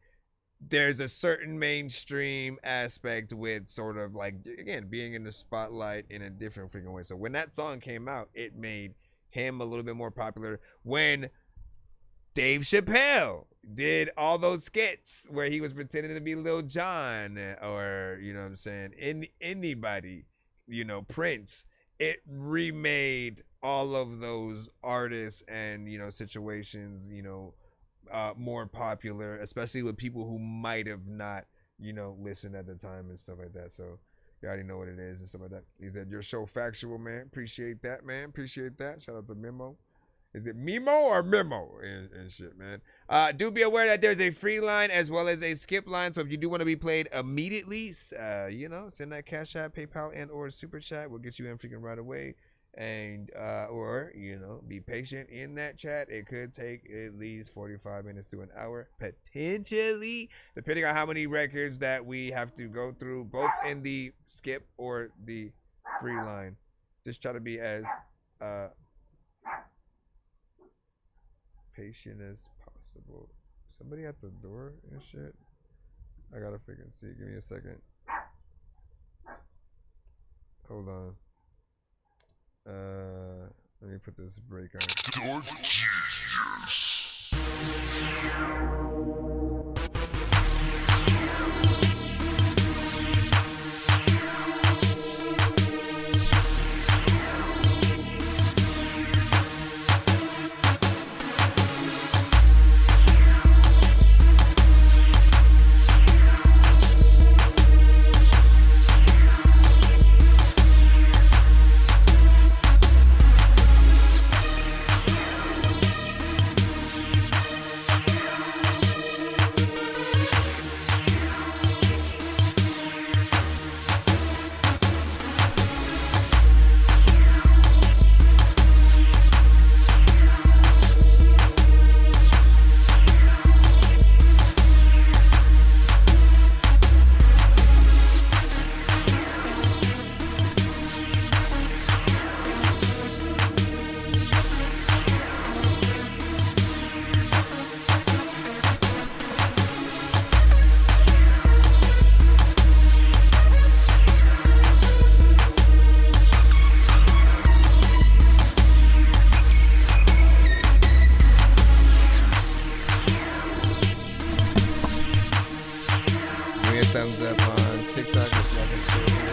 there's a certain mainstream aspect with sort of like, again, being in the spotlight in a different freaking way. So when that song came out, it made him a little bit more popular. When Dave Chappelle did all those skits where he was pretending to be Lil Jon, or, you know what I'm saying, anybody, you know, Prince, it remade all of those artists and, you know, situations, you know, more popular, especially with people who might have not, you know, listened at the time and stuff like that. So you already know what it is and stuff like that. He said, "You're so factual, man. Appreciate that, man. Appreciate that." Shout out to Memo. Is it Memo or Memo and shit, man? Do be aware that there's a free line as well as a skip line. So if you do want to be played immediately, you know, send that Cash App, PayPal, and or Super Chat. We'll get you in freaking right away. And or, you know, be patient in that chat. It could take at least 45 minutes to an hour, potentially, depending on how many records that we have to go through, both in the skip or the free line. Just try to be as patient as possible. Somebody at the door and shit. I gotta freaking see. Give me a second. Hold on. Let me put this break on. Thumbs up on TikTok if y'all can still hear me.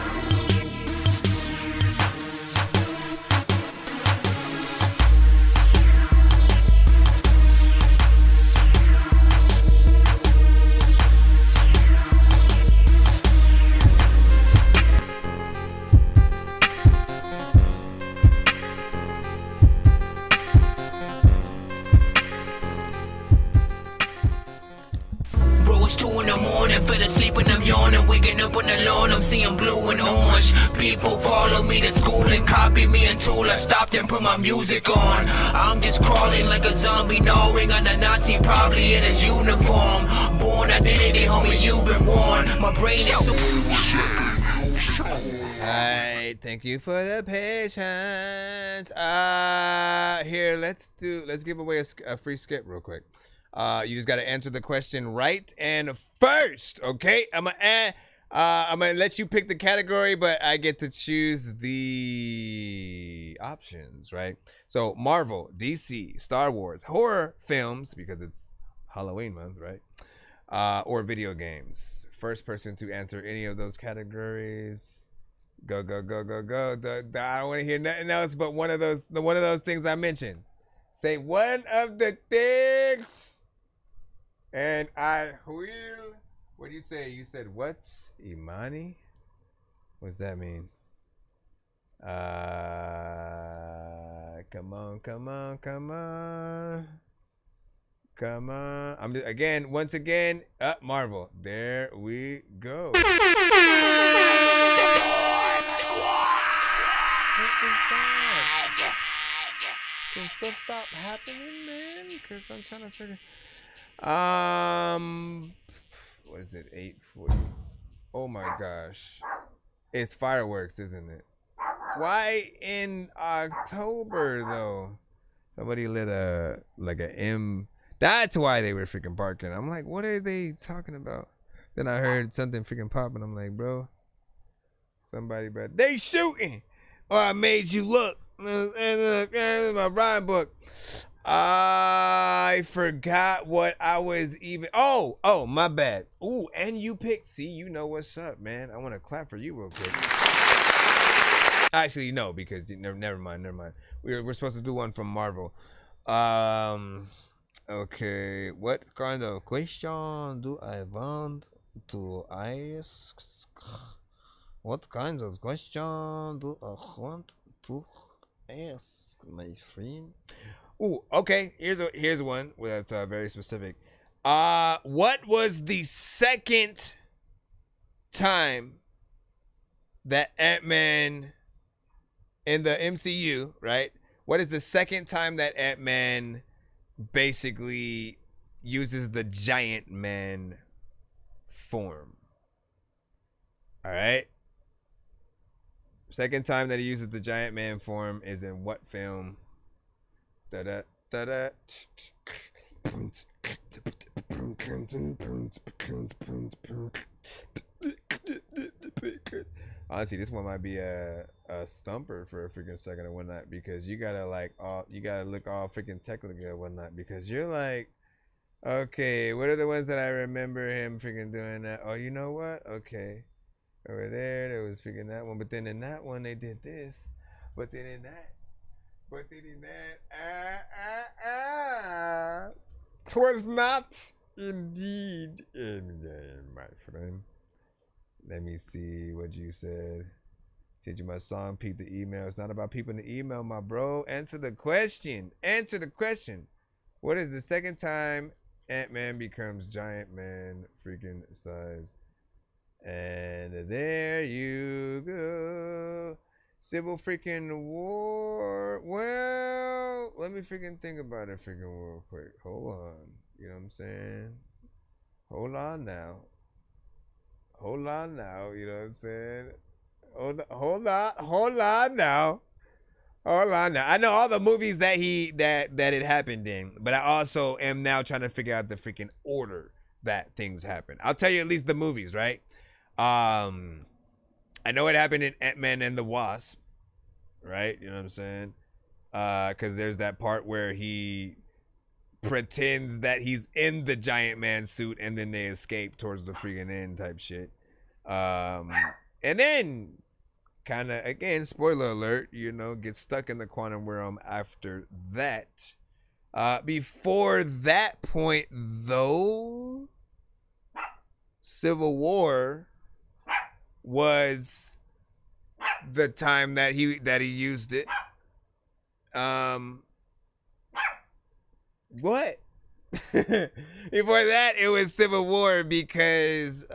It's 2 in the morning, fell asleep and I'm yawning. Waking up on the lawn, I'm seeing blue and orange. People follow me to school and copy me until I stopped and put my music on. I'm just crawling like a zombie, gnawing on a Nazi, probably in his uniform. Born identity, homie, you've been warned. My brain is so... Alright, thank you for the patience. Here, let's give away a free skip real quick. You just got to answer the question right and first, okay? I'm gonna let you pick the category, but I get to choose the options, right? So Marvel, DC, Star Wars, horror films, because it's Halloween month, right? Or video games. First person to answer any of those categories, go, go, go, go, go. I don't want to hear nothing else but one of those things I mentioned. Say one of the things. And I will. What do you say? You said what's Imani? What's that mean? Come on, come on, come on, come on. I'm just, once again, Marvel. There we go. What is that? Can stuff stop happening, man? Because I'm trying to figure. What is it? 8:40. Oh my gosh, it's fireworks, isn't it? Why in October though? Somebody lit a M. That's why they were freaking barking. I'm like, what are they talking about? Then I heard something freaking popping. I'm like, bro, somebody, but they shooting. Or I made you look. And my rhyme book. I forgot what I was even. Oh, my bad. Ooh, and you picked. See, you know what's up, man. I want to clap for you real quick. Actually, no, because never mind. We're supposed to do one from Marvel. Okay, what kind of question do I want to ask? What kinds of question do I want to ask, my friend? Ooh, okay. Here's one that's very specific. What was the second time that Ant-Man in the MCU, right? What is the second time that Ant-Man basically uses the giant man form? All right. Second time that he uses the giant man form is in what film? Da-da, da-da. Honestly, this one might be a stumper for a freaking second or whatnot, because you gotta look all freaking technical and whatnot, because you're like, okay, what are the ones that I remember him freaking doing that? Oh, you know what? Okay, over there was freaking that one, but then in that one they did this, but then in that, twas not indeed in game, my friend. Let me see what you said. Send you my song, peep the email. It's not about peeping the email, my bro. Answer the question. Answer the question. What is the second time Ant-Man becomes giant man freaking size? And there you go. Civil freaking war. Well, let me freaking think about it freaking real quick. Hold on. You know what I'm saying? Hold on now. You know what I'm saying? Hold on now. I know all the movies that it happened in, but I also am now trying to figure out the freaking order that things happen. I'll tell you at least the movies, right? I know it happened in Ant-Man and the Wasp, right? You know what I'm saying? Because there's that part where he pretends that he's in the giant man suit and then they escape towards the freaking end type shit. And then kind of, again, spoiler alert, get stuck in the quantum realm after that. Before that point, though, Civil War was the time that he used it. What? Before that, it was Civil War because he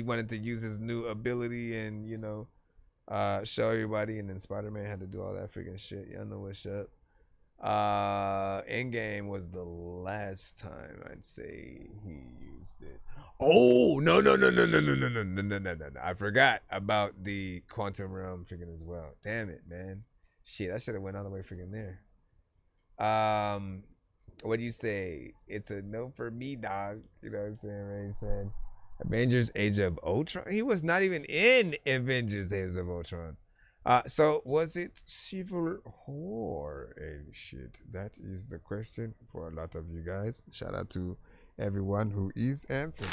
wanted to use his new ability and show everybody, and then Spider-Man had to do all that freaking shit. Y'all know what's up. Endgame was the last time I'd say he used it. Oh, no. I forgot about the quantum realm freaking as well. Damn it, man. Shit, I should have went all the way freaking there. What do you say? It's a no for me, dog. You know what I'm saying? Ray said Avengers Age of Ultron. He was not even in Avengers Age of Ultron. So was it Civil War and shit? That is the question for a lot of you guys. Shout out to everyone who is answering.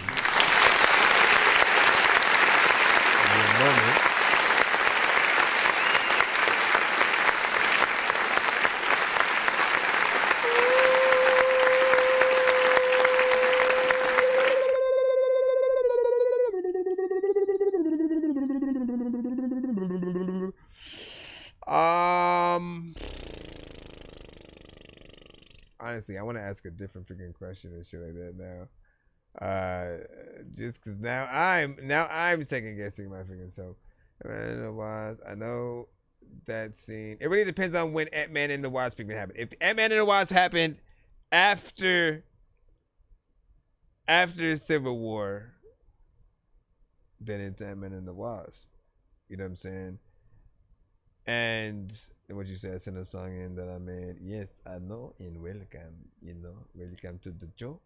Honestly, I want to ask a different freaking question and shit like that now. Just because now I'm second guessing my freaking self. I know that scene. It really depends on when Ant-Man and the Wasp freaking happened. If Ant-Man and the Wasp happened after Civil War, then it's Ant-Man and the Wasp. You know what I'm saying? And what you said, send a song in that I made. Yes, I know, and welcome, welcome to the show.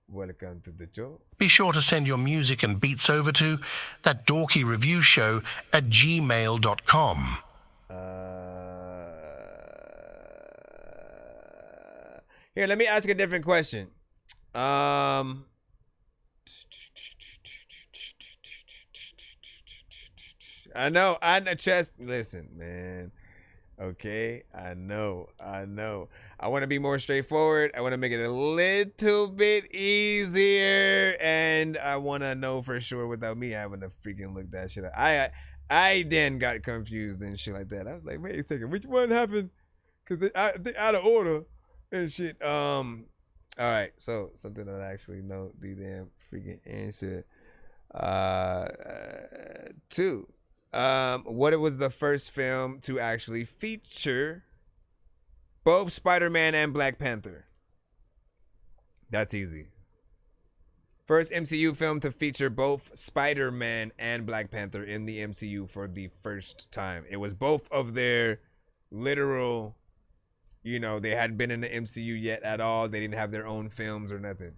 Welcome to the show. Be sure to send your music and beats over to That Dorky Review Show at gmail.com. Here, let me ask a different question. I know, listen, man. Okay, I know. I want to be more straightforward. I want to make it a little bit easier, and I want to know for sure without me having to freaking look that shit up. I then got confused and shit like that. I was like, wait a second, which one happened? Because they out of order and shit. All right, so something that I actually know the damn freaking answer. 2. What was the first film to actually feature both Spider-Man and Black Panther? That's easy. First MCU film to feature both Spider-Man and Black Panther in the MCU for the first time. It was both of their literal, they hadn't been in the MCU yet at all. They didn't have their own films or nothing.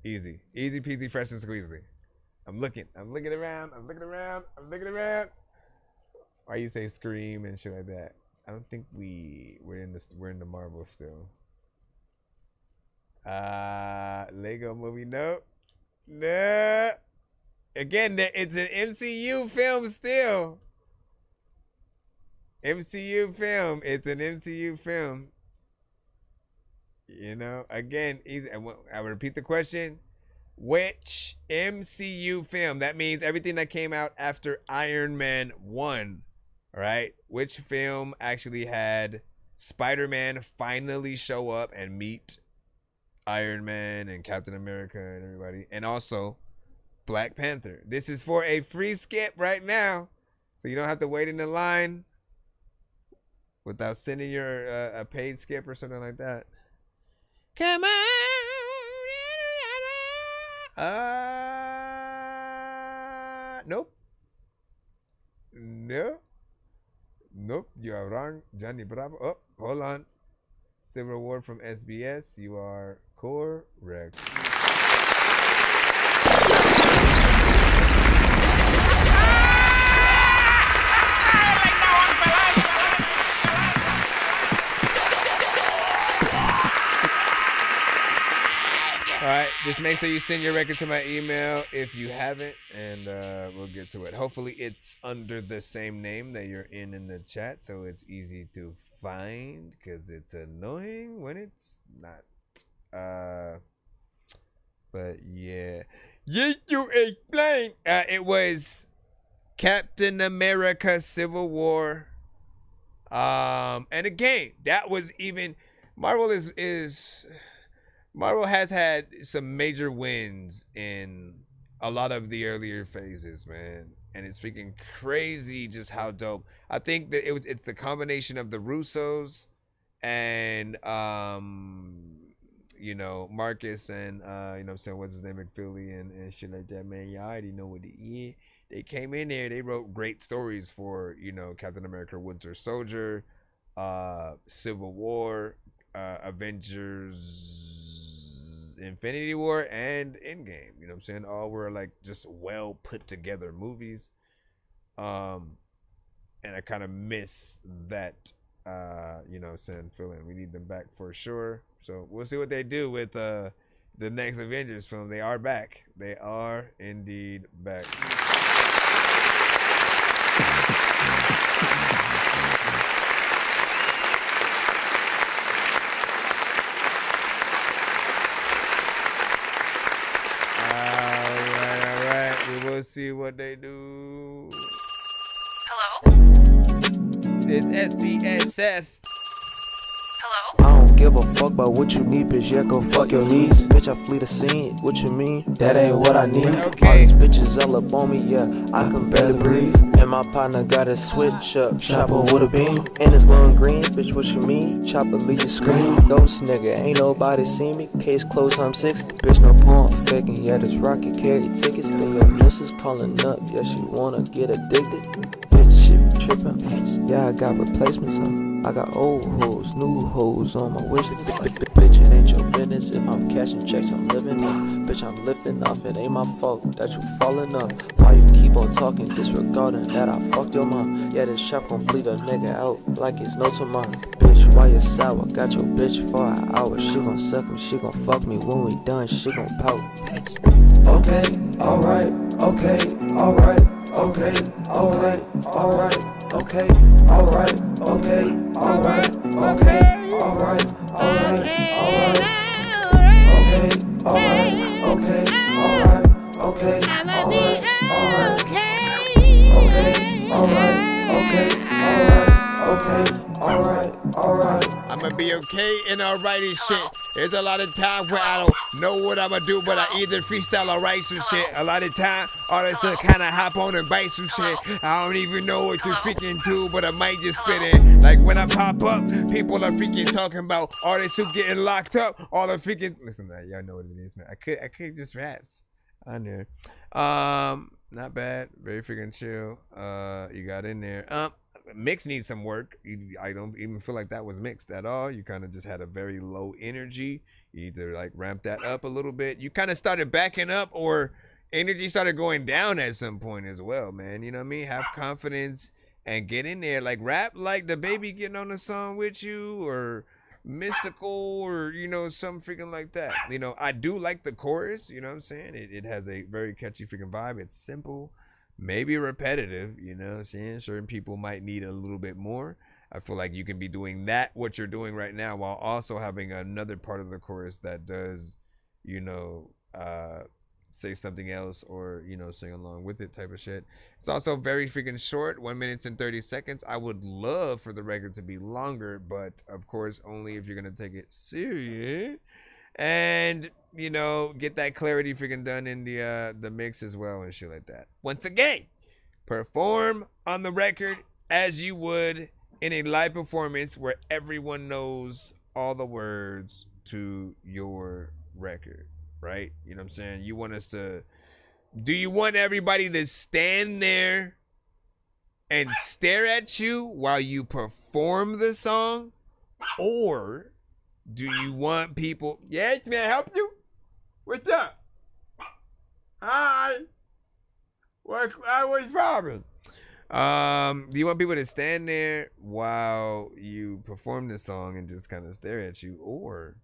Easy peasy, fresh and squeezy. I'm looking around. Why you say Scream and shit like that? I don't think we're in the Marvel still. Lego movie, nope. No. Again, it's an MCU film still. MCU film. It's an MCU film. Again, easy. I repeat the question. Which MCU film? That means everything that came out after Iron Man 1. All right. Which film actually had Spider-Man finally show up and meet Iron Man and Captain America and everybody, and also Black Panther? This is for a free skip right now, so you don't have to wait in the line without sending your a paid skip or something like that. Come on. Nope. Nope. You are wrong, Johnny Bravo. Oh, hold on. Civil War from SBS. You are correct. All right, just make sure you send your record to my email if you haven't, and we'll get to it. Hopefully it's under the same name that you're in the chat, so it's easy to find, because it's annoying when it's not. But yeah. You explain. It was Captain America Civil War. And again, that was even... Marvel Marvel has had some major wins in a lot of the earlier phases, man. And it's freaking crazy just how dope. I think that it's the combination of the Russos and Marcus and what's his name, McFeely and shit like that, man. Y'all already know what it is. They came in there, they wrote great stories for, Captain America Winter Soldier, Civil War, Avengers Infinity War, and Endgame. You know what I'm saying? All were like just well put together movies. And I kind of miss that feeling. We need them back for sure. So we'll see what they do with the next Avengers film. They are back. They are indeed back. We'll see what they do. Hello? It's SBS Seth. Hello? I don't give a fuck about what you need, bitch. Yeah, go fuck your niece. Bitch, I flee the scene. What you mean? That ain't what I need. Okay. All these bitches all up on me, yeah. I can barely breathe. And my partner got a switch up. Chopper with a beam. And it's glowing green. Bitch, what you mean? Chopper leave you scream. Ghost nigga, ain't nobody see me. Case closed, I'm 60. Bitch, no pump faking. Yeah, this rocket carry tickets. Then your missus calling up. Yeah, she wanna get addicted. Bitch, if you tripping. Yeah, I got replacements. I got old hoes, new hoes on my wish list. Bitch, it ain't your business if I'm cashing checks, I'm living up. Bitch, I'm lifting off, it ain't my fault that you falling up. Why you keep on talking, disregarding that I fucked your mom? Yeah, this shop gon' bleed a nigga out like it's no tomorrow. Bitch, why you sour? Got your bitch for an hour. She gon' suck me, she gon' fuck me. When we done, she gon' pout. Bitch. Okay, alright, okay, alright, okay, alright, alright, okay, alright, okay, alright, okay, alright, alright, alright, okay, alright, okay, alright, okay, alright, alright, okay, alright, okay, alright, okay, alright, alright. I'ma be okay and alright and shit. There's a lot of time where I don't know what I'ma do, but I either freestyle or write some shit. A lot of time, artists will kinda hop on and bite some shit. I don't even know what to freaking do, but I might just spit it. Like when I pop up, people are freaking talking about artists who getting locked up. All the freaking listen, y'all know what it is, man. I could just raps on there. Not bad, very freaking chill. You got in there. Mix needs some work. I don't even feel like that was mixed at all. You kind of just had a very low energy. You need to like ramp that up a little bit. You kind of started backing up, or energy started going down at some point as well, man. You know what I mean? Have confidence and get in there. Like rap like the baby getting on the song with you, or mystical, or you know, some freaking like that. You know, I do like the chorus. You know what I'm saying? It has a very catchy freaking vibe. It's simple. Maybe repetitive, you know what I'm saying? Certain people might need a little bit more. I feel like you can be doing that, what you're doing right now, while also having another part of the chorus that does, you know, say something else, or, you know, sing along with it type of shit. It's also very freaking short, 1 minute and 30 seconds. I would love for the record to be longer, but of course, only if you're going to take it serious. And, you know, get that clarity freaking done in the mix as well and shit like that. Once again, perform on the record as you would in a live performance where everyone knows all the words to your record, right? You know what I'm saying? You want us to... Do you want everybody to stand there and stare at you while you perform the song? Or... do you want people... Yes, may I help you? What's up? Hi. What's poppin'? Do you want people to stand there while you perform the song and just kind of stare at you? Or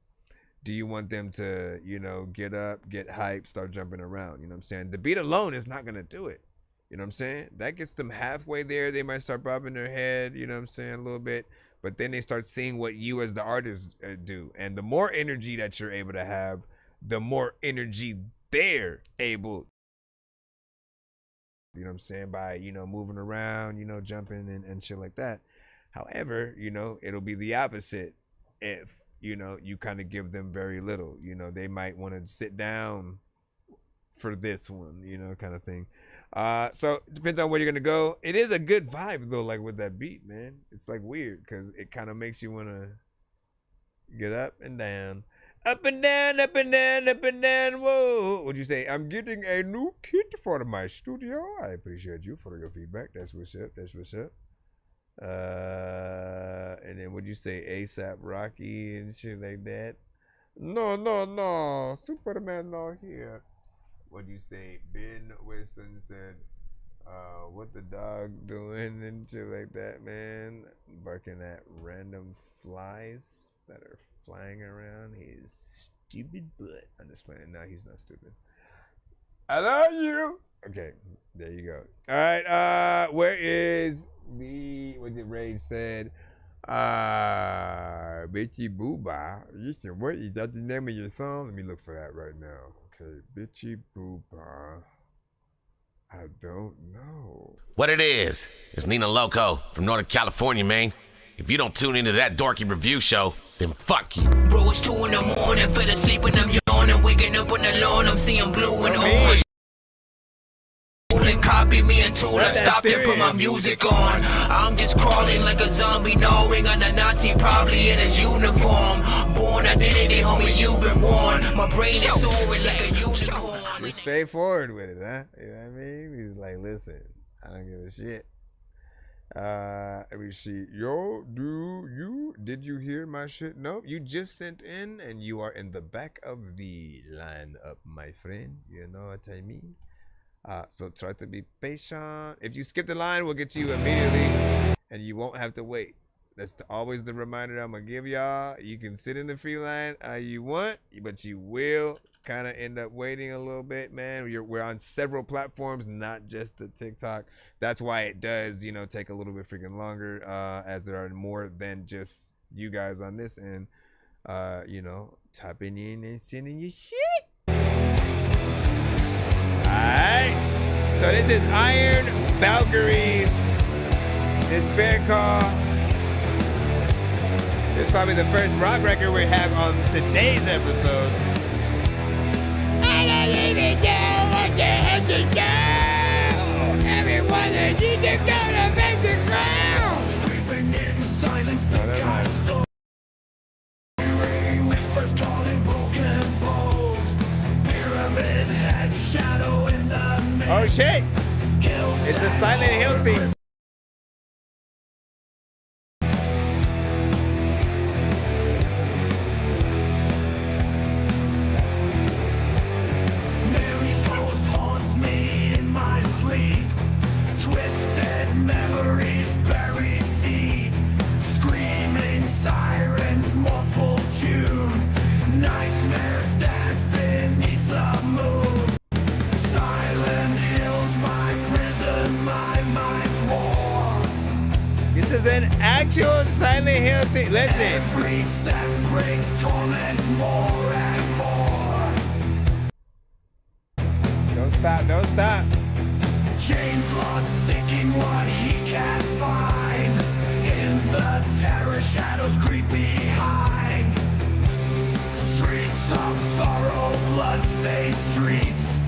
do you want them to, you know, get up, get hyped, start jumping around? You know what I'm saying? The beat alone is not going to do it. You know what I'm saying? That gets them halfway there. They might start bobbing their head, you know what I'm saying, a little bit. But then they start seeing what you as the artist do. And the more energy that you're able to have, the more energy they're able, you know what I'm saying, by, you know, moving around, you know, jumping and shit like that. However, you know, it'll be the opposite if, you know, you kind of give them very little. You know, they might want to sit down for this one, you know, kind of thing. So it depends on where you're gonna go. It is a good vibe though, like with that beat, man. It's like weird because it kind of makes you want to get up and down, up and down, up and down, up and down. Whoa! What'd you say? I'm getting a new kit for my studio. I appreciate you for your feedback. That's what's up. That's what's up. And then what'd you say? ASAP Rocky and shit like that. No. Superman not here. What'd you say? Ben Weston said, what the dog doing and shit like that, man. Barking at random flies that are flying around his stupid butt. I'm just playing. No, he's not stupid. I love you. Okay, there you go. All right, where is the, what did Rage said? Bitchy Booba. Listen, what is that the name of your song? Let me look for that right now. Okay, Bitchy Booba. I don't know. What it is Nina Loco from Northern California, man. If you don't tune into That Dorky Review Show, then fuck you. Bro, it's 2 in the morning, fell asleep and I'm yawning, waking up on the lawn, I'm seeing blue and orange. And copy me a tool, I stopped and put my music on. I'm just crawling like a zombie, gnawing on a Nazi, probably in his uniform. Born identity, homie, you've been warned. My brain is soaring like a unicorn. You're straightforward with it, huh? You know what I mean? He's like, listen, I don't give a shit. Let me see. Yo, did you hear my shit? Nope, you just sent in and you are in the back of the lineup, my friend. You know what I mean? So try to be patient. If you skip the line, we'll get to you immediately and you won't have to wait. That's always the reminder I'm gonna give y'all. You can sit in the free line you want, but you will kind of end up waiting a little bit, man. We're on several platforms, not just the TikTok. That's why it does, you know, take a little bit freaking longer, as there are more than just you guys on this end, you know, tapping in and sending your shit. Alright, so this is Iron Valkyries Despair Call. This is probably the first rock record we have on today's episode. I don't even know what the heck to do. Everyone that needs to go to make the ground. Creeping in silence, the guy's still hearing whispers calling broken bones. Pyramid head shadow in the mist. Oh shit! It's a Silent Hill theme. An actual Silent Hill thing. Listen. Every step brings torment more and more. Don't stop, don't stop. James lost seeking what he can't find. In the terror shadows creep behind. Streets of sorrow, blood-stained streets.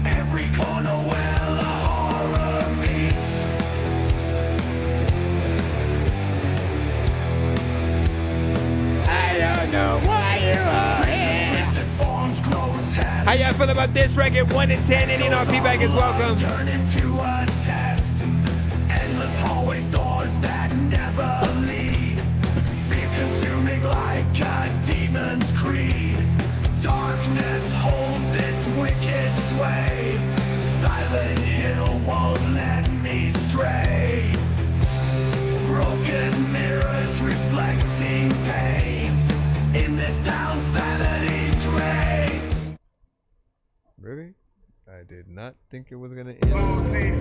Every corner where the horror meets. I don't know why you are here. How y'all feel about this record? 1 in 10. Any feedback is welcome. Turn into a test. Endless hallways, doors that never lead. Fear consuming like a demon's creed. Darkness holds its wicked sway. Silent Hill won't let me stray. Broken mirrors reflecting pain. In this town, sanity drains. Really? I did not think it was gonna end.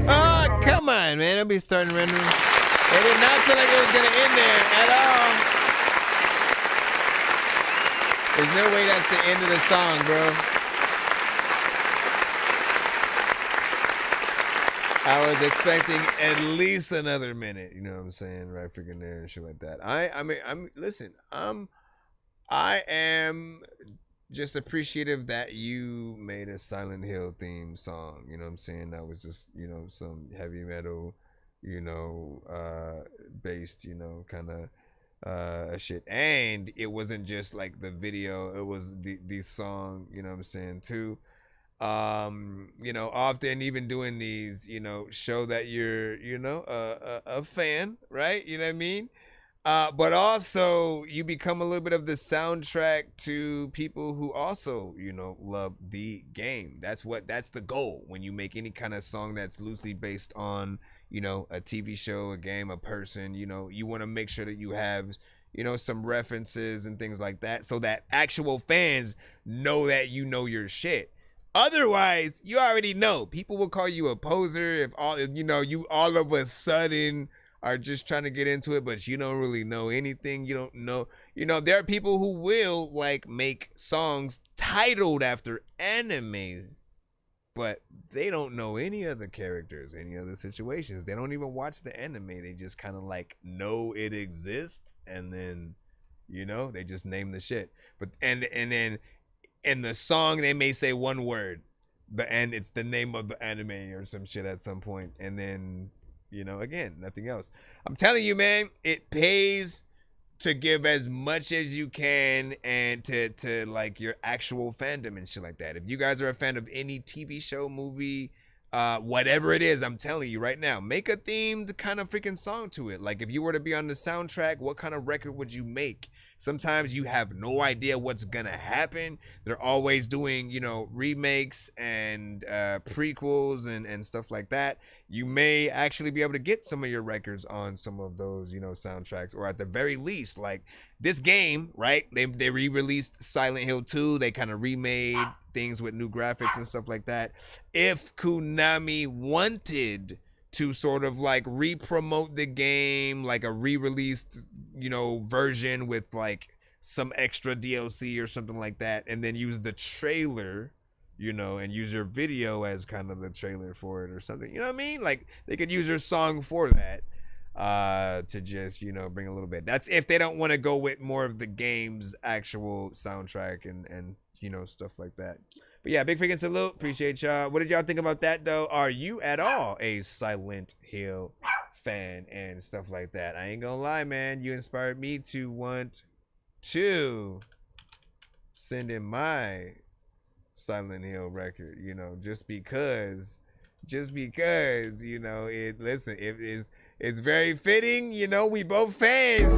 Oh, come on, man. Don't be starting rendering. I did not feel like it was gonna end there at all. There's no way that's the end of the song, bro. I was expecting at least another minute, you know what I'm saying, right freaking there and shit like that. I am just appreciative that you made a Silent Hill theme song, you know what I'm saying? That was just, you know, some heavy metal, you know, based, you know, kind of shit. And it wasn't just like the video, it was the song, you know what I'm saying, too. You know, often even doing these, you know, show that you're, you know, a fan, right? You know what I mean? But also you become a little bit of the soundtrack to people who also, you know, love the game. That's the goal when you make any kind of song that's loosely based on, you know, a TV show, a game, a person. You know, you want to make sure that you have, you know, some references and things like that so that actual fans know that you know your shit. Otherwise, you already know. People will call you a poser if you all of a sudden are just trying to get into it, but you don't really know anything. You don't know. You know, there are people who will like make songs titled after anime, but they don't know any other characters, any other situations. They don't even watch the anime. They just kind of like know it exists, and then, you know, they just name the shit. But and then in the song they may say one word, and it's the name of the anime or some shit at some point, and then, you know, again, nothing else. I'm telling you, man, it pays to give as much as you can and to like your actual fandom and shit like that. If you guys are a fan of any TV show, movie, whatever it is, I'm telling you right now, make a themed kind of freaking song to it. Like if you were to be on the soundtrack, what kind of record would you make? Sometimes you have no idea what's gonna happen. They're always doing, you know, remakes and prequels and stuff like that. You may actually be able to get some of your records on some of those, you know, soundtracks, or at the very least, like this game, right? They re-released Silent Hill 2. They kind of remade things with new graphics and stuff like that. If Konami wanted to sort of like re-promote the game, like a re-released, you know, version with like some extra DLC or something like that, and then use the trailer, you know, and use your video as kind of the trailer for it or something, you know what I mean? Like they could use your song for that, to just, you know, bring a little bit. That's if they don't want to go with more of the game's actual soundtrack and you know, stuff like that. But yeah, big freaking salute. Appreciate y'all. What did y'all think about that, though? Are you at all a Silent Hill fan and stuff like that? I ain't gonna lie, man. You inspired me to want to send in my Silent Hill record, you know, just because, you know, it's very fitting. You know, we both fans.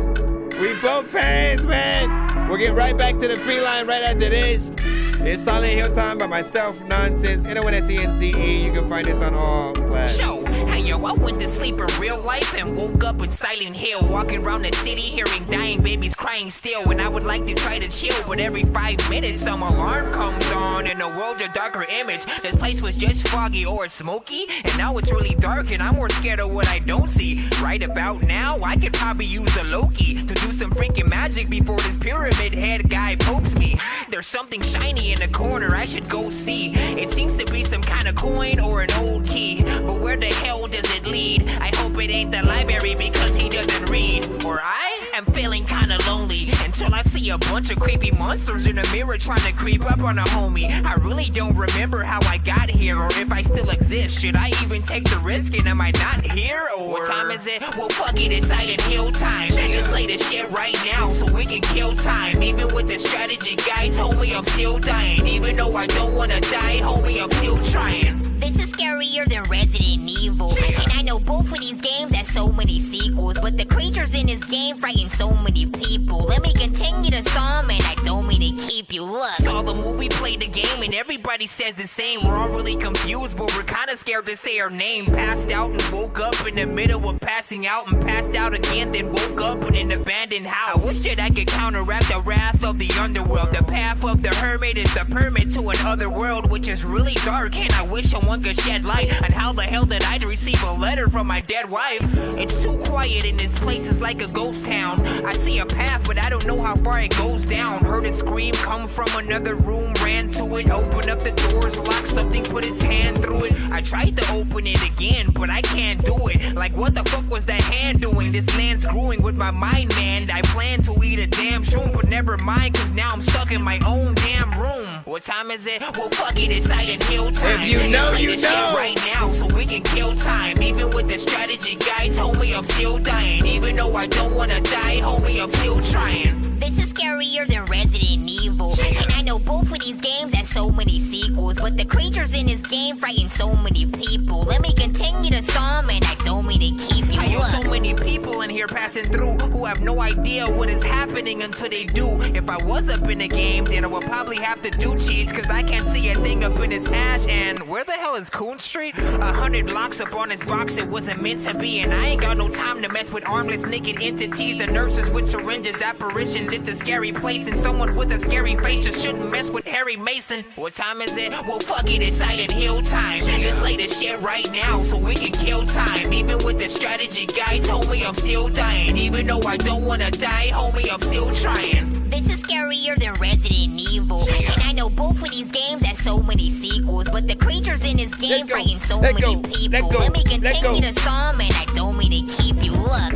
Man. We'll get right back to the free line right after this. It's Silent Hill time by myself, Nonsenze, N-O-N-S-E-N-C-E. You can find this on all platforms. Hey yo, I went to sleep in real life and woke up in Silent Hill, walking around the city hearing dying babies crying still. And I would like to try to chill, but every 5 minutes some alarm comes on and the world's a darker image. This place was just foggy or smoky, and now it's really dark and I'm more scared of what I don't see. Right about now, I could probably use a Loki to do some freaking magic before this pyramid head guy pokes me. There's something shiny in the corner, I should go see. It seems to be some kind of coin or an old key, but where the hell does it lead? I hope it ain't the library because he doesn't read. Or I am feeling kinda lonely until I see a bunch of creepy monsters in the mirror trying to creep up on a homie. I really don't remember how I got here or if I still exist. Should I even take the risk and am I not here? Or what time is it? Well, fuck it, it's Silent Hill time. Let's play this shit right now so we can kill time. Even with the strategy guides, homie, I'm still dying. Even though I don't wanna die, homie, I'm still trying. This is scarier than Resident Evil. And I know both of these games have so many sequels, but the creatures in this game frighten so many people. Let me continue the song, and I don't mean to keep you. Look. Saw the movie, played the game, and everybody says the same. We're all really confused, but we're kinda scared to say our name. Passed out and woke up in the middle of passing out, and passed out again, then woke up in an abandoned house. I wish that I could counteract the wrath of the underworld. The path of the hermit is the permit to another world, which is really dark, and I wish someone could shed light on how the hell did I receive a letter from my dead wife. It's too quiet in this place, it's like a ghost town. I see a path, but I don't know how far it goes down. Heard a scream come from another room, ran to it, opened up the doors, locked something, put its hand through it. I tried to open it again, but I can't do it. Like what the fuck was that hand doing? This land screwing with my mind, man. I plan to eat a damn shroom, but never mind, cause now I'm stuck in my own damn room. What time is it? Well, fuck it, it's Silent Hill time. If you know, you know. Right now, so we can kill time. Even with the strategy guides, homie, I'm still dying. Even though I don't wanna die, homie, I'm still trying. This is scarier than Resident Evil. And I know both of these games have so many sequels, but the creatures in this game frighten so many people. Let me continue the song, and I don't mean to keep you. I know so many people in here passing through who have no idea what is happening until they do. If I was up in the game, then I would probably have to do cheats, cause I can't see a thing up in his hash. And where the hell is Coon Street? 100 locks up on his box, it wasn't meant to be. And I ain't got no time to mess with armless naked entities and nurses with syringes, apparitions. It's a scary place, and someone with a scary face just shouldn't mess with Harry Mason. What time is it? Well, fuck it, it's Silent Hill time. Let's play this shit right now so we can kill time. Even with the strategy guides, homie, I'm still dying. Even though I don't wanna die, homie, I'm still trying. This is scarier than Resident Evil. And I know both of these games have so many sequels, but the creatures in this game frighten so many people. Let me continue the song, and I don't mean to keep you. Look.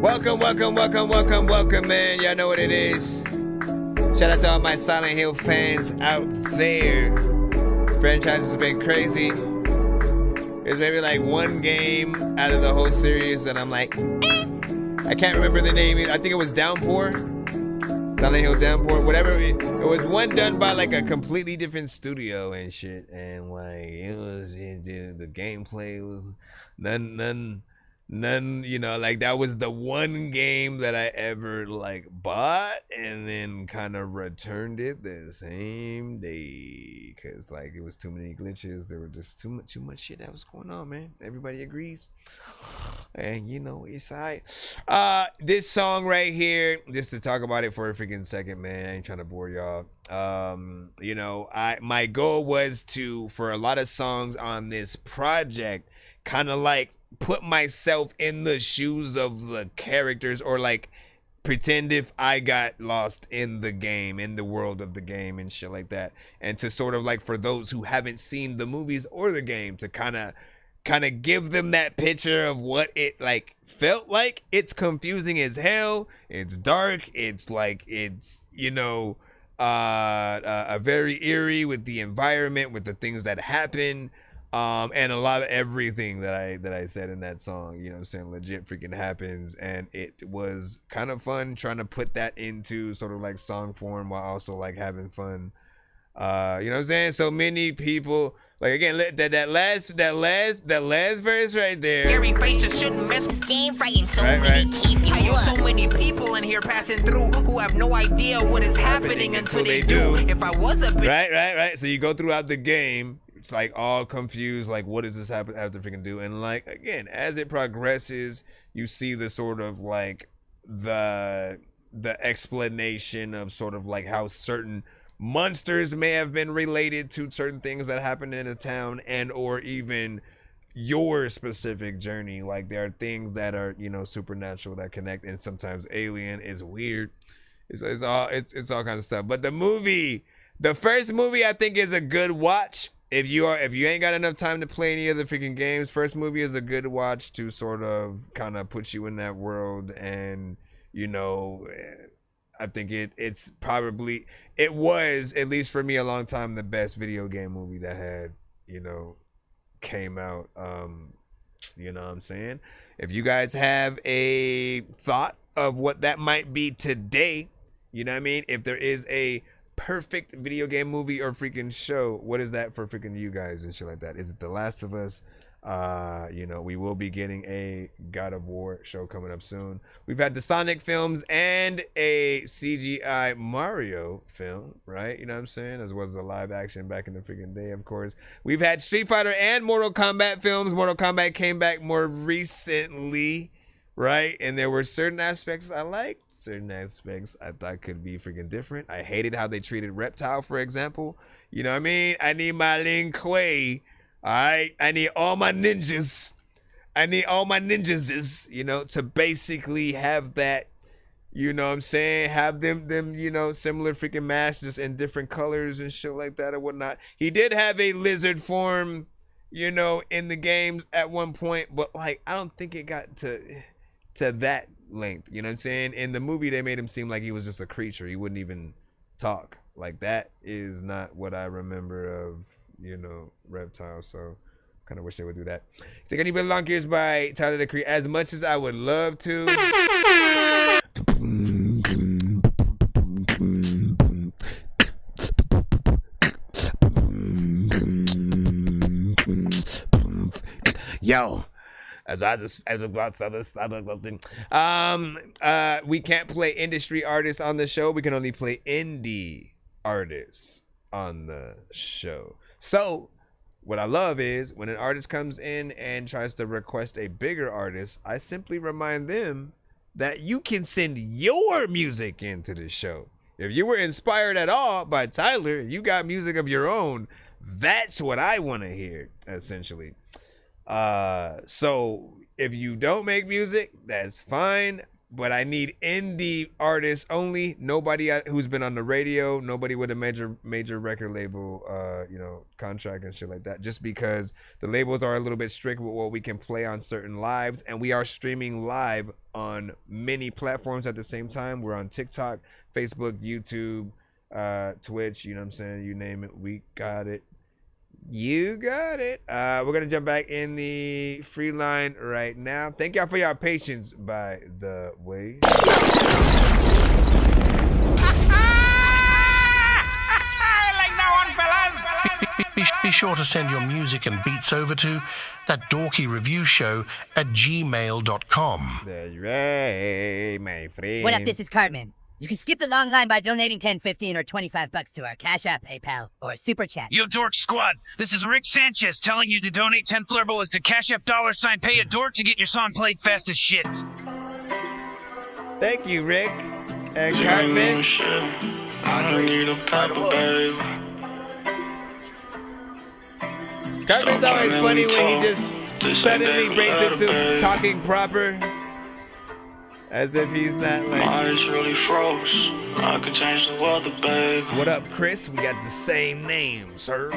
Welcome, man. Y'all know what it is. Shout out to all my Silent Hill fans out there. Franchise has been crazy. There's maybe like one game out of the whole series that I'm like, I can't remember the name. I think it was Downpour. Silent Hill Downpour, whatever. It was one done by like a completely different studio and shit, and like it was the gameplay was none. You know, like that was the one game that I ever like bought and then kind of returned it the same day because like it was too many glitches. There were just too much shit that was going on, man. Everybody agrees, and you know it's alright. This song right here, just to talk about it for a freaking second, man. I ain't trying to bore y'all. You know, my goal was to, for a lot of songs on this project, kind of like put myself in the shoes of the characters, or like pretend if I got lost in the game, in the world of the game and shit like that, and to sort of like, for those who haven't seen the movies or the game, to kind of give them that picture of what it like felt like. It's confusing as hell, it's dark, it's like, it's, you know, a very eerie with the environment, with the things that happen. And a lot of everything that I said in that song, you know what I'm saying, legit freaking happens. And it was kind of fun trying to put that into sort of like song form while also like having fun. You know what I'm saying? So many people, like, again, that last verse right there. Scary face just shouldn't miss this game, fighting so right, many keep you up. So many people in here passing through who have no idea what is happening until they do. If I was a bitch. Right. So you go throughout the game, it's like all confused, like what does this have to freaking do? And like, again, as it progresses, you see the sort of like the explanation of sort of like how certain monsters may have been related to certain things that happened in a town, and or even your specific journey. Like there are things that are, you know, supernatural that connect, and sometimes alien is weird. It's all kinds of stuff. But the first movie I think is a good watch. If you ain't got enough time to play any of the freaking games, first movie is a good watch to sort of kind of put you in that world. And, you know, I think it was, at least for me, a long time, the best video game movie that had, you know, came out. You know what I'm saying? If you guys have a thought of what that might be today, you know what I mean? If there is a perfect video game movie or freaking show, what is that for freaking you guys and shit like that? Is it The Last of Us? You know, we will be getting a God of War show coming up soon. We've had the Sonic films and a CGI Mario film, right? You know what I'm saying? As well as a live action back in the freaking day, of course. We've had Street Fighter and Mortal Kombat films. Mortal Kombat came back more recently, right? And there were certain aspects I liked, certain aspects I thought could be freaking different. I hated how they treated Reptile, for example. You know what I mean? I need my Lin Kuei. All right? I need all my ninjas. You know, to basically have that, you know what I'm saying? Have them, you know, similar freaking masks in different colors and shit like that or whatnot. He did have a lizard form, you know, in the games at one point, but like, I don't think it got to that length, you know what I'm saying? In the movie, they made him seem like he was just a creature. He wouldn't even talk. Like, that is not what I remember of, you know, Reptile. So kind of wish they would do that. Take Any Belong Gears by Tyler the Creator. As much as I would love to. Yo. We can't play industry artists on the show. We can only play indie artists on the show. So what I love is when an artist comes in and tries to request a bigger artist, I simply remind them that you can send your music into the show. If you were inspired at all by Tyler, you got music of your own, that's what I want to hear, essentially. So if you don't make music, that's fine, but I need indie artists only. Nobody who's been on the radio, nobody with a major record label, you know, contract and shit like that, just because the labels are a little bit strict with what we can play on certain lives, and we are streaming live on many platforms at the same time. We're on TikTok, Facebook, YouTube, Twitch, you know what I'm saying? You name it, we got it. You got it. We're going to jump back in the free line right now. Thank y'all for your patience, by the way. sure to send your music and beats over to That Dorky Review Show at gmail.com. Hey, my friend. What up, this is Cartman. You can skip the long line by donating 10, 15, or 25 bucks to our Cash App, PayPal, or Super Chat. Yo, Dork Squad, this is Rick Sanchez telling you to donate 10 flurbos to Cash App $ pay a dork to get your song played fast as shit. Thank you, Rick. And Cartman. Cartman's always funny when he just suddenly breaks into talking proper. As if he's not like. My eyes really froze. I could change the weather, babe. What up, Chris? We got the same name, sir.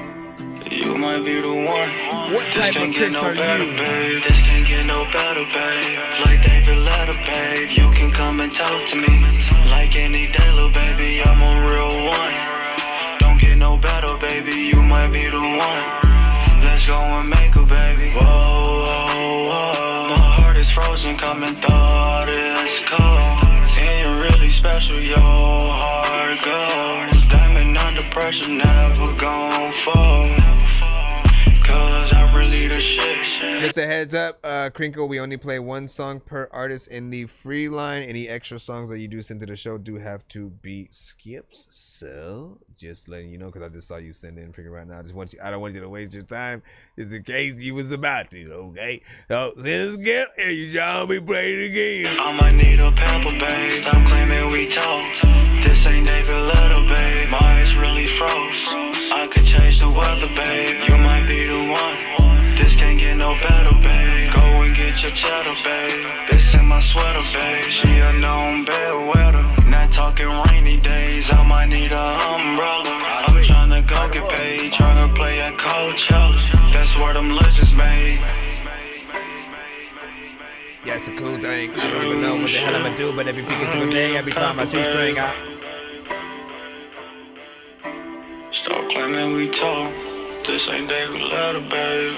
You might be the one. What type of Chris are you? Babe. This can't get no better, babe. Like David Letter, babe. You can come and talk to me. Like any day, little baby. I'm a real one. Don't get no better, baby. You might be the one. Let's go and make a baby. Whoa, whoa, whoa. My heart is frozen, come and thaw this cold. And you're really special, your heart goes. Diamond under pressure, never gon' fall. Cause I really the shit. Just a heads up, Crinkle, we only play one song per artist in the free line. Any extra songs that you do send to the show do have to be skips. So just letting you know, because I just saw you send in freaking right now. I don't want you to waste your time, just in case you was about to, okay? So send a skip and you try me play it again. I might need a pamper, babe. Stop claiming we talked. This ain't David Letter, babe. My eyes really froze. I could change the weather, babe. You might be the one. This can't get no better, babe. Go and get your cheddar, babe. This in my sweater, babe. She a known bedwetter. Not talking rainy days. I might need a umbrella. I'm tryna go get paid. Tryna play at Coachella. That's where them legends made. Yeah, it's a cool thing. I don't even know what the hell I'm gonna do, but every freaking single day, every time my shoestring out. Stop claiming we talk. This ain't David Letter, babe.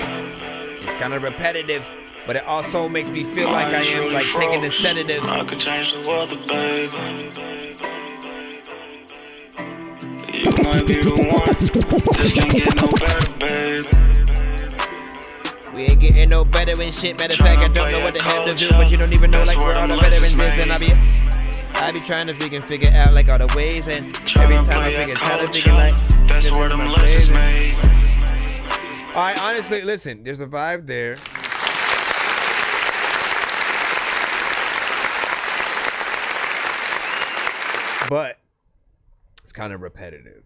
It's kind of repetitive, but it also makes me feel like I am like taking a sedative. I could change the weather, babe. You might be the one. This can't get no better, babe. We ain't getting no better and shit. Matter of fact, I don't know what the hell to do, but you don't even know like where all the veterans is, and I be trying to freaking figure out like all the ways, and every time I try to figure like that's where them legends made. Alright, honestly, listen, there's a vibe there. But it's kind of repetitive.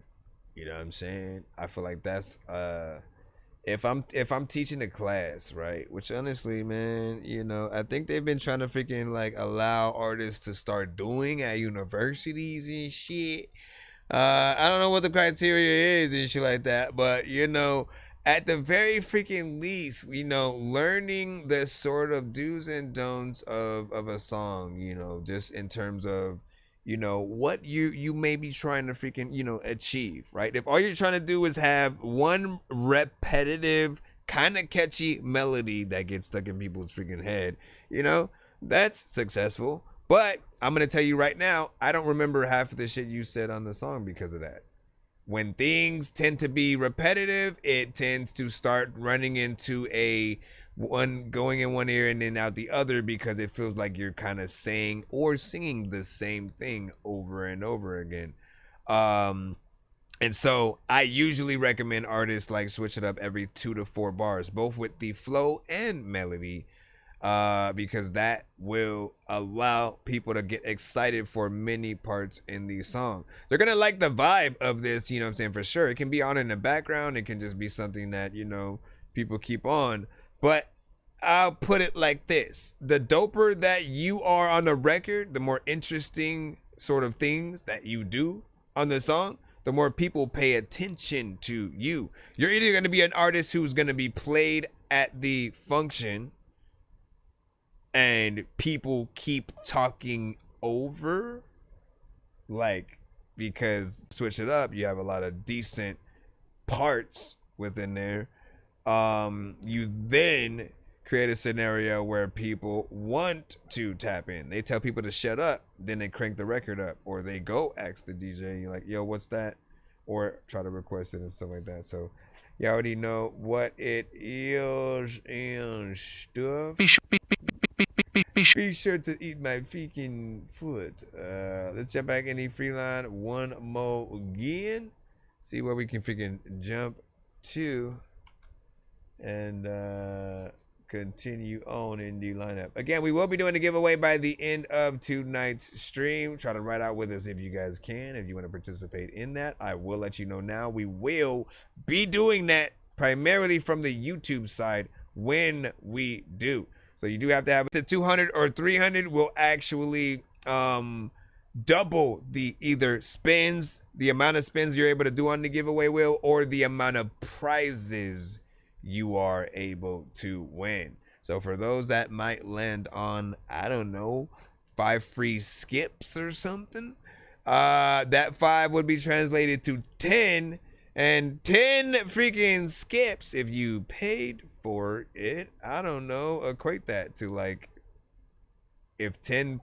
You know what I'm saying? I feel like that's if I'm teaching a class, right? Which honestly, man, you know, I think they've been trying to freaking like allow artists to start doing at universities and shit. I don't know what the criteria is and shit like that, but you know, at the very freaking least, you know, learning the sort of do's and don'ts of a song, you know, just in terms of, you know, what you may be trying to freaking, you know, achieve, right? If all you're trying to do is have one repetitive, kind of catchy melody that gets stuck in people's freaking head, you know, that's successful. But I'm going to tell you right now, I don't remember half of the shit you said on the song because of that. When things tend to be repetitive, it tends to start running into one going in one ear and then out the other because it feels like you're kind of saying or singing the same thing over and over again. And so I usually recommend artists like switch it up every 2 to 4 bars, both with the flow and melody, because that will allow people to get excited for many parts in the song. They're gonna like the vibe of this, you know what I'm saying, for sure. It can be on in the background, it can just be something that, you know, people keep on. But I'll put it like this: the doper that you are on the record, the more interesting sort of things that you do on the song, the more people pay attention to you. You're either going to be an artist who's going to be played at the function and people keep talking over, like, because switch it up, you have a lot of decent parts within there. You then create a scenario where people want to tap in. They tell people to shut up, then they crank the record up, or they go ask the DJ, like, yo, what's that? Or try to request it and stuff like that. So You already know what it is and stuff. Be sure to eat my freaking foot. Let's jump back in the free line one more again. See where we can freaking jump to. And continue on in the lineup. Again, we will be doing a giveaway by the end of tonight's stream. Try to write out with us if you guys can. If you want to participate in that, I will let you know now. We will be doing that primarily from the YouTube side when we do. So you do have to have the 200 or 300 will actually double the either spins, the amount of spins you're able to do on the giveaway wheel, or the amount of prizes you are able to win. So for those that might land on, I don't know, 5 free skips or something, that 5 would be translated to 10, and 10 freaking skips, if you paid for it, I don't know, equate that to like, if 10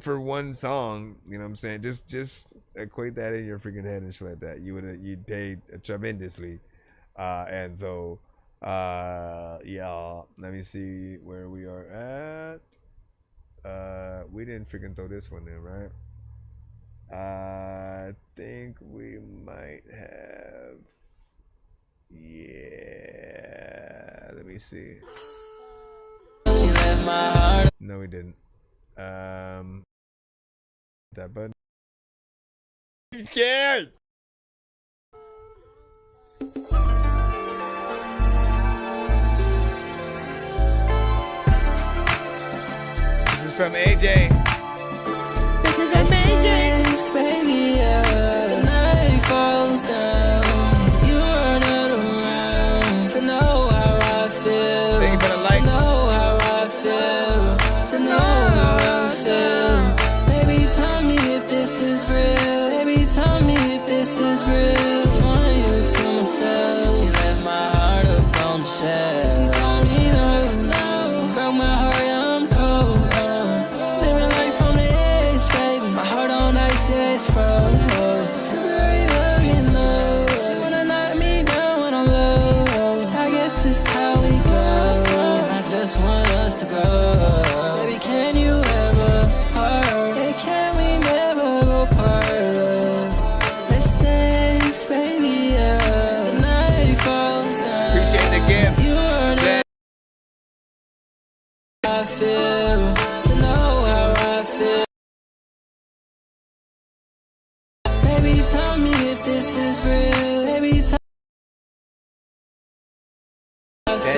for one song, you know what I'm saying, just equate that in your freaking head and shit like that. You'd pay tremendously. And so yeah, let me see where we are at. We didn't freaking throw this one in, right? I think we might have, yeah, let me see. No, we didn't. That button. I'm scared. From AJ. This is from AJ. Baby, as the night falls down, you are not around to know how I feel. Thank you for the lights. To know how I feel. To know how I feel. Baby, tell me if this is real. Baby, tell me if this is real. Just want you to myself. She left my heart up on the shelf. She told me no, broke my heart. It's froze. Temporary love, you know. She wanna knock me down when I'm low. So I guess it's how we go. I just want us to grow. Baby, can you ever part? Hey, can we never go part? Let's dance, baby, yeah. As the night falls down. Appreciate the gift. You are not how I feel. To know how I feel. Baby, tell me if this is real. Baby, tell me how I feel.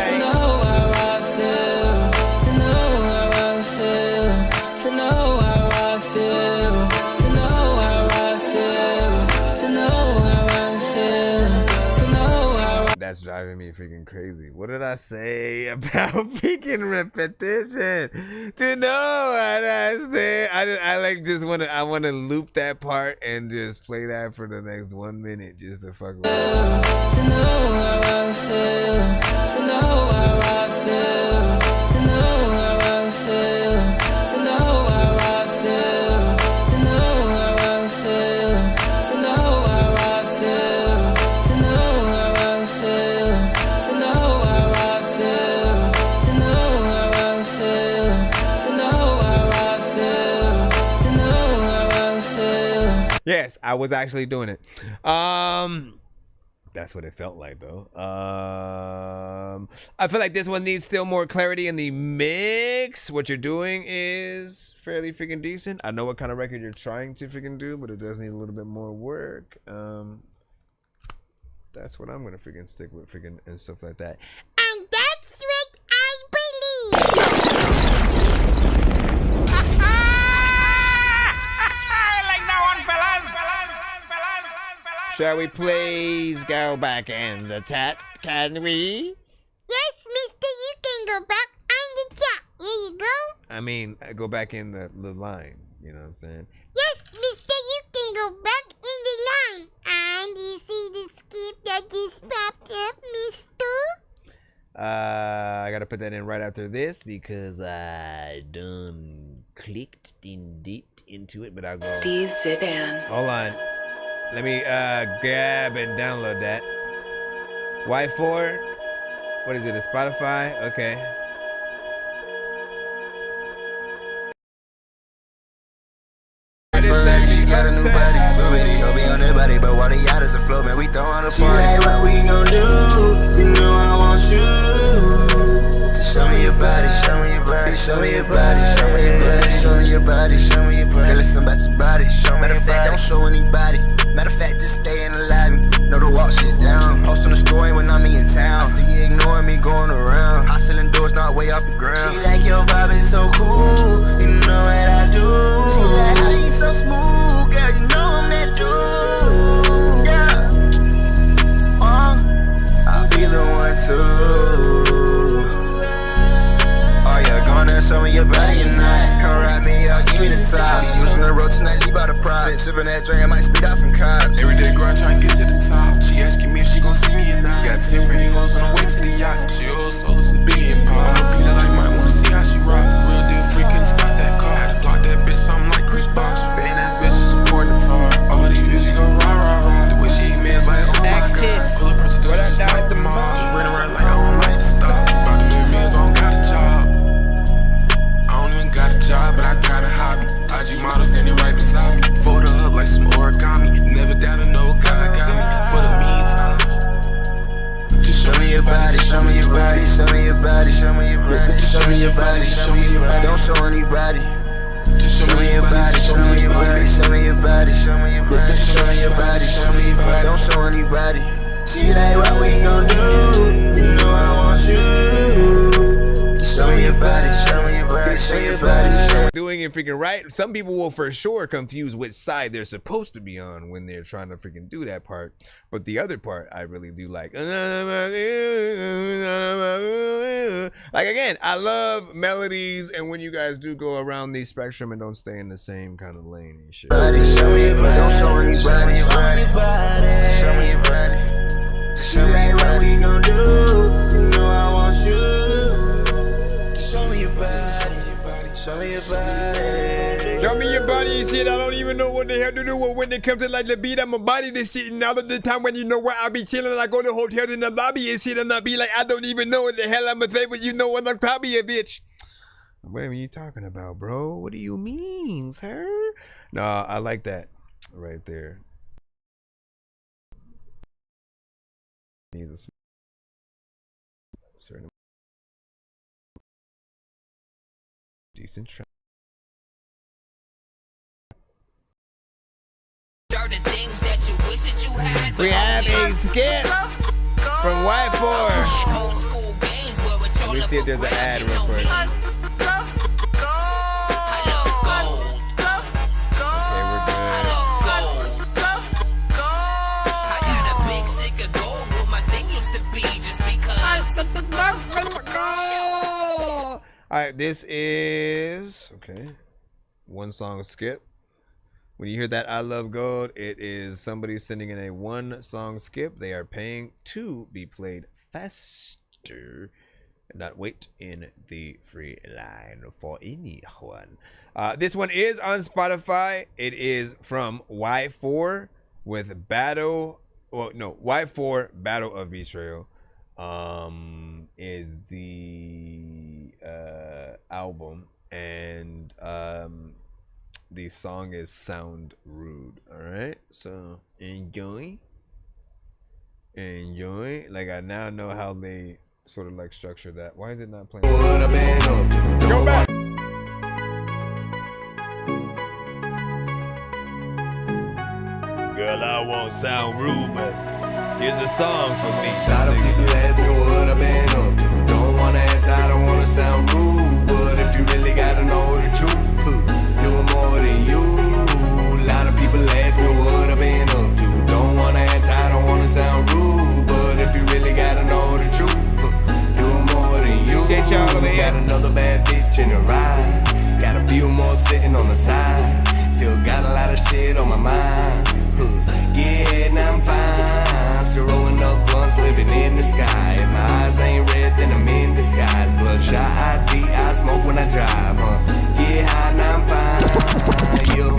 To know how I feel. To know how I feel. To know how I feel. To know how I feel. To know how I feel. To know how I. That's driving me freaking crazy. What did I say about freaking repetition? To know what I say. I like just wanna loop that part and just play that for the next 1 minute just to fuck with it. To know how I feel. To know how I feel. To know how I feel. To know how I feel. To know how I feel. To know how I feel. To know how I feel. To know how I feel. To know how I feel. To know how I feel. To know how I feel. Yes, I was actually doing it. That's what it felt like though. I feel like this one needs still more clarity in the mix. What you're doing is fairly freaking decent. I know what kind of record you're trying to freaking do, but it does need a little bit more work. That's what I'm gonna freaking stick with freaking and stuff like that. And that's what I believe. Like that one, fellas. Shall we please go back in the chat? Can we? Yes, mister, you can go back on the chat. Here you go. I mean, go back in the line. You know what I'm saying? Yes, mister, you can go back in the line. And you see the skip that just popped up, mister? I gotta put that in right after this because I done clicked indeed into it, but I'll go. Steve Zidane. Hold on. Let me grab and download that. Y4. What is it? A Spotify? Okay. She got a new body, already hope be on her body, but while the yacht is afloat, man, we throwin' a party. She like, what we gon' do? You know I want you to show me your body, show me your body, show me your body, show me your body, show me your body, show me your body. Girl, listen about your body. Matter of fact, don't show anybody. Matter of fact, just stay in the lobby. Know to walk shit down. Post on the story when I'm in town. I see you ignoring me going around. Hustling doors not way off the ground. She like your vibe is so cool. You know what I do. She like how you so smooth, girl. You know I'm that dude. Yeah. I'll be the one too. Oh yeah, go on there, show me your body tonight. Come ride me out, give me the top. Using the road tonight, leave out the prop. Sipping that drink, I might speed out from cops. Everyday grind, trying to get to the top. She asking me if she gon' see me or not. Got 10 friendly hoes on the way to the yacht. She old soul is a billion pop. Beat her like might wanna see how she rock. Real deal free, couldn't stop that car. Had to block that bitch, something like Chris Bosh. Fan ass bitch, she supporting the tar. All these bitches go rah rah rah. The way she eat man's like, oh my god. Pull up prostitute, just like the mall. Just run around like I don't like to stop. About to million meals, don't got a job. I don't even got a job, but I got a hobby. IG model standing right beside me. Fold her up like some origami. Never doubted, no God got me. For the meantime, just show me your body, show me your body, show me your body, show me your body, show me your body, show me your body. Don't show anybody. Just show me your body, show me your body, show me your body, show me your body, show me your body, show me your body. Don't show anybody. She like, what we gon' do? You know I want you. Show me your body, show me your body, show your body. Doing it freaking right. Some people will for sure confuse which side they're supposed to be on when they're trying to freaking do that part. But the other part I really do like. Like again, I love melodies, and when you guys do go around the spectrum and don't stay in the same kind of lane and shit. Show me your body, don't show anybody. Show me your body, show me your body. Just show me what we gon' do. You know I want you. Show me your body, show me your body. Show me your body and shit. I don't even know what the hell to do when it comes to like the beat. I'm a body this shit. And all of the time when you know where I be chilling, I go to hotels in the lobby and shit, and I be like, I don't even know what the hell I'ma say, but you know what? I'm probably a bitch. What are you talking about, bro? What do you mean, sir? Nah, I like that right there. Needs a certain decent track. We have a skip from Y4. Let me see if there's an ad real quick. Okay, we're good. I got a big stick of gold where my thing used to be just because. All right, this is okay. One song skip. When you hear that I love gold, it is somebody sending in a one song skip. They are paying to be played faster and not wait in the free line for anyone. This one is on Spotify. It is from Y4 with Battle. Well, no, Y4 Battle of Betrayal. Is the album, and the song is Sound Rude. All right, so enjoy. Like I now know how they sort of like structure that. Why is it not playing? Go back. Girl, I won't sound rude, but here's a song for me. A lot of people ask me what I've been up to. Don't wanna answer, I don't wanna sound rude, but if you really gotta know the truth, doing more than you. A lot of people ask me what I've been up to. Don't wanna answer, I don't wanna sound rude, but if you really gotta know the truth, doing more than you. Got another bad bitch in the ride. Got a few more sitting on the side. Still got a lot of shit on my mind. Yeah, now I'm fine. Still rolling up blunts, living in the sky. If my eyes ain't red, then I'm in disguise. Bloodshot ID, I smoke when I drive, Get high, now I'm fine. You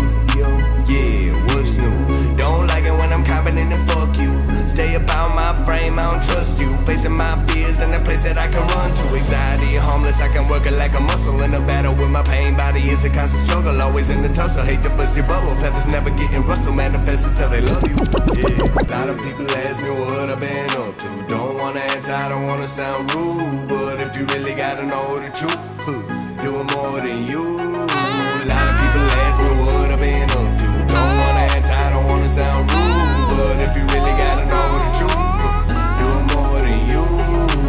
my pain body is a constant struggle. Always in the tussle, hate to bust your bubble. Feathers never getting rustled, manifest until they love you. Yeah, a lot of people ask me what I've been up to. Don't wanna answer, I don't wanna sound rude, but if you really gotta know the truth, doing more than you. A lot of people ask me what I've been up to. Don't wanna answer, I don't wanna sound rude, but if you really gotta know the truth, doing more than you.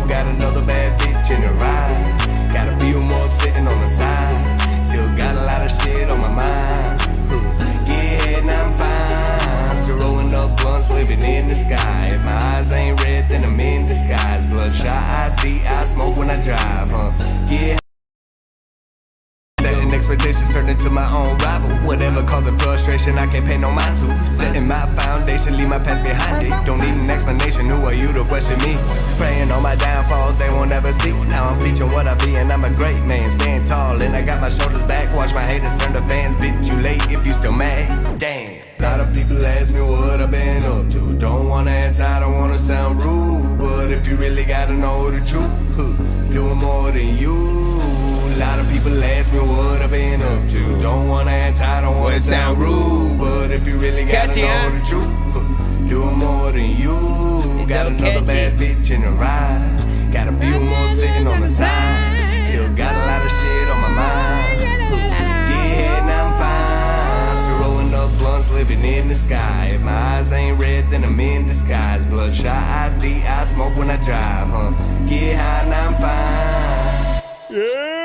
Got another bad bitch in the ride. Got a few more sitting on the side. Still got a lot of shit on my mind. Get ahead and I'm fine. Still rolling up blunts, living in the sky. If my eyes ain't red, then I'm in disguise. Bloodshot ID, I smoke when I drive, Get expectations turn into my own rival. Whatever causing frustration, I can't pay no mind to. Setting my foundation, leave my past behind it. Don't need an explanation, who are you to question me? Praying on my downfall, they won't ever see. Now I'm preaching what I be, and I'm a great man, staying tall. And I got my shoulders back, watch my haters turn to fans. Bitch, you late if you still mad. Damn. A lot of people ask me what I've been up to. Don't wanna answer, I don't wanna sound rude, but if you really gotta know the truth, doing more than you. A lot of people ask me what I've been up to. Don't wanna answer, I don't wanna sound rude, but if you really gotta know the truth, doing more than you. Got another bad bitch in the ride. Got a few more sitting on the side. Still got a lot of shit on my mind. Get ahead and I'm fine. Still rolling up blunts, living in the sky. If my eyes ain't red, then I'm in disguise. Bloodshot ID, I smoke when I drive, Get high and I'm fine. Yeah.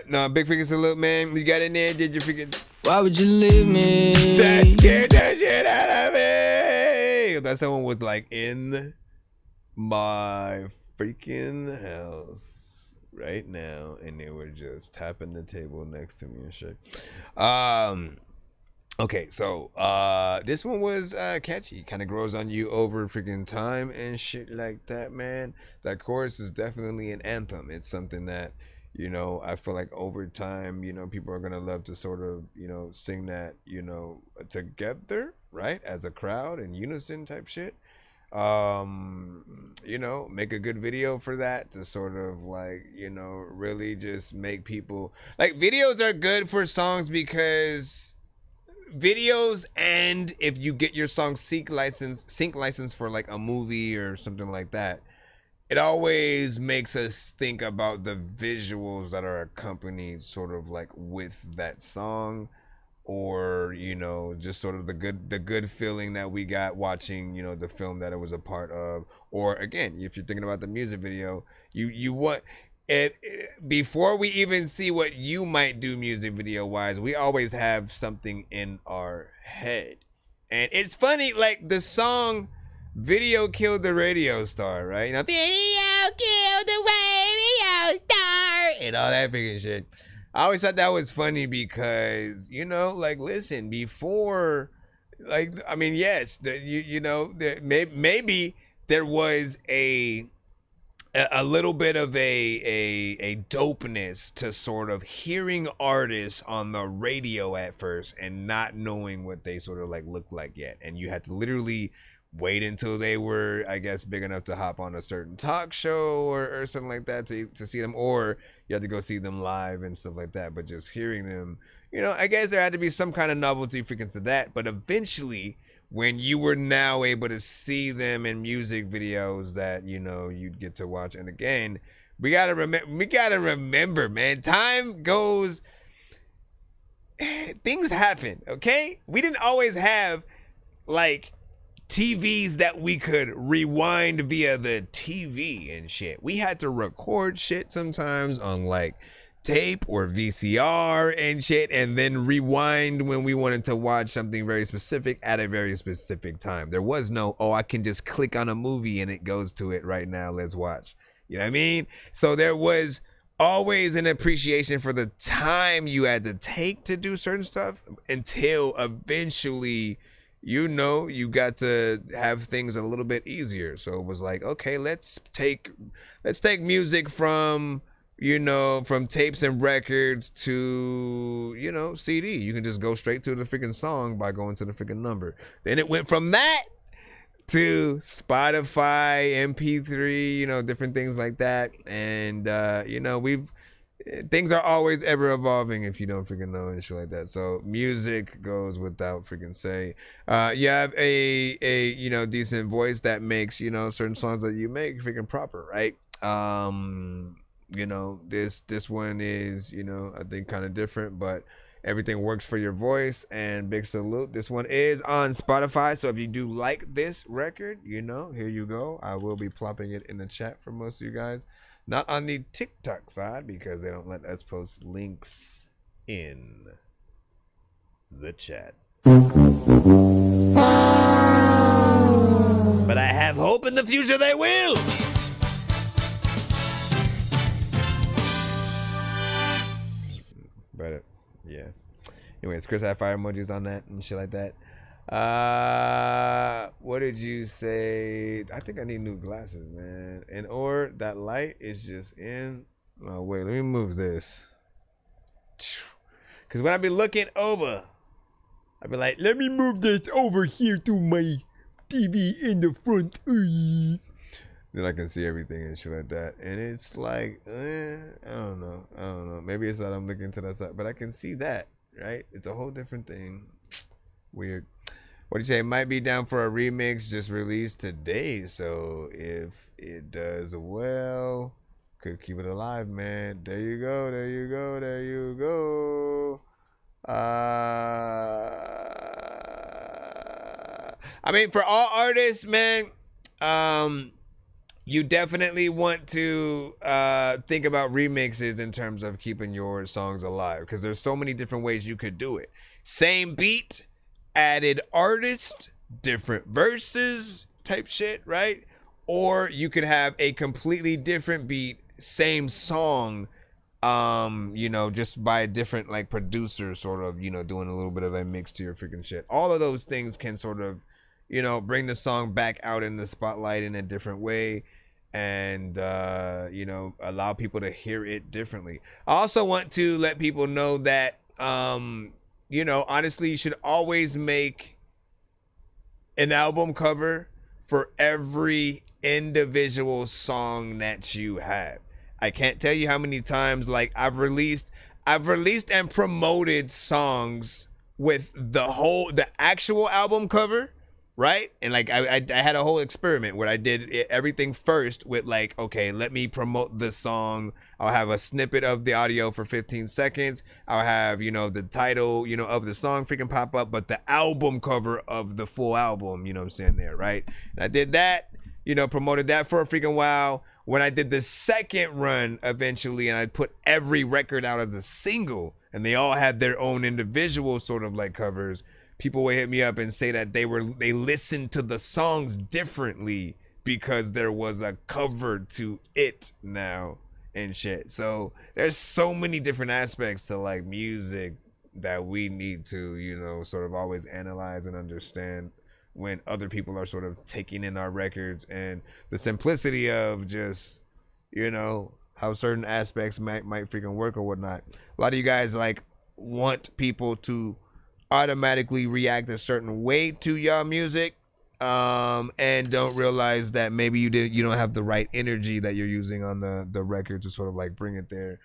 No, big freaking salute, man. You got in there, did you freaking... Why would you leave me? That scared the shit out of me. That someone was like in my freaking house right now, and they were just tapping the table next to me and shit. Okay, so this one was catchy. Kind of grows on you over freaking time and shit like that, man. That chorus is definitely an anthem. It's something that, you know, I feel like over time, you know, people are gonna love to sort of, you know, sing that, you know, together, right, as a crowd in unison type shit. You know, make a good video for that to sort of like, you know, really just make people like, videos are good for songs because videos, and if you get your song sync license for like a movie or something like that, it always makes us think about the visuals that are accompanied sort of like with that song, or, you know, just sort of the good feeling that we got watching, you know, the film that it was a part of. Or again, if you're thinking about the music video, you want it before we even see what you might do music video wise, we always have something in our head. And it's funny, like the song Video Killed the Radio Star, right? You know, video killed the radio star and all that freaking shit. I always thought that was funny because, you know, like, listen, before, like, I mean, yes, you know, maybe there was a little bit of a dopeness to sort of hearing artists on the radio at first and not knowing what they sort of like looked like yet. And you had to literally wait until they were, I guess, big enough to hop on a certain talk show or something like that to see them, or you had to go see them live and stuff like that. But just hearing them, you know, I guess there had to be some kind of novelty freaking to that. But eventually, when you were now able to see them in music videos that, you know, you'd get to watch. And again, we gotta remember, man, time goes, things happen, okay? We didn't always have like TVs that we could rewind via the TV and shit. We had to record shit sometimes on like tape or VCR and shit, and then rewind when we wanted to watch something very specific at a very specific time. There was no, oh, I can just click on a movie and it goes to it right now, let's watch. You know what I mean? So there was always an appreciation for the time you had to take to do certain stuff until eventually, you know, you got to have things a little bit easier. So it was like, okay, let's take music from, you know, from tapes and records to, you know, CD. You can just go straight to the freaking song by going to the freaking number. Then it went from that to Spotify, MP3, you know, different things like that. And you know, things are always ever evolving, if you don't freaking know, and shit like that. So music goes without freaking say. You have a you know, decent voice that makes, you know, certain songs that you make freaking proper, right? You know, this one is, you know, I think kind of different, but everything works for your voice, and big salute. This one is on Spotify, so if you do like this record, you know, here you go. I will be plopping it in the chat for most of you guys. Not on the TikTok side, because they don't let us post links in the chat. But I have hope in the future they will. But yeah. Anyways, Chris had fire emojis on that and shit like that. What did you say? I think I need new glasses, man. And or that light is just in. Oh wait, let me move this. Cause when I be looking over, I be like, let me move this over here to my TV in the front. Then I can see everything and shit like that. And it's like, I don't know. Maybe it's that I'm looking to the side, but I can see that, right? It's a whole different thing. Weird. What do you say? It might be down for a remix just released today. So if it does well, could keep it alive, man. There you go. There you go. There you go. I mean, for all artists, man, you definitely want to think about remixes in terms of keeping your songs alive, because there's so many different ways you could do it. Same beat, added artist, different verses type shit, right? Or you could have a completely different beat, same song, you know, just by a different like producer sort of, you know, doing a little bit of a mix to your freaking shit. All of those things can sort of, you know, bring the song back out in the spotlight in a different way, and you know, allow people to hear it differently. I also want to let people know that you know, honestly, you should always make an album cover for every individual song that you have. I can't tell you how many times like I've released and promoted songs with the actual album cover, right? And like I had a whole experiment where I did everything first with like, okay, let me promote the song. I'll have a snippet of the audio for 15 seconds. I'll have, you know, the title, you know, of the song freaking pop up, but the album cover of the full album, you know what I'm saying, there, right? And I did that, you know, promoted that for a freaking while. When I did the second run eventually, and I put every record out as a single, and they all had their own individual sort of like covers, people would hit me up and say that they listened to the songs differently because there was a cover to it now and shit. So there's so many different aspects to like music that we need to, you know, sort of always analyze and understand when other people are sort of taking in our records, and the simplicity of just, you know, how certain aspects might freaking work or whatnot. A lot of you guys like want people to automatically react a certain way to y'all music, and don't realize that maybe you don't have the right energy that you're using on the record to sort of like bring it there,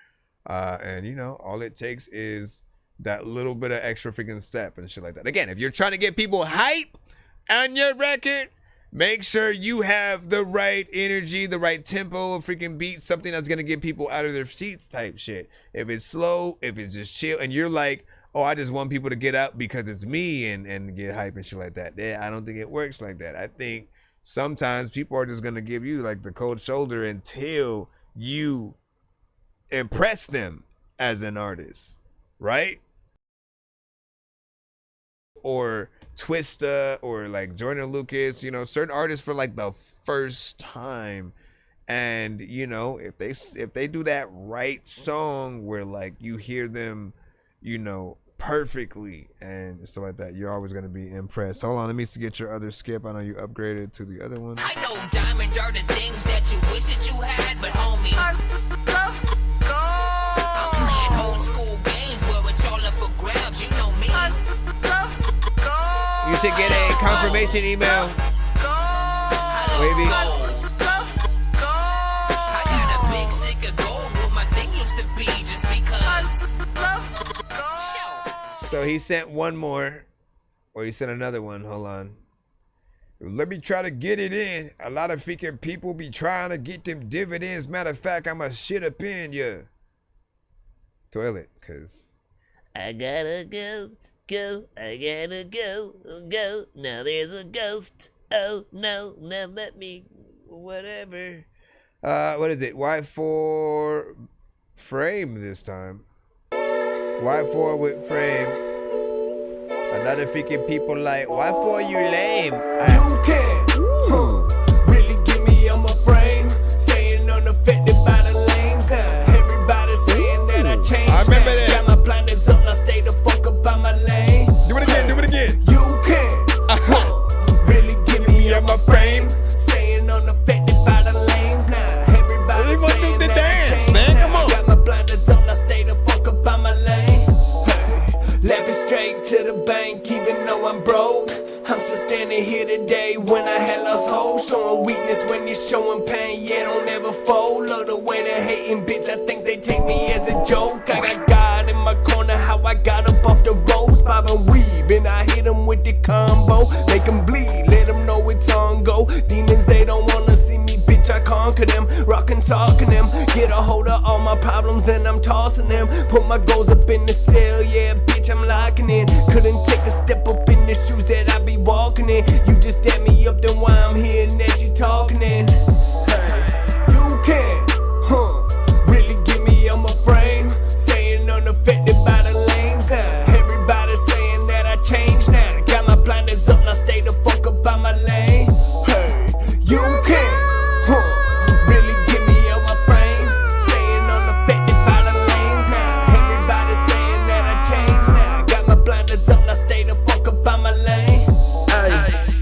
and you know, all it takes is that little bit of extra freaking step and shit like that. Again, if you're trying to get people hype on your record, make sure you have the right energy, the right tempo, freaking beat, something that's gonna get people out of their seats type shit. If it's slow, if it's just chill, and you're like, oh, I just want people to get up because it's me and get hype and shit like that. Yeah, I don't think it works like that. I think sometimes people are just gonna give you like the cold shoulder until you impress them as an artist, right? Or Twista or like Joyner Lucas, you know, certain artists for like the first time, and you know, if they do that right song where like you hear them, you know, perfectly and stuff like that, you're always gonna be impressed. Hold on, let me get your other skip. I know you upgraded to the other one. I know diamonds are the things that you wish that you had, but homie, I'm playing old school games where it's all up for grabs. You know me. You should get a confirmation email Wavy. I got a big stick of gold where my thing used to be just because. So he sent one more, or he sent another one. Hold on. Let me try to get it in. A lot of freaking people be trying to get them dividends. Matter of fact, I'ma shit up in ya toilet, cause I gotta go. I gotta go. Now there's a ghost. Oh no, now let me, whatever. What is it? Y4 frame this time. Y4 with frame. Another freaking people like, Y4 you lame. You can really get me on my frame. Staying unaffected by the lanes now. Everybody saying that I changed. I remember that. Got my blinders up, now stay the fuck up by my lane. Do it again, do it again. You can really get me on my frame. Staying unaffected by the lanes now. Everybody saying that I changed. Man, come on. Got my blinders up, now stay the fuck up by my lane. Laughing straight to the bank, even though I'm broke. I'm still standing here today when I had lost hope. Showing weakness when you're showing pain, yeah, don't ever fold. Love the way they're hating, bitch, I think they take me as a joke. I got God in my corner, how I got up off the ropes. Bobbing weave, and I hit them with the combo. Make them bleed, let them know it's on go. Demons, they don't wanna see me, bitch, I conquer them. Rockin', talking them, get a hold of all my problems, then I'm tossing them. Put my goals up in the cell, yeah, bitch, I'm locking in. Couldn't take a step up in the shoes that I be walking in. You just dap me up, then why I'm here and that you talking in. You can, really get me on my frame. Staying unaffected by the lanes now. Everybody saying that I changed now. Got my blinders up, now stay the fuck up by my lane. Hey, you can, really get me on my frame. Staying unaffected by the lanes now. Everybody saying that I changed now. Got my blinders up, now stay the fuck up by my lane.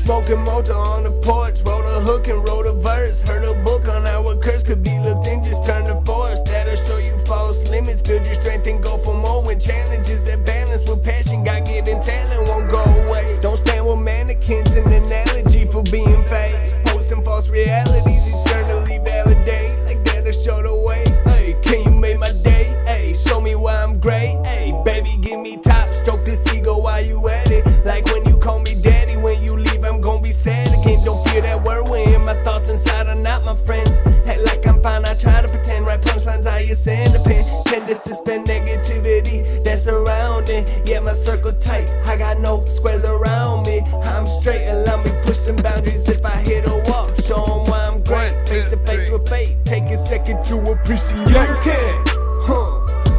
Smoking motor on the porch, wrote a hook and wrote a verse. Heard a book on how a curse could be looked in, just turn to force. That'll show you false limits, build your strength and go for more. When challenges that balance with passion, God-given talent won't go away. Don't stand with mannequins, an analogy for being fake. Posting false realities, externally validate. Like that'll show the way. Hey, can you make my day? Hey, show me why I'm great. Hey, baby, give me top, stroke this ego while you at it. Like when you call me daddy, when you leave, I'm gon' be sad again. Don't fear that word when my thoughts inside are not my friends. Act like I'm fine, I try to pretend. Write punchlines, I use sand a pen. Tend to suspend negativity that's surrounding. Yeah, my circle tight, I got no squares around me. I'm straight, allow me push some boundaries. If I hit a wall, show 'em why I'm great. Face to face with fate, take a second to appreciate. You can,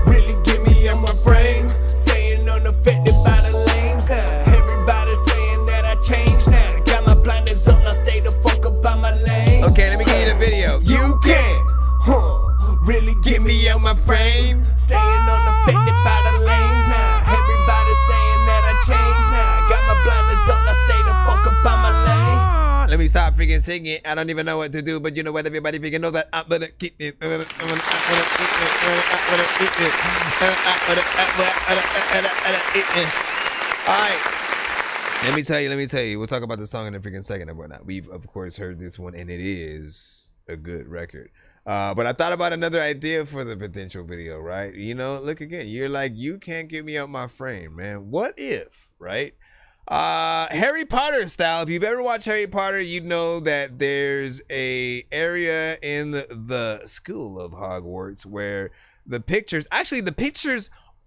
really get me on my frame. Staying unaffected by the lanes now. Everybody saying that I changed now. Got my blinders up, now stay the fuck up by my lane. Okay, let me get you the video. You can, really get me on my frame. Staying unaffected by the lanes now. Everybody saying that I changed now. Got my blinders up, now stay the fuck up by my lane. Let me stop freaking singing. I don't even know what to do, but you know what? Everybody freaking knows that I'm gonna keep it. All right. Let me tell you. We'll talk about the song in a freaking second and whatnot. We've, of course, heard this one, and it is a good record. But I thought about another idea for the potential video, right? You know, look again. You're like, you can't get me out my frame, man. What if, right? Harry Potter style. If you've ever watched Harry Potter, you know that there's a area in the school of Hogwarts where the pictures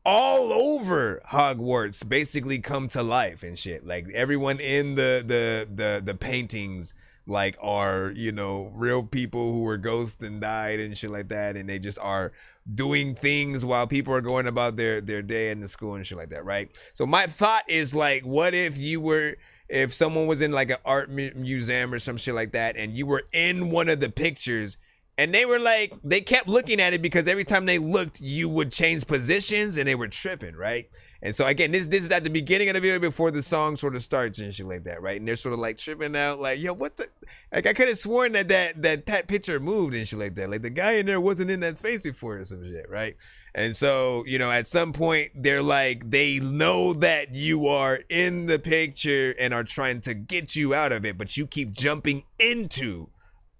all over Hogwarts basically come to life and shit. Like everyone in the paintings like are, you know, real people who were ghosts and died and shit like that, and they just are doing things while people are going about their day in the school and shit like that, right? So my thought is like, what if someone was in like an art museum or some shit like that, and you were in one of the pictures, and they were like, they kept looking at it because every time they looked, you would change positions, and they were tripping, right? And so again, this is at the beginning of the video before the song sort of starts and shit like that, right? And they're sort of like tripping out, like, yo, what the? Like I could have sworn that picture moved and shit like that. Like the guy in there wasn't in that space before or some shit, right? And so, you know, at some point they're like, they know that you are in the picture and are trying to get you out of it, but you keep jumping into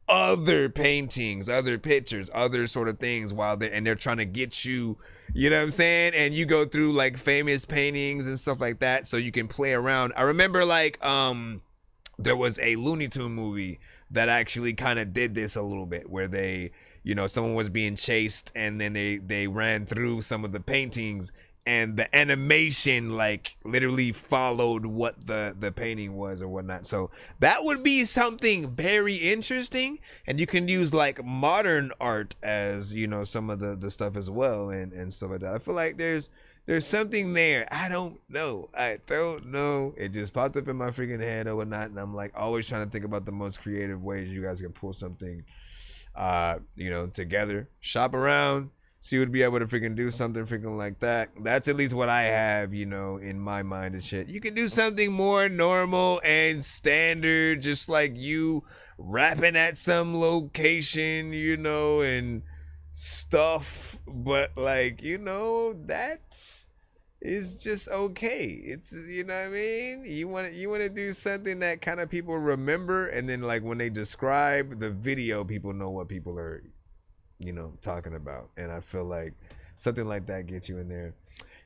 other paintings, other pictures, other sort of things while they're trying to get you, you know what I'm saying? And you go through like famous paintings and stuff like that so you can play around. I remember like there was a Looney Tune movie that actually kind of did this a little bit, where they, you know, someone was being chased and then they ran through some of the paintings and the animation like literally followed what the painting was or whatnot. So that would be something very interesting, and you can use like modern art as, you know, some of the stuff as well and stuff like that. I feel like there's something there. I don't know. It just popped up in my freaking head or whatnot, and I'm like always trying to think about the most creative ways you guys can pull something you know, together, shop around, see who would be able to freaking do something freaking like that. That's at least what I have, you know, in my mind and shit. You can do something more normal and standard, just like you rapping at some location, you know, and stuff, but like, you know, that is just okay. It's, you know what I mean? You want to do something that kind of people remember, and then like when they describe the video, people know what people are, you know, talking about. And I feel like something like that gets you in there.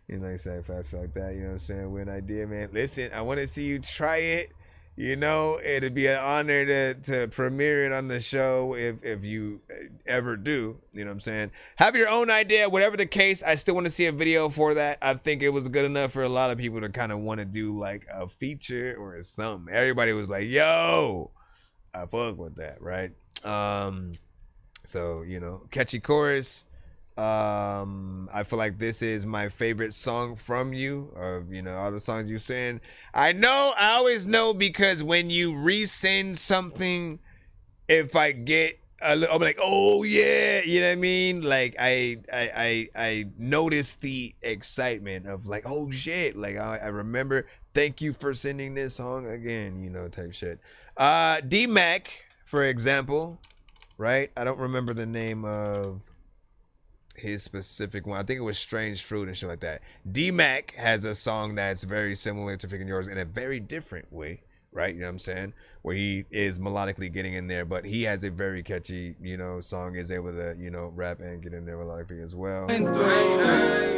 You know, like I said, fast like that, you know what I'm saying? With an idea, man. Listen, I want to see you try it. You know, it'd be an honor to premiere it on the show if you ever do. You know what I'm saying? Have your own idea, whatever the case. I still want to see a video for that. I think it was good enough for a lot of people to kind of want to do like a feature or something. Everybody was like, yo, I fuck with that, right? So, you know, catchy chorus. I feel like this is my favorite song from you, of, you know, all the songs you sing. I always know, because when you resend something, if I get a little, I'll be like, oh yeah, you know what I mean? Like I notice the excitement of like, oh shit, like I remember, thank you for sending this song again, you know, type shit. D-Mac, for example, right? I don't remember the name of his specific one. I think it was Strange Fruit and shit like that. D-Mac has a song that's very similar to freaking yours in a very different way, right? You know what I'm saying? Where he is melodically getting in there, but he has a very catchy, you know, song, is able to, you know, rap and get in there melodically as well.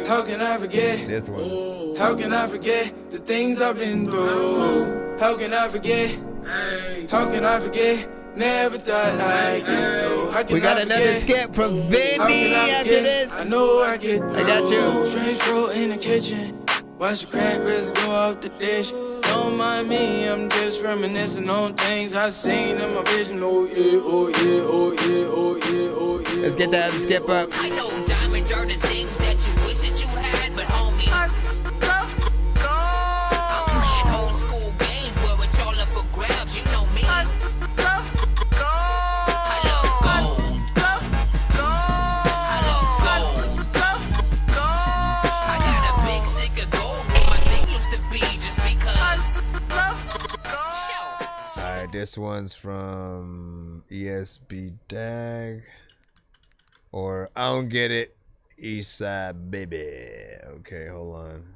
How can I forget this one? How can I forget the things I've been through? How can I forget? How can I forget? Never thought I'd get through. We got another skip from Vinny after this. I know I get through. I got you. Strange fruit in the kitchen. Watch the crack rest go off the dish. Don't mind me, I'm just reminiscing on things I seen in my vision. Oh yeah, oh yeah, oh yeah, oh yeah, oh yeah. Let's get that other skip up. I know diamonds are the things that you wish that you had, but homie, I'm playing old school games where it's all up for grabs. You know me. This one's from ESB Dag, or I don't get it, Eastside Baby. Okay, hold on.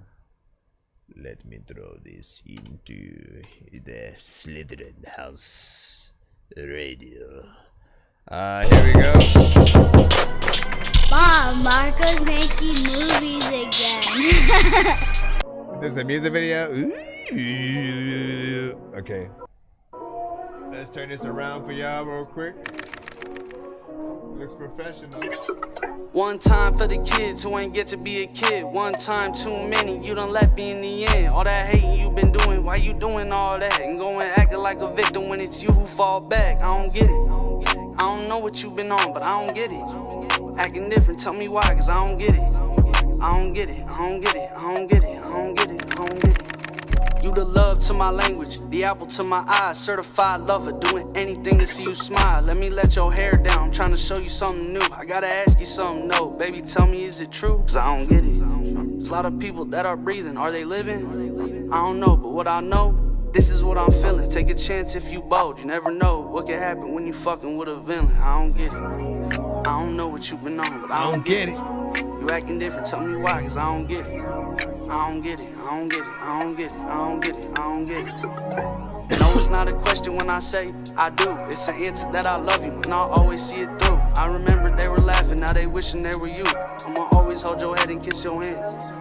Let me throw this into the Slytherin House Radio. Here we go. Mom, Marco's making movies again. Is this a music video? Ooh. Okay. Let's turn this around for y'all real quick. Looks professional. One time for the kids who ain't get to be a kid. One time too many, you done left me in the end. All that hating you been doing, why you doing all that? And going acting like a victim when it's you who fall back. I don't get it. I don't know what you been on, but I don't get it. Acting different, tell me why, cause I don't get it. I don't get it, I don't get it, I don't get it, I don't get it, I don't get it. You the love to my language, the apple to my eyes, certified lover, doing anything to see you smile. Let me let your hair down, I'm trying to show you something new. I gotta ask you something, no, baby, tell me, is it true? Cause I don't get it. There's a lot of people that are breathing, are they living? I don't know, but what I know, this is what I'm feeling. Take a chance if you bold, you never know what can happen when you fucking with a villain. I don't get it. I don't know what you been on, but I don't get it. You acting different, tell me why, cause I don't get it. I don't get it, I don't get it, I don't get it, I don't get it, I don't get it. No, it's not a question when I say I do. It's an answer that I love you, and I'll always see it through. I remember they were laughing, now they wishing they were you. I'ma always hold your head and kiss your hands.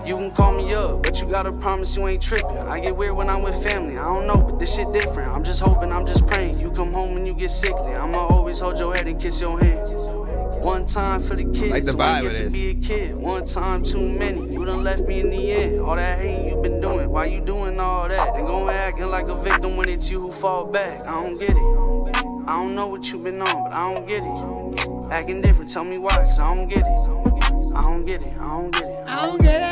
You can call me up, but you gotta promise you ain't tripping. I get weird when I'm with family, I don't know, but this shit different. I'm just hoping, I'm just praying. You come home and you get sickly. I'ma always hold your head and kiss your hands. One time for the kids, Like the so I vibe get of to this. be a kid. One time too many, you done left me in the end. All that hating you been doing, why you doing all that? Then go acting like a victim when it's you who fall back. I don't get it. I don't know what you been on, but I don't get it. Acting different, tell me why, cause I don't get it. I don't get it, I don't get it. I don't get it.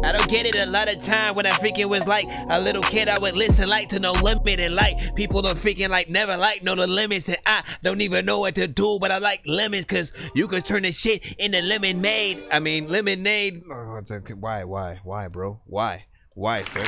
I don't get it. A lot of time when I freaking was like a little kid, I would listen like to No Limit and like people don't freaking like never like know the limits, and I don't even know what to do, but I like lemons cause you could turn the shit into lemonade. I mean lemonade. Oh, it's okay. Why, bro? Why, sir?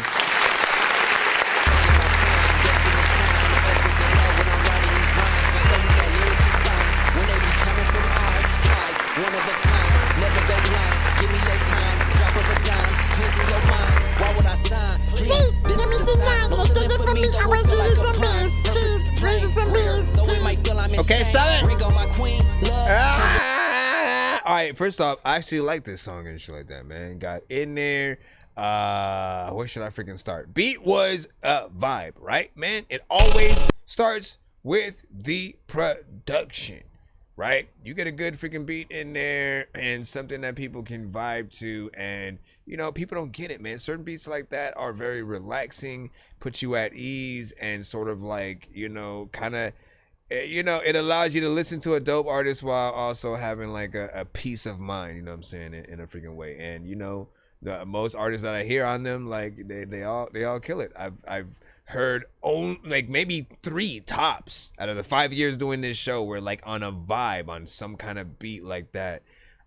One of a kind, never go blind. Give me your time, drop of a dime, cleansing your mind. Why would I sign? Please, this is the sign. No feeling for me, I will feel like a prime. Please, bring some beans. Though it might feel I'm insane. Okay, stop it. Ring on my queen, love. All right, first off, I actually like this song and shit like that, man. Got in there. Where should I freaking start? Beat was a vibe, right, man? It always starts with the production. Right? You get a good freaking beat in there and something that people can vibe to, and you know, people don't get it, man. Certain beats like that are very relaxing, put you at ease, and sort of like, you know, kind of, you know, it allows you to listen to a dope artist while also having like a peace of mind, you know what I'm saying, in a freaking way. And you know, the most artists that I hear on them, like they all kill it. I've heard only like maybe 3 tops out of the 5 years doing this show were like on a vibe, on some kind of beat like that.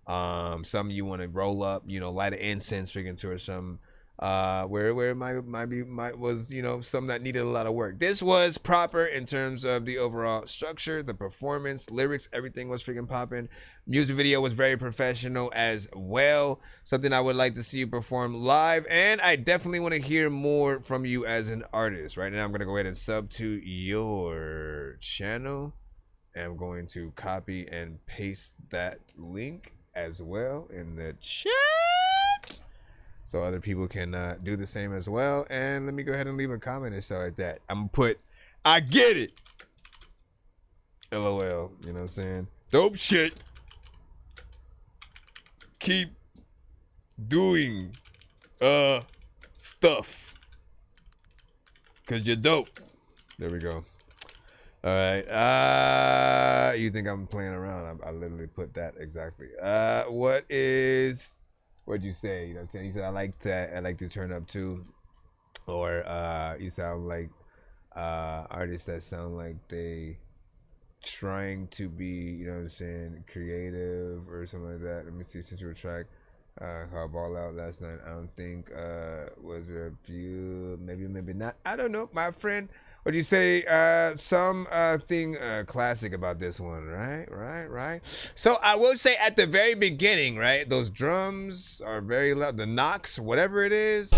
Some you want to roll up, you know, light an incense freaking to, or some where it might was, you know, some that needed a lot of work. This was proper in terms of the overall structure, the performance, lyrics, everything was freaking popping. Music video was very professional as well. Something I would like to see you perform live, and I definitely want to hear more from you as an artist. Right now I'm gonna go ahead and sub to your channel, and I'm going to copy and paste that link as well in the chat, so other people can do the same as well. And let me go ahead and leave a comment and stuff like that. I'm gonna put, I get it, LOL, you know what I'm saying? Dope shit. Keep doing stuff, cause you're dope. There we go. All right. You think I'm playing around? I literally put that exactly. What'd you say? You know what I'm saying? You said I like to turn up too, or you sound like artists that sound like they trying to be, you know what I'm saying, creative or something like that. Let me see, since you were track called Ball Out last night. I don't think was there a few, maybe not. I don't know, my friend. What do you say? Some thing classic about this one, right? So I will say at the very beginning, right, those drums are very loud. The knocks, whatever it is,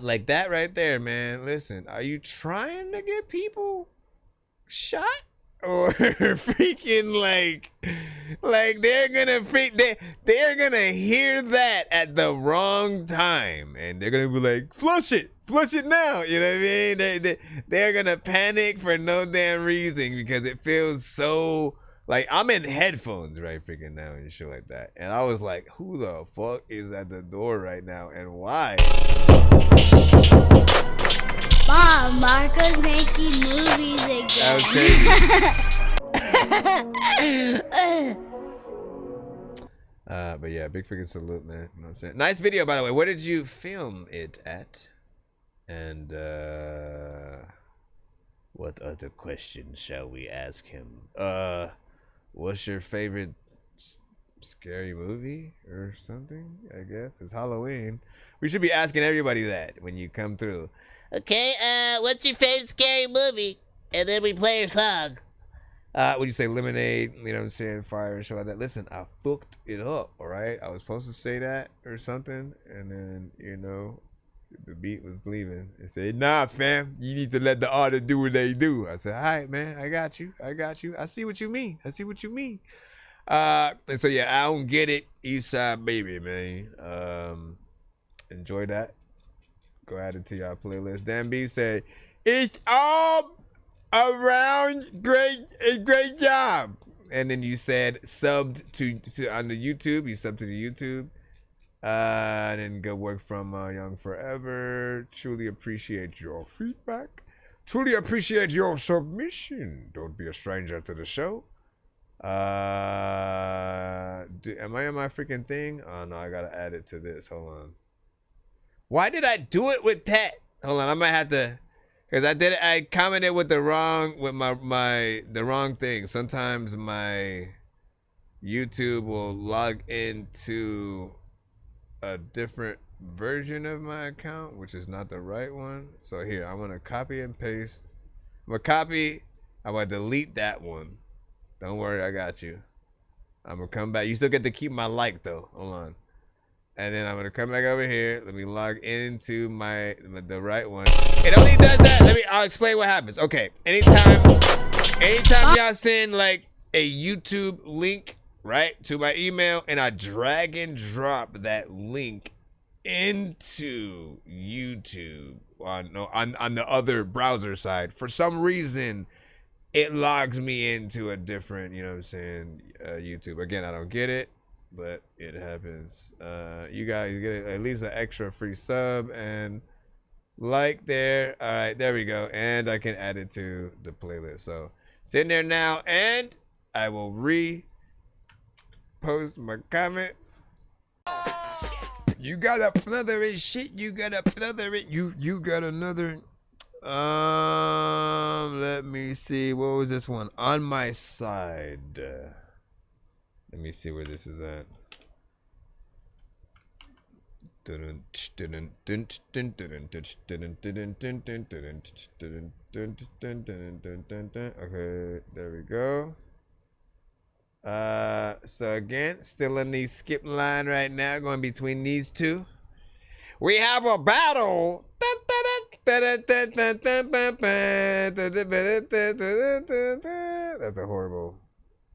like that right there, man. Listen, are you trying to get people shot, or freaking like they're gonna hear that at the wrong time, and they're gonna be like, flush it now, you know what I mean? They're gonna panic for no damn reason, because it feels so like I'm in headphones right freaking now and shit like that, and I was like, who the fuck is at the door right now, and why? Mom, Marco's making movies again. That was crazy. But yeah, big freaking salute, man. You know what I'm saying? Nice video, by the way. Where did you film it at? And what other questions shall we ask him? What's your favorite scary movie or something? I guess it's Halloween. We should be asking everybody that when you come through. Okay, what's your favorite scary movie? And then we play your song. Would you say lemonade? You know what I'm saying? Fire and shit like that. Listen, I fucked it up. All right, I was supposed to say that or something, and then the beat was leaving. It said, "Nah, fam, you need to let the artist do what they do." I said, "All right, man, I got you. I see what you mean. And so yeah, I don't get it. Eastside Baby, man. Enjoy that. Go add it to y'all playlist. Dan B said, "It's all around great job." And then you said subbed to on the YouTube. You subbed to the YouTube. And then good work from Young Forever. Truly appreciate your feedback. Truly appreciate your submission. Don't be a stranger to the show. Am I on my freaking thing? Oh no, I gotta add it to this. Hold on. Why did I do it with that? Hold on, I might have to, cause I commented with the wrong thing. Sometimes my YouTube will log into a different version of my account, which is not the right one. So here, I'm gonna copy and paste. I'm gonna delete that one. Don't worry, I got you. I'm gonna come back. You still get to keep my like though. Hold on. And then I'm gonna come back over here. Let me log into the right one. It only does that. I'll explain what happens. Okay. Anytime y'all send like a YouTube link, right, to my email, and I drag and drop that link into YouTube on the other browser side, for some reason it logs me into a different, YouTube. Again, I don't get it, but it happens. You guys get at least an extra free sub and like there. All right, there we go. And I can add it to the playlist. So it's in there now, and I will repost my comment. You got another shit. You got another. You got another. Let me see. What was this one? On My Side. Let me see where this is at. Okay, there we go. So again, still in the skip line right now, going between these two. We have a battle. That's a horrible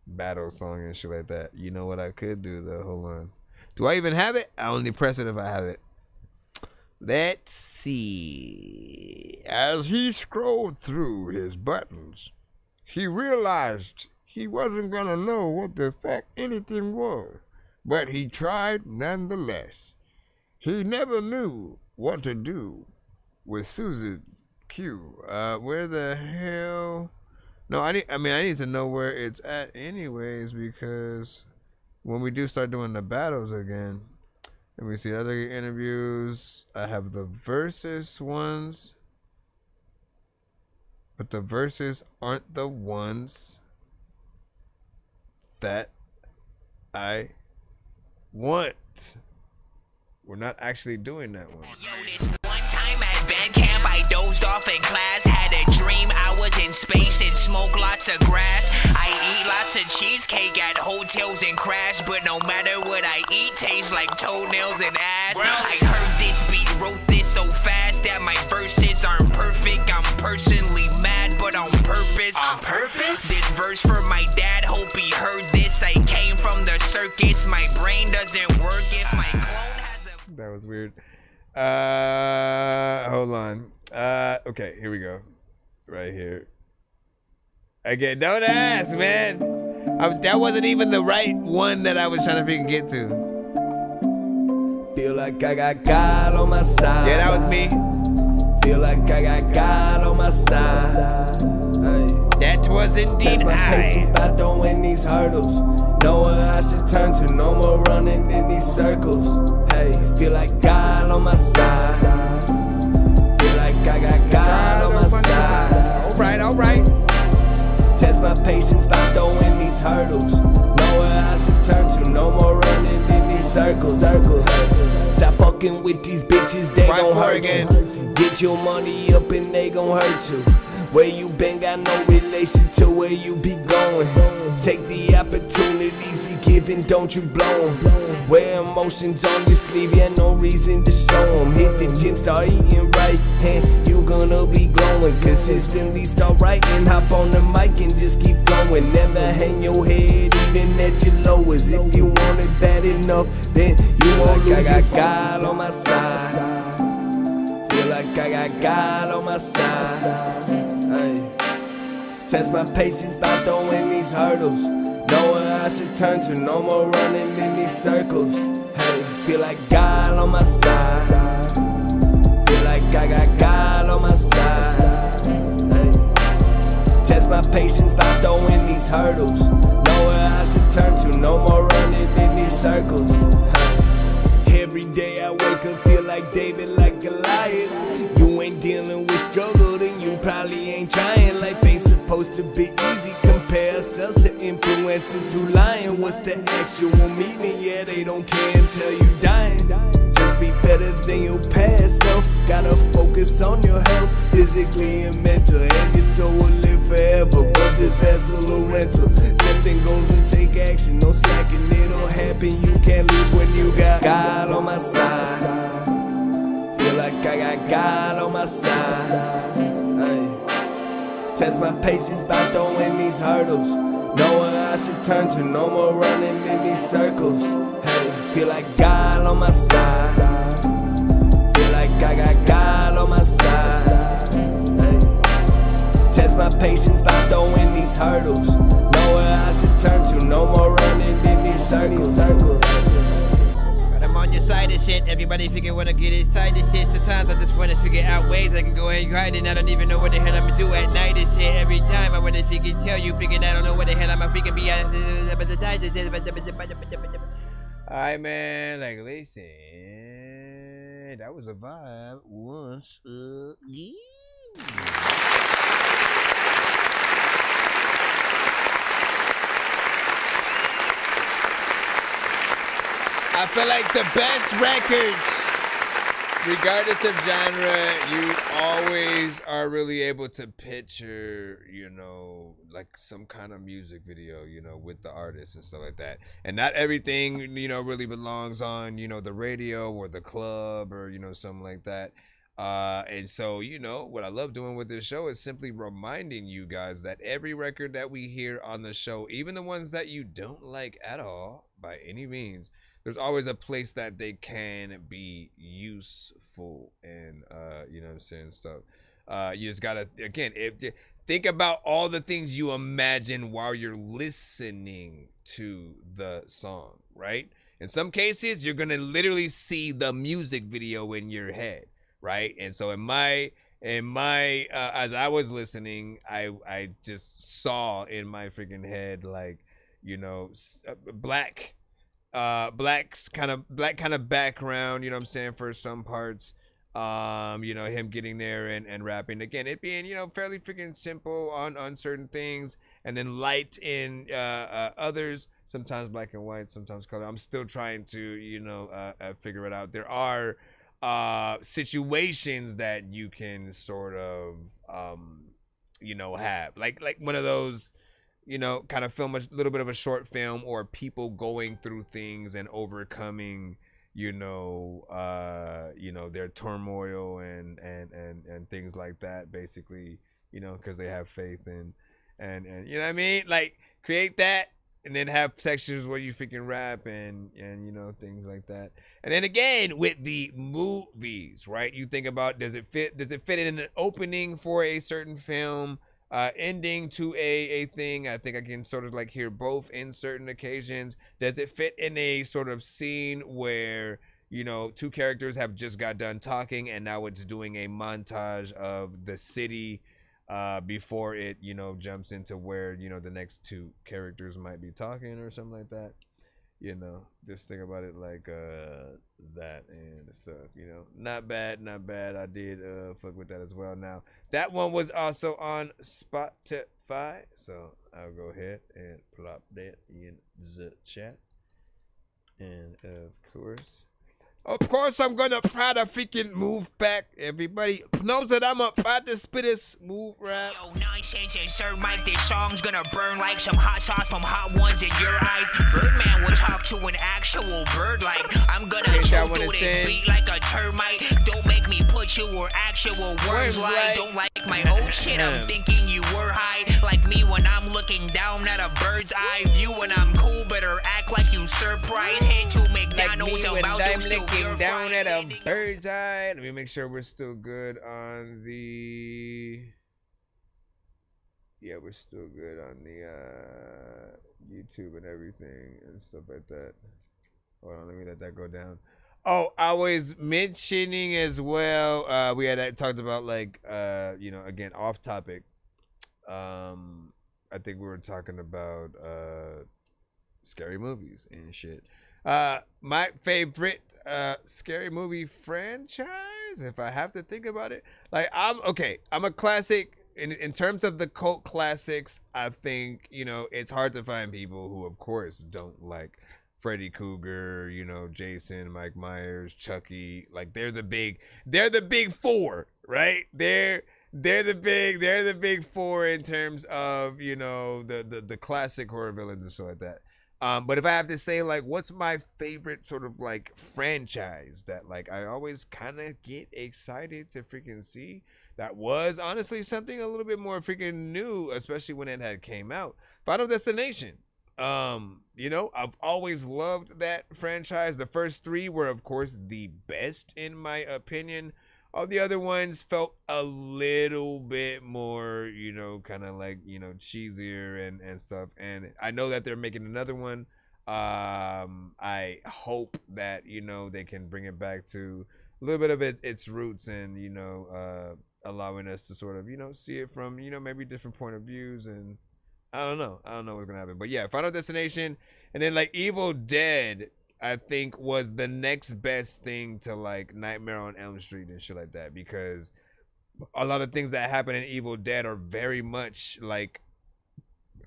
battle song and shit like that. You know what I could do though? Hold on. Do I even have it? I only press it if I have it. Let's see. As he scrolled through his buttons, he realized he wasn't gonna know what the fuck anything was, but he tried nonetheless. He never knew what to do with Susan Q. Where the hell? No, I need to know where it's at anyways, because when we do start doing the battles again, let me see other interviews. I have the versus ones, but the verses aren't the ones that I want. We're not actually doing that one. Band camp, I dozed off in class. Had a dream I was in space and smoked lots of grass. I eat lots of cheesecake at hotels and crash, but no matter what I eat, tastes like toenails and ass. I heard this beat, wrote this so fast that my verses aren't perfect. I'm personally mad, but on purpose. On purpose? This verse for my dad, hope he heard this. I came from the circus, my brain doesn't work if my clone has a... That was weird. Hold on. Okay, here we go. Right here. Again, don't ask, man. That wasn't even the right one that I was trying to freaking get to. Feel like I got God on my side. Yeah, that was me. Feel like I got God on my side. Hey. That was indeed my patience by throwing these hurdles. Know where I should turn to, no more running in these circles. Hey, feel like God on my side. Feel like I got God on my side. Alright. Test my patience by throwing these hurdles. Know where I should turn to, no more running in these circles. Stop fucking with these bitches, they gon' hurt you. Get your money up and they gon' hurt you. Where you been got no relation to where you be going. Take the opportunities he giving, don't you blow 'em. Wear emotions on your sleeve, yeah, no reason to show 'em. Hit the gym, start eating right, and you gonna be glowing. Consistently start writing, hop on the mic and just keep flowing. Never hang your head, even at your lowest. If you want it bad enough, then you won't lose. I got God on my side. Feel like I got God on my side. Hey. Test my patience by throwing these hurdles. Know where I should turn to, no more running in these circles. Hey, feel like God on my side. Feel like I got God on my side. Hey. Test my patience by throwing these hurdles. Know where I should turn to, no more running in these circles. Hey. Every day I wake up, feel like David, like Goliath. You ain't dealing with struggle, then you probably ain't trying. Life ain't supposed to be easy. Compare ourselves to influencers who lying. What's the actual meaning? Yeah, they don't care until you dying. Just be better than your past self. Gotta focus on your health, physically and mental. And your soul will live forever, but this vessel a rental. Something goes and take action, no slacking, it'll happen. You can't lose when you got God on my side. Feel like I got God on my side. Hey. Test my patience by throwing these hurdles. Know where I should turn to, no more running in these circles. Hey, feel like God on my side. Feel like I got God on my side. Hey. Test my patience by throwing these hurdles. Know where I should turn to, no more running in these circles. I'm on your side of shit. Everybody figure wanna get inside of shit. Sometimes I just wanna figure out ways I can go ahead and grind it. I don't even know what the hell I'm gonna do at night and shit. Every time I wanna figure tell you, figuring I don't know what the hell I'm gonna freaking be at. Alright, man, like listen, that was a vibe once again. I feel like the best records, regardless of genre, you always are really able to picture, you know, like some kind of music video, you know, with the artist and stuff like that. And not everything, you know, really belongs on, you know, the radio or the club or, you know, something like that. And so, you know, what I love doing with this show is simply reminding you guys that every record that we hear on the show, even the ones that you don't like at all, by any means, there's always a place that they can be useful and, you know what I'm saying, stuff. You just gotta, again, think about all the things you imagine while you're listening to the song, right? In some cases, you're gonna literally see the music video in your head, right? And so in my as I was listening, I just saw in my freaking head, like, you know, black kind of background, you know what I'm saying, for some parts, you know, him getting there and rapping, again, it being, you know, fairly freaking simple on certain things, and then light in others, sometimes black and white, sometimes color. I'm still trying to, you know, figure it out. There are situations that you can sort of you know, have like one of those, you know, kind of film a little bit of a short film, or people going through things and overcoming, you know, their turmoil and things like that, basically, you know, because they have faith and you know what I mean, like, create that, and then have sections where you freaking rap and you know, things like that. And then again, with the movies, right, you think about, does it fit in an opening for a certain film, ending to a thing? I think I can sort of like hear both in certain occasions. Does it fit in a sort of scene where, you know, two characters have just got done talking and now it's doing a montage of the city before it, you know, jumps into where, you know, the next two characters might be talking or something like that? You know, just think about it like that and stuff, you know. Not bad. I did fuck with that as well. Now, that one was also on Spotify, so I'll go ahead and plop that in the chat. And of course, Of course, I'm gonna try to freaking move back. Everybody knows that I'm about to spit a smooth rap. Yo, Nonsenze and Sir Mike, this song's gonna burn like some hot sauce from hot ones in your eyes. Birdman will talk to an actual bird like I'm gonna chew through this beat like a termite. Don't make me put you where actual words lie. Don't like my old shit, I'm thinking you were high. Like me when I'm looking down at a bird's eye view. When I'm cool, better act like you surprised. Head to McDonald's, like about to steal your down at a bird's eye. Let me make sure we're still good on the. Yeah, we're still good on the YouTube and everything and stuff like that. Hold on, let me let that go down. Oh, I was mentioning as well. We had talked about like you know, again off topic. I think we were talking about scary movies and shit. My favorite scary movie franchise, if I have to think about it, like I'm a classic in terms of the cult classics. I think, you know, it's hard to find people who of course don't like Freddy Krueger, you know, Jason, Mike Myers, Chucky. Like they're the big four, right? They're the big four in terms of, you know, the classic horror villains and stuff like that. But if I have to say, like, what's my favorite sort of like franchise that like I always kind of get excited to freaking see, that was honestly something a little bit more freaking new, especially when it had came out, Final Destination. You know, I've always loved that franchise. The first three were of course the best in my opinion. All the other ones felt a little bit more, you know, kind of like, you know, cheesier and stuff. And I know that they're making another one. I hope that, you know, they can bring it back to a little bit of its roots and, you know, allowing us to sort of, you know, see it from, you know, maybe different point of views. And I don't know what's gonna happen. But yeah, Final Destination, and then like Evil Dead, I think was the next best thing to like Nightmare on Elm Street and shit like that, because a lot of things that happen in Evil Dead are very much like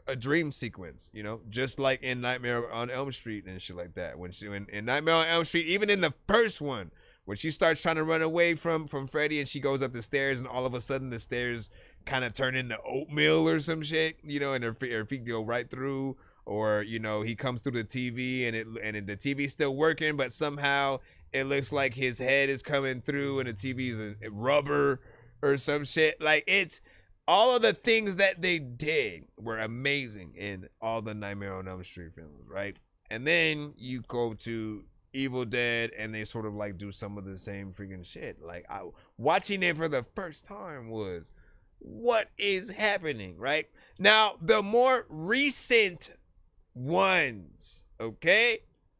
a dream sequence, you know, just like in Nightmare on Elm Street and shit like that. When in Nightmare on Elm Street, even in the first one, when she starts trying to run away from Freddy and she goes up the stairs and all of a sudden the stairs kind of turn into oatmeal or some shit, you know, and her feet go right through. Or, you know, he comes through the TV and the TV's still working, but somehow it looks like his head is coming through and the TV's a rubber or some shit. Like, it's all of the things that they did were amazing in all the Nightmare on Elm Street films, right? And then you go to Evil Dead and they sort of like do some of the same freaking shit. Like, watching it for the first time was, what is happening, right? Now, the more recent ones, okay,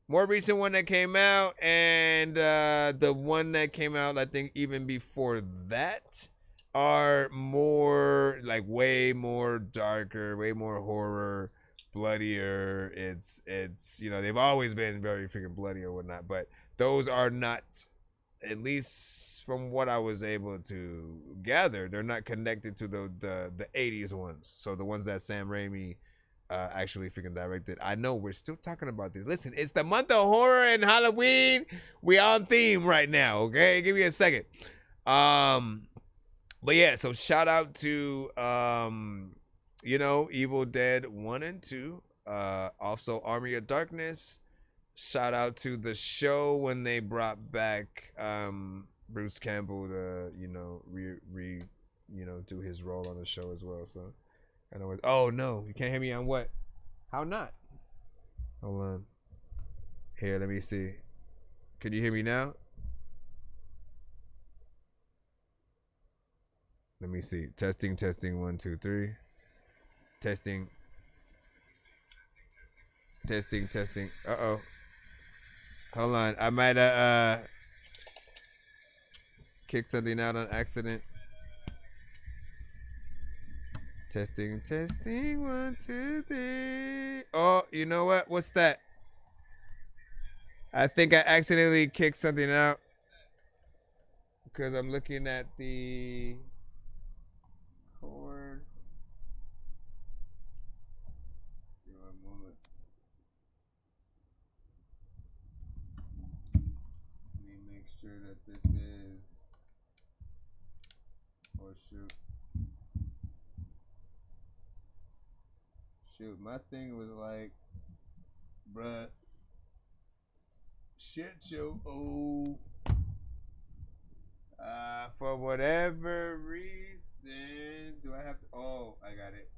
more recent one that came out, and the one that came out I think even before that, are more like way more darker, way more horror, bloodier. It's you know, they've always been very freaking bloody or whatnot, but those are not, at least from what I was able to gather, they're not connected to the 80s ones. So the ones that Sam Raimi actually freaking directed. I know we're still talking about this. Listen, it's the month of horror and Halloween. We on theme right now, okay? Give me a second. But yeah, so shout out to you know, Evil Dead 1 and 2. Also Army of Darkness. Shout out to the show when they brought back Bruce Campbell to, you know, you know, do his role on the show as well. So I know. Oh no, you can't hear me on what? How not? Hold on. Here, let me see. Can you hear me now? Let me see. Testing, 1, 2, 3. Testing. Uh-oh. Hold on. I might have kicked something out on accident. Testing, 1, 2, 3. Oh, you know what? What's that? I think I accidentally kicked something out because I'm looking at the cord. Give me a moment. sure that this is. Oh shoot. Shoot, my thing was like, bruh. Shit, yo. Oh. For whatever reason, do I have to? Oh, I got it.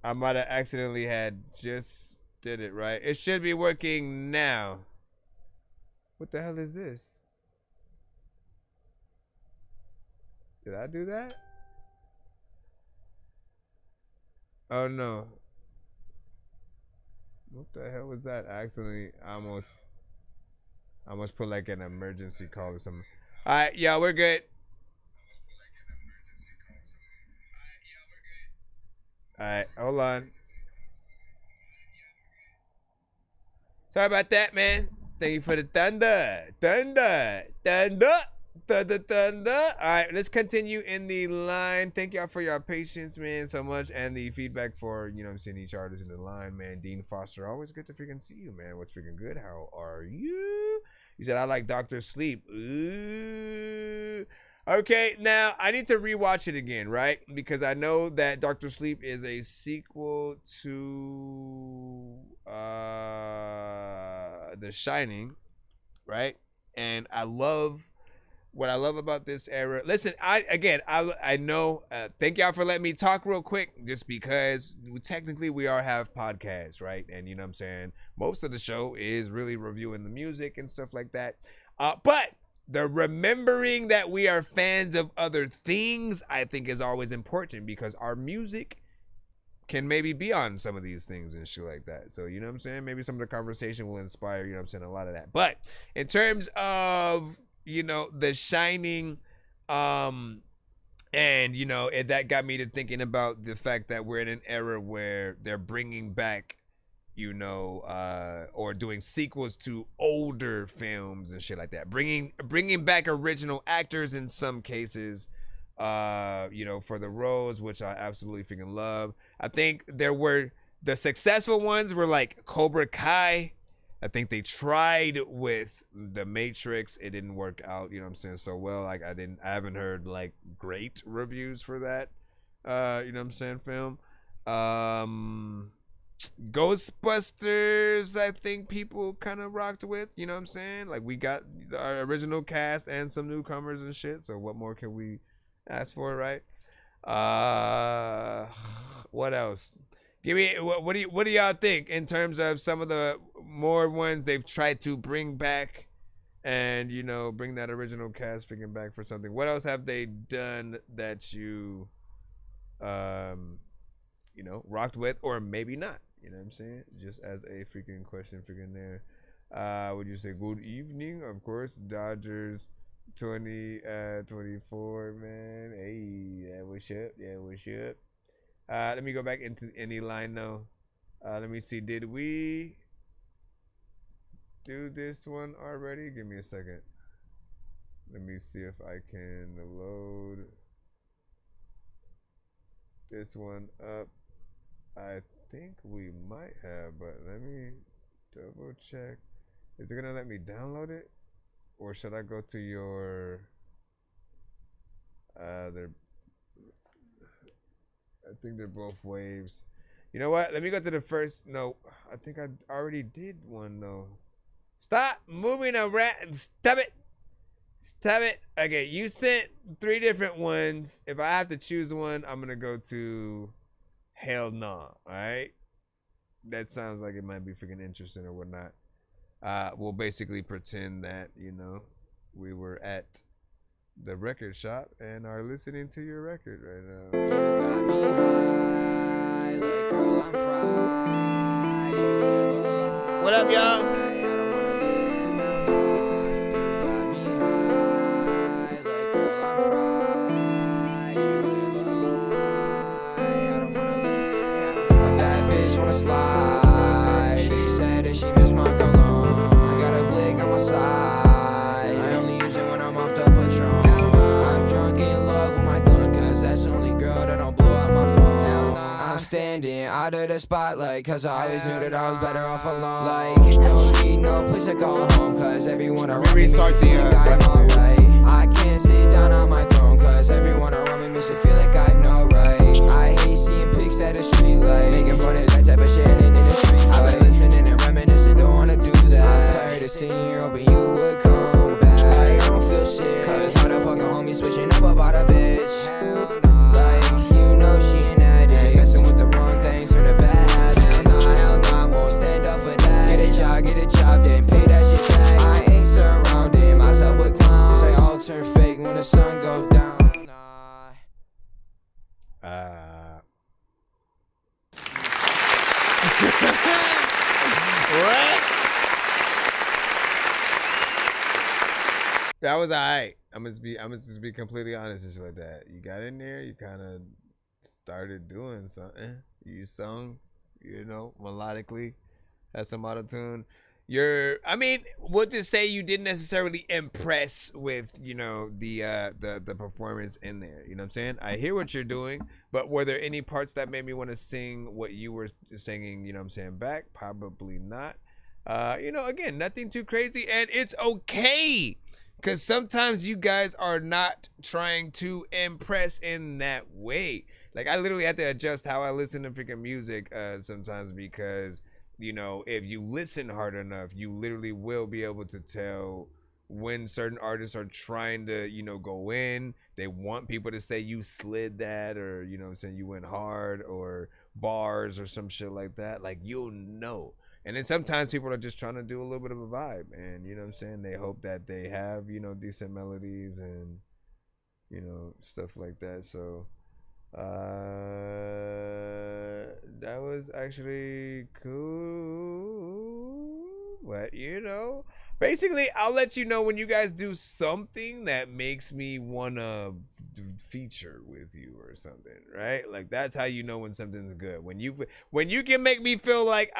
I might have accidentally had just did it right. It should be working now. What the hell is this? Did I do that? Oh no. What the hell was that? I accidentally almost put like an emergency call or something. Alright, yeah, we're good. Alright, hold on. Sorry about that, man. Thank you for the thunder. Thunder. Alright, let's continue in the line. Thank y'all for your patience, man, so much. And the feedback for, you know what I'm saying, each artist in the line, man. Dean Foster, always good to freaking see you, man. What's freaking good? How are you? You said, I like Dr. Sleep. Ooh. Okay, now I need to rewatch it again, right? Because I know that Dr. Sleep is a sequel to The Shining, right? And what I love about this era. Listen, I know. Thank y'all for letting me talk real quick, just because technically we have podcasts, right? And you know what I'm saying, most of the show is really reviewing the music and stuff like that. But the remembering that we are fans of other things, I think, is always important, because our music can maybe be on some of these things and shit like that. So, you know what I'm saying? Maybe some of the conversation will inspire, you know what I'm saying, a lot of that. But in terms of, you know, The Shining, and, you know, that got me to thinking about the fact that we're in an era where they're bringing back, you know, or doing sequels to older films and shit like that. Bringing back original actors in some cases, you know, for the roles, which I absolutely freaking love. I think the successful ones were like Cobra Kai. I think they tried with The Matrix. It didn't work out, you know what I'm saying, so well. Like I haven't heard like great reviews for that, you know what I'm saying, film. Ghostbusters, I think people kind of rocked with, you know what I'm saying? Like we got our original cast and some newcomers and shit. So what more can we ask for, right? What else? Give me what do y'all think in terms of some of the more ones they've tried to bring back, and you know, bring that original cast freaking back for something? What else have they done that you you know, rocked with, or maybe not? You know what I'm saying? Just as a freaking question freaking there. Would you say good evening? Of course, Dodgers 2024, man. Hey, yeah, what's up? Yeah, what's up? Let me go back into any line though. Let me see. Did we do this one already? Give me a second. Let me see if I can load this one up. I think we might have, but let me double check. Is it gonna let me download it, or should I go to your I think they're both waves. You know what? Let me go to the first. No, I think I already did one though. Stop moving around. Stop it. Stop it. Okay, you sent 3 different ones. If I have to choose one, I'm gonna go to hell no. Alright? That sounds like it might be freaking interesting or whatnot. We'll basically pretend that, you know, we were at the record shop and are listening to your record right now. You got me high, like girl, I'm fried. What up, y'all? Slide. She said that she missed my cologne. I got a blick on my side. I only use it when I'm off the Patron. I'm drunk in love with my gun, cause that's the only girl that don't blow out my phone. I'm standing out of the spotlight, cause I always knew that I was better off alone. Like, don't need no place to call home, cause everyone around me makes me feel like I'm alright. I can't sit down on my throne, cause everyone around me makes me feel like I have no right. I hate seeing pics at the street light, making fun of that type of shit in the street fight. I've been listening and reminiscing, don't wanna do that. I'm tired of sitting here hoping you would come back. I don't feel shit, cause how the fucking homie switching up about a bitch? Hell nah. Like, you know she ain't addict, messing with the wrong things, turn to bad habits. Hell nah, won't stand up for that. Get a job, then pay that shit back. I ain't surrounding myself with clowns, they all turn fake when the sun go down. What? That was alright. I'm gonna just be completely honest and shit like that. You got in there, you kind of started doing something. You sung, you know, melodically, had some auto-tune. I mean, we'll just say you didn't necessarily impress with, you know, the performance in there. You know what I'm saying? I hear what you're doing, but were there any parts that made me want to sing what you were singing, you know what I'm saying, back? Probably not. You know, again, nothing too crazy, and it's okay. Because sometimes you guys are not trying to impress in that way. Like, I literally have to adjust how I listen to freaking music sometimes because, you know, if you listen hard enough, you literally will be able to tell when certain artists are trying to, you know, go in. They want people to say you slid that or, you know what I'm saying, you went hard or bars or some shit like that. Like, you'll know. And then sometimes people are just trying to do a little bit of a vibe, and you know what I'm saying, they hope that they have, you know, decent melodies and, you know, stuff like that. So that was actually cool. But you know, basically I'll let you know when you guys do something that makes me wanna feature with you or something, right? Like, that's how you know when something's good. When you can make me feel like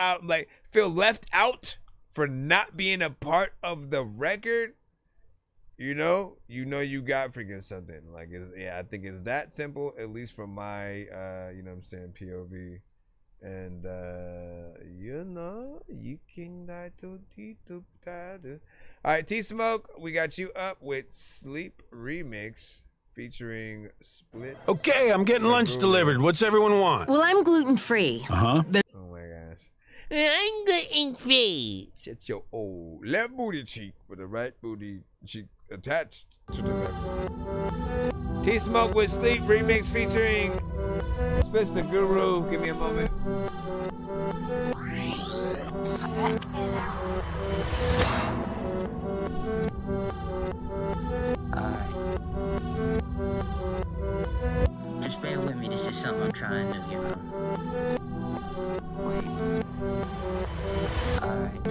feel left out for not being a part of the record, you know you got freaking something. Like, I think it's that simple, at least from my you know what I'm saying, POV. And you know, you can die to all right, T Smoke, we got you up with Sleep Remix featuring Split. Okay, I'm getting lunch delivered. What's everyone want? Well, I'm gluten-free. Uh-huh. Oh my gosh. I'm gluten-free. Shut your old left booty cheek with the right booty cheek attached to the left. T Smoke with Sleep Remix featuring Split the Guru. Give me a moment. Just bear with me, this is something I'm trying new, you know. Wait. Alright.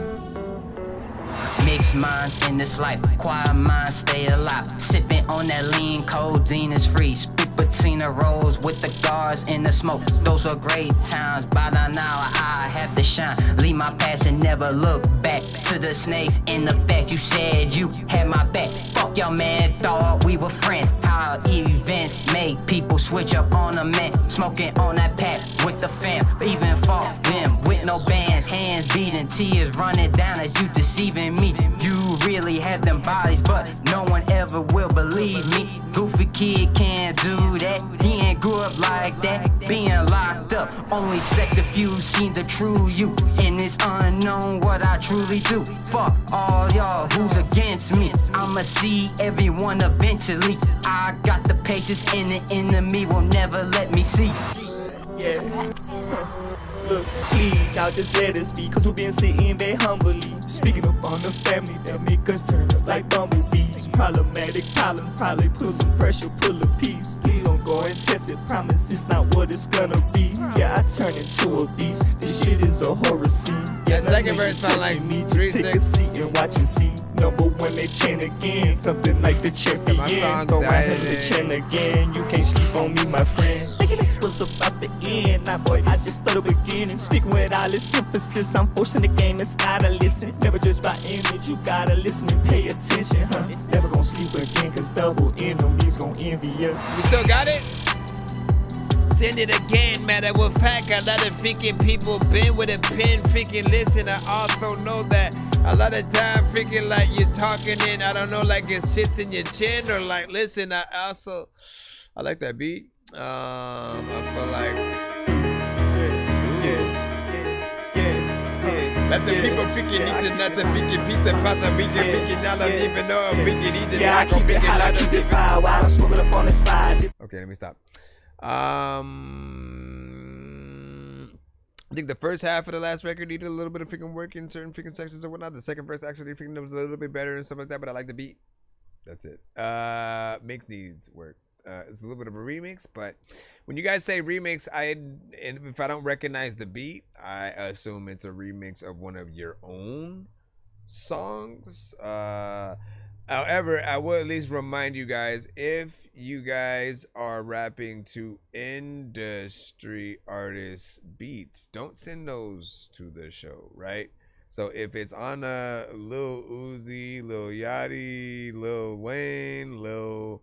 Mixed minds in this life, quiet minds stay alive. Sipping on that lean codeine is free. Spit between the rows with the guards in the smoke. Those were great times, but now I have to shine. Leave my past and never look back. To the snakes in the back, you said you had my back. Fuck y'all, man, thought we were friends. How events make people switch up on a man. Smoking on that pack with the fam. Even fought them with no bands. Hands beating, tears running down as you deceiving me. You really have them bodies, but no one ever will believe me. Goofy kid can't do that. He ain't grew up like that. Being locked up, only select a few seen the true you. And it's unknown what I truly do. Fuck all y'all who's against me. I'ma see everyone eventually. I got the patience and the enemy will never let me see. Yeah. Look, please, y'all just let us be, cause we've been sitting very humbly. Speaking up on the family that make us turn up like bumblebees. Problematic problem, probably put some pressure, pull a piece. Please don't go and test it, promise it's not what it's gonna be. Yeah, I turn into a beast, this shit is a horror scene. Yeah, second verse sound like me, just take a seat and watch and see. Number one, they chant again, something like the champion. Throw my head to chant again, you can't sleep on me, my friend. Thinking this was about the end, nah boy, I just started beginning. Speaking with all this emphasis, I'm forcing the game, it's gotta listen. Never judge by image, you gotta listen and pay attention, huh? Never gonna sleep again, cause double enemies gon' envy us. You still got it? send it again. Matter of fact, a lot of freaking people been with a pen. Freaking listen, I also know that a lot of time freaking like you're talking in, I don't know, like it shits in your chin or like, listen, I like that beat. I feel like, let the people freaking eat the nuts and freaking pizza pasta. We can freaking, I don't even know if we can eat the taco. I keep it hot, I keep it fire while I'm smoking up on this fire. Okay, let me stop. I think the first half of the last record needed a little bit of freaking work in certain freaking sections or whatnot. The second verse actually freaking was a little bit better and stuff like that, but I like the beat. That's it. Mix needs work. It's a little bit of a remix, but when you guys say remix, and if I don't recognize the beat, I assume it's a remix of one of your own songs. However, I will at least remind you guys, if you guys are rapping to industry artists' beats, don't send those to the show, right? So if it's on a Lil Uzi, Lil Yachty, Lil Wayne, Lil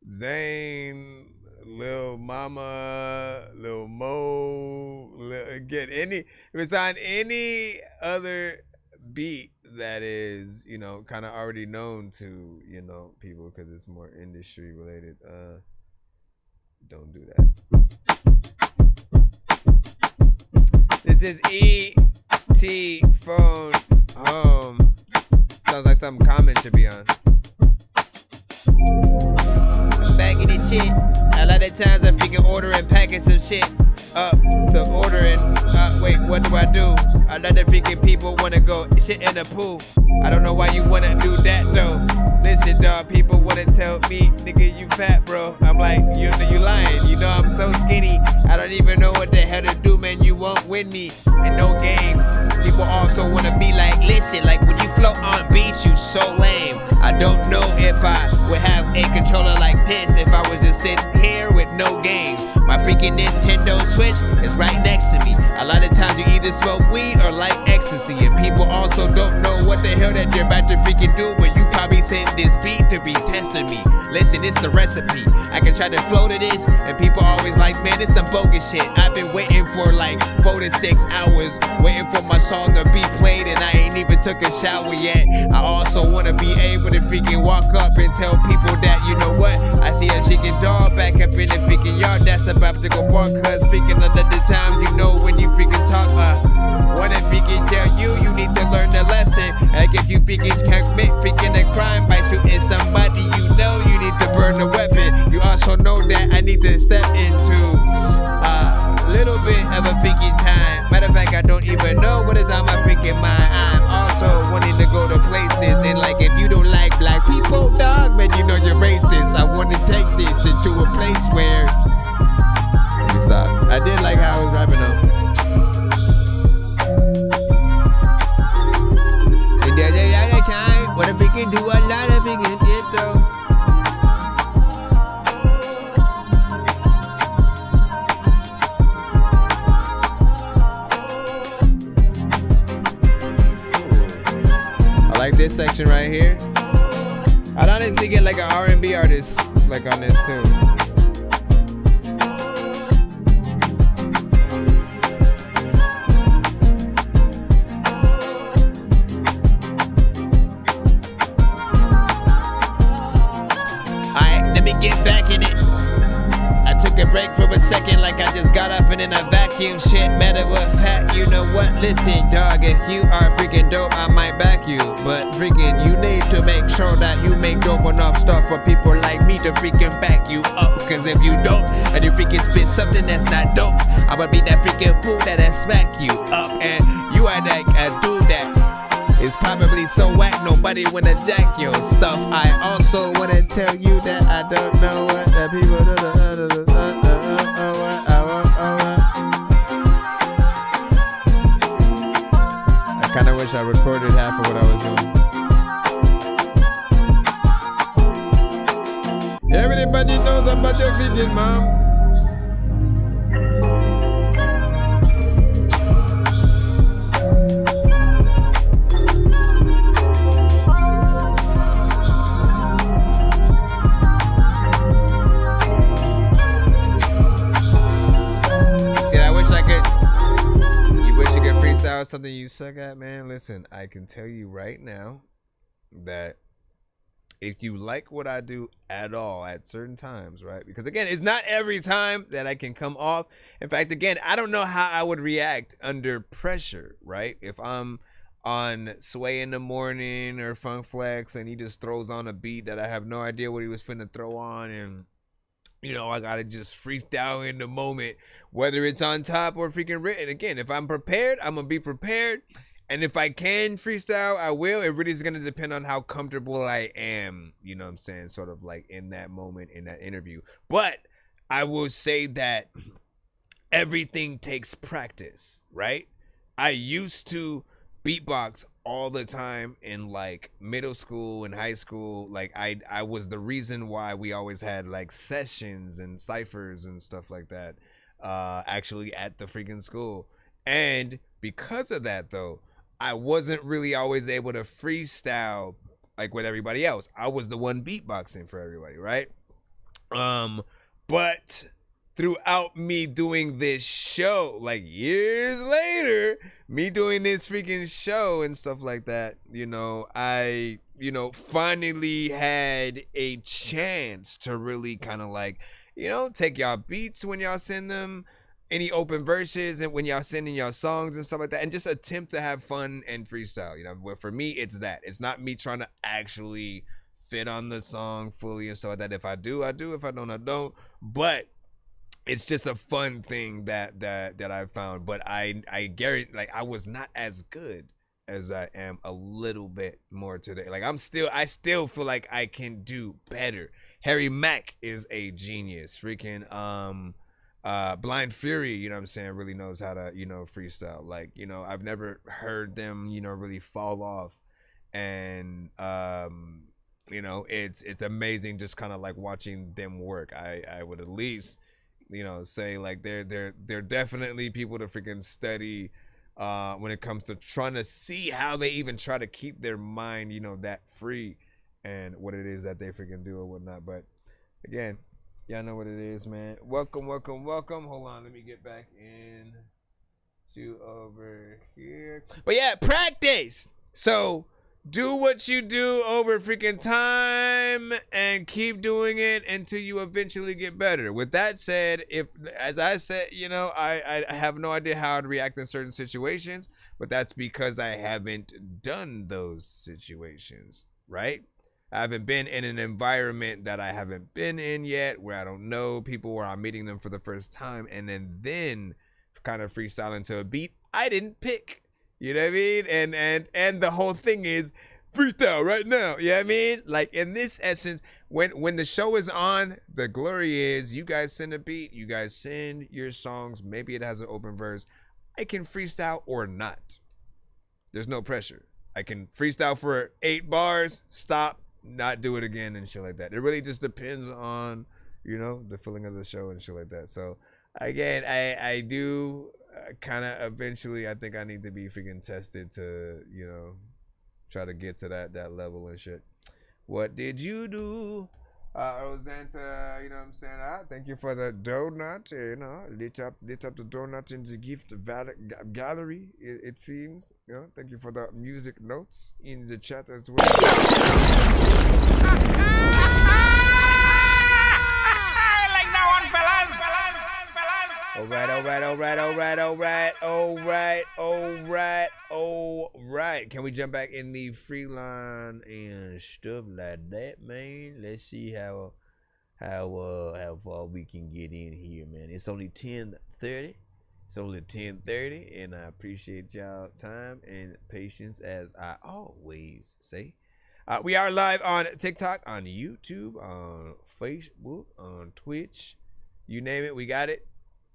Zane, Lil Mama, Lil Mo, if it's on any other beat that is, you know, kind of already known to, you know, people because it's more industry related, don't do that. This is E.T. phone home. Sounds like something Common should be on. Bagging this shit. A lot of times I freaking order and package some shit up to ordering. Wait, what do I do? A lot of freaking people wanna go shit in the pool. I don't know why you wanna do that though. Listen, dog, people wanna tell me, nigga, you fat, bro. I'm like, you lying. You know I'm so skinny. I don't even know what the hell to do, man. You won't win me in no game. People also wanna be like, listen, like when you float on beats, you so lame. I don't know if I would have a controller like this if I was just sitting here with no games. My freaking Nintendo Switch is right next to me. A lot of times you either smoke weed or like ecstasy, and people also don't know what the hell that you're about to freaking do, but you probably sent this beat to be testing me. Listen, it's the recipe. I can try to flow to this, and people always like, man, it's some bogus shit. I've been waiting for like 4 to 6 hours, waiting for my song to be played, and I ain't even took a shower yet. I also wanna be able to freaking walk up and tell people that, you know what, I see a chicken dog back up in the freaking yard that's about to go bark, cause freaking under the times, you know, when you freaking talk, wanna freaking tell you, you need to learn the lesson. Like if you freaking commit freaking a crime by shooting somebody, you know you need to burn the weapon. You also know that I need to step into a little bit of a freaking time. Matter of fact, I don't even know what is on my freaking mind. I'm also wanting to go to places, and like if you don't like black people, dog, man, you know you're racist. I want to take this into a place where stop. I did like how I was rapping though. And there's a lot of time when I freaking do a lot of freaking shit though. I like this section right here. I'd honestly get like an R&B artist like on this too. Get back in it. I took a break for a second, like I just got off and then I vacuum shit. Matter of fact, you know what? Listen, dog, if you are freaking dope, I might back you. But freaking, you need to make sure that you make dope enough stuff for people like me to freaking back you up. Cause if you don't, and you freaking spit something that's not dope, I'ma be that freaking fool that'll smack you up. And you are that dude that it's probably so whack, nobody wanna jack your stuff. I also wanna tell you that I don't know what the people do. I kinda wish I recorded half of what I was doing. Everybody knows about your freaking mom. you suck at, man, listen, I can tell you right now that if you like what I do at all at certain times, right? Because again, it's not every time that I can come off. In fact, again, I don't know how I would react under pressure, right? If I'm on Sway in the Morning or Funk Flex and he just throws on a beat that I have no idea what he was finna throw on, and you know, I gotta just freestyle in the moment, whether it's on top or freaking written. Again, if I'm prepared, I'm gonna be prepared. And if I can freestyle, I will. It really is going to depend on how comfortable I am, you know what I'm saying, sort of like in that moment, in that interview. But I will say that everything takes practice, right? I used to beatbox all the time in like middle school and high school. Like I was the reason why we always had like sessions and ciphers and stuff like that actually at the freaking school. And because of that, though, I wasn't really always able to freestyle like with everybody else. I was the one beatboxing for everybody, right? But throughout me doing this show, like years later, me doing this freaking show and stuff like that, you know, I, you know, finally had a chance to really kind of like, you know, take y'all beats when y'all send them, any open verses and when y'all sending y'all songs and stuff like that, and just attempt to have fun and freestyle. You know, for me, it's that. It's not me trying to actually fit on the song fully and stuff like that. If I do, I do. If I don't, I don't. But it's just a fun thing that I found. But I guarantee, like, I was not as good as I am a little bit more today. Like I still feel like I can do better. Harry Mack is a genius. Freaking Blind Fury, you know what I'm saying, really knows how to, you know, freestyle. Like, you know, I've never heard them, you know, really fall off. And you know, it's amazing just kind of like watching them work. I would at least, you know, say like they're definitely people to freaking study when it comes to trying to see how they even try to keep their mind, you know, that free and what it is that they freaking do or whatnot. But again, y'all know what it is, man. Welcome. Hold on, let me get back in to over here. But yeah, practice. So do what you do over freaking time and keep doing it until you eventually get better. With that said, if, as I said, you know, I have no idea how I'd react in certain situations, but that's because I haven't done those situations, right? I haven't been in an environment that I haven't been in yet, where I don't know people, where I'm meeting them for the first time, and then kind of freestyling to a beat I didn't pick. You know what I mean? And the whole thing is freestyle right now. You know what I mean? Like in this essence, when the show is on, the glory is you guys send a beat, you guys send your songs, maybe it has an open verse. I can freestyle or not. There's no pressure. I can freestyle for 8 bars, stop, not do it again and shit like that. It really just depends on, you know, the feeling of the show and shit like that. So again, I do kind of eventually, I think I need to be freaking tested to, you know, try to get to that level and shit. What did you do? Rosanta, you know what I'm saying? Thank you for the donut, you know, lit up the donut in the gift gallery, it seems, you know. Thank you for the music notes in the chat as well. Like that one, fellas. All right. Can we jump back in the free line and stuff like that, man? Let's see how far we can get in here, man. It's only 10:30. And I appreciate y'all time and patience, as I always say. We are live on TikTok, on YouTube, on Facebook, on Twitch. You name it, we got it.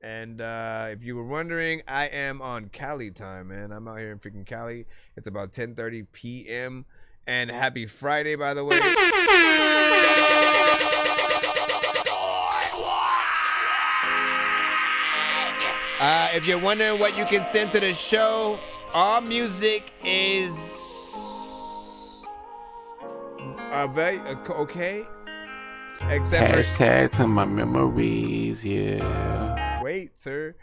And if you were wondering, I am on Cali time, man. I'm out here in freaking Cali. It's about 10:30 p.m. And happy Friday, by the way. If you're wondering what you can send to the show, our music is very okay. Except hashtag to my memories, yeah. Wait, sir.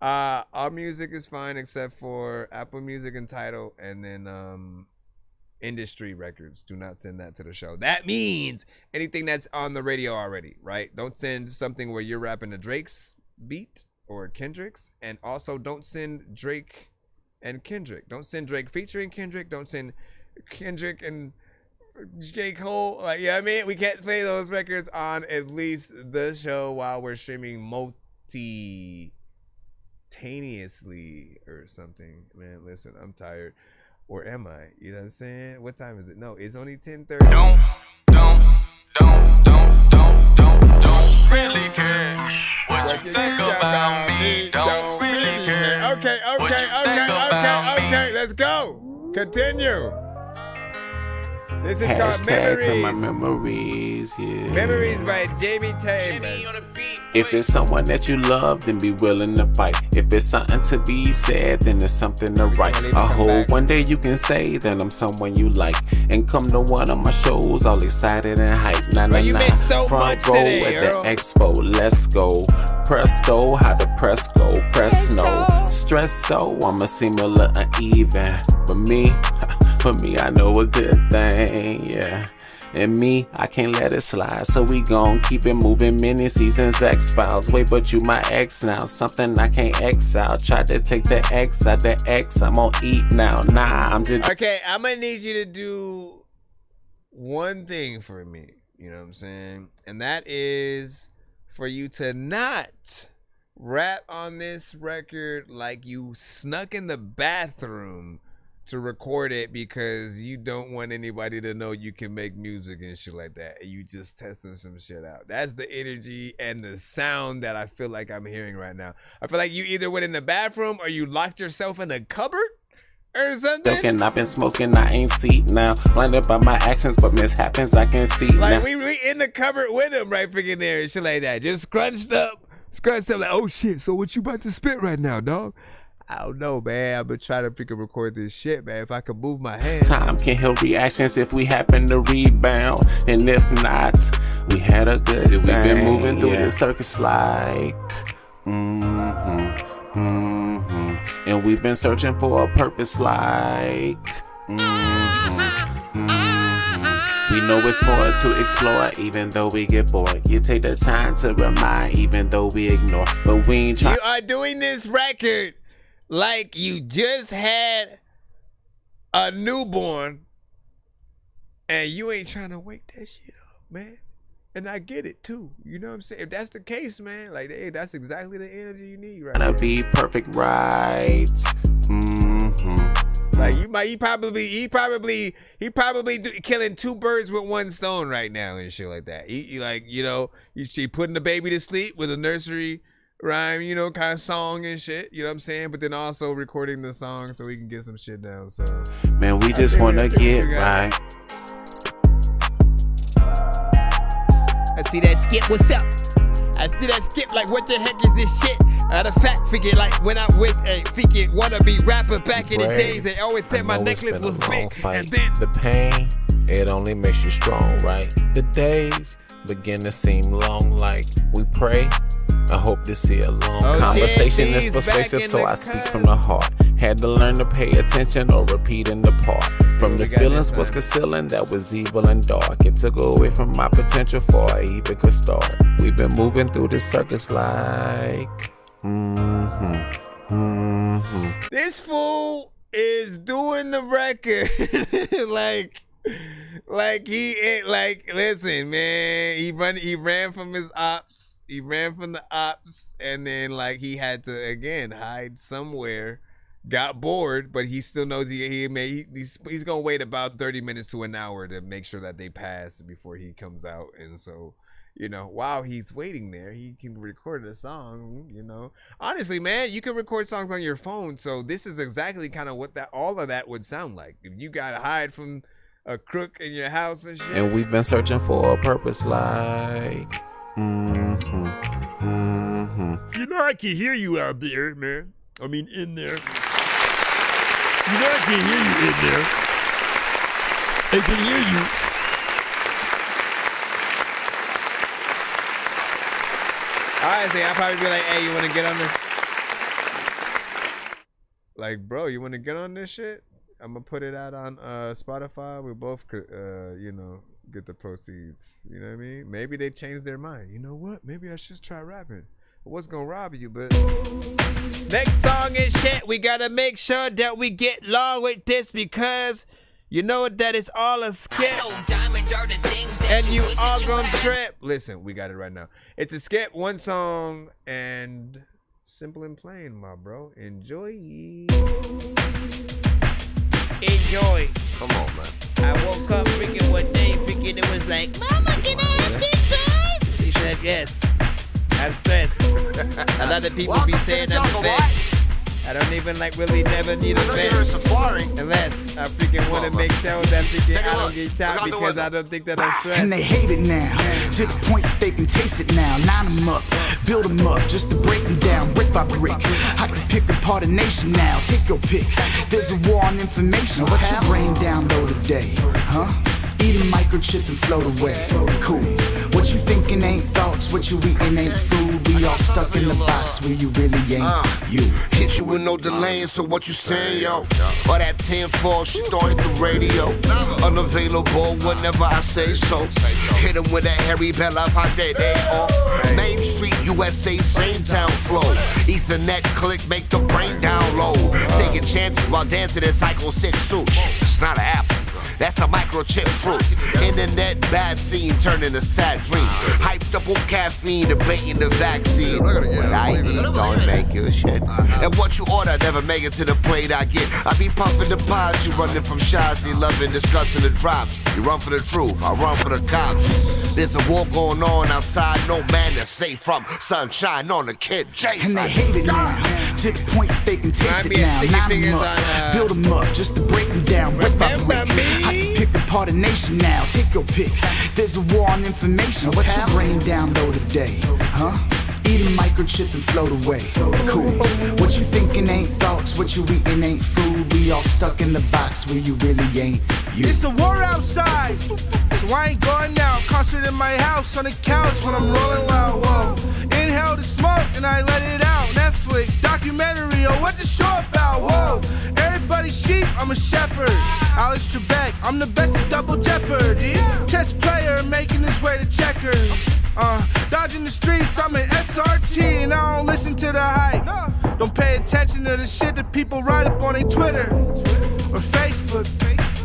All music is fine except for Apple Music and Tidal, and then industry records. Do not send that to the show. That means anything that's on the radio already, right? Don't send something where you're rapping a Drake's beat or Kendrick's, and also don't send Drake and Kendrick. Don't send Drake featuring Kendrick. Don't send Kendrick and J. Cole. Like, yeah, I mean, we can't play those records on at least the show while we're streaming multi-taneously or something. Man, listen, I'm tired. Or am I? You know what I'm saying? What time is it? No, it's only 10:30. Don't really care what you think about me. Don't really care. Okay. Let's go. Continue. This is called Hashtag to my Memories. memories, yeah. Memories by Jamie Chambers. If it's someone that you love, then be willing to fight. If it's something to be said, then it's something to write. I hope one day you can say that I'm someone you like, and come to one of my shows all excited and hyped. Nah, front row today, at Earl. the expo, let's go. Presto, how the press go, press no. Stress so, I'ma seem a little uneven. For me, I know a good thing, yeah. And me, I can't let it slide, so we gon' keep it moving. Many seasons, X-Files. Wait, but you my ex now. Something I can't X out. Tried to take the X out the X. I'm on eat now. Nah, I'm just. Okay, I'm gonna need you to do one thing for me. You know what I'm saying? And that is for you to not rap on this record like you snuck in the bathroom to record it because you don't want anybody to know you can make music and shit like that. And you just testing some shit out. That's the energy and the sound that I feel like I'm hearing right now. I feel like you either went in the bathroom or you locked yourself in the cupboard or something. Joking, I've been smoking, I ain't see now. Blinded by my actions, but mishaps I can see like now. we in the cupboard with him right freaking there and shit like that. Just scrunched up like, oh shit, so what you about to spit right now, dog? I don't know, man. I've been trying to freaking record this shit, man. If I could move my hands. Time can heal reactions if we happen to rebound. And if not, we had a good time. We've been moving through the circus like and we've been searching for a purpose like we know it's more to explore, even though we get bored. You take the time to remind, even though we ignore. But we ain't trying. You are doing this record like you just had a newborn and you ain't trying to wake that shit up, man. And I get it too. You know what I'm saying? If that's the case, man, like, hey, that's exactly the energy you need right now. Gonna be perfect, right? Like he probably killing two birds with one stone right now and shit like that. He like, you know, he putting the baby to sleep with a nursery rhyme, you know, kind of song and shit, you know what I'm saying? But then also recording the song so we can get some shit down. So man, we just wanna get right. I see that Skip, what's up? I see that Skip, like, what the heck is this shit? The fact, figure, like, when I was a freaking wannabe rapper back in the days, they always said my necklace was big. Fight. And then The pain, it only makes you strong, right? The days begin to seem long, like we pray. I hope to see a long conversation is persuasive, so I speak from the heart. Had to learn to pay attention or repeat in the part. From the feelings was concealing that was evil and dark. It took away from my potential for I even could start. We've been moving through the circus like This fool is doing the record listen, man, he ran from his ops. He ran from the ops, and then like he had to again hide somewhere. Got bored, but he still knows he's gonna wait about 30 minutes to an hour to make sure that they pass before he comes out. And so, you know, while he's waiting there, he can record a song. You know, honestly, man, you can record songs on your phone. So this is exactly kind of what all of that would sound like if you gotta hide from a crook in your house and shit. and we've been searching for a purpose like You know I can hear you out there, man. I mean, in there. You know I can hear you in there. I can hear you. Honestly, I'll probably be like, hey, you want to get on this? like, bro, you want to get on this shit? I'm gonna put it out on Spotify. We both could, you know, get the proceeds. You know what I mean? Maybe they changed their mind. You know what? Maybe I should try rapping. I was gonna rob you, but next song and shit, we gotta make sure that we get long with this because you know that it's all a skip. And you all gonna trip. Listen, we got it right now. It's a skip, one song, and simple and plain, my bro. Enjoy. Enjoy. Come on, man. I woke up freaking one day freaking it was like, Mama, can I have $10? She said yes. I'm stressed. A lot of people be saying I'm the best. I don't even like really never need a vest unless I freaking want to make sure that freaking I don't get shot because I don't think that I'm stressed. And they hate it now, to the point that they can taste it now. Line them up, build them up, just to break them down, brick by brick. I can pick apart a nation now, take your pick. There's a war on information, what your brain download today, huh? Eat a microchip and float away, cool. What you thinking ain't thoughts, what you eating ain't food. We all stuck in the box where you really ain't you. Hit you with no delay, so what you saying, yo? Or that 10-4 shit don't hit the radio. Unavailable whenever I say so. Hit him with that Harry Bell of how they all. Main Street, USA, same town flow. Ethernet click, make the brain down low. Taking chances while dancing in Cycle 6 suit. It's not an apple. That's a microchip fruit. Internet bad scene turning to sad dreams. Hyped up on caffeine, debating the vaccine. What I eat don't make you shit. And what you order never make it to the plate I get. I be puffing the pods, you running from Shazi, loving, discussing the drops. You run for the truth, I run for the cops. There's a war going on outside, no man that's safe from sunshine on the kid. And they hate it now, to the point that they can taste it now. Line them up, build them up, just to break them down, brick by brick. I can pick apart a nation now, take your pick. There's a war on information, what your brain download today, huh? Eat a microchip and float away, cool. What you thinking ain't thoughts, what you eating ain't food. We all stuck in the box where you really ain't you. It's a war outside, so I ain't going out. Concert in my house on the couch when I'm rolling loud, whoa. Inhale the smoke and I let it out. Netflix, documentary, oh what the show about, whoa. Everybody sheep, I'm a shepherd. Alex Trebek, I'm the best at Double Jeopardy. Chess player making his way to checkers. Dodging the streets, I'm an SRT and I don't listen to the hype. Don't pay attention to the shit that people write up on their Twitter or Facebook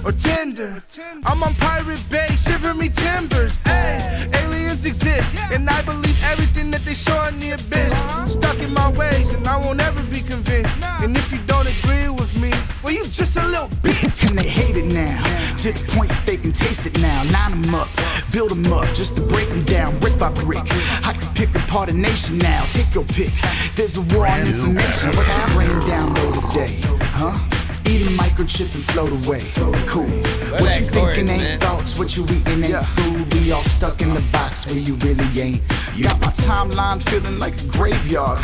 or Tinder. I'm on Pirate Bay, shiver me timbers. Ay, aliens exist and I believe everything that they show in the abyss. Stuck in my ways and I won't ever be convinced. And if you don't agree with me, well you just a little bitch. And they hate it now, to the point that they can taste it now. Line them up, build them up, just to break them down, brick by brick. I can pick apart a nation now, take your pick. There's a war on information, what your brain download today, huh? Eat a microchip and float away, cool. What you thinking ain't thoughts, what you eating ain't food. We all stuck in the box where you really ain't you. Got my timeline feeling like a graveyard.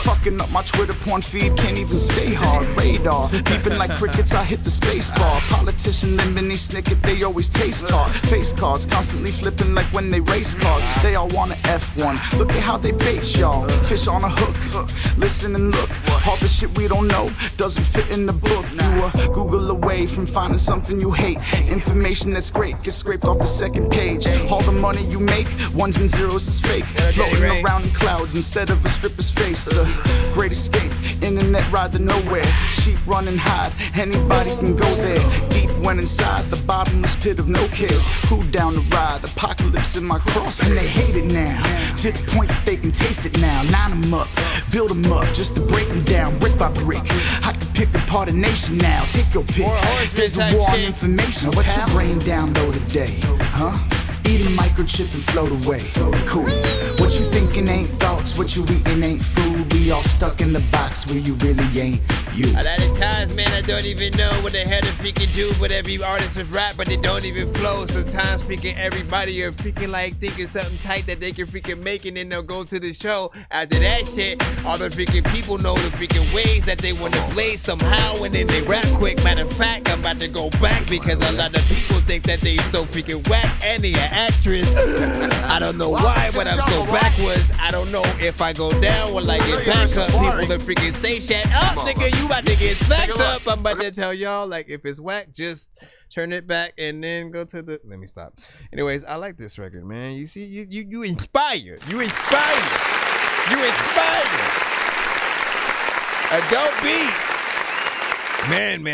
Fucking up my Twitter porn feed, can't even stay hard. Radar, beeping like crickets, I hit the space bar. Politician lemony snicket, they always taste hard. Face cards, constantly flipping like when they race cars. They all want an F1, look at how they bait y'all. Fish on a hook, listen and look. All the shit we don't know doesn't fit in the book. You are Google away from finding something you hate. Information that's great gets scraped off the second page. All the money you make, ones and zeros is fake. Floating around in clouds instead of a stripper's face. The great escape, internet ride to nowhere. Sheep run and hide, anybody can go there. Deep went inside the bottomless pit of no cares. Who down the ride? Apocalypse in my cross. And they hate it now, to the point that they can taste it now. Line them up, build them up, just to break them down, brick by brick. I can pick apart a nation now, take your pick. There's a war on information, what your brain download today, huh? Eat a microchip and float away, cool. What you thinking ain't thoughts, what you eating ain't food. We all stuck in the box where you really ain't you. A lot of times, man, I don't even know what the hell to freaking do. But every artist with rap, but they don't even flow. Sometimes freaking everybody are freaking like thinking something tight that they can freaking make, and then they'll go to the show. After that shit, all the freaking people know the freaking ways that they want to play somehow, and then they rap quick. Matter of fact, I I'm about to go back because a lot of people think that they so freaking whack and they an actress. I don't know why, but I'm so backwards. I don't know if I go down will I get back up. People that freaking say shut up, nigga, you about to get smacked up. I'm about to tell y'all, like, if it's whack, just turn it back and then go to the. Let me stop. Anyways, I like this record, man. You see, you inspire. You inspire. You inspire. A dope beat. Man.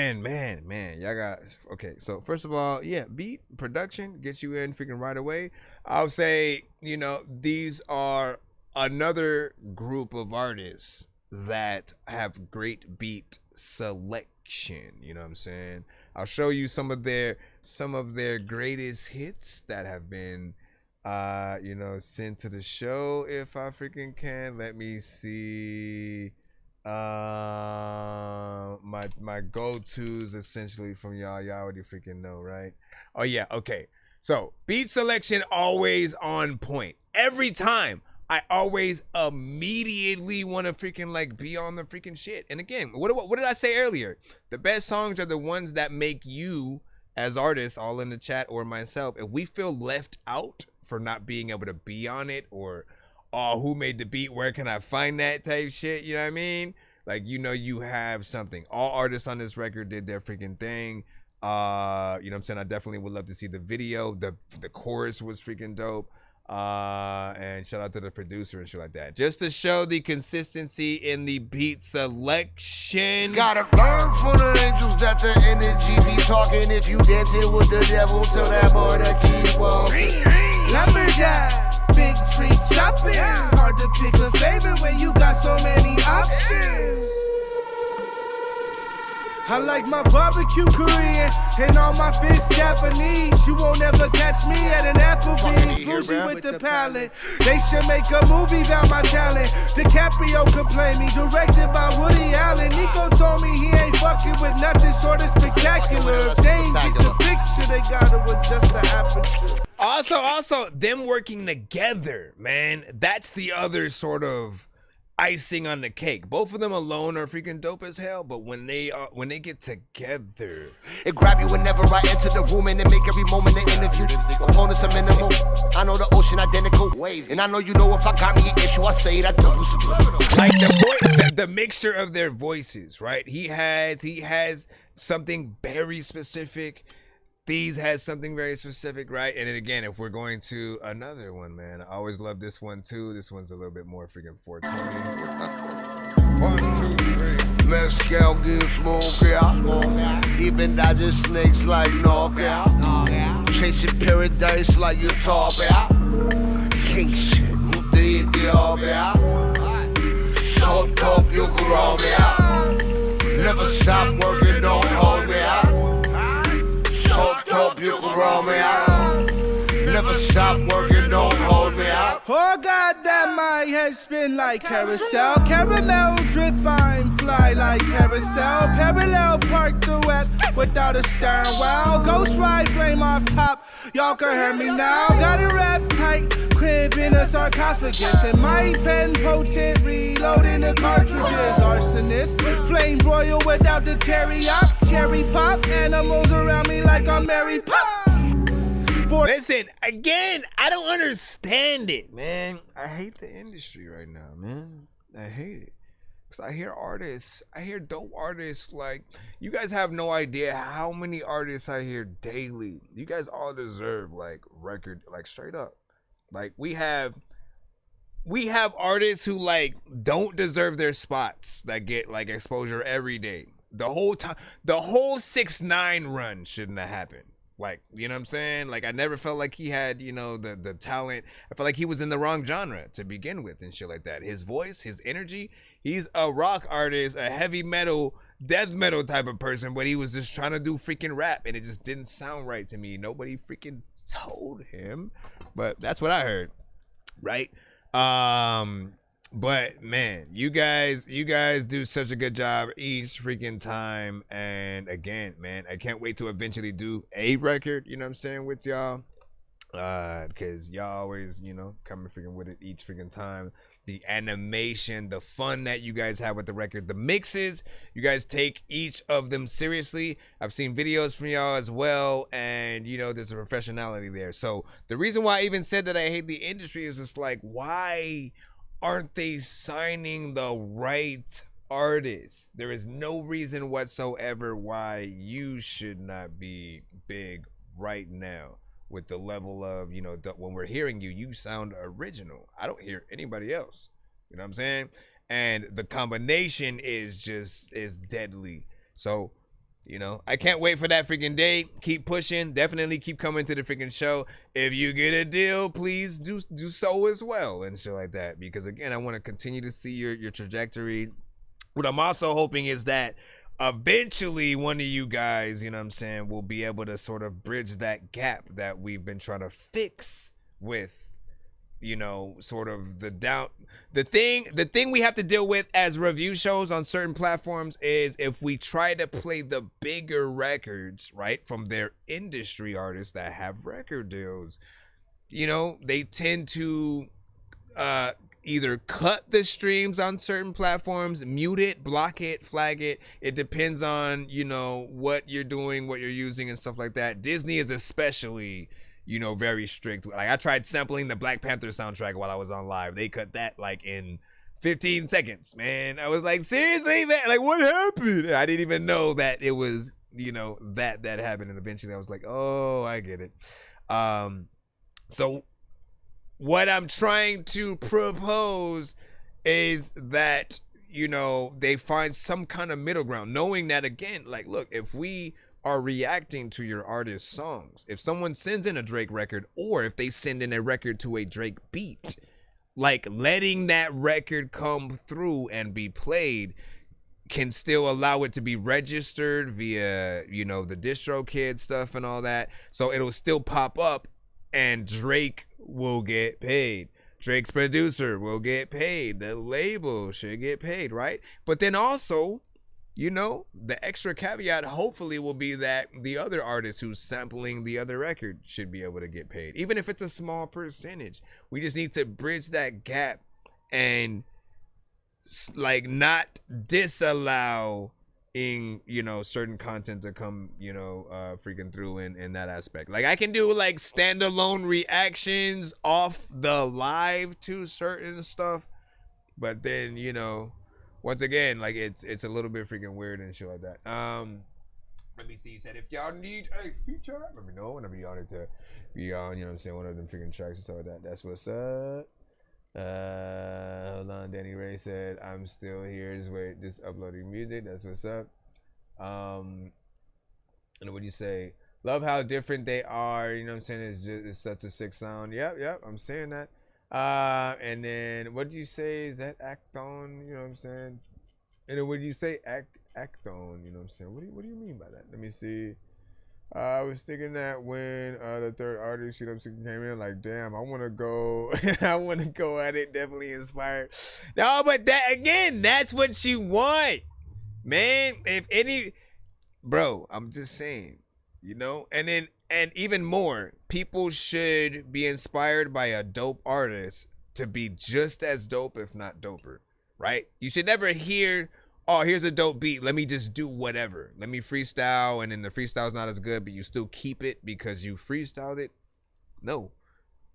Y'all got, okay, so first of all, yeah, beat, production, get you in freaking right away. I'll say, you know, these are another group of artists that have great beat selection, you know what I'm saying? I'll show you some of their greatest hits that have been, you know, sent to the show if I freaking can. Let me see. My go-tos essentially from y'all already freaking know, right? Oh yeah, okay. So beat selection always on point. Every time I always immediately want to freaking like be on the freaking shit. And again, what did I say earlier? The best songs are the ones that make you as artists, all in the chat or myself, if we feel left out for not being able to be on it, or oh, who made the beat? Where can I find that type shit? You know what I mean? Like, you know, you have something. All artists on this record did their freaking thing. You know what I'm saying? I definitely would love to see the video. The chorus was freaking dope. And shout out to the producer and shit like that. Just to show the consistency in the beat selection. Gotta learn from the angels that the energy be talking. If you dancing with the devil, tell that boy to keep walking. Lumberjack. Big tree chopping, hard to pick a favorite when you got so many options. I like my barbecue Korean and all my fish Japanese. You won't ever catch me at an Applebee's. Bougie with the palate. They should make a movie about my talent. DiCaprio could play me, directed by Woody Allen. Nico told me he ain't fucking with nothing sort of spectacular. If they ain't get the picture, they gotta adjust the aperture. Also, them working together, man. That's the other sort of icing on the cake. Both of them alone are freaking dope as hell, but when they get together, it grab you whenever I enter the room and it make every moment an interview. Opponents are minimal. I know the ocean identical. And I know you know if I got me an issue, I say it. I double subliminal. Like the mixture of their voices, right? He has something very specific. These has something very specific, right? And then again, if we're going to another one, man, I always love this one too. This one's a little bit more freaking 420. 1, 2, 3. Mescal get smoke out. He been dodging snakes like knockout. Chasing paradise like you talk out. King shit, move the out. So dope, you can roll me out. Never stop working, don't hold me out. So dope, you can roll me out. Never stop working, don't hold me out. Oh goddamn, my head spin like carousel. Caramel drip, I'm fly like carousel. Parallel park duet without a stern well. Ghost ride flame off top, y'all can hear me now. Got it wrapped tight, crib in a sarcophagus. And my pen potent, reloading the cartridges. Arsonist, flame broil without the teriyaki. Cherry pop, animals around me like I'm Mary Pop. Listen, again, I don't understand it, man. I hate the industry right now, man. I hate it. Because I hear dope artists, like, you guys have no idea how many artists I hear daily. You guys all deserve, like, record, like, straight up. Like, we have artists who, like, don't deserve their spots that get, like, exposure every day. The whole 6ix9ine run shouldn't have happened. Like, you know what I'm saying? Like, I never felt like he had, you know, the talent. I felt like he was in the wrong genre to begin with and shit like that. His voice, his energy, he's a rock artist, a heavy metal, death metal type of person, but he was just trying to do freaking rap and it just didn't sound right to me. Nobody freaking told him, but that's what I heard, right? But man, you guys do such a good job each freaking time. And again, man, I can't wait to eventually do a record, you know what I'm saying, with y'all. Because y'all always, you know, coming freaking with it each freaking time. the animation, the fun that you guys have with the record, the mixes. You guys take each of them seriously. I've seen videos from y'all as well, and you know, there's a professionality there. So the reason why I even said that I hate the industry is just like, why aren't they signing the right artists? There is no reason whatsoever why you should not be big right now. With the level of, you know, when we're hearing you, you sound original. I don't hear anybody else. You know what I'm saying? And the combination is deadly. So, you know, I can't wait for that freaking day. Keep pushing. Definitely keep coming to the freaking show. If you get a deal, please do so as well and shit like that. Because again, I want to continue to see your trajectory. What I'm also hoping is that eventually one of you guys, you know what I'm saying, will be able to sort of bridge that gap that we've been trying to fix with, you know, sort of the thing we have to deal with as review shows on certain platforms is if we try to play the bigger records, right, from their industry artists that have record deals, you know, they tend to either cut the streams on certain platforms, mute it, block it, flag it. It depends on, you know, what you're doing, what you're using and stuff like that. Disney is especially, you know, very strict. Like I tried sampling the Black Panther soundtrack while I was on live. They cut that like in 15 seconds, man. I was like, seriously, man? Like what happened? I didn't even know that it was, you know, that happened. And eventually I was like, oh, I get it. So what I'm trying to propose is that, you know, they find some kind of middle ground, knowing that, again, like, look, if we are reacting to your artist's songs, if someone sends in a Drake record or if they send in a record to a Drake beat, like letting that record come through and be played can still allow it to be registered via, you know, the DistroKid stuff and all that. So it'll still pop up and Drake will get paid. Drake's producer will get paid. The label should get paid, right? But then also, you know, the extra caveat hopefully will be that the other artist who's sampling the other record should be able to get paid, even if it's a small percentage. We just need to bridge that gap and like not disallow in, you know, certain content to come, you know, freaking through in that aspect. Like I can do like standalone reactions off the live to certain stuff, but then, you know, once again, like it's a little bit freaking weird and shit like that. Let me see. He said if y'all need a feature, let me know, and I'll be honored to be on, you know what I'm saying, one of them freaking tracks and stuff like that. That's what's up. Hold on. Danny Ray said I'm still here, just uploading music. That's what's up. And what do you say? Love how different they are, you know what I'm saying? It's such a sick sound. Yep, I'm saying that. And then what do you say? Is that Acton, you know what I'm saying? And then what do you say? Acton, you know what I'm saying? What do you mean by that? Let me see. I was thinking that when the third artist, you know what I'm saying, came in, like, damn, I want to go at it, definitely inspired. No, but that, again, that's what you want, man. If any, bro, I'm just saying, you know, and even more, people should be inspired by a dope artist to be just as dope, if not doper, right? You should never hear, oh, here's a dope beat, let me just do whatever. Let me freestyle, and then the freestyle's not as good, but you still keep it because you freestyled it. No.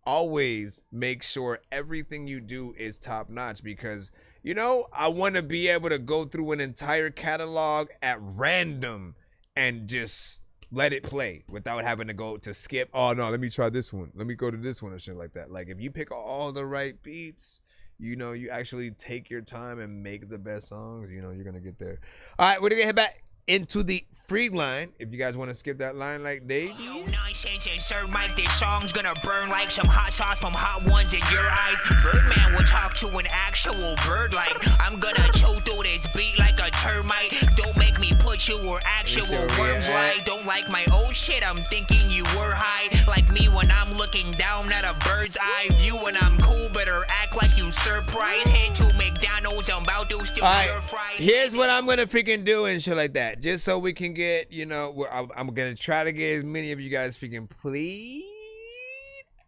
Always make sure everything you do is top notch because, you know, I want to be able to go through an entire catalog at random and just let it play without having to go to skip. Oh, no, let me try this one. Let me go to this one and shit like that. Like, if you pick all the right beats, you know, you actually take your time and make the best songs, you know, you're going to get there. All right, we're going to head back into the free line. If you guys want to skip that line like they did. Nonsense and Sir Mike, this song's gonna burn like some hot sauce from hot ones in your eyes. Birdman will talk to an actual bird like I'm gonna chew through this beat like a termite. Don't make me put you where actual worms lie. Don't like my old shit, I'm thinking you were high. Like me when I'm looking down at a bird's eye view. When I'm cool, better act like you surprised. Head to McDonald's, I'm about to steal your fries. Here's what I'm gonna freaking do and shit like that. Just so we can get, you know, I'm gonna try to get as many of you guys freaking played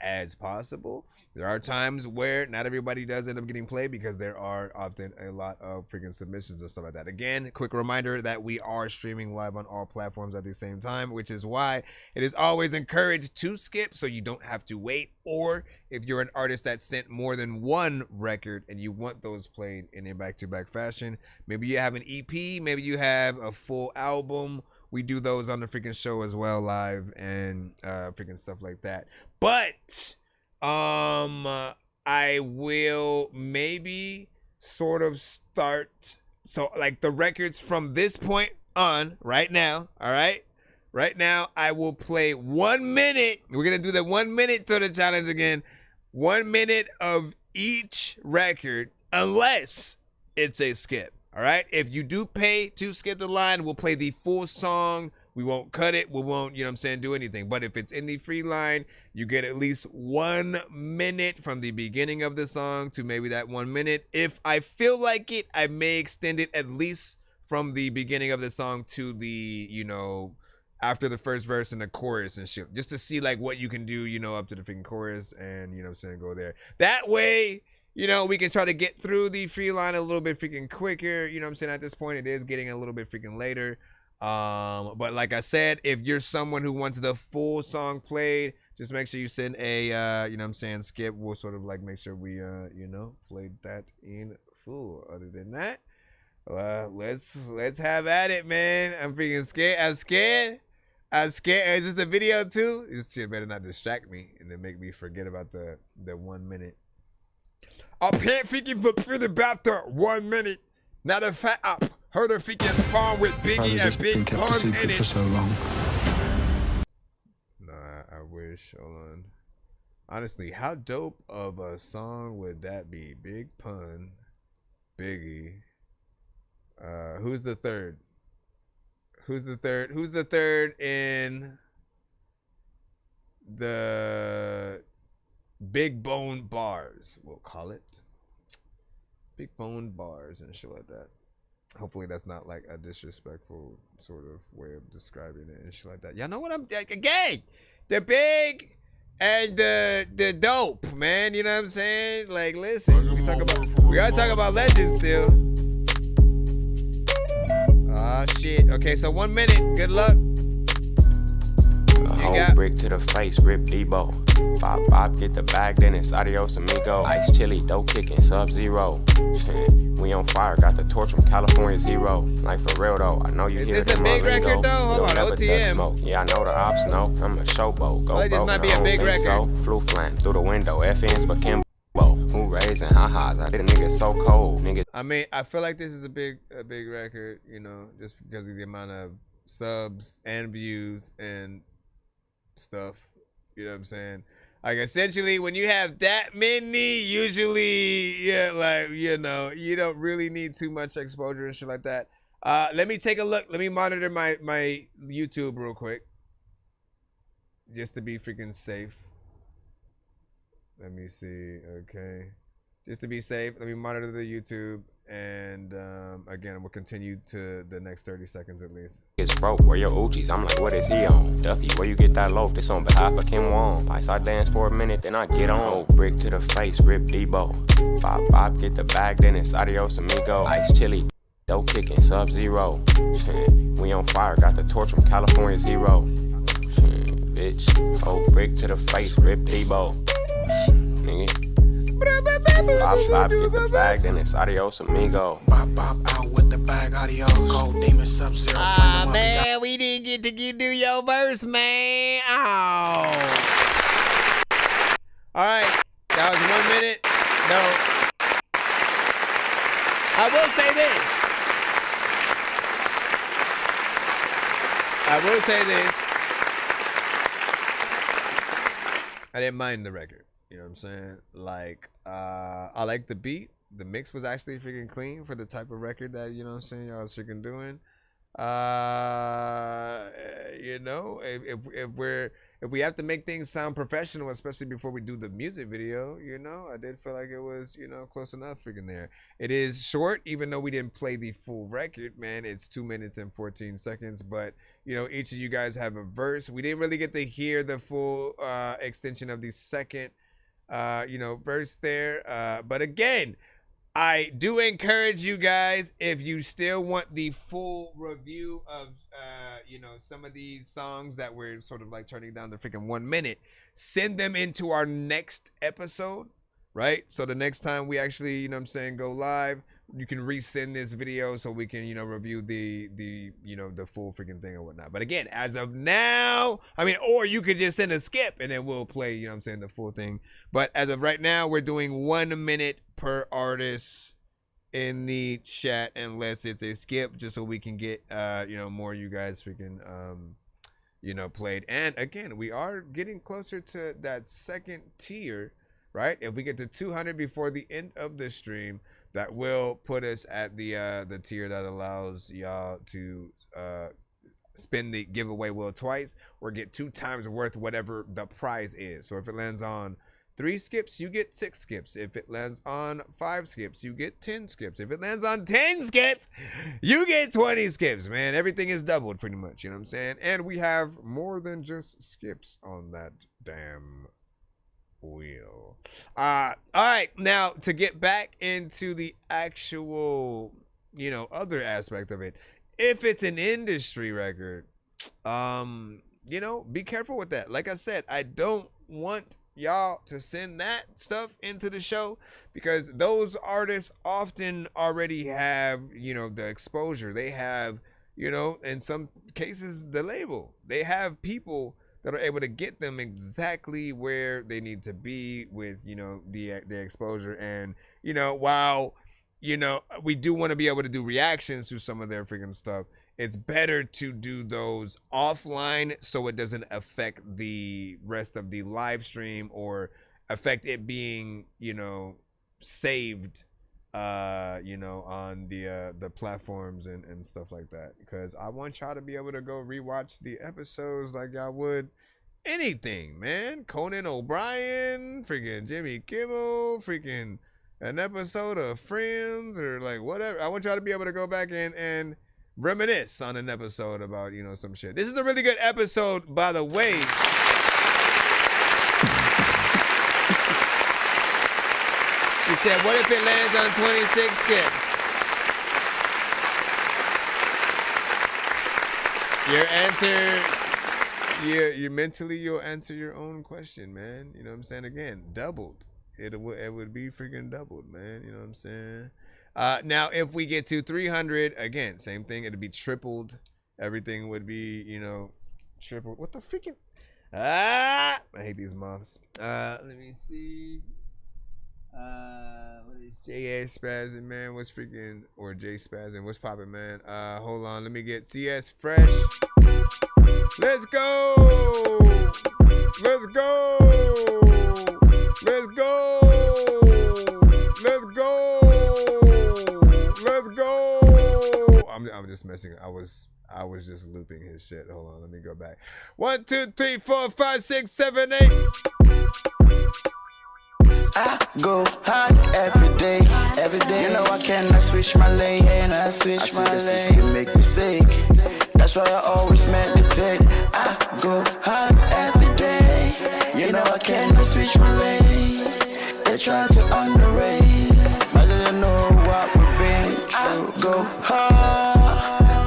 as possible. There are times where not everybody does end up getting played because there are often a lot of freaking submissions and stuff like that. Again, quick reminder that we are streaming live on all platforms at the same time, which is why it is always encouraged to skip so you don't have to wait. Or if you're an artist that sent more than one record and you want those played in a back-to-back fashion, maybe you have an EP, maybe you have a full album. We do those on the freaking show as well, live and freaking stuff like that. But I will maybe sort of start. So like the records from this point on right now. All right. Right now, I will play 1 minute. We're going to do the 1 minute to the challenge again. 1 minute of each record, unless it's a skip. All right. If you do pay to skip the line, we'll play the full song. We won't cut it. We won't, you know what I'm saying, do anything. But if it's in the free line, you get at least 1 minute from the beginning of the song to maybe that 1 minute. If I feel like it, I may extend it at least from the beginning of the song to the, you know, after the first verse and the chorus and shit. Just to see like what you can do, you know, up to the freaking chorus and, you know what I'm saying, go there. That way, you know, we can try to get through the free line a little bit freaking quicker. You know what I'm saying? At this point, it is getting a little bit freaking later. But like I said, if you're someone who wants the full song played, just make sure you send a you know what I'm saying, skip. We'll sort of like make sure we you know, played that in full. Other than that, let's have at it, man. I'm freaking scared. I'm scared. Is this a video too? This shit better not distract me and then make me forget about the 1 minute. I can't freaking feel about the 1 minute. Now the fat up. Heard her freaking farm with Biggie and Big Pun in it. For so long. Nah, I wish. Hold on. Honestly, how dope of a song would that be? Big Pun, Biggie. Who's the third? Who's the third? Who's the third in the Big Bone Bars? We'll call it Big Bone Bars and shit like that. Hopefully that's not like a disrespectful sort of way of describing it and shit like that. Y'all know what I'm again? The big and the dope, man. You know what I'm saying? Like, listen, we gotta talk about legends still. Ah, shit. Okay, so 1 minute. Good luck. A whole brick to the face, rip Debo. Bop, get the bag, then it's adios amigo. Ice chili, dough kicking, Sub-Zero. Shit, we on fire, got the torch from California Zero. Like for real though, I know you hear it in my lingo. Hold on, OTM. Yeah, I know the ops know. I'm a showboat. Go this might be a big record. So. Flu flam through the window, FN's for Kimbo. Who raising ha-has? I did a nigga so cold, nigga. I mean, I feel like this is a big record, you know, just because of the amount of subs and views and stuff. You know what I'm saying? Like, essentially, when you have that many, usually, yeah, like, you know, you don't really need too much exposure and shit like that. Let me take a look. Let me monitor my YouTube real quick, just to be freaking safe. Let me see. Okay, just to be safe, let me monitor the YouTube, and again, we'll continue to the next 30 seconds at least. It's broke, where your Uchis? I'm like, what is he on? Duffy, where you get that loaf? This on behalf of Kim Wong. Ice, I dance for a minute, then I get on. Old brick to the face, rip Debo. Bop, get the bag, then it's adios amigo. Ice chili, dough kicking, Sub-Zero. Shit, we on fire, got the torch from California Zero. Shit, bitch, old brick to the face, rip Debo. Nigga. Bop, get the bag, then it's adios amigo. Bop, out with the bag, adios. Cold demon, Sub-Zero. Man, we didn't get to do your verse, man. Oh. All right, that was 1 minute. No. I will say this. I didn't mind the record. You know what I'm saying? Like, I like the beat. The mix was actually freaking clean for the type of record that, you know what I'm saying, y'all was freaking doing. You know, if we have to make things sound professional, especially before we do the music video, you know, I did feel like it was, you know, close enough freaking there. It is short, even though we didn't play the full record, man. It's 2 minutes and 14 seconds, but, you know, each of you guys have a verse. We didn't really get to hear the full extension of the second verse there. But again, I do encourage you guys, if you still want the full review of some of these songs that we're sort of like turning down to freaking 1 minute, send them into our next episode, right? So the next time we actually, go live, you can resend this video so we can, review the full freaking thing or whatnot. But again, as of now, or you could just send a skip and then we'll play, the full thing. But as of right now, we're doing 1 minute per artist in the chat, unless it's a skip, just so we can get, more of you guys freaking, played. And again, we are getting closer to that second tier, right? If we get to 200 before the end of the stream, that will put us at the tier that allows y'all to spin the giveaway wheel twice or get 2 times worth whatever the prize is. So if it lands on 3 skips, you get 6 skips. If it lands on 5 skips, you get 10 skips. If it lands on 10 skips, you get 20 skips, man. Everything is doubled pretty much, you know what I'm saying? And we have more than just skips on that damn wheel. All right, now to get back into the actual other aspect of it, if it's an industry record, be careful with that. Like I said, I don't want y'all to send that stuff into the show, because those artists often already have the exposure. They have in some cases the label. They have people that are able to get them exactly where they need to be with, the exposure. And, while, we do want to be able to do reactions to some of their freaking stuff, it's better to do those offline so it doesn't affect the rest of the live stream or affect it being, saved, on the platforms and stuff like that, because I want y'all to be able to go rewatch the episodes like y'all would anything, man. Conan O'Brien, freaking Jimmy Kimmel, freaking an episode of Friends, or like whatever. I want y'all to be able to go back and reminisce on an episode about some shit. This is a really good episode, by the way. He said, what if it lands on 26 skips? Your answer, you mentally, you'll answer your own question, man. You know what I'm saying? Again, doubled. It would be freaking doubled, man. You know what I'm saying? Now, if we get to 300, again, same thing. It'd be tripled. Everything would be, tripled. What the freaking? I hate these moths. Let me see. What is J.A. Spazzing, man? What's freaking, or J Spazzing? What's poppin', man? Hold on, let me get CS Fresh. Let's go! Let's go! Let's go! Let's go! Let's go! I'm just messing. I was just looping his shit. Hold on, let me go back. 1, 2, 3, 4, 5, 6, 7, 8. I go hard every day. You know I cannot switch my lane, and I switch my lane. The system make mistake. That's why I always meditate. I go hard every day. You know I cannot switch my lane. They try to underrate, but they don't know what we've been through. I go hard.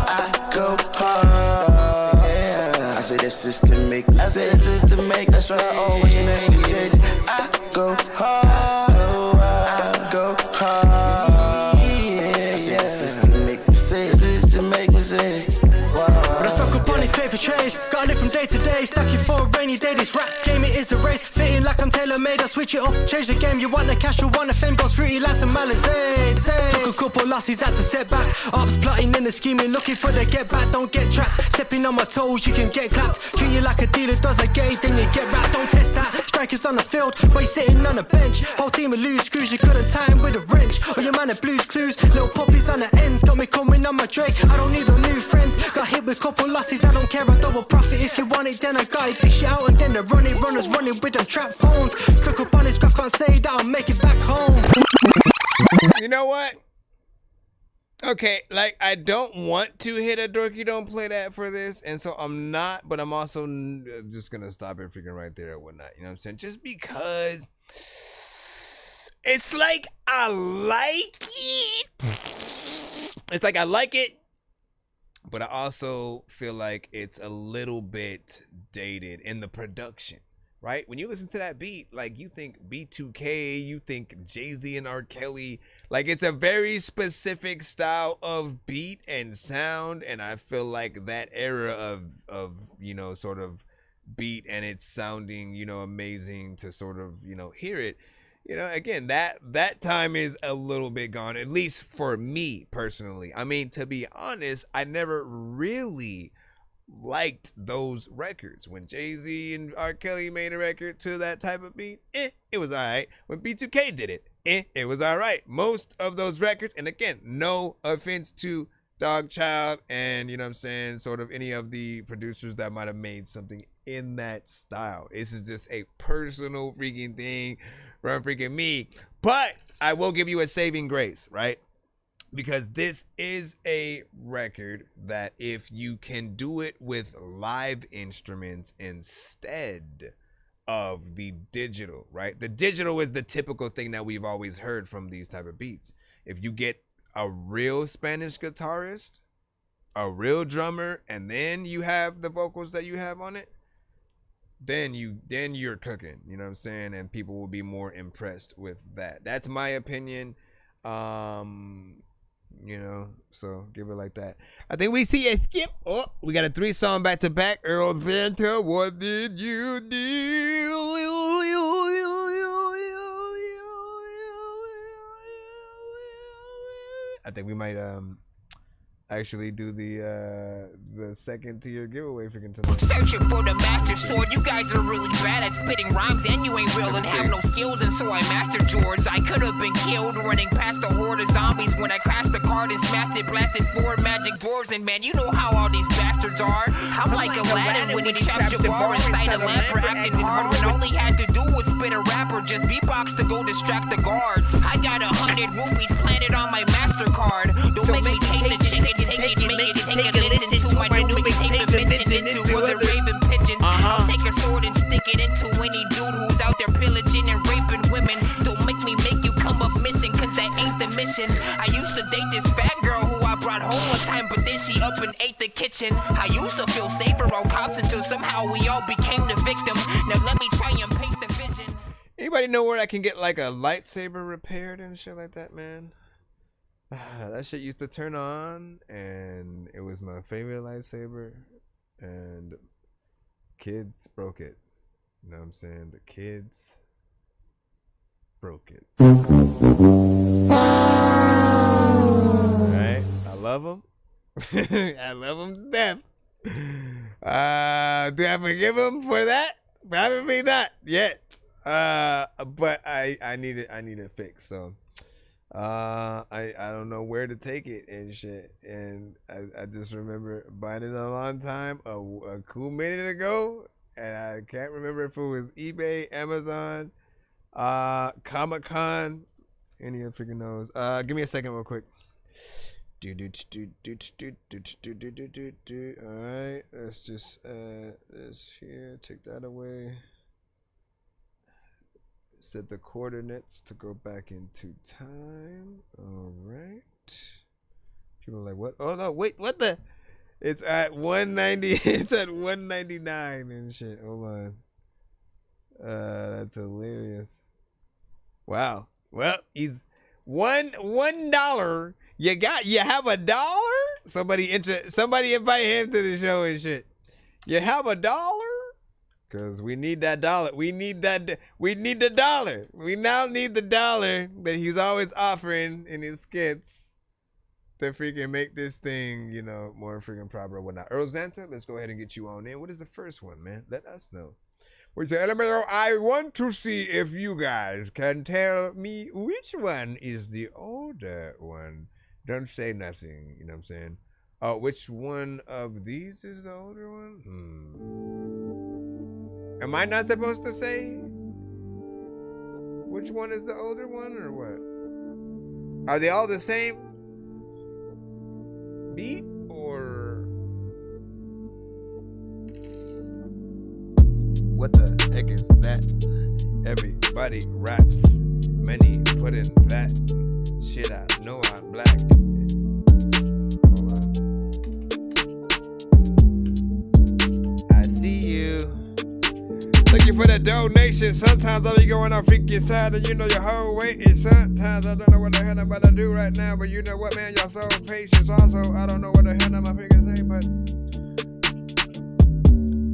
I go hard. Yeah. I say the system make mistake. I say the system make. That's why I always meditate. I go hard. I go hard. Yeah. I say the system make mistake. The system make mistake. But I stuck up on these paper trays. Gotta live from day to day. Stuck it for a rainy day. This rap game, it is a race. Fitting like I'm tailor-made. I switch it up, change the game. You want the cash, you want the fame. Goes fruity lads and Malizade. Took a couple losses, that's a setback. Ops plotting in the scheming, looking for the get back. Don't get trapped. Stepping on my toes, you can get clapped. Treat you like a dealer does a gay, then you get wrapped. Don't test that. Strikers on the field, while you sitting on the bench. Whole team will lose screws, you couldn't tie him with a wrench. Or your man at Blues Clues, little puppies on the ends. Got me coming on my Drake, I don't need no new friends. Got hit with couple losses, I don't care, I double profit. If you want it, then I got it. Dish it out and then the runners running with them trap phones. Stuck up on his graph, can't say that I'll make it back home. You know what? Okay, like I don't want to hit a dorky don't play that for this, and so I'm not, but I'm also just gonna stop it freaking right there or whatnot. You know what I'm saying? Just because it's like I like it. It's like I like it, but I also feel like it's a little bit dated in the production. Right? When you listen to that beat, like you think B2K, you think Jay-Z and R. Kelly, like it's a very specific style of beat and sound. And I feel like that era of, you know, sort of beat and it's sounding, you know, amazing to sort of, you know, hear it. You know, again, that time is a little bit gone, at least for me personally. I mean, to be honest, I never really liked those records. When Jay-Z and R. Kelly made a record to that type of beat, it was alright. When B2K did it, it was alright. Most of those records, and again, no offense to Dogchild and, you know what I'm saying, sort of any of the producers that might have made something in that style. This is just a personal freaking thing from freaking me. But I will give you a saving grace, right? Because this is a record that if you can do it with live instruments instead of the digital, right? The digital is the typical thing that we've always heard from these type of beats. If you get a real Spanish guitarist, a real drummer, and then you have the vocals that you have on it, then you're cooking, you know what I'm saying? And people will be more impressed with that. That's my opinion. You know, so give it like that. I think we see a skip. Oh, we got a 3-song back to back. Earl Santa, what did you do? I think we might actually do the second tier giveaway for tonight. Searching for the master sword. You guys are really bad at spitting rhymes, and you ain't real and have no skills, and so I mastered yours. I could have been killed running past a horde of zombies when I crashed the card and smashed it, blasted 4 magic doors. And man, you know how all these bastards are. I'm like Aladdin when he trapped your bar inside a lamp for acting hard when all he had to do was spit a rap or just beatbox to go distract the guards. I got 100 rupees planted on my MasterCard. Don't make me chase a chicken, take it, make it, take a listen to my new mixtape mentioned into other raven pigeons. I'll take a sword and stick it into any dude who's out there pillaging and raping women. Don't make me make you come up missing, cause that ain't the mission. I used to date this fat girl who I brought home one time, but then she up and ate the kitchen. I used to feel safer around cops until somehow we all became the victim. Now let me try and paint the vision. Anybody know where I can get like a lightsaber repaired and shit like that, man? That shit used to turn on, and it was my favorite lightsaber, and kids broke it. You know what I'm saying? The kids broke it. Right? I love them. I love them to death. Do I forgive them for that? Probably not yet. But I need it fixed, so I don't know where to take it and shit. And I just remember buying it a long time, a cool minute ago, and I can't remember if it was eBay, Amazon, Comic-Con, any of freaking knows. Give me a second real quick. Alright, let's just this here, take that away. Set the coordinates to go back into time. All right. People are like, what? Oh no, wait, what the? It's at 190. It's at 199 and shit. Hold on. That's hilarious. Wow. Well, he's $1. You have $1? Somebody invite him to the show and shit. You have $1? Because we need that dollar. We need the dollar. We now need the dollar that he's always offering in his skits to freaking make this thing, you know, more freaking proper or whatnot. Earl Zanta, let's go ahead and get you on in. What is the first one, man? Let us know. We say, I want to see if you guys can tell me which one is the older one. Don't say nothing, you know what I'm saying? Oh, which one of these is the older one? Am I not supposed to say which one is the older one or what? Are they all the same? beat or what the heck is that? Everybody raps, many put in that shit. I know I'm black. Hold on. I see you. Thank you for the donation. Sometimes I'll be going off freaking side and you know your whole weight is sometimes I don't know what the hell I'm about to do right now, but you know what, man, y'all so patient. Also, I don't know what the hell I'm freaking say, but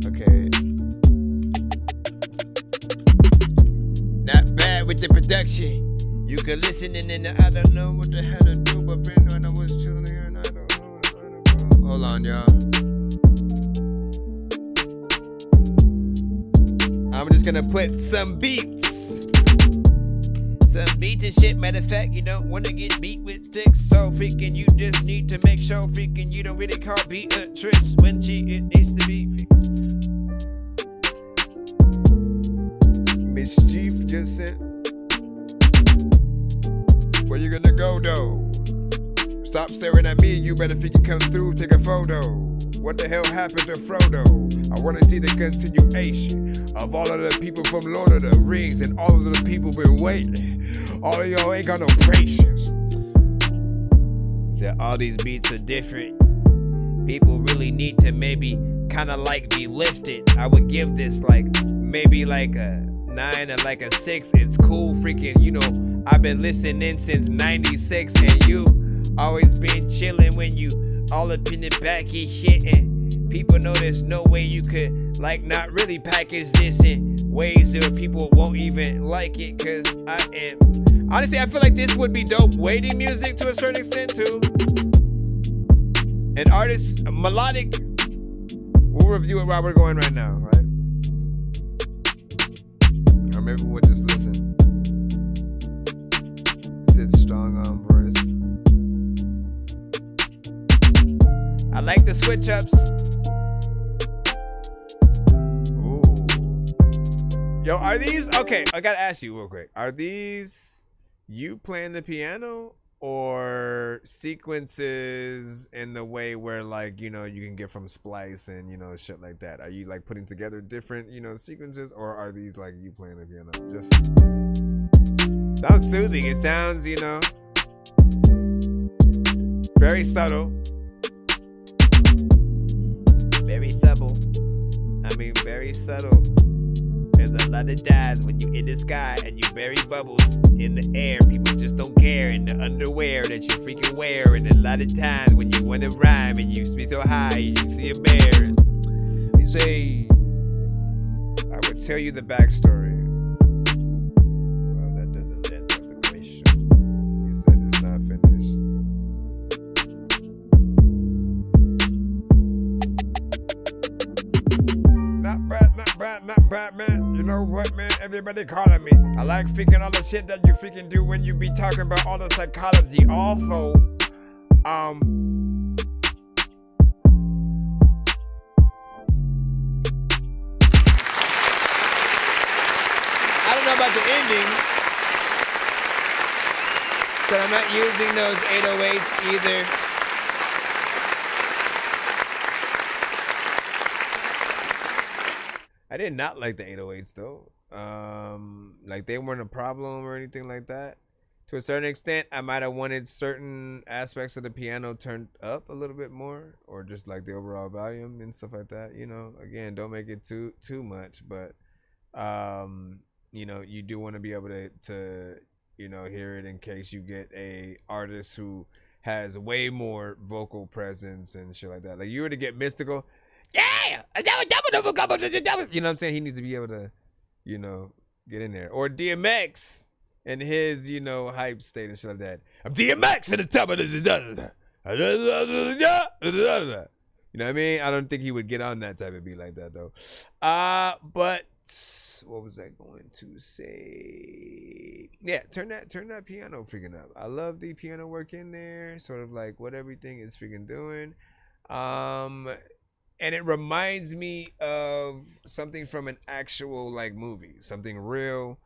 okay. Not bad with the production. You could listen and then I don't know what the hell to do, but friend when I was truly and I don't know what to do. Hold on, y'all. I'm just gonna put some beats. Some beats and shit. Matter of fact, you don't wanna get beat with sticks. So freaking you just need to make sure freaking you don't really call Beatrice when it needs to be. Mischief just sent. Where you gonna go though? Stop staring at me, you better freaking come through, take a photo. What the hell happened to Frodo? I wanna see the continuation of all of the people from Lord of the Rings, and all of the people been waiting. All of y'all ain't got no patience. Said all these beats are different. People really need to maybe kinda like be lifted. I would give this like maybe like a 9 or like a 6. It's cool freaking, you know, I've been listening since 96 and you always been chilling when you all up in the back of shit, and people know there's no way you could like not really package this in ways where people won't even like it, cause I am honestly I feel like this would be dope waiting music to a certain extent too. An artist, melodic, we'll review it while we're going right now, right? Or maybe we'll just listen. Sit strong on verse. I like the switch ups. Ooh. Yo, are these okay? I gotta ask you real quick. Are these you playing the piano or sequences in the way where like, you know, you can get from Splice and, you know, shit like that? Are you like putting together different, you know, sequences, or are these like you playing the piano? Just sounds soothing. It sounds, you know, very subtle. Very subtle. I mean, very subtle. There's a lot of dives when you in the sky and you bury bubbles in the air. People just don't care in the underwear that you freaking wear. And a lot of times when you want to rhyme and you be so high and you see a bear, you say, I would tell you the backstory. Well, that doesn't answer the question. You said it's not finished. Not bad, man. You know what, man? Everybody calling me. I like freaking all the shit that you freaking do when you be talking about all the psychology. Also, I don't know about the ending, but I'm not using those 808s either. I did not like the 808s though. Like they weren't a problem or anything like that. To a certain extent, I might have wanted certain aspects of the piano turned up a little bit more, or just like the overall volume and stuff like that. You know, again, don't make it too much, but you know, you do want to be able to you know, hear it in case you get a artist who has way more vocal presence and shit like that. Like you were to get Mystical. Yeah, you know what I'm saying? He needs to be able to, you know, get in there. Or DMX and his, you know, hype state and shit like that. I'm DMX at the top of the. You know what I mean? I don't think he would get on that type of beat like that though. But what was I going to say? Yeah, turn that piano freaking up. I love the piano work in there, sort of like what everything is freaking doing. And it reminds me of something from an actual like movie, something real.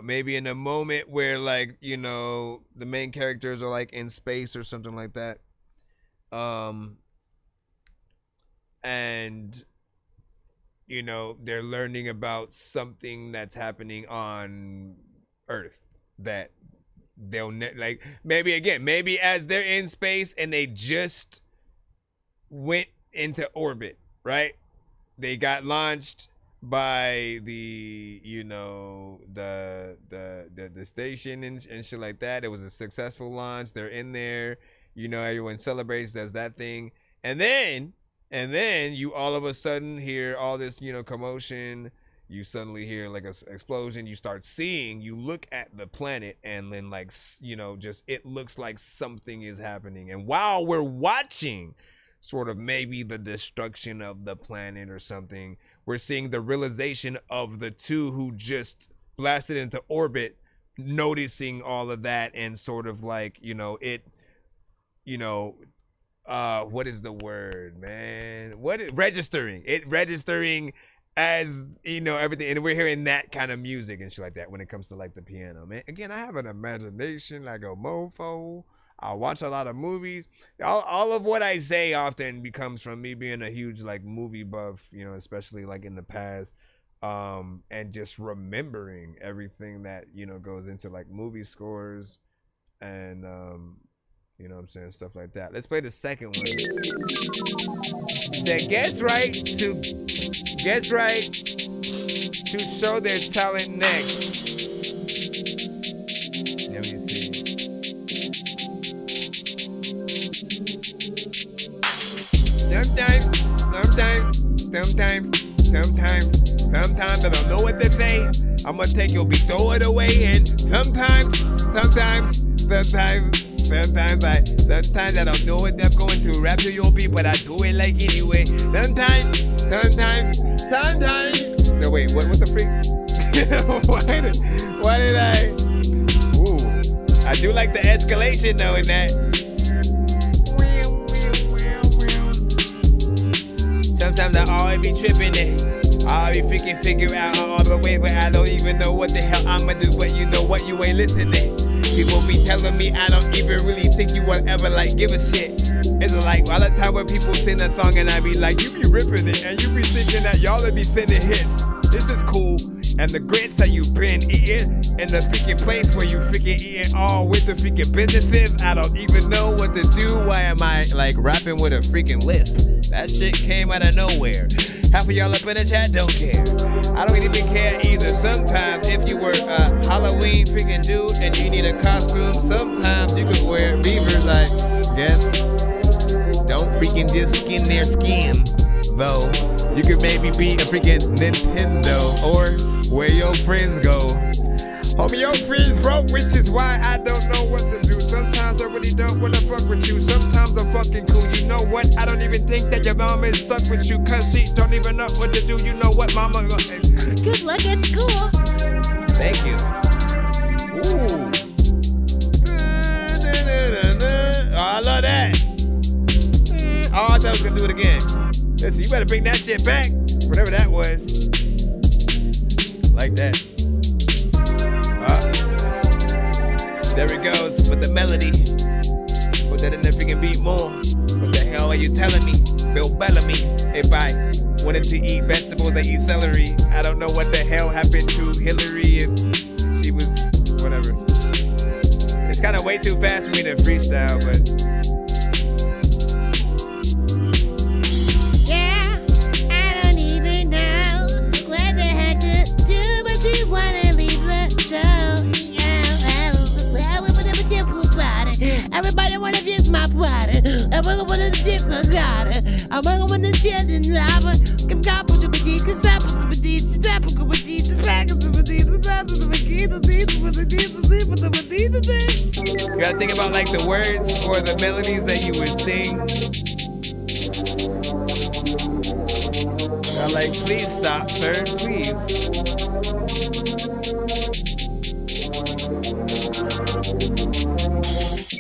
Maybe in a moment where like, you know, the main characters are like in space or something like that. And you know, they're learning about something that's happening on Earth that they'll like maybe as they're in space and they just went into orbit, right? They got launched by the, you know, the station and shit like that. It was a successful launch. They're in there, you know, everyone celebrates, does that thing, and then you all of a sudden hear all this, you know, commotion. You suddenly hear like a explosion. You start seeing, you look at the planet, and then like, you know, just it looks like something is happening. And while we're watching sort of maybe the destruction of the planet or something, we're seeing the realization of the two who just blasted into orbit, noticing all of that, and sort of like, you know, it, you know, what is the word, man? Registering as, you know, everything. And we're hearing that kind of music and shit like that when it comes to like the piano, man. Again, I have an imagination like a mofo. I watch a lot of movies. All of what I say often becomes from me being a huge like movie buff, you know, especially like in the past, and just remembering everything that, you know, goes into like movie scores and you know what I'm saying, stuff like that. Let's play the second one. Said guess right to show their talent next. Let me see. Sometimes I don't know what to say. I'ma take your beat, throw it away, and sometimes I don't know what I'm going to rap to your beat, but I do it like anyway. Sometimes. No wait, what the freak? why did I? Ooh, I do like the escalation though in that. Sometimes I always be tripping it. I always freaking figure out all the ways where I don't even know what the hell I'ma do, but you know what, you ain't listening. People be telling me I don't even really think you will ever like give a shit. It's like all the time when people sing a song and I be like, you be ripping it, and you be thinking that y'all be sending hits. This is cool. And the grits that you've been eating in the freaking place where you freaking eating all with the freaking businesses, I don't even know what to do. Why am I like rapping with a freaking lisp? That shit came out of nowhere. Half of y'all up in the chat don't care. I don't even care either. Sometimes if you were a Halloween freaking dude and you need a costume, sometimes you could wear beavers, I guess. Don't freaking just skin their skin, though. You could maybe be a freaking Nintendo or where your friends go. Homie, your friends broke, which is why I don't know what to do. Sometimes I really don't wanna fuck with you. Sometimes I'm fucking cool. You know what? I don't even think that your mama is stuck with you, cause she don't even know what to do. You know what, mama? Good luck at school. Thank you. Ooh. Oh, I love that. Oh, I thought I was gonna do it again. Listen, you better bring that shit back. Whatever that was. Like that. There it goes with the melody. Put that in the freaking beat more. What the hell are you telling me? Bill Bellamy. If I wanted to eat vegetables, I eat celery. I don't know what the hell happened to Hillary if she was whatever. It's kind of way too fast for me to freestyle, but everybody wanna fix my product. Everyone wanna fix my product. I'm gonna wanna share the lava. Come up with the body, cause I put the body, stop with the body, stop with the body, stop with the body. You gotta think about like the words or the melodies that you would sing. I'm like, please stop, sir, please.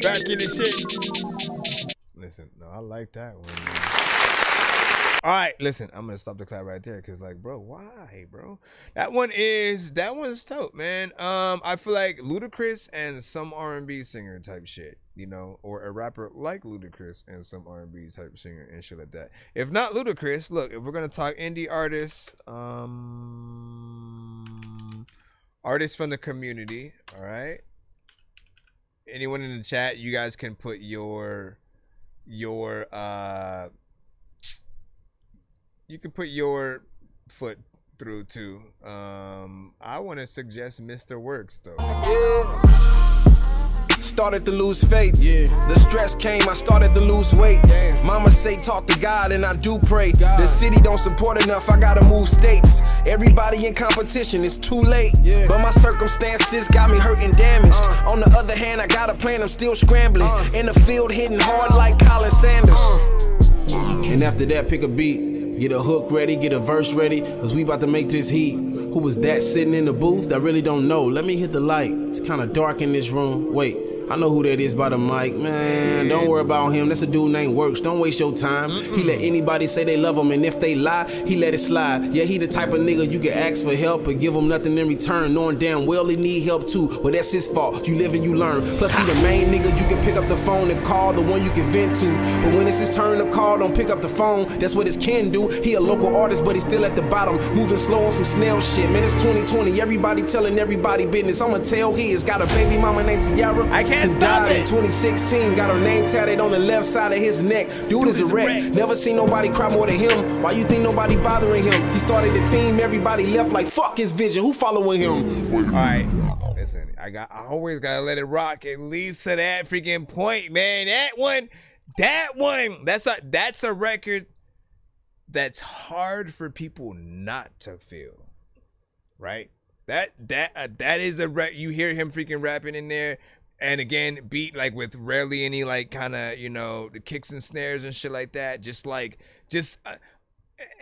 Back in the shit. Listen, no, I like that one. All right, listen, I'm gonna stop the clap right there because, like, bro, why, bro? That one's dope, man. I feel like Ludacris and some R&B singer type shit, you know, or a rapper like Ludacris and some R&B type singer and shit like that. If not Ludacris, look, if we're gonna talk indie artists, artists from the community, all right. Anyone in the chat, you guys can put your you can put your foot through too. I want to suggest Mr. Works though. Started to lose faith, the stress came, I started to lose weight. Mama say talk to God and I do pray. The city don't support enough, I gotta move states. Everybody in competition, it's too late. But my circumstances got me hurt and damaged. On the other hand, I got a plan, I'm still scrambling. In the field hitting hard like Colin Sanders. And after that, pick a beat, get a hook ready, get a verse ready, cause we about to make this heat. Who was that sitting in the booth? I really don't know. Let me hit the light. It's kinda dark in this room. Wait, I know who that is by the mic. Man, don't worry about him. That's a dude named Works. Don't waste your time. He let anybody say they love him, and if they lie, he let it slide. Yeah, he the type of nigga you can ask for help and give him nothing in return, knowing damn well he need help too. But that's his fault. You live and you learn. Plus he the main nigga you can pick up the phone and call, the one you can vent to. But when it's his turn to call, don't pick up the phone. That's what his kin do. He a local artist, but he's still at the bottom, moving slow on some snail shit. Man, it's 2020. Everybody telling everybody business. I'ma tell his got a baby mama named Tiara. I can't stop it. 2016, got her name tatted on the left side of his neck. Dude is a wreck. Never seen nobody cry more than him. Why you think nobody bothering him? He started the team, everybody left like fuck his vision. Who following him? All right, listen, I always gotta let it rock at least to that freaking point, man. That one, that's a record that's hard for people not to feel, right? That is a record. You hear him freaking rapping in there. And again, beat like with rarely any like kind of, you know, the kicks and snares and shit like that. Just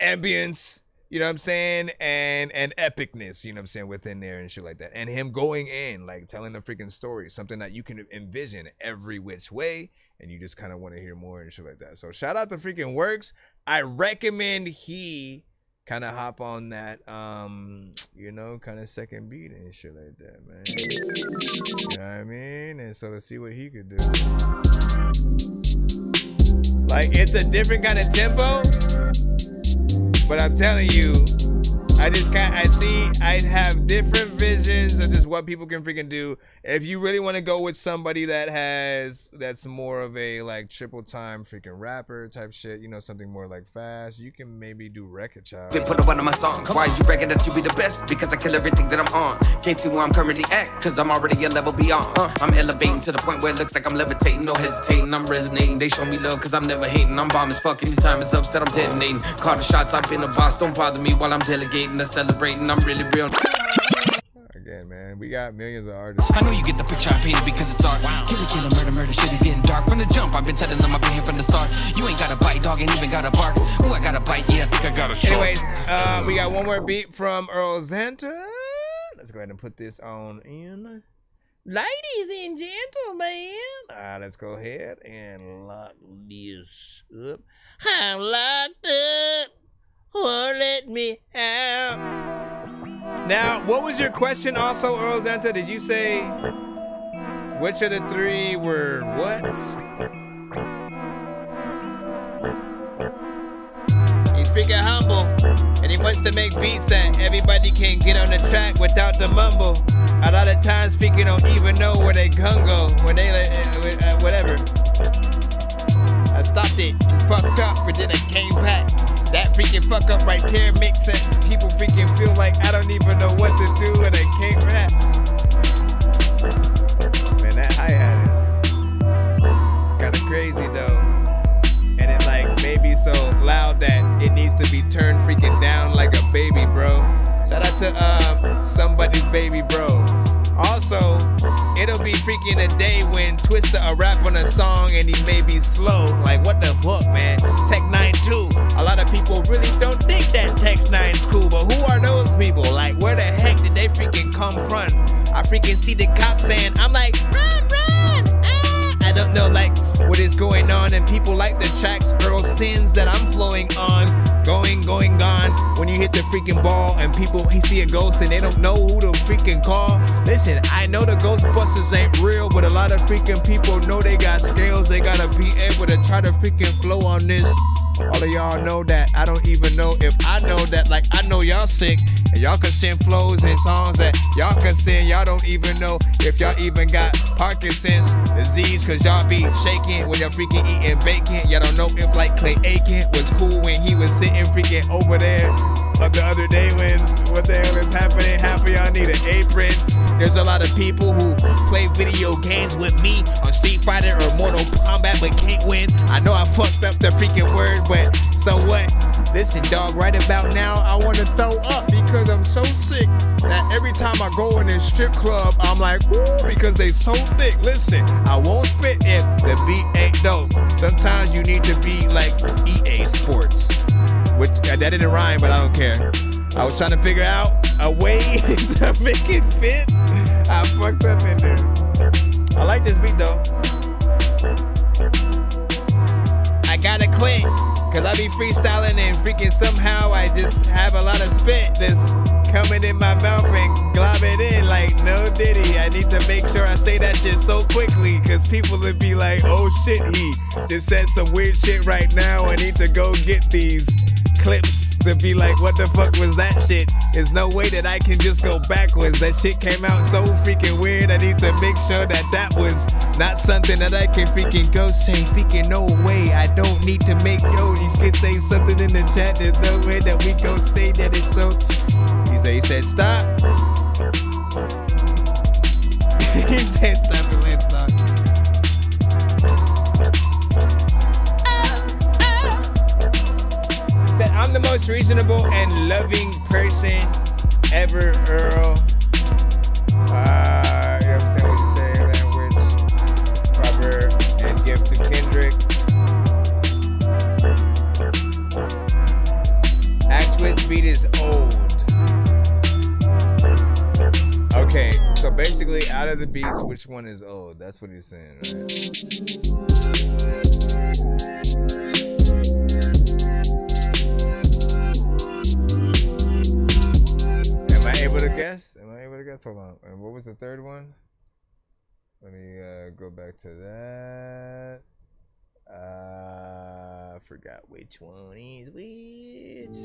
ambience, you know what I'm saying? And epicness, you know what I'm saying, within there and shit like that. And him going in, like telling a freaking story, something that you can envision every which way. And you just kind of want to hear more and shit like that. So shout out to freaking Works. I recommend he kind of hop on that, you know, kind of second beat and shit like that, man. You know what I mean? And so to see what he could do. Like, it's a different kind of tempo, but I'm telling you, I have different visions of just what people can freaking do. If you really want to go with somebody that's more of a like triple time freaking rapper type shit, you know, something more like fast, you can maybe do Record Child. They put up one of my songs. Why is you bragging that you be the best? Because I kill everything that I'm on. Can't see where I'm currently at, cause I'm already a level beyond. I'm elevating to the point where it looks like I'm levitating. No hesitating, I'm resonating. They show me love cause I'm never hating. I'm bomb as fuck anytime it's upset, I'm detonating. Call the shots, I've been a boss. Don't bother me while I'm delegating and celebrating. I'm really real. Again, man, we got millions of artists. I know you get the picture I painted because it's art. Killer, murder, shit is getting dark. From the jump, I've been telling them I've been here from the start. You ain't got a bite, dog, ain't even got a bark. Ooh, I got a bite, yeah, I think I got a shot. Anyways, we got one more beat from Earl Zanta. Let's go ahead and put this on in. Ladies and gentlemen, let's go ahead and lock this up. I'm locked up. Won't let me out. Now, what was your question also, Earl Zanta? Did you say which of the three were what? He's freaking humble, and he wants to make beats that everybody can get on the track without the mumble. A lot of times, speaking don't even know where they gon' go when they whatever. I stopped it and fucked up, but then I came back. That freaking fuck up right there makes it people freaking feel like I don't even know what to do and I can't rap. Man, that hi-hat is kinda crazy though. And it like maybe so loud that it needs to be turned freaking down like a baby, bro. Shout out to somebody's baby, bro. Also, it'll be freaking a day when Twista a rap on a song and he may be slow. Like, what the fuck, man? Tech 9 too. A lot of people really don't think that Tech 9's cool, but who are those people? Like, where the heck did they freaking come from? I freaking see the cops saying, I'm like, run, I don't know, like, what is going on, and people like the tracks, Earl Sins that I'm flowing on. going gone when you hit the freaking ball and people see a ghost and they don't know who to freaking call. Listen, I know the Ghostbusters ain't real, but a lot of freaking people know they got scales. They gotta be able to try to freaking flow on this. All of y'all know that. I don't even know if I know that. Like, I know y'all sick and y'all can sing flows and songs that y'all can sing. Y'all don't even know if y'all even got Parkinson's disease, cause y'all be shaking when y'all freaking eating bacon. Y'all don't know if like Clay Aiken was cool when he was sitting freaking over there the other day when what the hell is happening? Half of y'all need an apron. There's a lot of people who play video games with me on Street Fighter or Mortal Kombat but can't win. I know I fucked up the freaking word, but so what? Listen, dog, right about now I wanna throw up because I'm so sick that every time I go in this strip club I'm like, woo, because they so thick. Listen, I won't spit if the beat ain't dope. Sometimes you need to be like EA Sports. Which that didn't rhyme, but I don't care. I was trying to figure out a way to make it fit. I fucked up in there. I like this beat though. I gotta quit, cause I be freestyling and freaking somehow I just have a lot of spit that's coming in my mouth and globbing in like no diddy. I need to make sure I say that shit so quickly, cause people would be like, oh shit, he just said some weird shit right now. I need to go get these clips to be like, what the fuck was that shit? There's no way that I can just go backwards. That shit came out so freaking weird. I need to make sure that that was not something that I can freaking go say. Freaking no way. I don't need to make, yo, you can say something in the chat. There's no way that we go say that it's so. He said stop. He said stop and let's talk. Said I'm the most reasonable and loving person ever, Earl. You know what I'm saying? What you say? Language, proverb, and gift to Kendrick. Axwit's beat is old. Okay, so basically, out of the beats, which one is old? That's what he's saying, right? Am I able to guess? Hold on. And what was the third one? Let me go back to that. I forgot which one is which.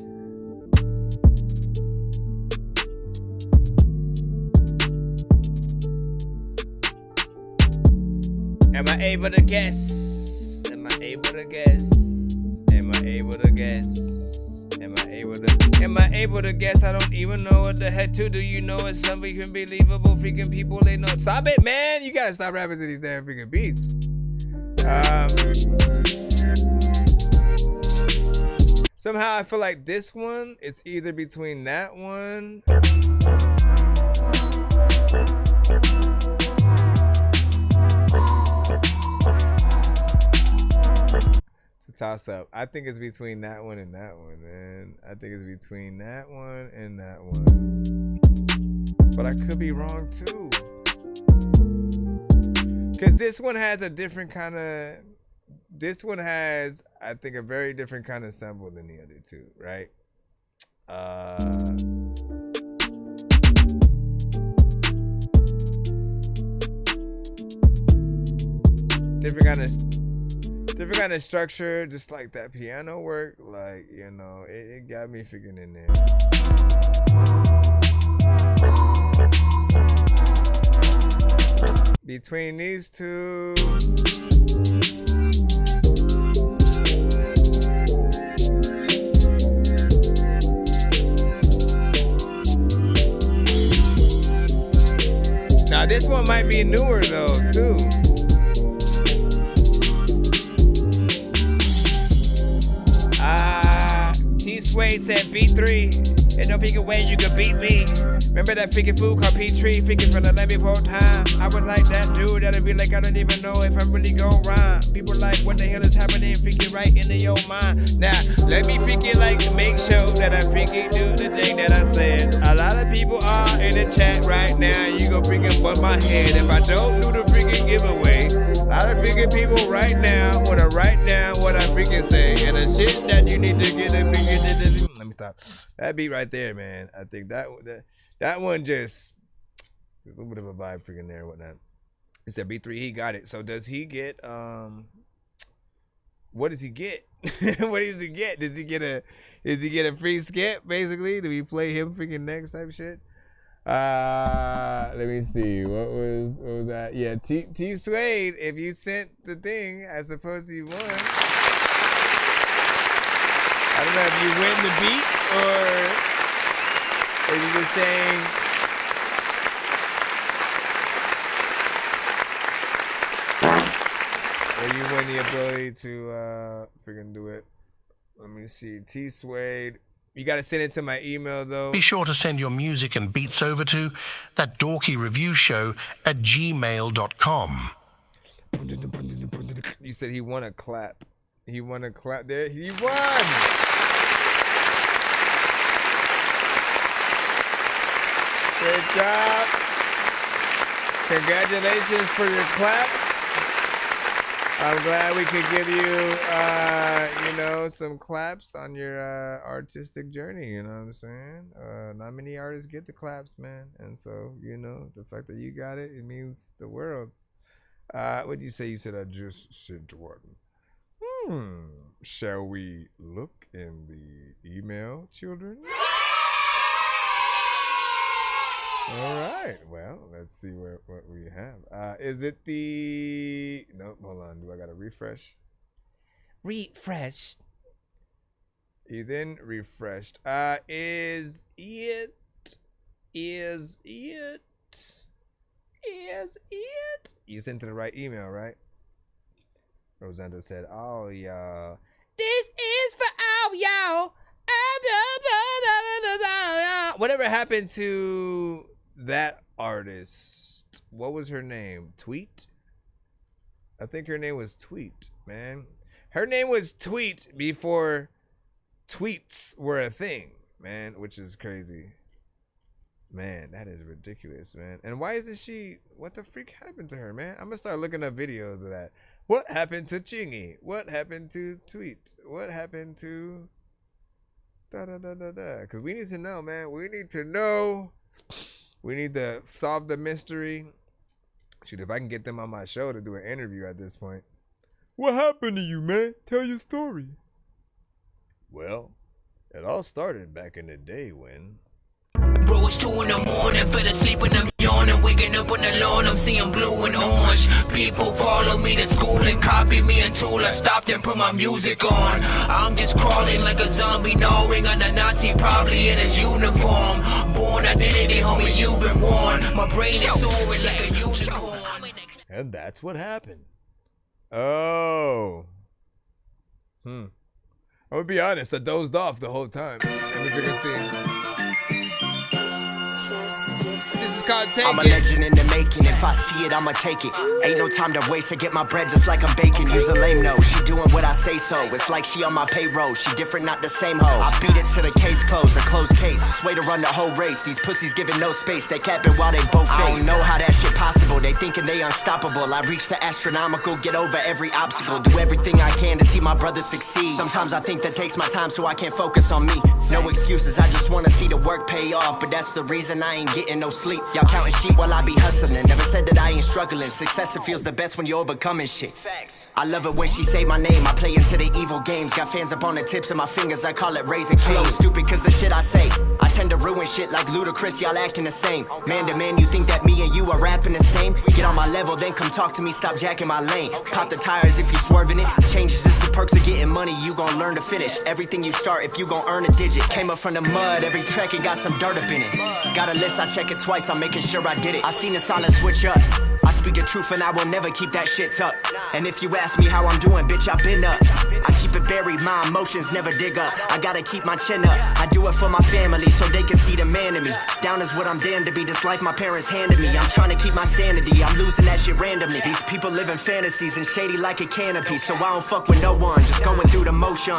Am I able to guess? Am I able to guess? Am I able to guess? Am I able to guess? I don't even know what the heck to do. You know it's something unbelievable. Freaking people, they know. Stop it, man. You gotta stop rapping to these damn freaking beats. Somehow I feel like this one, it's either between that one. Toss up. I think it's between that one and that one, man. I think it's between that one and that one. But I could be wrong too. Cause this one has a different kind of. This one has, I think, a very different kind of sample than the other two, right? Different kind of structure, just like that piano work, like, you know, it got me freaking in there. Between these two, now this one might be newer though, too. T-Swade said B3. Ain't no freaking way you could beat me. Remember that freaking food called P3? Freaking for the levy whole time. I was like that dude that'll be like, I don't even know if I'm really gon' rhyme. People like, what the hell is happening? Freaking right into your mind. Now, let me freaking like make sure that I freaking do the thing that I said. A lot of people are in the chat right now. You gon' freaking butt my head if I don't do the freaking giveaway. A lot of freaking people right now wanna write down what I freaking say. And the shit that you need to get a freaking Let me stop. That beat right there, man. I think that one just a little bit of a vibe freaking there and whatnot. He said B3, he got it. So does he get what does he get? What does he get? Does he get a free skip basically? Do we play him freaking next type shit? Let me see. What was that? Yeah, T Suede, if you sent the thing, I suppose you won. I don't know if you win the beat or you just saying or you win the ability to freaking do it. Let me see. T Suede. You got to send it to my email, though. Be sure to send your music and beats over to That Dorky Review Show at gmail.com. You said he won a clap. He won a clap there. He won! Good job. Congratulations for your claps. I'm glad we could give you, some claps on your artistic journey. You know what I'm saying? Not many artists get the claps, man. And so, the fact that you got it, it means the world. What did you say? You said I just sent one. Shall we look in the email, children? All right. Well, let's see what we have. Is it the... Nope, hold on. Do I got to refresh? Refresh. He then refreshed. Is it? You sent to the right email, right? Rosenda said, "Oh, y'all. This is for all y'all. Whatever happened to that artist? What was her name? Tweet? I think her name was Tweet, man. Her name was Tweet before tweets were a thing, man, which is crazy. Man, that is ridiculous, man. And why isn't she... What the freak happened to her, man? I'm going to start looking up videos of that. What happened to Chingy? What happened to Tweet? What happened to... Because we need to know, man. We need to know. We need to solve the mystery. Shoot, if I can get them on my show to do an interview at this point. What happened to you, man? Tell your story. Well, it all started back in the day when... Bro, it's 2 in the morning, fell asleep and I'm yawning, waking up on the lawn, I'm seeing blue and orange. People follow me to school and copy me until I stopped and put my music on. I'm just crawling like a zombie, gnawing on a Nazi, probably in his uniform. Born identity, homie, you've been warned. My brain is soaring like a unicorn. And that's what happened. Oh. I'm gonna be honest, I dozed off the whole time. Let me figure see. I'm a legend in the making. If I see it, I'ma take it. Ain't no time to waste. I get my bread just like I'm baking. Use a lame no. She doing what I say so. It's like she on my payroll. She different, not the same hoe. I beat it till the case closed. A closed case. Sway to run the whole race. These pussies giving no space. They capping while they both face. I don't know how that shit possible. They thinking they unstoppable. I reach the astronomical. Get over every obstacle. Do everything I can to see my brother succeed. Sometimes I think that takes my time so I can't focus on me. No excuses. I just wanna see the work pay off. But that's the reason I ain't getting no sleep. Y'all counting sheep while I be hustling. Never said that I ain't struggling. Success, it feels the best when you're overcoming shit. Facts. I love it when she say my name. I play into the evil games. Got fans up on the tips of my fingers. I call it raising flow. Stupid cause the shit I say. I tend to ruin shit like Ludacris. Y'all acting the same. Man to man, you think that me and you are rapping the same? Get on my level, then come talk to me. Stop jacking my lane. Pop the tires if you swerving it. Changes is the perks of getting money. You gon' learn to finish. Everything you start if you gon' earn a digit. Came up from the mud. Every track it got some dirt up in it. Got a list, I check it twice. I'm making sure I did it. I seen a solid switch up. I speak the truth and I will never keep that shit tucked. And if you ask me how I'm doing, bitch, I been up. I keep it buried, my emotions never dig up. I gotta keep my chin up. I do it for my family so they can see the man in me. Down is what I'm damned to be. This life my parents handed me. I'm trying to keep my sanity. I'm losing that shit randomly. These people live in fantasies and shady like a canopy. So I don't fuck with no one. Just going through the motion.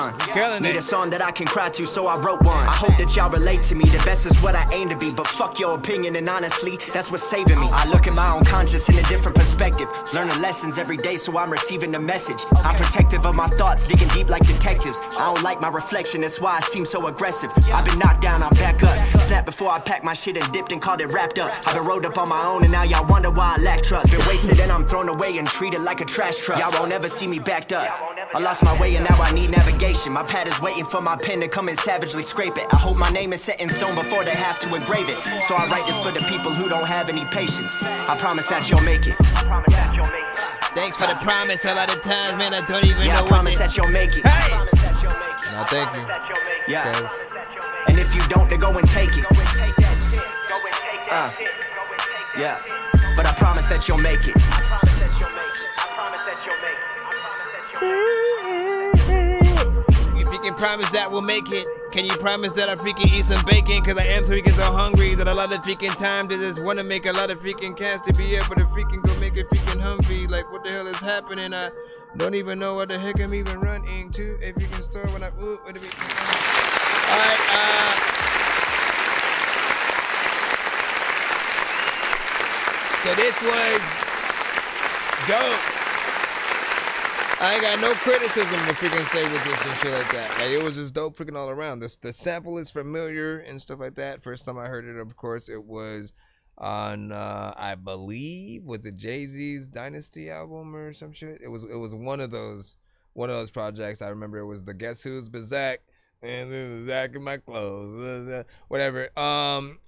Need a song that I can cry to, so I wrote one. I hope that y'all relate to me. The best is what I aim to be. But fuck your opinion and honestly, that's what's saving me. I look at my own conscience and taking a different perspective. Learning lessons every day, so I'm receiving the message. I'm protective of my thoughts, digging deep like detectives. I don't like my reflection, that's why I seem so aggressive. I've been knocked down, I'm back up. Snap before I packed my shit and dipped and called it wrapped up. I've been rolled up on my own and now y'all wonder why I lack trust. Been wasted and I'm thrown away and treated like a trash truck. Y'all won't ever see me backed up. I lost my way and now I need navigation. My pad is waiting for my pen to come and savagely scrape it. I hope my name is set in stone before they have to engrave it. So I write this for the people who don't have any patience. I promise that you'll make it. Thanks for the promise. A lot of times, man, I don't even know. I promise that you'll make it. Hey! No, thank you. Yeah. And if you don't, then go and take it. Yeah. But I promise that you'll make it. If you can promise that we'll make it, can you promise that I freaking eat some bacon? Cause I am freaking so hungry that a lot of freaking times I just wanna make a lot of freaking cats to be able to freaking go make it freaking hungry. Like what the hell is happening? I don't even know what the heck I'm even running to. If you can store when I what it Alright, so this was dope. I ain't got no criticism to freaking say with this and shit like that. Like, it was just dope freaking all around. The sample is familiar and stuff like that. First time I heard it, of course, it was on, I believe, was it Jay-Z's Dynasty album or some shit? It was one of those projects. I remember it was the Guess Who's Bazak and this is Zach in my clothes, whatever.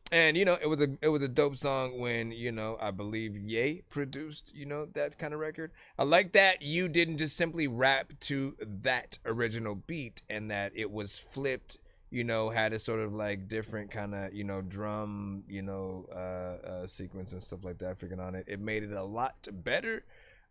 And you know, it was a dope song when, you know, I believe Ye produced, you know, that kind of record. I like that you didn't just simply rap to that original beat and that it was flipped, you know, had a sort of like different kind of, you know, drum, you know, sequence and stuff like that freaking on it. It made it a lot better.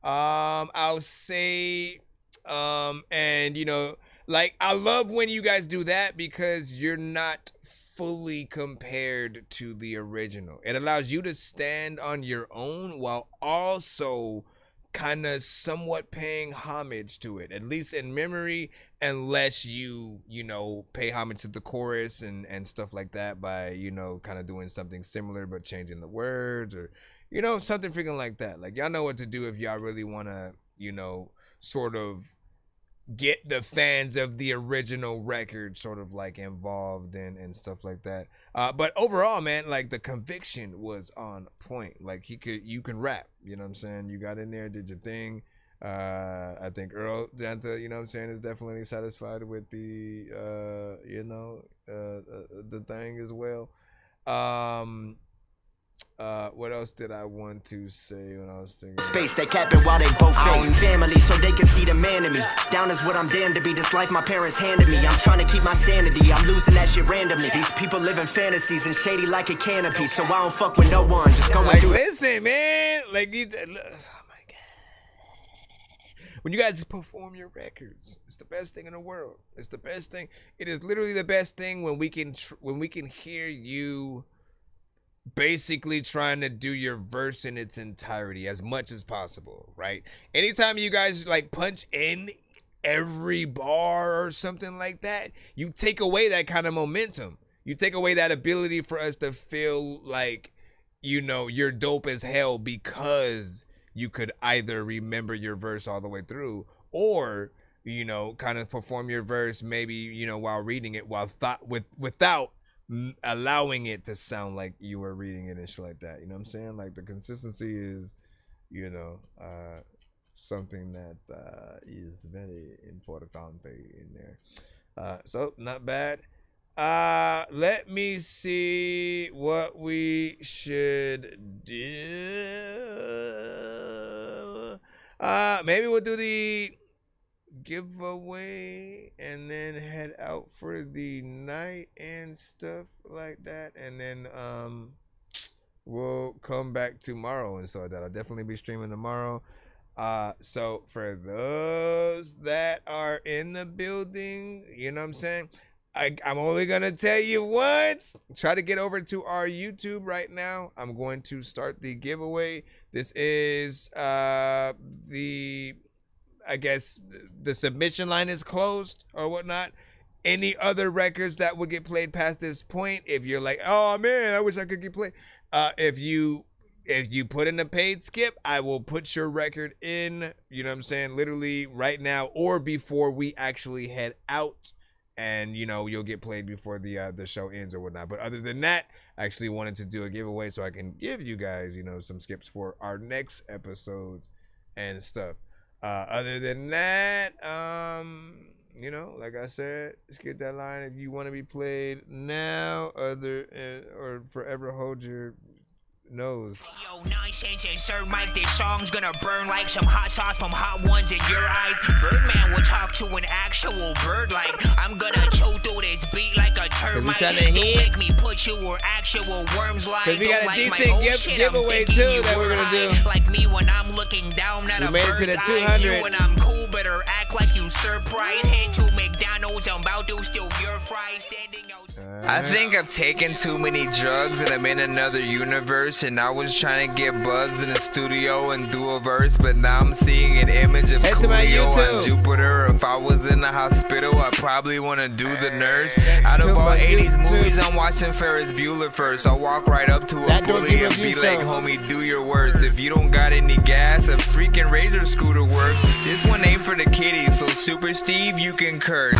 I'll say, and you know, like, I love when you guys do that because you're not fully compared to the original. It allows you to stand on your own while also kind of somewhat paying homage to it, at least in memory, unless you know, pay homage to the chorus and stuff like that by, you know, kind of doing something similar but changing the words or, you know, something freaking like that. Like, y'all know what to do if y'all really want to, you know, sort of get the fans of the original record sort of like involved and stuff like that. But overall, man, like the conviction was on point. Like you can rap, you know what I'm saying? You got in there, did your thing. I think Earl Janta, you know what I'm saying, is definitely satisfied with the, you know, the thing as well. What else did I want to say when I was thinking? Space, they capping while they both face family so they can see the man in me. Down is what I'm damned to be. This life my parents handed me. I'm trying to keep my sanity. I'm losing that shit randomly. These people live in fantasies and shady like a canopy. So I don't fuck with no one. Just go and do it. Listen, man. Like, oh my God. When you guys perform your records, it's the best thing in the world. It's the best thing. It is literally the best thing when we can hear you basically trying to do your verse in its entirety as much as possible, right? Anytime you guys like punch in every bar or something like that, you take away that kind of momentum. You take away that ability for us to feel like, you know, you're dope as hell because you could either remember your verse all the way through or, you know, kind of perform your verse maybe, you know, while reading it without allowing it to sound like you were reading it and shit like that. You know what I'm saying? Like, the consistency is, you know, something that is very important in there. So not bad. Let me see what we should do. Maybe we'll do the giveaway and then head out for the night and stuff like that, and then we'll come back tomorrow and so that I'll definitely be streaming tomorrow. So for those that are in the building, you know what I'm saying, I'm only gonna tell you once. Try to get over to our YouTube right now. I'm going to start the giveaway. This is I guess the submission line is closed or whatnot. Any other records that would get played past this point, if you're like, oh man, I wish I could get played. If you if you put in a paid skip, I will put your record in, you know what I'm saying, literally right now or before we actually head out. And, you know, you'll get played before the show ends or whatnot. But other than that, I actually wanted to do a giveaway so I can give you guys, you know, some skips for our next episodes and stuff. Other than that, you know, like I said, let's get that line. If you want to be played now, or forever hold your nose. Yo, Nonsenze and Sir Mike, this song's gonna burn like some hot sauce from hot ones in your eyes. Birdman will talk to an actual bird like I'm gonna chew through this beat like a termite. Don't make me put you where actual worms lie. We got a like decent giveaway too that we're gonna do. Like me when I'm looking down at a bird's eye view when I'm cool, better act like you surprised. Head to McDonald's, I'm about to steal your fries. Standing outside. I think I've taken too many drugs and I'm in another universe. And I was trying to get buzzed in the studio and do a verse, but now I'm seeing an image of Coolio on Jupiter. If I was in the hospital, I'd probably want to do the nurse. Out of all 80s movies, I'm watching Ferris Bueller first. I'll walk right up to a bully and be like, homie, do your worst. If you don't got any gas, a freaking Razor scooter works. This one ain't for the kiddies, so Super Steve, you can curse.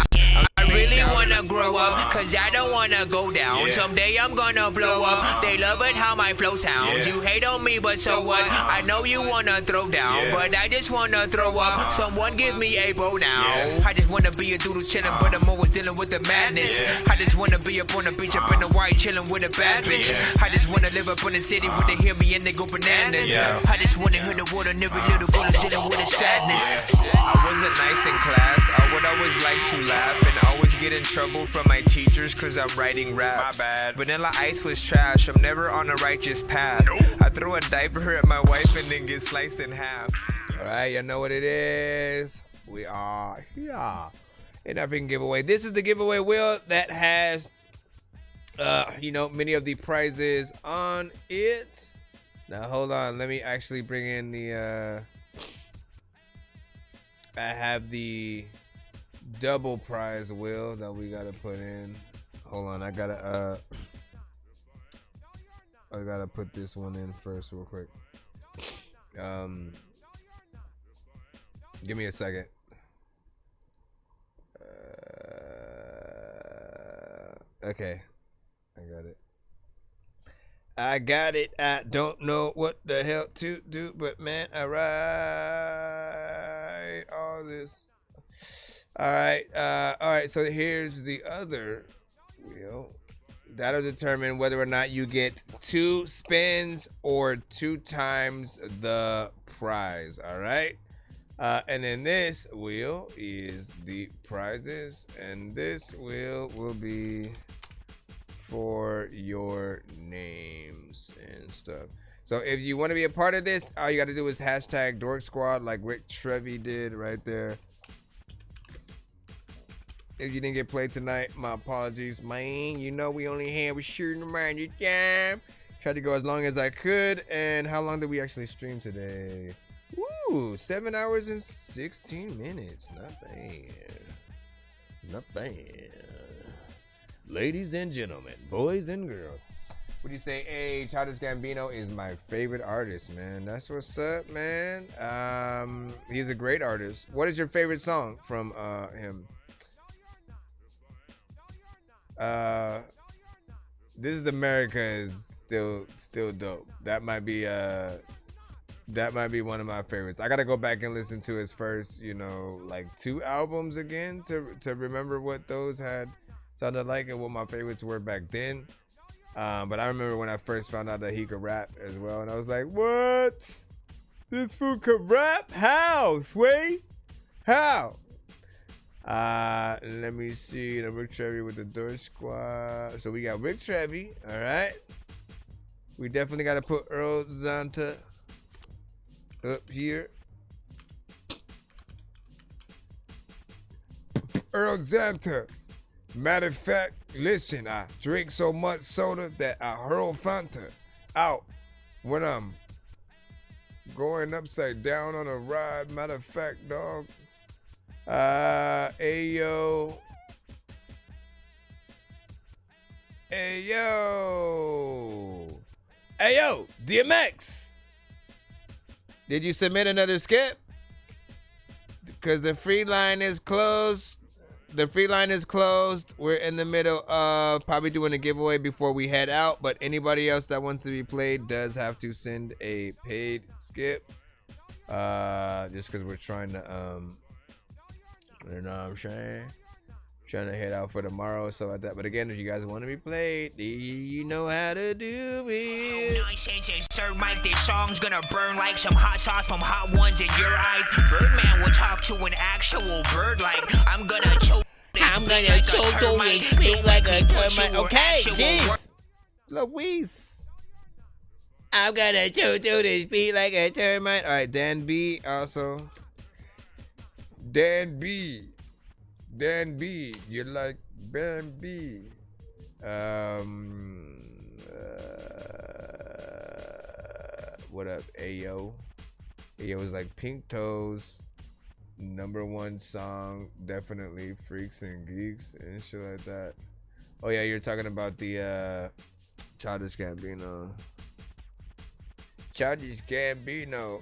I really wanna grow up, cause I don't wanna go down. Someday I'm gonna blow up. They love it how my flow sounds. You hate on me, but so what? I know you wanna throw down, but I just wanna throw up. Someone give me a bow now. I just wanna be a doodle chillin', but I'm always dealing with the madness. I just wanna be up on the beach, up in the white, chillin' with a bad bitch. I just wanna live up in the city where they hear me and they go bananas. I just wanna hear the word of every little girl chillin' with a sadness. I wasn't nice in class. I would always like to laugh and always get in trouble from my teachers cause I'm writing raps. My bad. Vanilla Ice was trash. I'm never on a righteous path. I throw a diaper at my wife and then get sliced in half. Alright, you know what it is. We are here. And I freaking giveaway. This is the giveaway wheel that has you know, many of the prizes on it. Now hold on, let me actually bring in the I have the double prize wheel that we gotta put in. Hold on, I gotta put this one in first real quick. Give me a second. Okay, I got it. I don't know what the hell to do, but man, I write all this. All right. So here's the other wheel. That'll determine whether or not you get 2 spins or 2 times the prize. All right. And then this wheel is the prizes, and this wheel will be for your names and stuff. So if you want to be a part of this, all you got to do is hashtag Dork Squad like Rick Trevi did right there. If you didn't get played tonight, my apologies, man. You know we only had shooting around your time. Tried to go as long as I could. And how long did we actually stream today? Woo, 7 hours and 16 minutes. Not bad. Not bad. Ladies and gentlemen, boys and girls. What do you say? Hey, Childish Gambino is my favorite artist, man. That's what's up, man. He's a great artist. What is your favorite song from him? This Is America is still dope. That might be one of my favorites. I gotta go back and listen to his first, you know, like 2 albums again to remember what those had sounded like and what my favorites were back then. But I remember when I first found out that he could rap as well, and I was like, what? This fool could rap? How, Sway? How? Let me see. The Rick Trevi with the Dork Squad. So we got Rick Trevi, all right. We definitely got to put Earl Zonta up here. Earl Zonta. Matter of fact, listen, I drink so much soda that I hurl Fanta out when I'm going upside down on a ride. Matter of fact, dog. Ayo. Hey, yo, DMX. Did you submit another skip? Because the free line is closed. The free line is closed. We're in the middle of probably doing a giveaway before we head out. But anybody else that wants to be played does have to send a paid skip. Just because we're trying to, you know what I'm saying? Trying to head out for tomorrow, stuff like that. But again, if you guys want to be played, you know how to do it. Nonsense and Sir Mike, this song's gonna burn like some hot sauce from hot ones in your eyes. Birdman will talk to an actual bird like I'm gonna choke. I'm gonna choke and speak like a termite. Okay, jeez. Luis. I'm gonna choke through this beat like a termite. All right, Dan B also. Dan B, you're like Dan B. What up, Ayo? Ayo is like Pink Toes, #1 song, definitely Freaks and Geeks and shit like that. Oh yeah, you're talking about the Childish Gambino. Childish Gambino.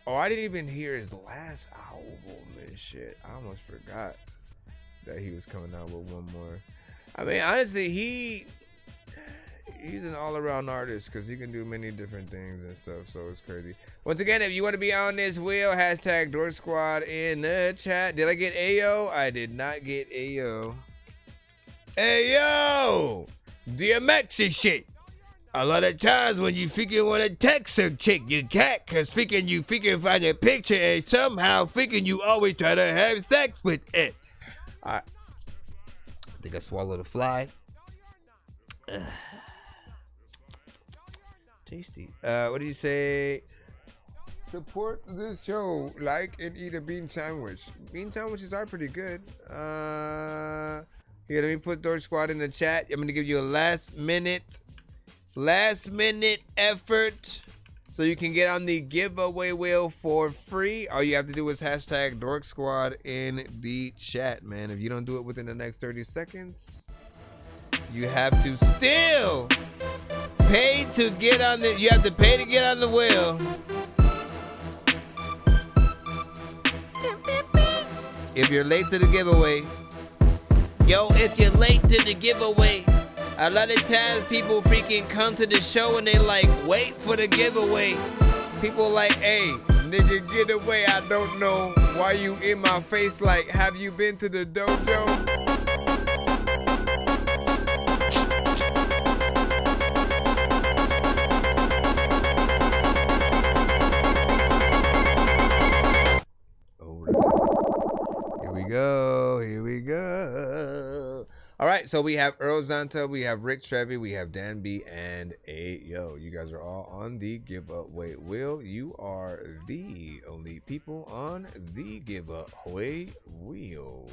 Oh, I didn't even hear his last album and shit. I almost forgot that he was coming out with one more. I mean, honestly, he's an all-around artist because he can do many different things and stuff, so it's crazy. Once again, if you want to be on this wheel, hashtag Dork Squad in the chat. Did I get Ayo? I did not get Ayo. Ayo! DMX and shit. A lot of times when you freaking want to text a chick, you can't, cause freaking you freaking find a picture and somehow freaking you always try to have sex with it. Alright. I think I swallowed a fly. Tasty. What do you say? Support this show. Like and eat a bean sandwich. Bean sandwiches are pretty good. Here, let me put Dork Squad in the chat. I'm gonna give you a last minute effort so you can get on the giveaway wheel for free. All you have to do is hashtag Dork Squad in the chat, man. If you don't do it within the next 30 seconds, you have to still pay to get on the, you have to pay to get on the wheel. If you're late to the giveaway, yo, if you're late to the giveaway, a lot of times people freaking come to the show and they like wait for the giveaway. People like, hey, nigga, get away. I don't know why you in my face like, have you been to the dojo? Here we go. All right, so we have Earl Zonta, we have Rick Trevi, we have Dan B, and Ayo. You guys are all on the giveaway wheel. You are the only people on the giveaway wheel.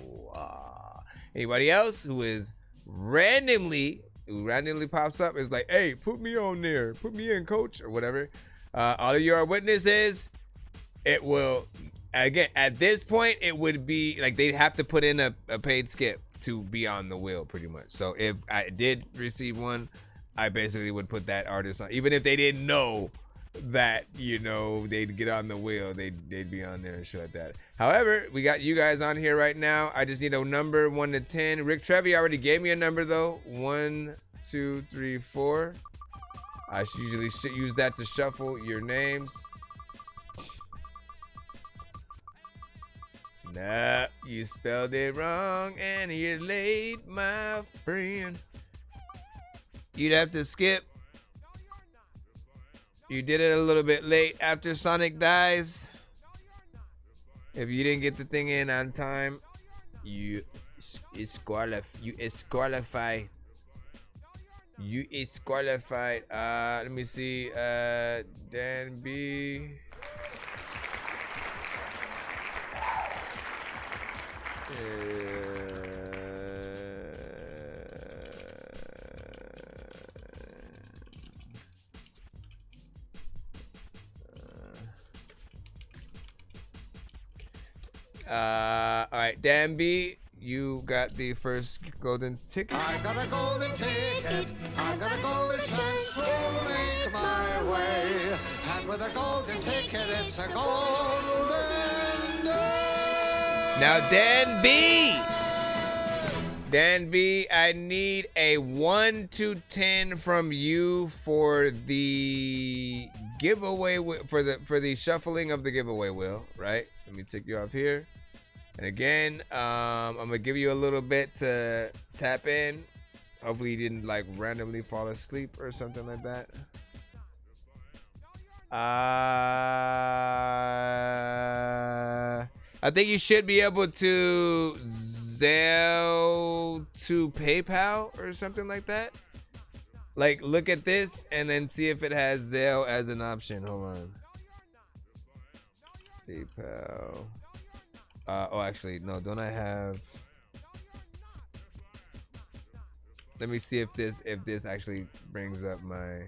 Anybody else who is randomly pops up is like, hey, put me on there, put me in, coach, or whatever. All of you are witnesses. It will, again, at this point, it would be like they'd have to put in a paid skip to be on the wheel, pretty much. So if I did receive one, I basically would put that artist on, even if they didn't know that, you know, they'd get on the wheel, they'd be on there and shit like that. However, we got you guys on here right now. I just need a number 1 to 10. Rick Trevi already gave me a number though. 1, 2, 3, 4. I usually should use that to shuffle your names. Nah, you spelled it wrong and you're late, my friend. You'd have to skip. You did it a little bit late after Sonic dies. If you didn't get the thing in on time, you disqualified. You is qualified. Let me see. Dan B. All right, Dan B, you got the first golden ticket. I got a golden ticket. I got a golden chance to make my the golden ticket, it's a golden day. Now, Dan B, I need a 1 to 10 from you for the giveaway, for the shuffling of the giveaway wheel, right? Let me take you off here. And again, I'm gonna give you a little bit to tap in. Hopefully you didn't like randomly fall asleep or something like that. I think you should be able to Zelle to PayPal or something like that. Like, look at this and then see if it has Zelle as an option. Hold on. PayPal. Oh, actually, no. Don't I have? Let me see if this actually brings up my.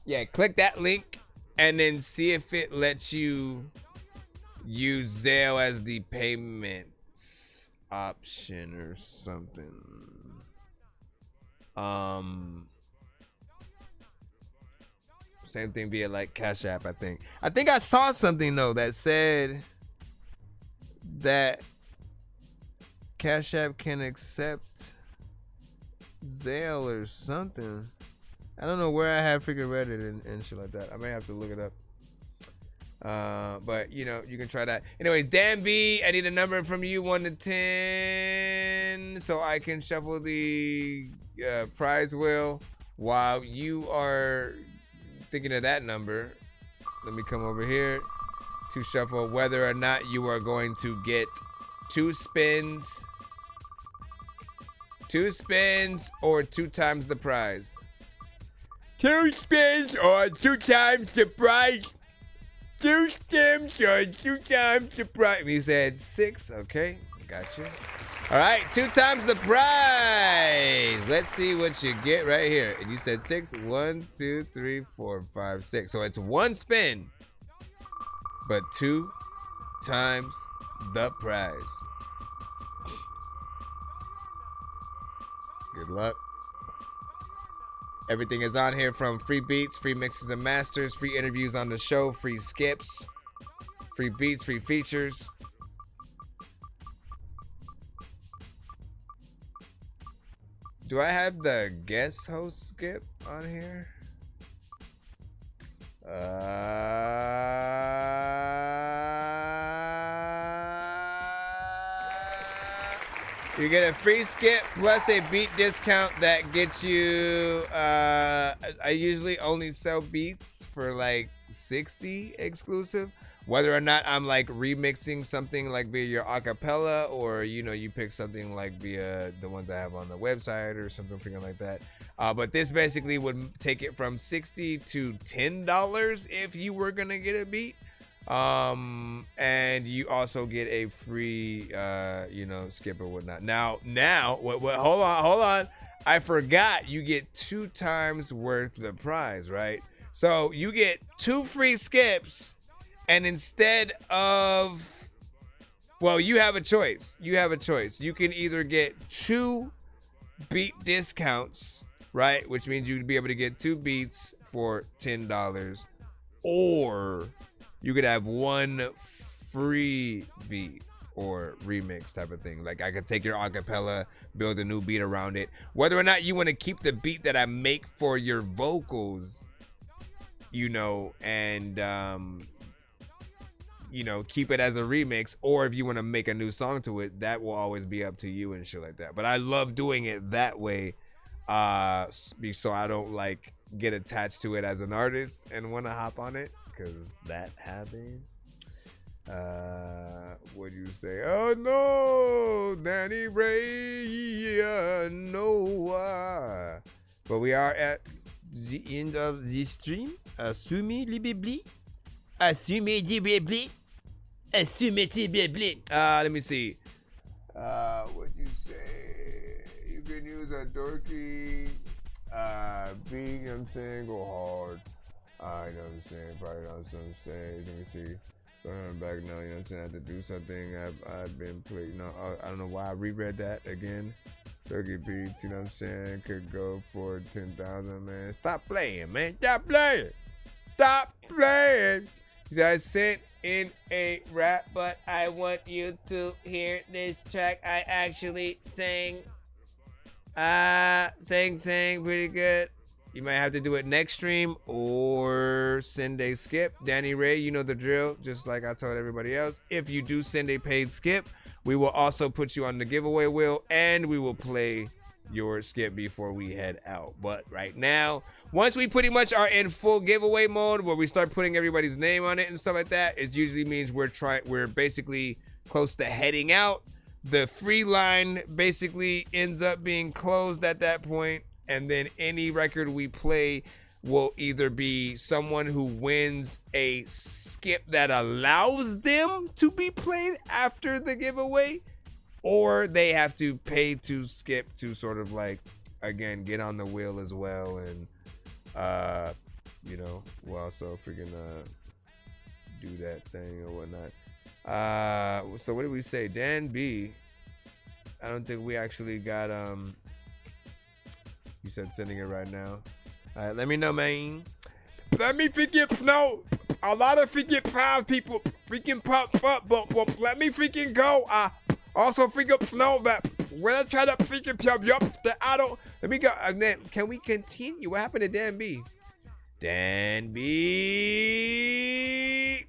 Yeah, click that link and then see if it lets you use Zelle as the payment option or something. Same thing via like Cash App, I think. I think I saw something though that said that Cash App can accept Zelle or something. I don't know where I have freaking read it and shit like that. I may have to look it up. But you know, you can try that. Anyways, Dan B, I need a number from you, 1 to 10, so I can shuffle the prize wheel. While you are thinking of that number, let me come over here to shuffle whether or not you are going to get 2 spins or 2 times the prize. 2 spins or 2 times the prize. 2 spins or 2 times the prize. You said 6, okay, gotcha. All right, 2 times the prize. Let's see what you get right here. And you said 6. 1, 2, 3, 4, 5, 6. So it's 1 spin, but 2 times the prize. Good luck. Everything is on here, from free beats, free mixes and masters, free interviews on the show, free skips, free beats, free features. Do I have the guest host skip on here? You get a free skip plus a beat discount that gets you, I usually only sell beats for like 60 exclusive. Whether or not I'm like remixing something like via your acapella, or you know, you pick something like via the ones I have on the website or something freaking like that. But this basically would take it from $60 to $10 if you were gonna get a beat. And you also get a free you know, skip or whatnot. Now hold on, I forgot you get 2 times worth the prize, right? So you get 2 free skips, and instead of, well, you have a choice. You can either get 2 beat discounts, right, which means you'd be able to get 2 beats for $10, or you could have 1 free beat or remix type of thing. Like, I could take your acapella, build a new beat around it. Whether or not you want to keep the beat that I make for your vocals, you know, and you know, keep it as a remix, or if you want to make a new song to it, that will always be up to you and shit like that. But I love doing it that way, so I don't like get attached to it as an artist and want to hop on it, because that happens. What do you say? Oh no, Danny Ray, no. But we are at the end of the stream. Assumez les béblis. Assumez les béblis. Assumez les béblis. Let me see. What you say? You can use a dorky beat, you know what I'm saying? Go hard. I know what I'm saying. Probably know what I'm saying. Let me see. So I'm back now, you know what I'm saying? I have to do something. I've been playing. No, I don't know why I reread that again. Turkey Beats, you know what I'm saying, could go for 10,000, man. Stop playing, man. Stop playing. Stop playing. I sent in a rap, but I want you to hear this track I actually sang. Sang pretty good. You might have to do it next stream or send a skip. Danny Ray, you know the drill, just like I told everybody else. If you do send a paid skip, we will also put you on the giveaway wheel and we will play your skip before we head out. But right now, once we pretty much are in full giveaway mode where we start putting everybody's name on it and stuff like that, it usually means we're basically close to heading out. The free line basically ends up being closed at that point, and then any record we play will either be someone who wins a skip that allows them to be played after the giveaway, or they have to pay to skip to sort of like, again, get on the wheel as well. And you know, we'll also freaking do that thing or whatnot. So what did we say? Dan B, I don't think we actually got you said sending it right now. All right, let me know, man. Let me freaking know. A lot of freaking proud people freaking pop up, but let me freaking go. Also freaking know that when I try to freaking pop up, that I don't. Let me go. And then can we continue? What happened to Dan B? Dan B.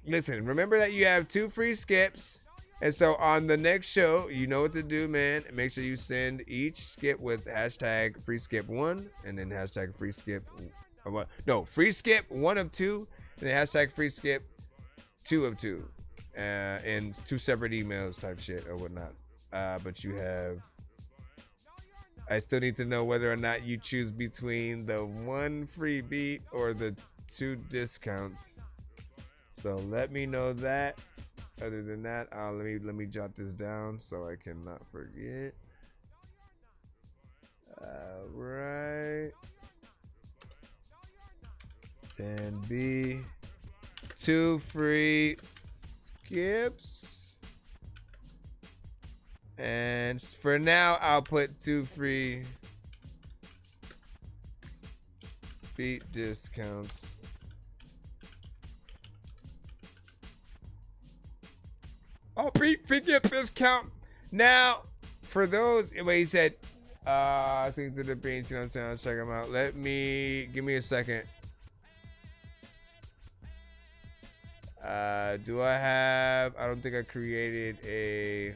Listen, remember that you have 2 free skips. And so on the next show, you know what to do, man. Make sure you send each skip with hashtag free skip 1 and then hashtag free skip. Free skip 1 of 2 and then hashtag free skip 2 of 2. In 2 separate emails type shit or whatnot. But you have. I still need to know whether or not you choose between the 1 free beat or the 2 discounts. So let me know that. Other than that, let me jot this down so I cannot forget. Right. Then B, 2 free skips. And for now, I'll put 2 free beat discounts. Oh, beat skip discount. Now, for those, wait, he said, sing to the beats, you know what I'm saying? I'll check them out. Give me a second. I don't think I created a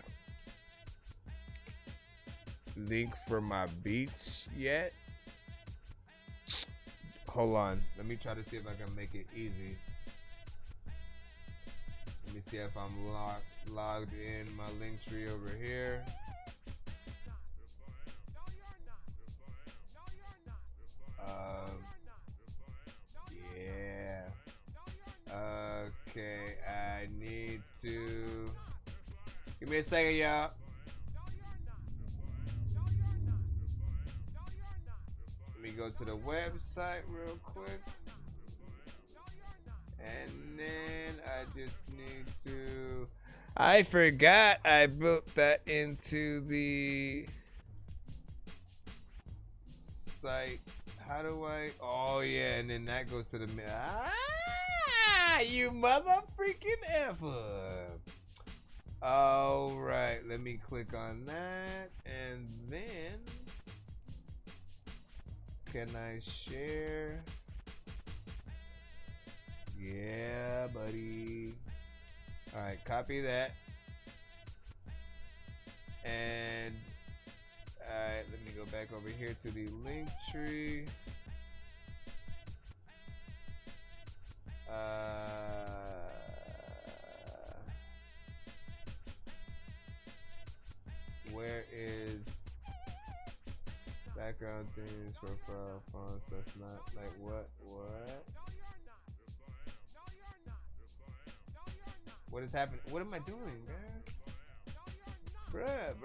link for my beats yet. Hold on. Let me try to see if I can make it easy. Let me see if I'm logged in my link tree over here. Yeah. Okay, I need to. Give me a second, y'all. Let me go to the website real quick. And then I just need to. I forgot I built that into the site. How do I? Oh yeah, and then that goes to the. You mother freaking effer. All right, let me click on that, and then can I share? Yeah, buddy. All right, copy that. And all right, let me go back over here to the link tree. Where is background things, profile fonts? That's not like what? What is happening? What am I doing, bruh?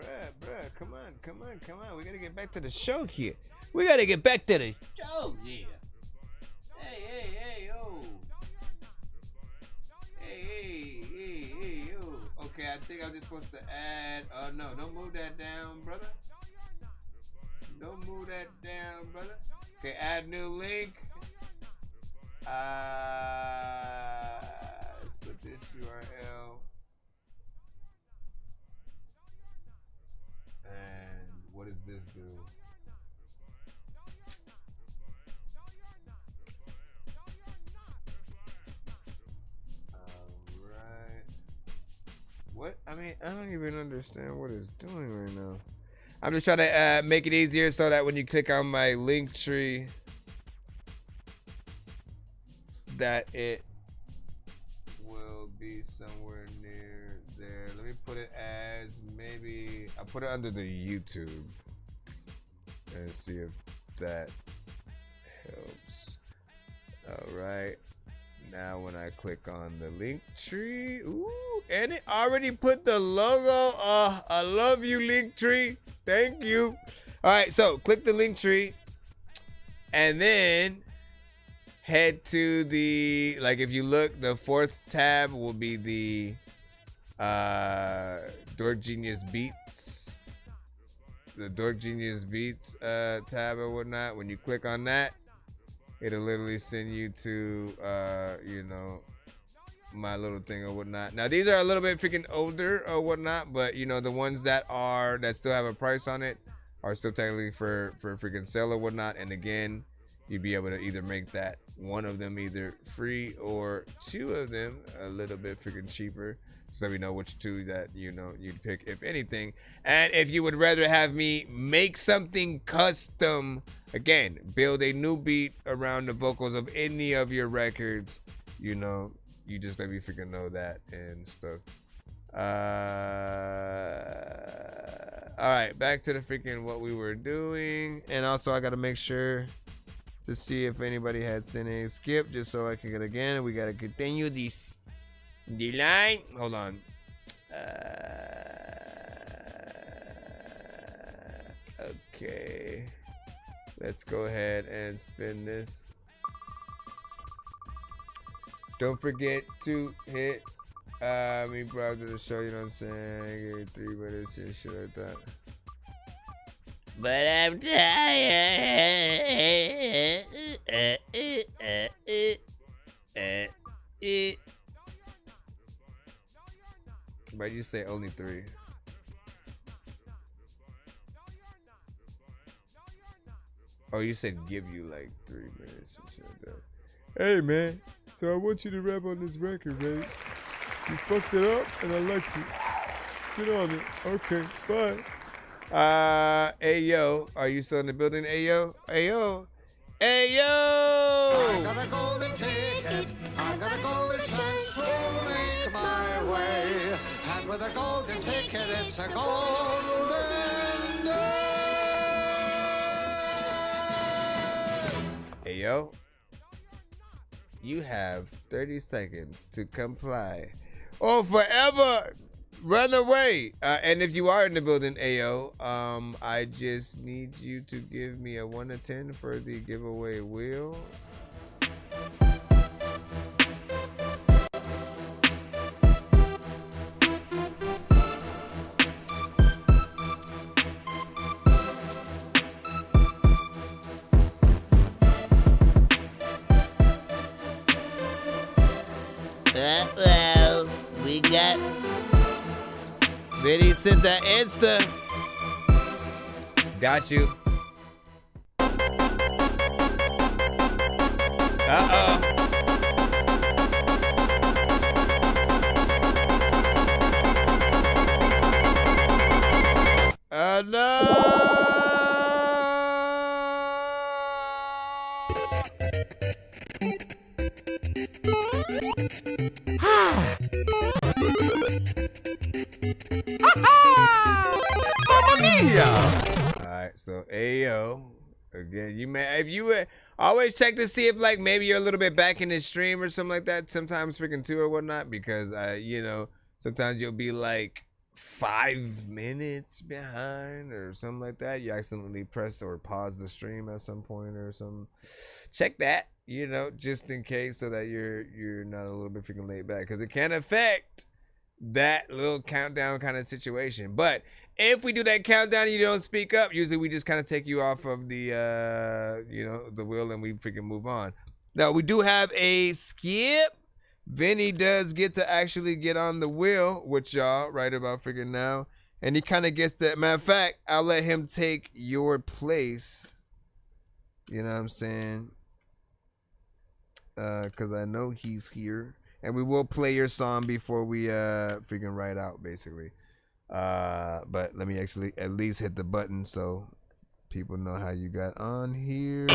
Bruh. Come on. We gotta get back to the show here. We gotta get back to the show here. Hey, yo. Hey, yo. Okay, I think I'm just supposed to add. No, don't move that down, brother. Don't move that down, brother. Okay, add new link. Let's put this URL. And what does this do? Alright. What? I mean, I don't even understand what it's doing right now. I'm just trying to make it easier so that when you click on my link tree, that it will be somewhere near there. Let me put it as maybe I'll put it under the YouTube and see if that helps. All right. Now when I click on the link tree, ooh, and it already put the logo. I love you, link tree. Thank you. All right, so click the link tree and then head to the, like if you look, the fourth tab will be the Dork Genius Beats. The Dork Genius Beats tab or whatnot. When you click on that, it'll literally send you to you know, my little thing or whatnot. Now these are a little bit freaking older or whatnot, but you know, the ones that still have a price on it are still technically for freaking sale or whatnot. And again, you'd be able to either make that one of them either free or two of them a little bit freaking cheaper, so we know which two that, you know, you'd pick, if anything. And if you would rather have me make something custom, again, build a new beat around the vocals of any of your records, you know, you just let me freaking know that and stuff. All right, back to the freaking what we were doing. And also I got to make sure to see if anybody had sent a skip, just so I can get again. We got to continue this. The line. Hold on. Okay. Let's go ahead and spin this. Don't forget to hit me proud to the show, you know what I'm saying? Give me 3 minutes and shit like that. But I'm tired. But you say only 3. Oh, you said give you like 3 minutes and shit like that. Hey man, so I want you to rap on this record, right? You fucked it up and I liked it. Get on it. Okay, bye. Ayo, are you still in the building? Ayo, Ayo, Ayo! I got a golden ticket, I got a golden chance to make my way. And with a golden ticket, it's a golden day. Ayo, you have 30 seconds to comply or forever run away. And if you are in the building, Ayo, I just need you to give me a 1 to 10 for the giveaway wheel. Well, we got. Vinny sent the Insta. Got you. Uh-oh. No. Mamma mia! Alright, so Ayo. Again, you may, if you would always check to see if like maybe you're a little bit back in the stream or something like that. Sometimes freaking 2 or whatnot, because you know, sometimes you'll be like 5 minutes behind or something like that. You accidentally press or pause the stream at some point or something. Check that, you know, just in case, so that you're not a little bit freaking late back, because it can affect that little countdown kind of situation. But if we do that countdown and you don't speak up, usually we just kind of take you off of the the wheel and we freaking move on. Now we do have a skip. Vinny does get to actually get on the wheel with y'all right about freaking now. And he kind of gets that. Matter of fact, I'll let him take your place. You know what I'm saying? Because I know he's here. And we will play your song before we freaking ride out, basically. But let me actually at least hit the button so people know how you got on here.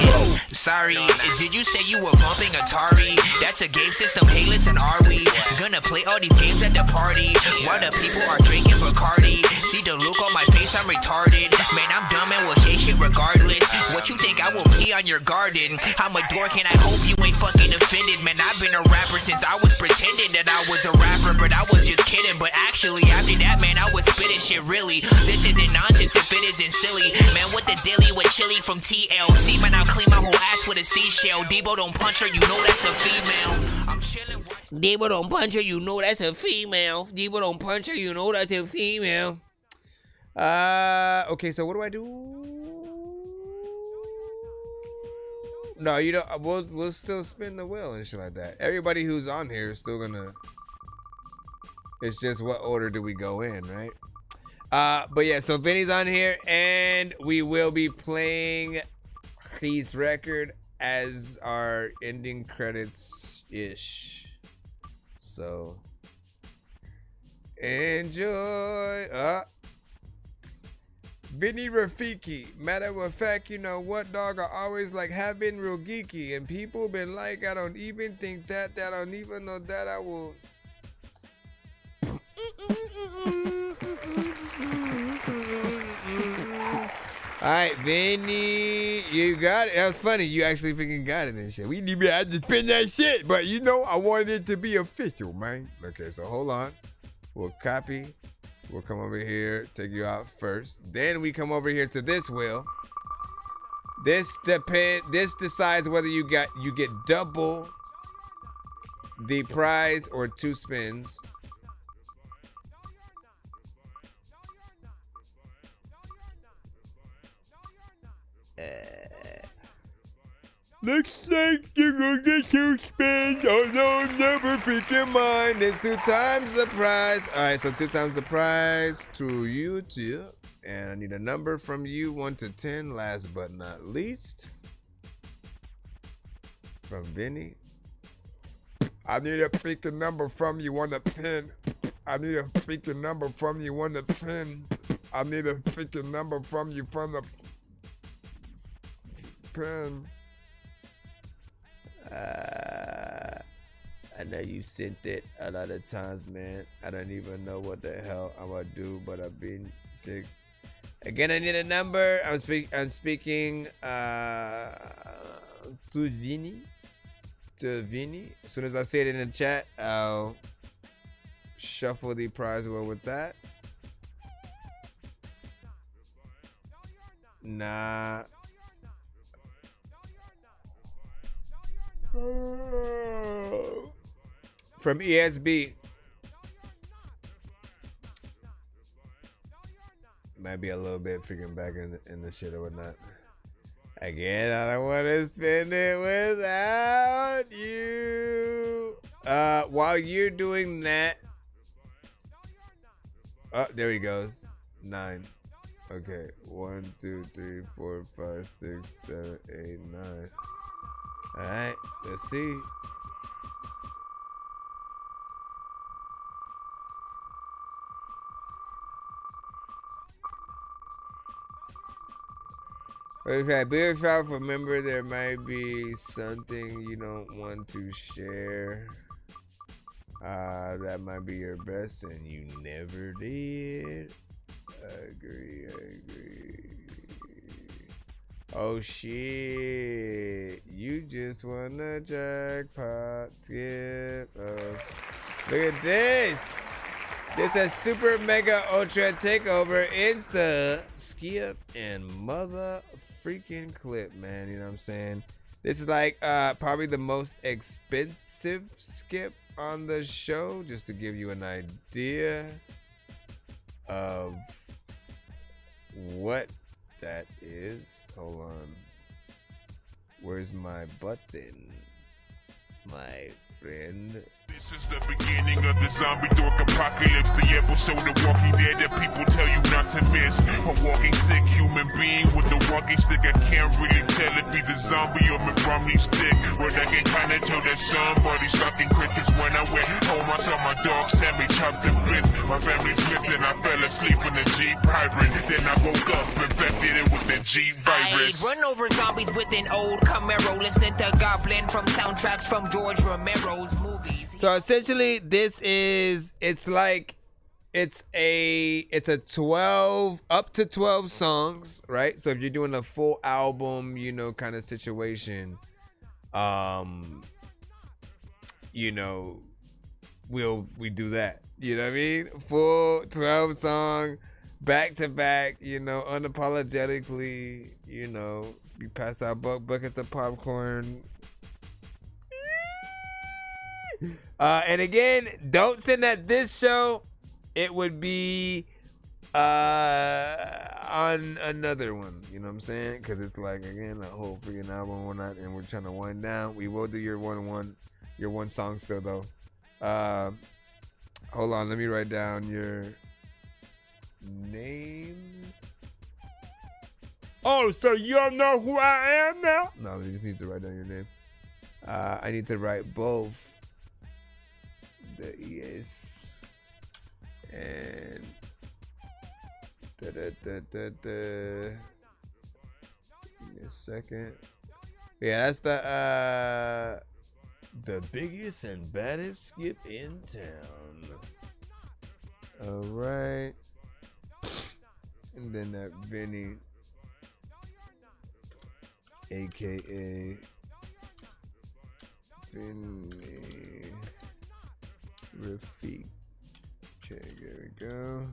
Sorry, did you say you were bumping Atari? That's a game system, hey listen, are we gonna play all these games at the party while the people are drinking Bacardi? See the look on my face, I'm retarded. Man, I'm dumb and will say shit regardless. What you think I will pee on your garden? I'm a dork and I hope you ain't fucking offended. Man, I've been a rapper since I was pretending that I was a rapper, but I was just kidding. But actually, after that, man, I was spitting shit really. This isn't nonsense if it isn't silly. Man, what the dilly with chili from TLC? Man, I'll clean my whole ass with a seashell. Debo don't punch her, you know that's a female. I'm chilling. Debo don't punch her, you know that's a female. Debo don't punch her, you know that's a female. Okay, so what do I do? No, you don't. We'll still spin the wheel and shit like that. Everybody who's on here is still gonna. It's just what order do we go in, right? But yeah, so Vinny's on here, and we will be playing his record as our ending credits ish. So enjoy. Vinny Rafiki. Matter of fact, you know what, dog? I always like have been real geeky, and people been like, I don't even think that I don't even know that I will. Alright, Vinny, you got it. That was funny. You actually freaking got it and shit. We need to just spin that shit, but you know, I wanted it to be official, man. Okay, so hold on. We'll copy. We'll come over here, take you out first. Then we come over here to this wheel. This decides whether you get double the prize or 2 spins. Looks like you're gonna get 2 spins, although never freaking mind. It's 2 times the prize. Alright, so 2 times the prize to you too. And I need a number from you, 1 to 10, last but not least. From Vinny. I need a freaking number from you on the pen. I need a freaking number from you on the pen. I need a freaking number from you from the pen. I know you sent it a lot of times, man. I don't even know what the hell I'm gonna do, but I've been sick. Again, I need a number. I'm speaking to Vinny. To Vinny. As soon as I say it in the chat, I'll shuffle the prize wheel with that. Nah. From ESB. Might be a little bit freaking back in the shit or whatnot. Again, I don't want to spend it without you. While you're doing that. Oh, there he goes. 9. Okay. 1, 2, 3, 4, 5, 6, 7, 8, 9. Alright, let's see. If I remember, there might be something you don't want to share. That might be your best, and you never did. I agree. Oh shit, you just won a jackpot, Skip. Look at this. This is Super Mega Ultra Takeover Insta Skip and mother freaking clip, man. You know what I'm saying? This is like probably the most expensive skip on the show, just to give you an idea of what that is. Hold on. Where's my button, my friend? This is the beginning of the zombie dork apocalypse, the episode of Walking Dead that people tell you not to miss. A walking sick human being with a walking stick. I can't really tell if he's a zombie or Mitt Romney's dick, but I can kinda tell that somebody's fucking Christmas. When I went home, I saw my dog Sammy chopped to bits. My family's missing. I fell asleep in the Jeep hybrid. Then I woke up, infected it with the Jeep virus. Run over zombies with an old Camaro, listening to Goblin from soundtracks from George Romero's movies. So essentially, this is it's a 12 up to 12 songs, right? So if you're doing a full album, you know, kind of situation, you know, we do that. You know what I mean? Full 12 song, back to back, you know, unapologetically, you know, we pass out buckets of popcorn. And again, don't send that this show. It would be on another one. You know what I'm saying? Because it's like, again, a whole freaking album and whatnot, and we're trying to wind down. We will do your one song still though. Hold on, let me write down your name. Oh, so you don't know who I am now? No, we just need to write down your name. I need to write both the ES and Give me a second. Yeah, that's the biggest and baddest skip in town. All right. And then that Vinny, aka Vinny Rafik. Okay, there we go.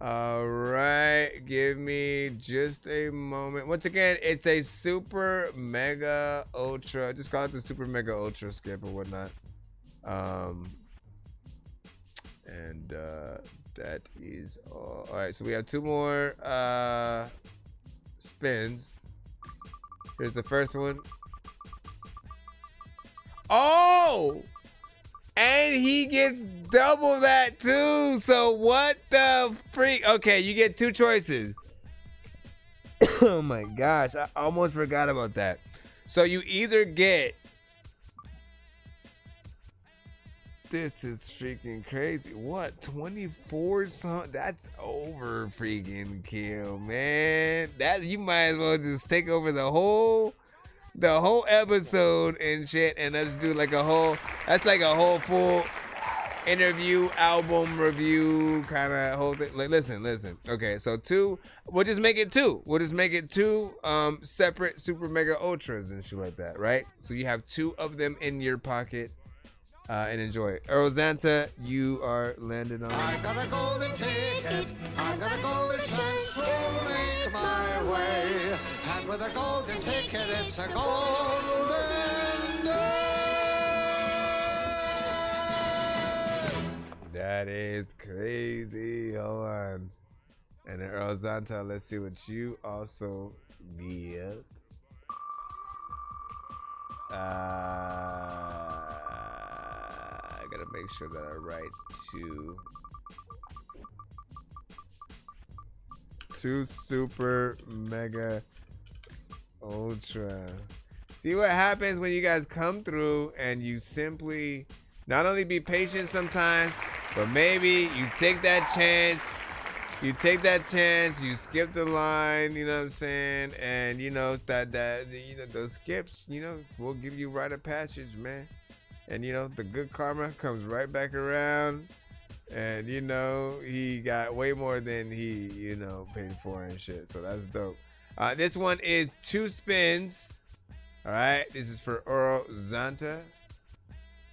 All right, give me just a moment. Once again, it's a super mega ultra. Just call it the super mega ultra skip or whatnot. And that is all. All right, so we have two more spins. Here's the first one. Oh! And he gets double that too. So what the freak? Okay, you get two choices. Oh my gosh, I almost forgot about that. So you either get, this is freaking crazy. What, 24 songs? That's over freaking kill, man. That you might as well just take over the whole episode and shit, and let's do like a whole, that's like a whole full interview, album review kind of whole thing. Like, listen. Okay, so we'll just make it two separate super mega ultras and shit like that, right? So you have two of them in your pocket, and enjoy it. Earl Zanta, you are landed on. I got a golden ticket, I got a golden chance to make my way, and with a golden ticket, it's a golden day. That is crazy. Hold on. And then Earl Zanta, let's see what you also get. I gotta make sure that I write two super mega ultra. See what happens when you guys come through and you simply not only be patient sometimes, but maybe you take that chance. You skip the line, you know what I'm saying? And you know that you know those skips, you know, will give you rite of passage, man. And you know, the good karma comes right back around. And you know, he got way more than he, you know, paid for and shit. So that's dope. This one is 2 spins. All right, this is for Earl Zanta.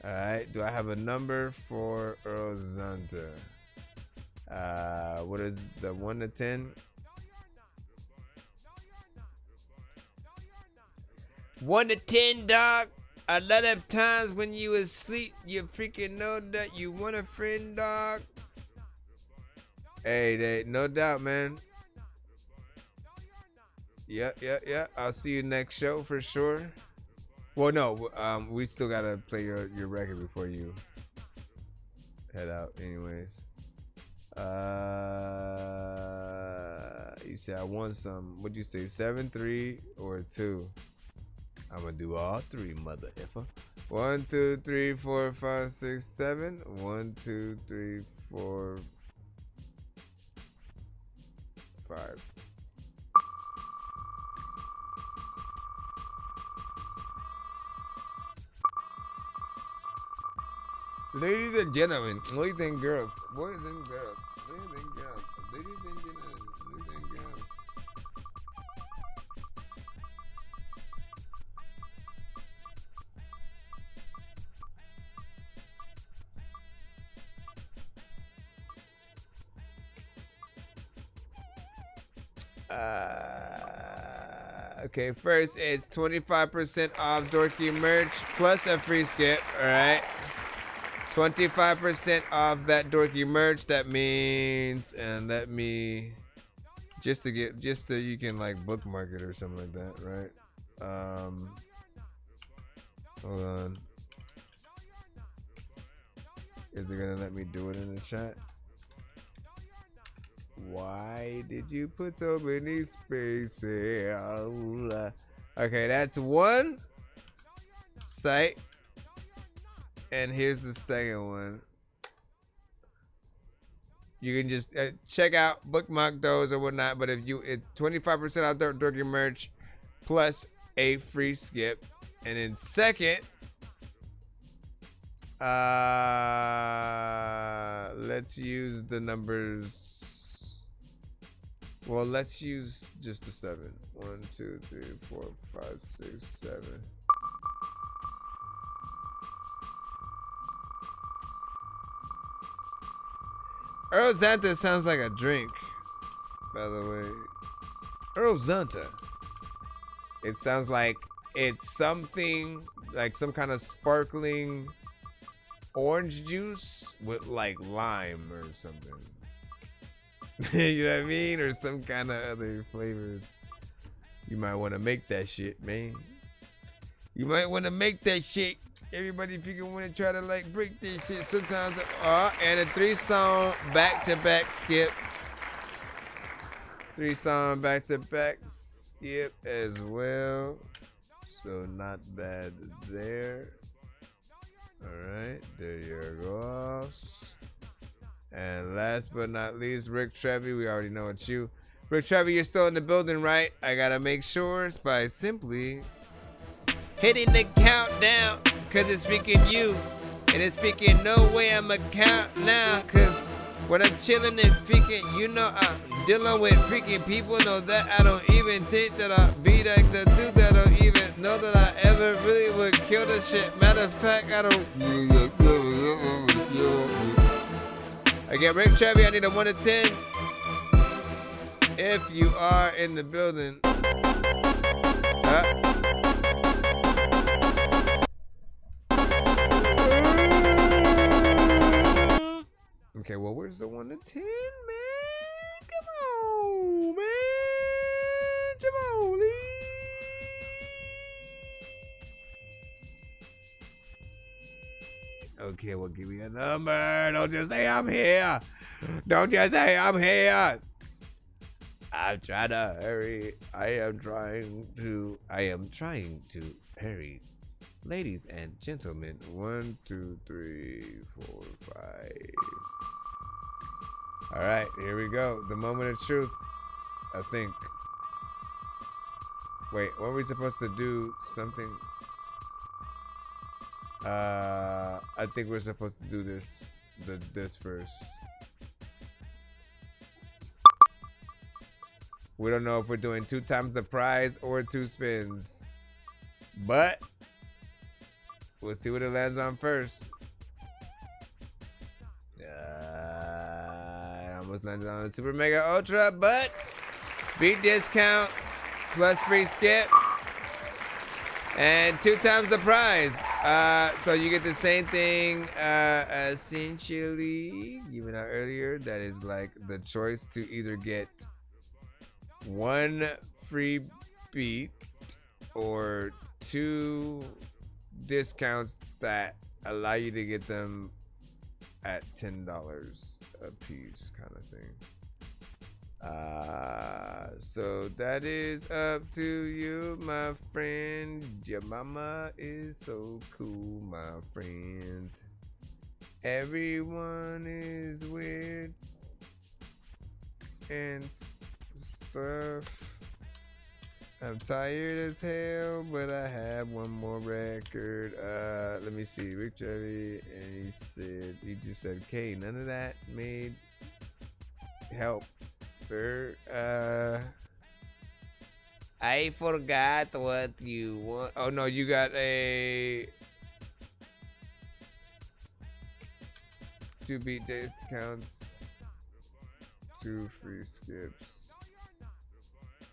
All right, do I have a number for Earl Zanta? What is the 1 to 10? 1 to 10, dog. A lot of times when you asleep, you freaking know that you want a friend, dog. Hey, no doubt, man. Yeah. I'll see you next show for sure. Well, no, we still gotta play your record before you head out, anyways. You said I want some. What'd you say? 7, 3, or 2? I'm gonna do all 3, mother effer. 1, 2, 3, 4, 5, 6, 7. 1, 2, 3, 4, 5. Ladies and gentlemen, boys and girls, ladies and girls. Okay, first it's 25% off Dorky merch plus a free skip. All right, 25% off that Dorky merch. That means, and let me just so you can like bookmark it or something like that, right? Hold on. Is it gonna let me do it in the chat? Why did you put so many spaces? Okay, that's one site. And here's the second one. You can just check out, bookmark those or whatnot. But it's 25% off Dorky merch plus a free skip. And then second, let's use the numbers. Well, let's use just a 7. 1, 2, 3, 4, 5, 6, 7. Earl Zanta sounds like a drink, by the way. Earl Zanta. It sounds like it's something like some kind of sparkling orange juice with like lime or something. You know what I mean? Or some kind of other flavors. You might want to make that shit, man. You might want to make that shit. Everybody, if you can want to try to like break this shit sometimes. And a 3-song back-to-back skip. 3-song back-to-back skip as well. So not bad there. Alright, there you go. And last but not least, Rick Trevi. We already know it's you. Rick Trevi, you're still in the building, right? I gotta make sure it's by simply hitting the countdown, cause it's freaking you. And it's freaking no way I'ma count now, cause when I'm chilling and freaking, you know I'm dealing with freaking people. Know that I don't even think that I'll be like the dude that don't even know that I ever really would kill the shit. Matter of fact, I don't. Again, Rick Trevi, I need a 1 to 10. If you are in the building. Okay, well, where's the 1 to 10, man? Come on, man. Come on, Lee. Okay, well, give me a number. Don't just say I'm here. Don't just say I'm here. I'm trying to hurry. I am trying to hurry. Ladies and gentlemen, 1, 2, 3, 4, 5. All right, here we go. The moment of truth, I think. Wait, what were we supposed to do? Something. I think we're supposed to do this first. We don't know if we're doing 2 times the prize or 2 spins, but we'll see what it lands on first. I almost landed on a Super Mega Ultra, but beat discount plus free skip. And 2 times the prize. So you get the same thing essentially given out earlier. That is like the choice to either get 1 free beat or 2 discounts that allow you to get them at $10 a piece, kind of thing. So that is up to you, my friend. Your mama is so cool, my friend. Everyone is weird and stuff. I'm tired as hell, but I have one more record. Let me see. Rick Jerry, and he just said, "Okay, none of that helped, sir. I forgot what you want. Oh no, you got a 2 beat discounts, 2 free skips."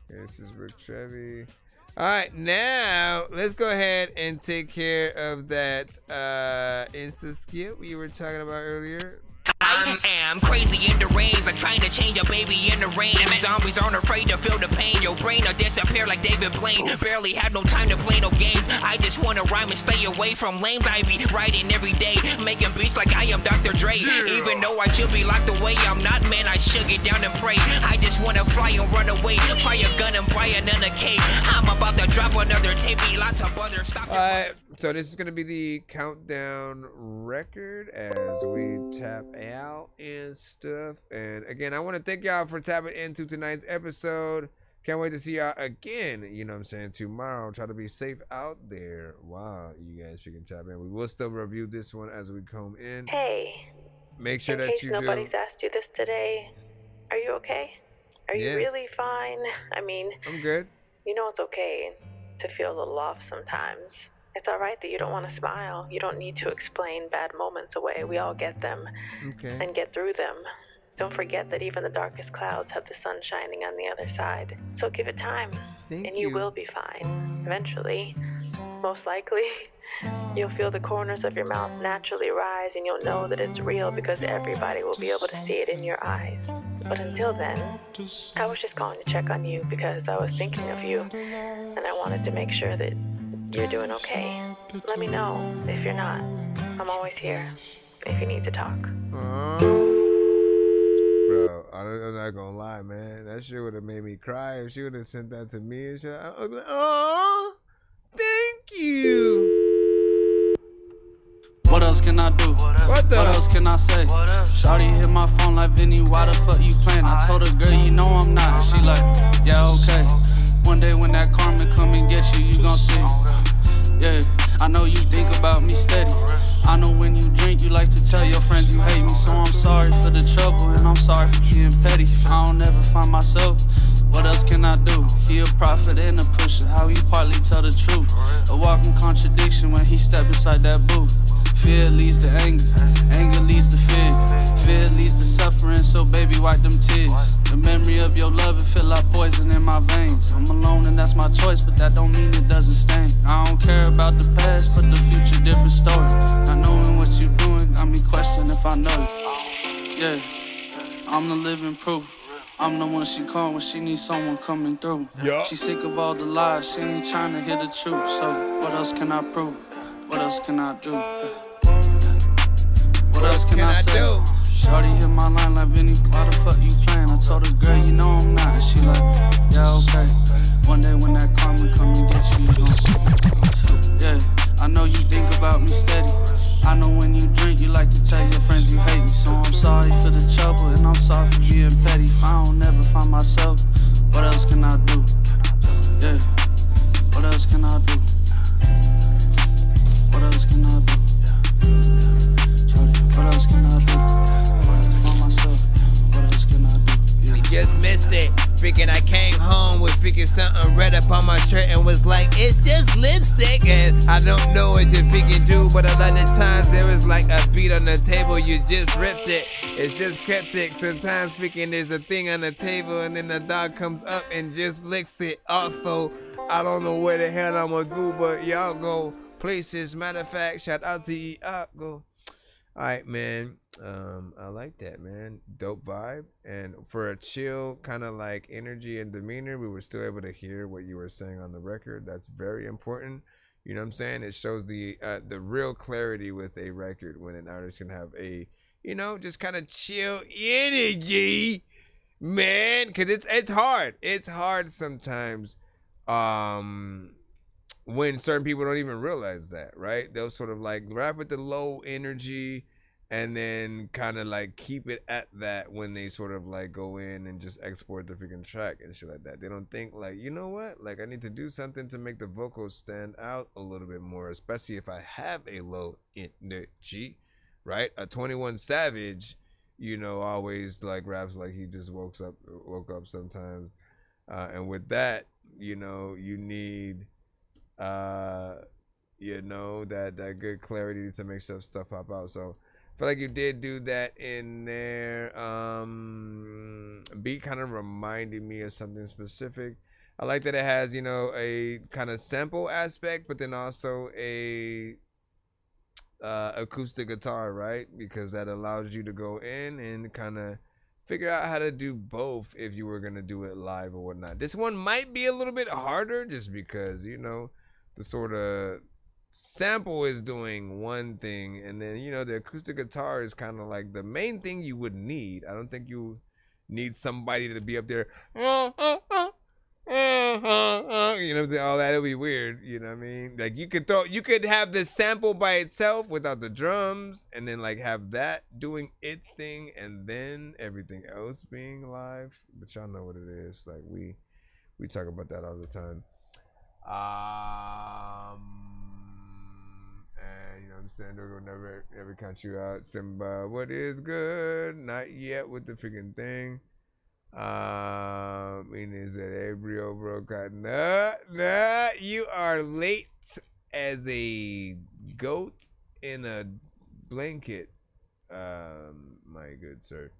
Okay, this is Rick Chevy. All right, now let's go ahead and take care of that Insta skip we were talking about earlier. I am crazy in the range, like trying to change a baby in the rain. Zombies aren't afraid to feel the pain. Your brain will disappear like David Blaine. Barely had no time to play no games. I just wanna rhyme and stay away from lames. I be writing every day, making beats like I am Dr. Dre. Even though I should be locked away, I'm not, man. I should get down and pray. I just wanna fly and run away. Try a gun and buy another cake. I'm about to drop another tape. Lots of others. Stop. So this is gonna be the countdown record as we tap out and stuff. And again, I want to thank y'all for tapping into tonight's episode. Can't wait to see y'all again. You know what I'm saying? Tomorrow. Try to be safe out there. Wow, you guys can tap in. We will still review this one as we come in. Hey. Make sure in that case you nobody's do. asked you this today, are you okay? Are you Yes. really fine? I mean, I'm good. you know it's okay to feel a little off sometimes. It's all right that you don't want to smile. You don't need to explain bad moments away. We all get them Okay. and get through them. Don't forget that even the darkest clouds have the sun shining on the other side. So give it time, and you will be fine. Eventually, most likely, you'll feel the corners of your mouth naturally rise, and you'll know that it's real because everybody will be able to see it in your eyes. But until then, I was just calling to check on you because I was thinking of you, and I wanted to make sure that you're doing okay. Let me know if you're not. I'm always here if you need to talk. Bro, I'm not gonna lie, man. That shit would have made me cry if she would have sent that to me and shit. I would be like, oh, thank you. What else can I do? What else can I say? Shawty hit my phone like, Vinny, why the fuck you playing? I told her, girl, you know I'm not. She like, yeah, okay. One day when that karma come and get you, you gon' see. Yeah, I know you think about me steady. I know when you drink, you like to tell your friends you hate me. So I'm sorry for the trouble, and I'm sorry for being petty. If I don't ever find myself, what else can I do? He a prophet and a pusher, how he partly tell the truth. A walking contradiction when he step inside that booth. Fear leads to anger, anger leads to fear. Fear leads to suffering, so baby wipe them tears. The memory of your love, it feel like poison in my veins. I'm alone and that's my choice, but that don't mean it doesn't stain. I don't care about the past, but the future different story. Not knowing what you doing, got me questioning if I know you. Yeah, I'm the living proof. I'm the one she call when she needs someone coming through. She sick of all the lies, she ain't trying to hear the truth. So what else can I prove? What else can I do? What else can I say? Shorty hit my line like, Vinny, why the fuck you playing? I told her, girl, you know I'm not. She like, yeah, okay. One day when that karma come and get you, you gon' see. Yeah, I know you think about me steady. I know when you drink, you like to tell your friends you hate me. So I'm sorry for the trouble, and I'm sorry for being petty. If I don't ever find myself, what else can I do? Yeah, what else can I do? What else can I do? What else can I do? For myself, what else can I do? We just missed it. Freaking I came home with freaking something red up on my shirt and was like, it's just lipstick. And I don't know what you're thinking too, but a lot of times there is like a beat on the table, you just ripped it. It's just cryptic. Sometimes freaking there's a thing on the table and then the dog comes up and just licks it. Also, I don't know where the hell I'm gonna go, but y'all go places. Matter of fact, shout out to go. All right, man. I like that, man. Dope vibe. And for a chill kind of like energy and demeanor, we were still able to hear what you were saying on the record. That's very important. You know what I'm saying? It shows the real clarity with a record when an artist can have a, you know, just kind of chill energy, man. Cause it's hard. It's hard sometimes. When certain people don't even realize that, right? They'll sort of like rap with the low energy and then kind of like keep it at that when they sort of like go in and just export the freaking track and shit like that. They don't think like, you know what? Like I need to do something to make the vocals stand out a little bit more, especially if I have a low energy, right? A 21 Savage, you know, always like raps like he just woke up sometimes. And with that, you know, you need you know, that good clarity to make stuff pop out. So I feel like you did do that in there. Beat kind of reminded me of something specific. I like that it has, you know, a kind of sample aspect, but then also a acoustic guitar, right? Because that allows you to go in and kind of figure out how to do both if you were gonna do it live or whatnot. This one might be a little bit harder just because, you know, the sort of sample is doing one thing, and then, you know, the acoustic guitar is kind of like the main thing you would need. I don't think you need somebody to be up there, you know, all that. It'll be weird, you know what I mean? Like you could have the sample by itself without the drums, and then like have that doing its thing, and then everything else being live. But y'all know what it is. Like we talk about that all the time. And you know what I'm saying, they're gonna never count you out. Simba, what is good? Not yet with the freaking thing. Meaning that Abrio broke out. Nah, you are late as a goat in a blanket. My good sir.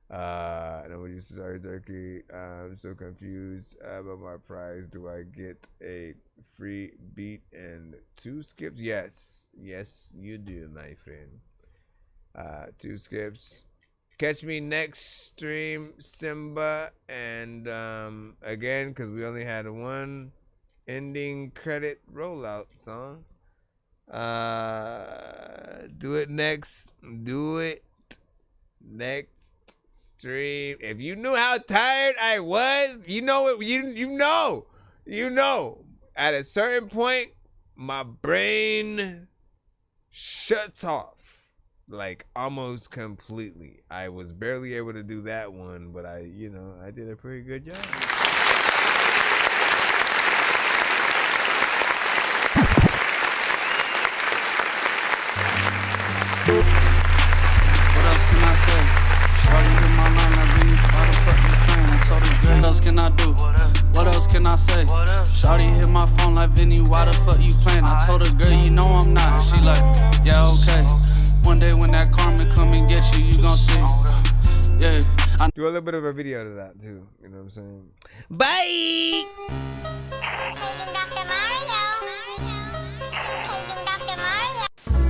I know what you started, Turkey. I'm so confused about my prize. Do I get a free beat and 2 skips? Yes, you do, my friend. 2 skips. Catch me next stream, Simba. And again, because we only had one ending credit rollout song. Do it next stream. If you knew how tired I was, you know it. You know. At a certain point, my brain shuts off, like almost completely. I was barely able to do that one, but I did a pretty good job. What else can I say? Shorty hit my line like Vinny, why the fuck you playing? I told her, girl, what else can I do? What else can I say? Shorty hit my phone like Vinny, why the fuck you playing? I told her, girl, you know I'm not. She like, yeah, okay. One day when that Carmen come and get you, you gon' see. Yeah. Do a little bit of a video to that too. You know what I'm saying? Bye! Paging Dr. Mario. Paging Dr. Mario.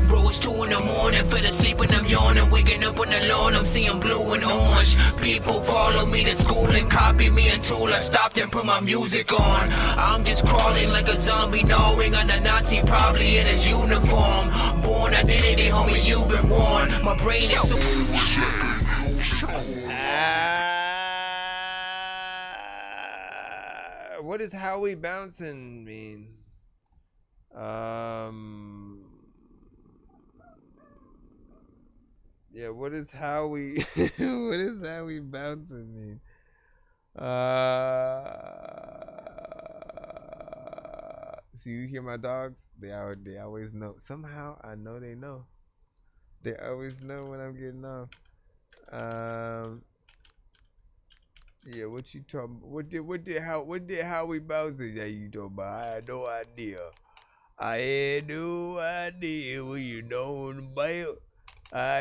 Bro, it's 2 in the morning, fell asleep and I'm yawning. Waking up on the lawn, I'm seeing blue and orange. People follow me to school and copy me until I stopped and put my music on. I'm just crawling like a zombie, gnawing on a Nazi, probably in his uniform. Born identity, homie, you've been warned. My brain is so... What does how we bouncing mean? Yeah, what is how we what is how we bouncing mean? So you hear my dogs? They always know. Somehow I know they know. They always know when I'm getting off. Yeah, what you talking? What did Howie Bowser that you talking about? I had no idea. I had no idea what you knowing about.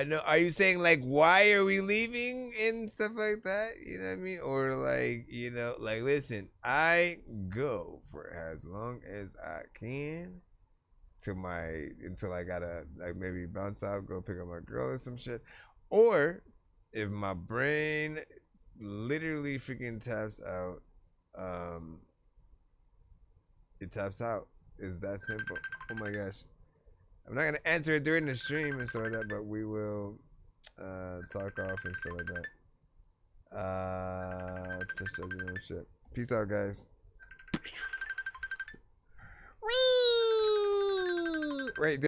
No, are you saying like why are we leaving and stuff like that? You know what I mean? Or like, you know, like listen, I go for as long as I can until I gotta like maybe bounce out, go pick up my girl or some shit. Or if my brain literally freaking taps out, it taps out. It's that simple. Oh my gosh. I'm not gonna answer it during the stream and stuff like that, but we will talk off and stuff like that. Just joking and shit. Peace out, guys. Right.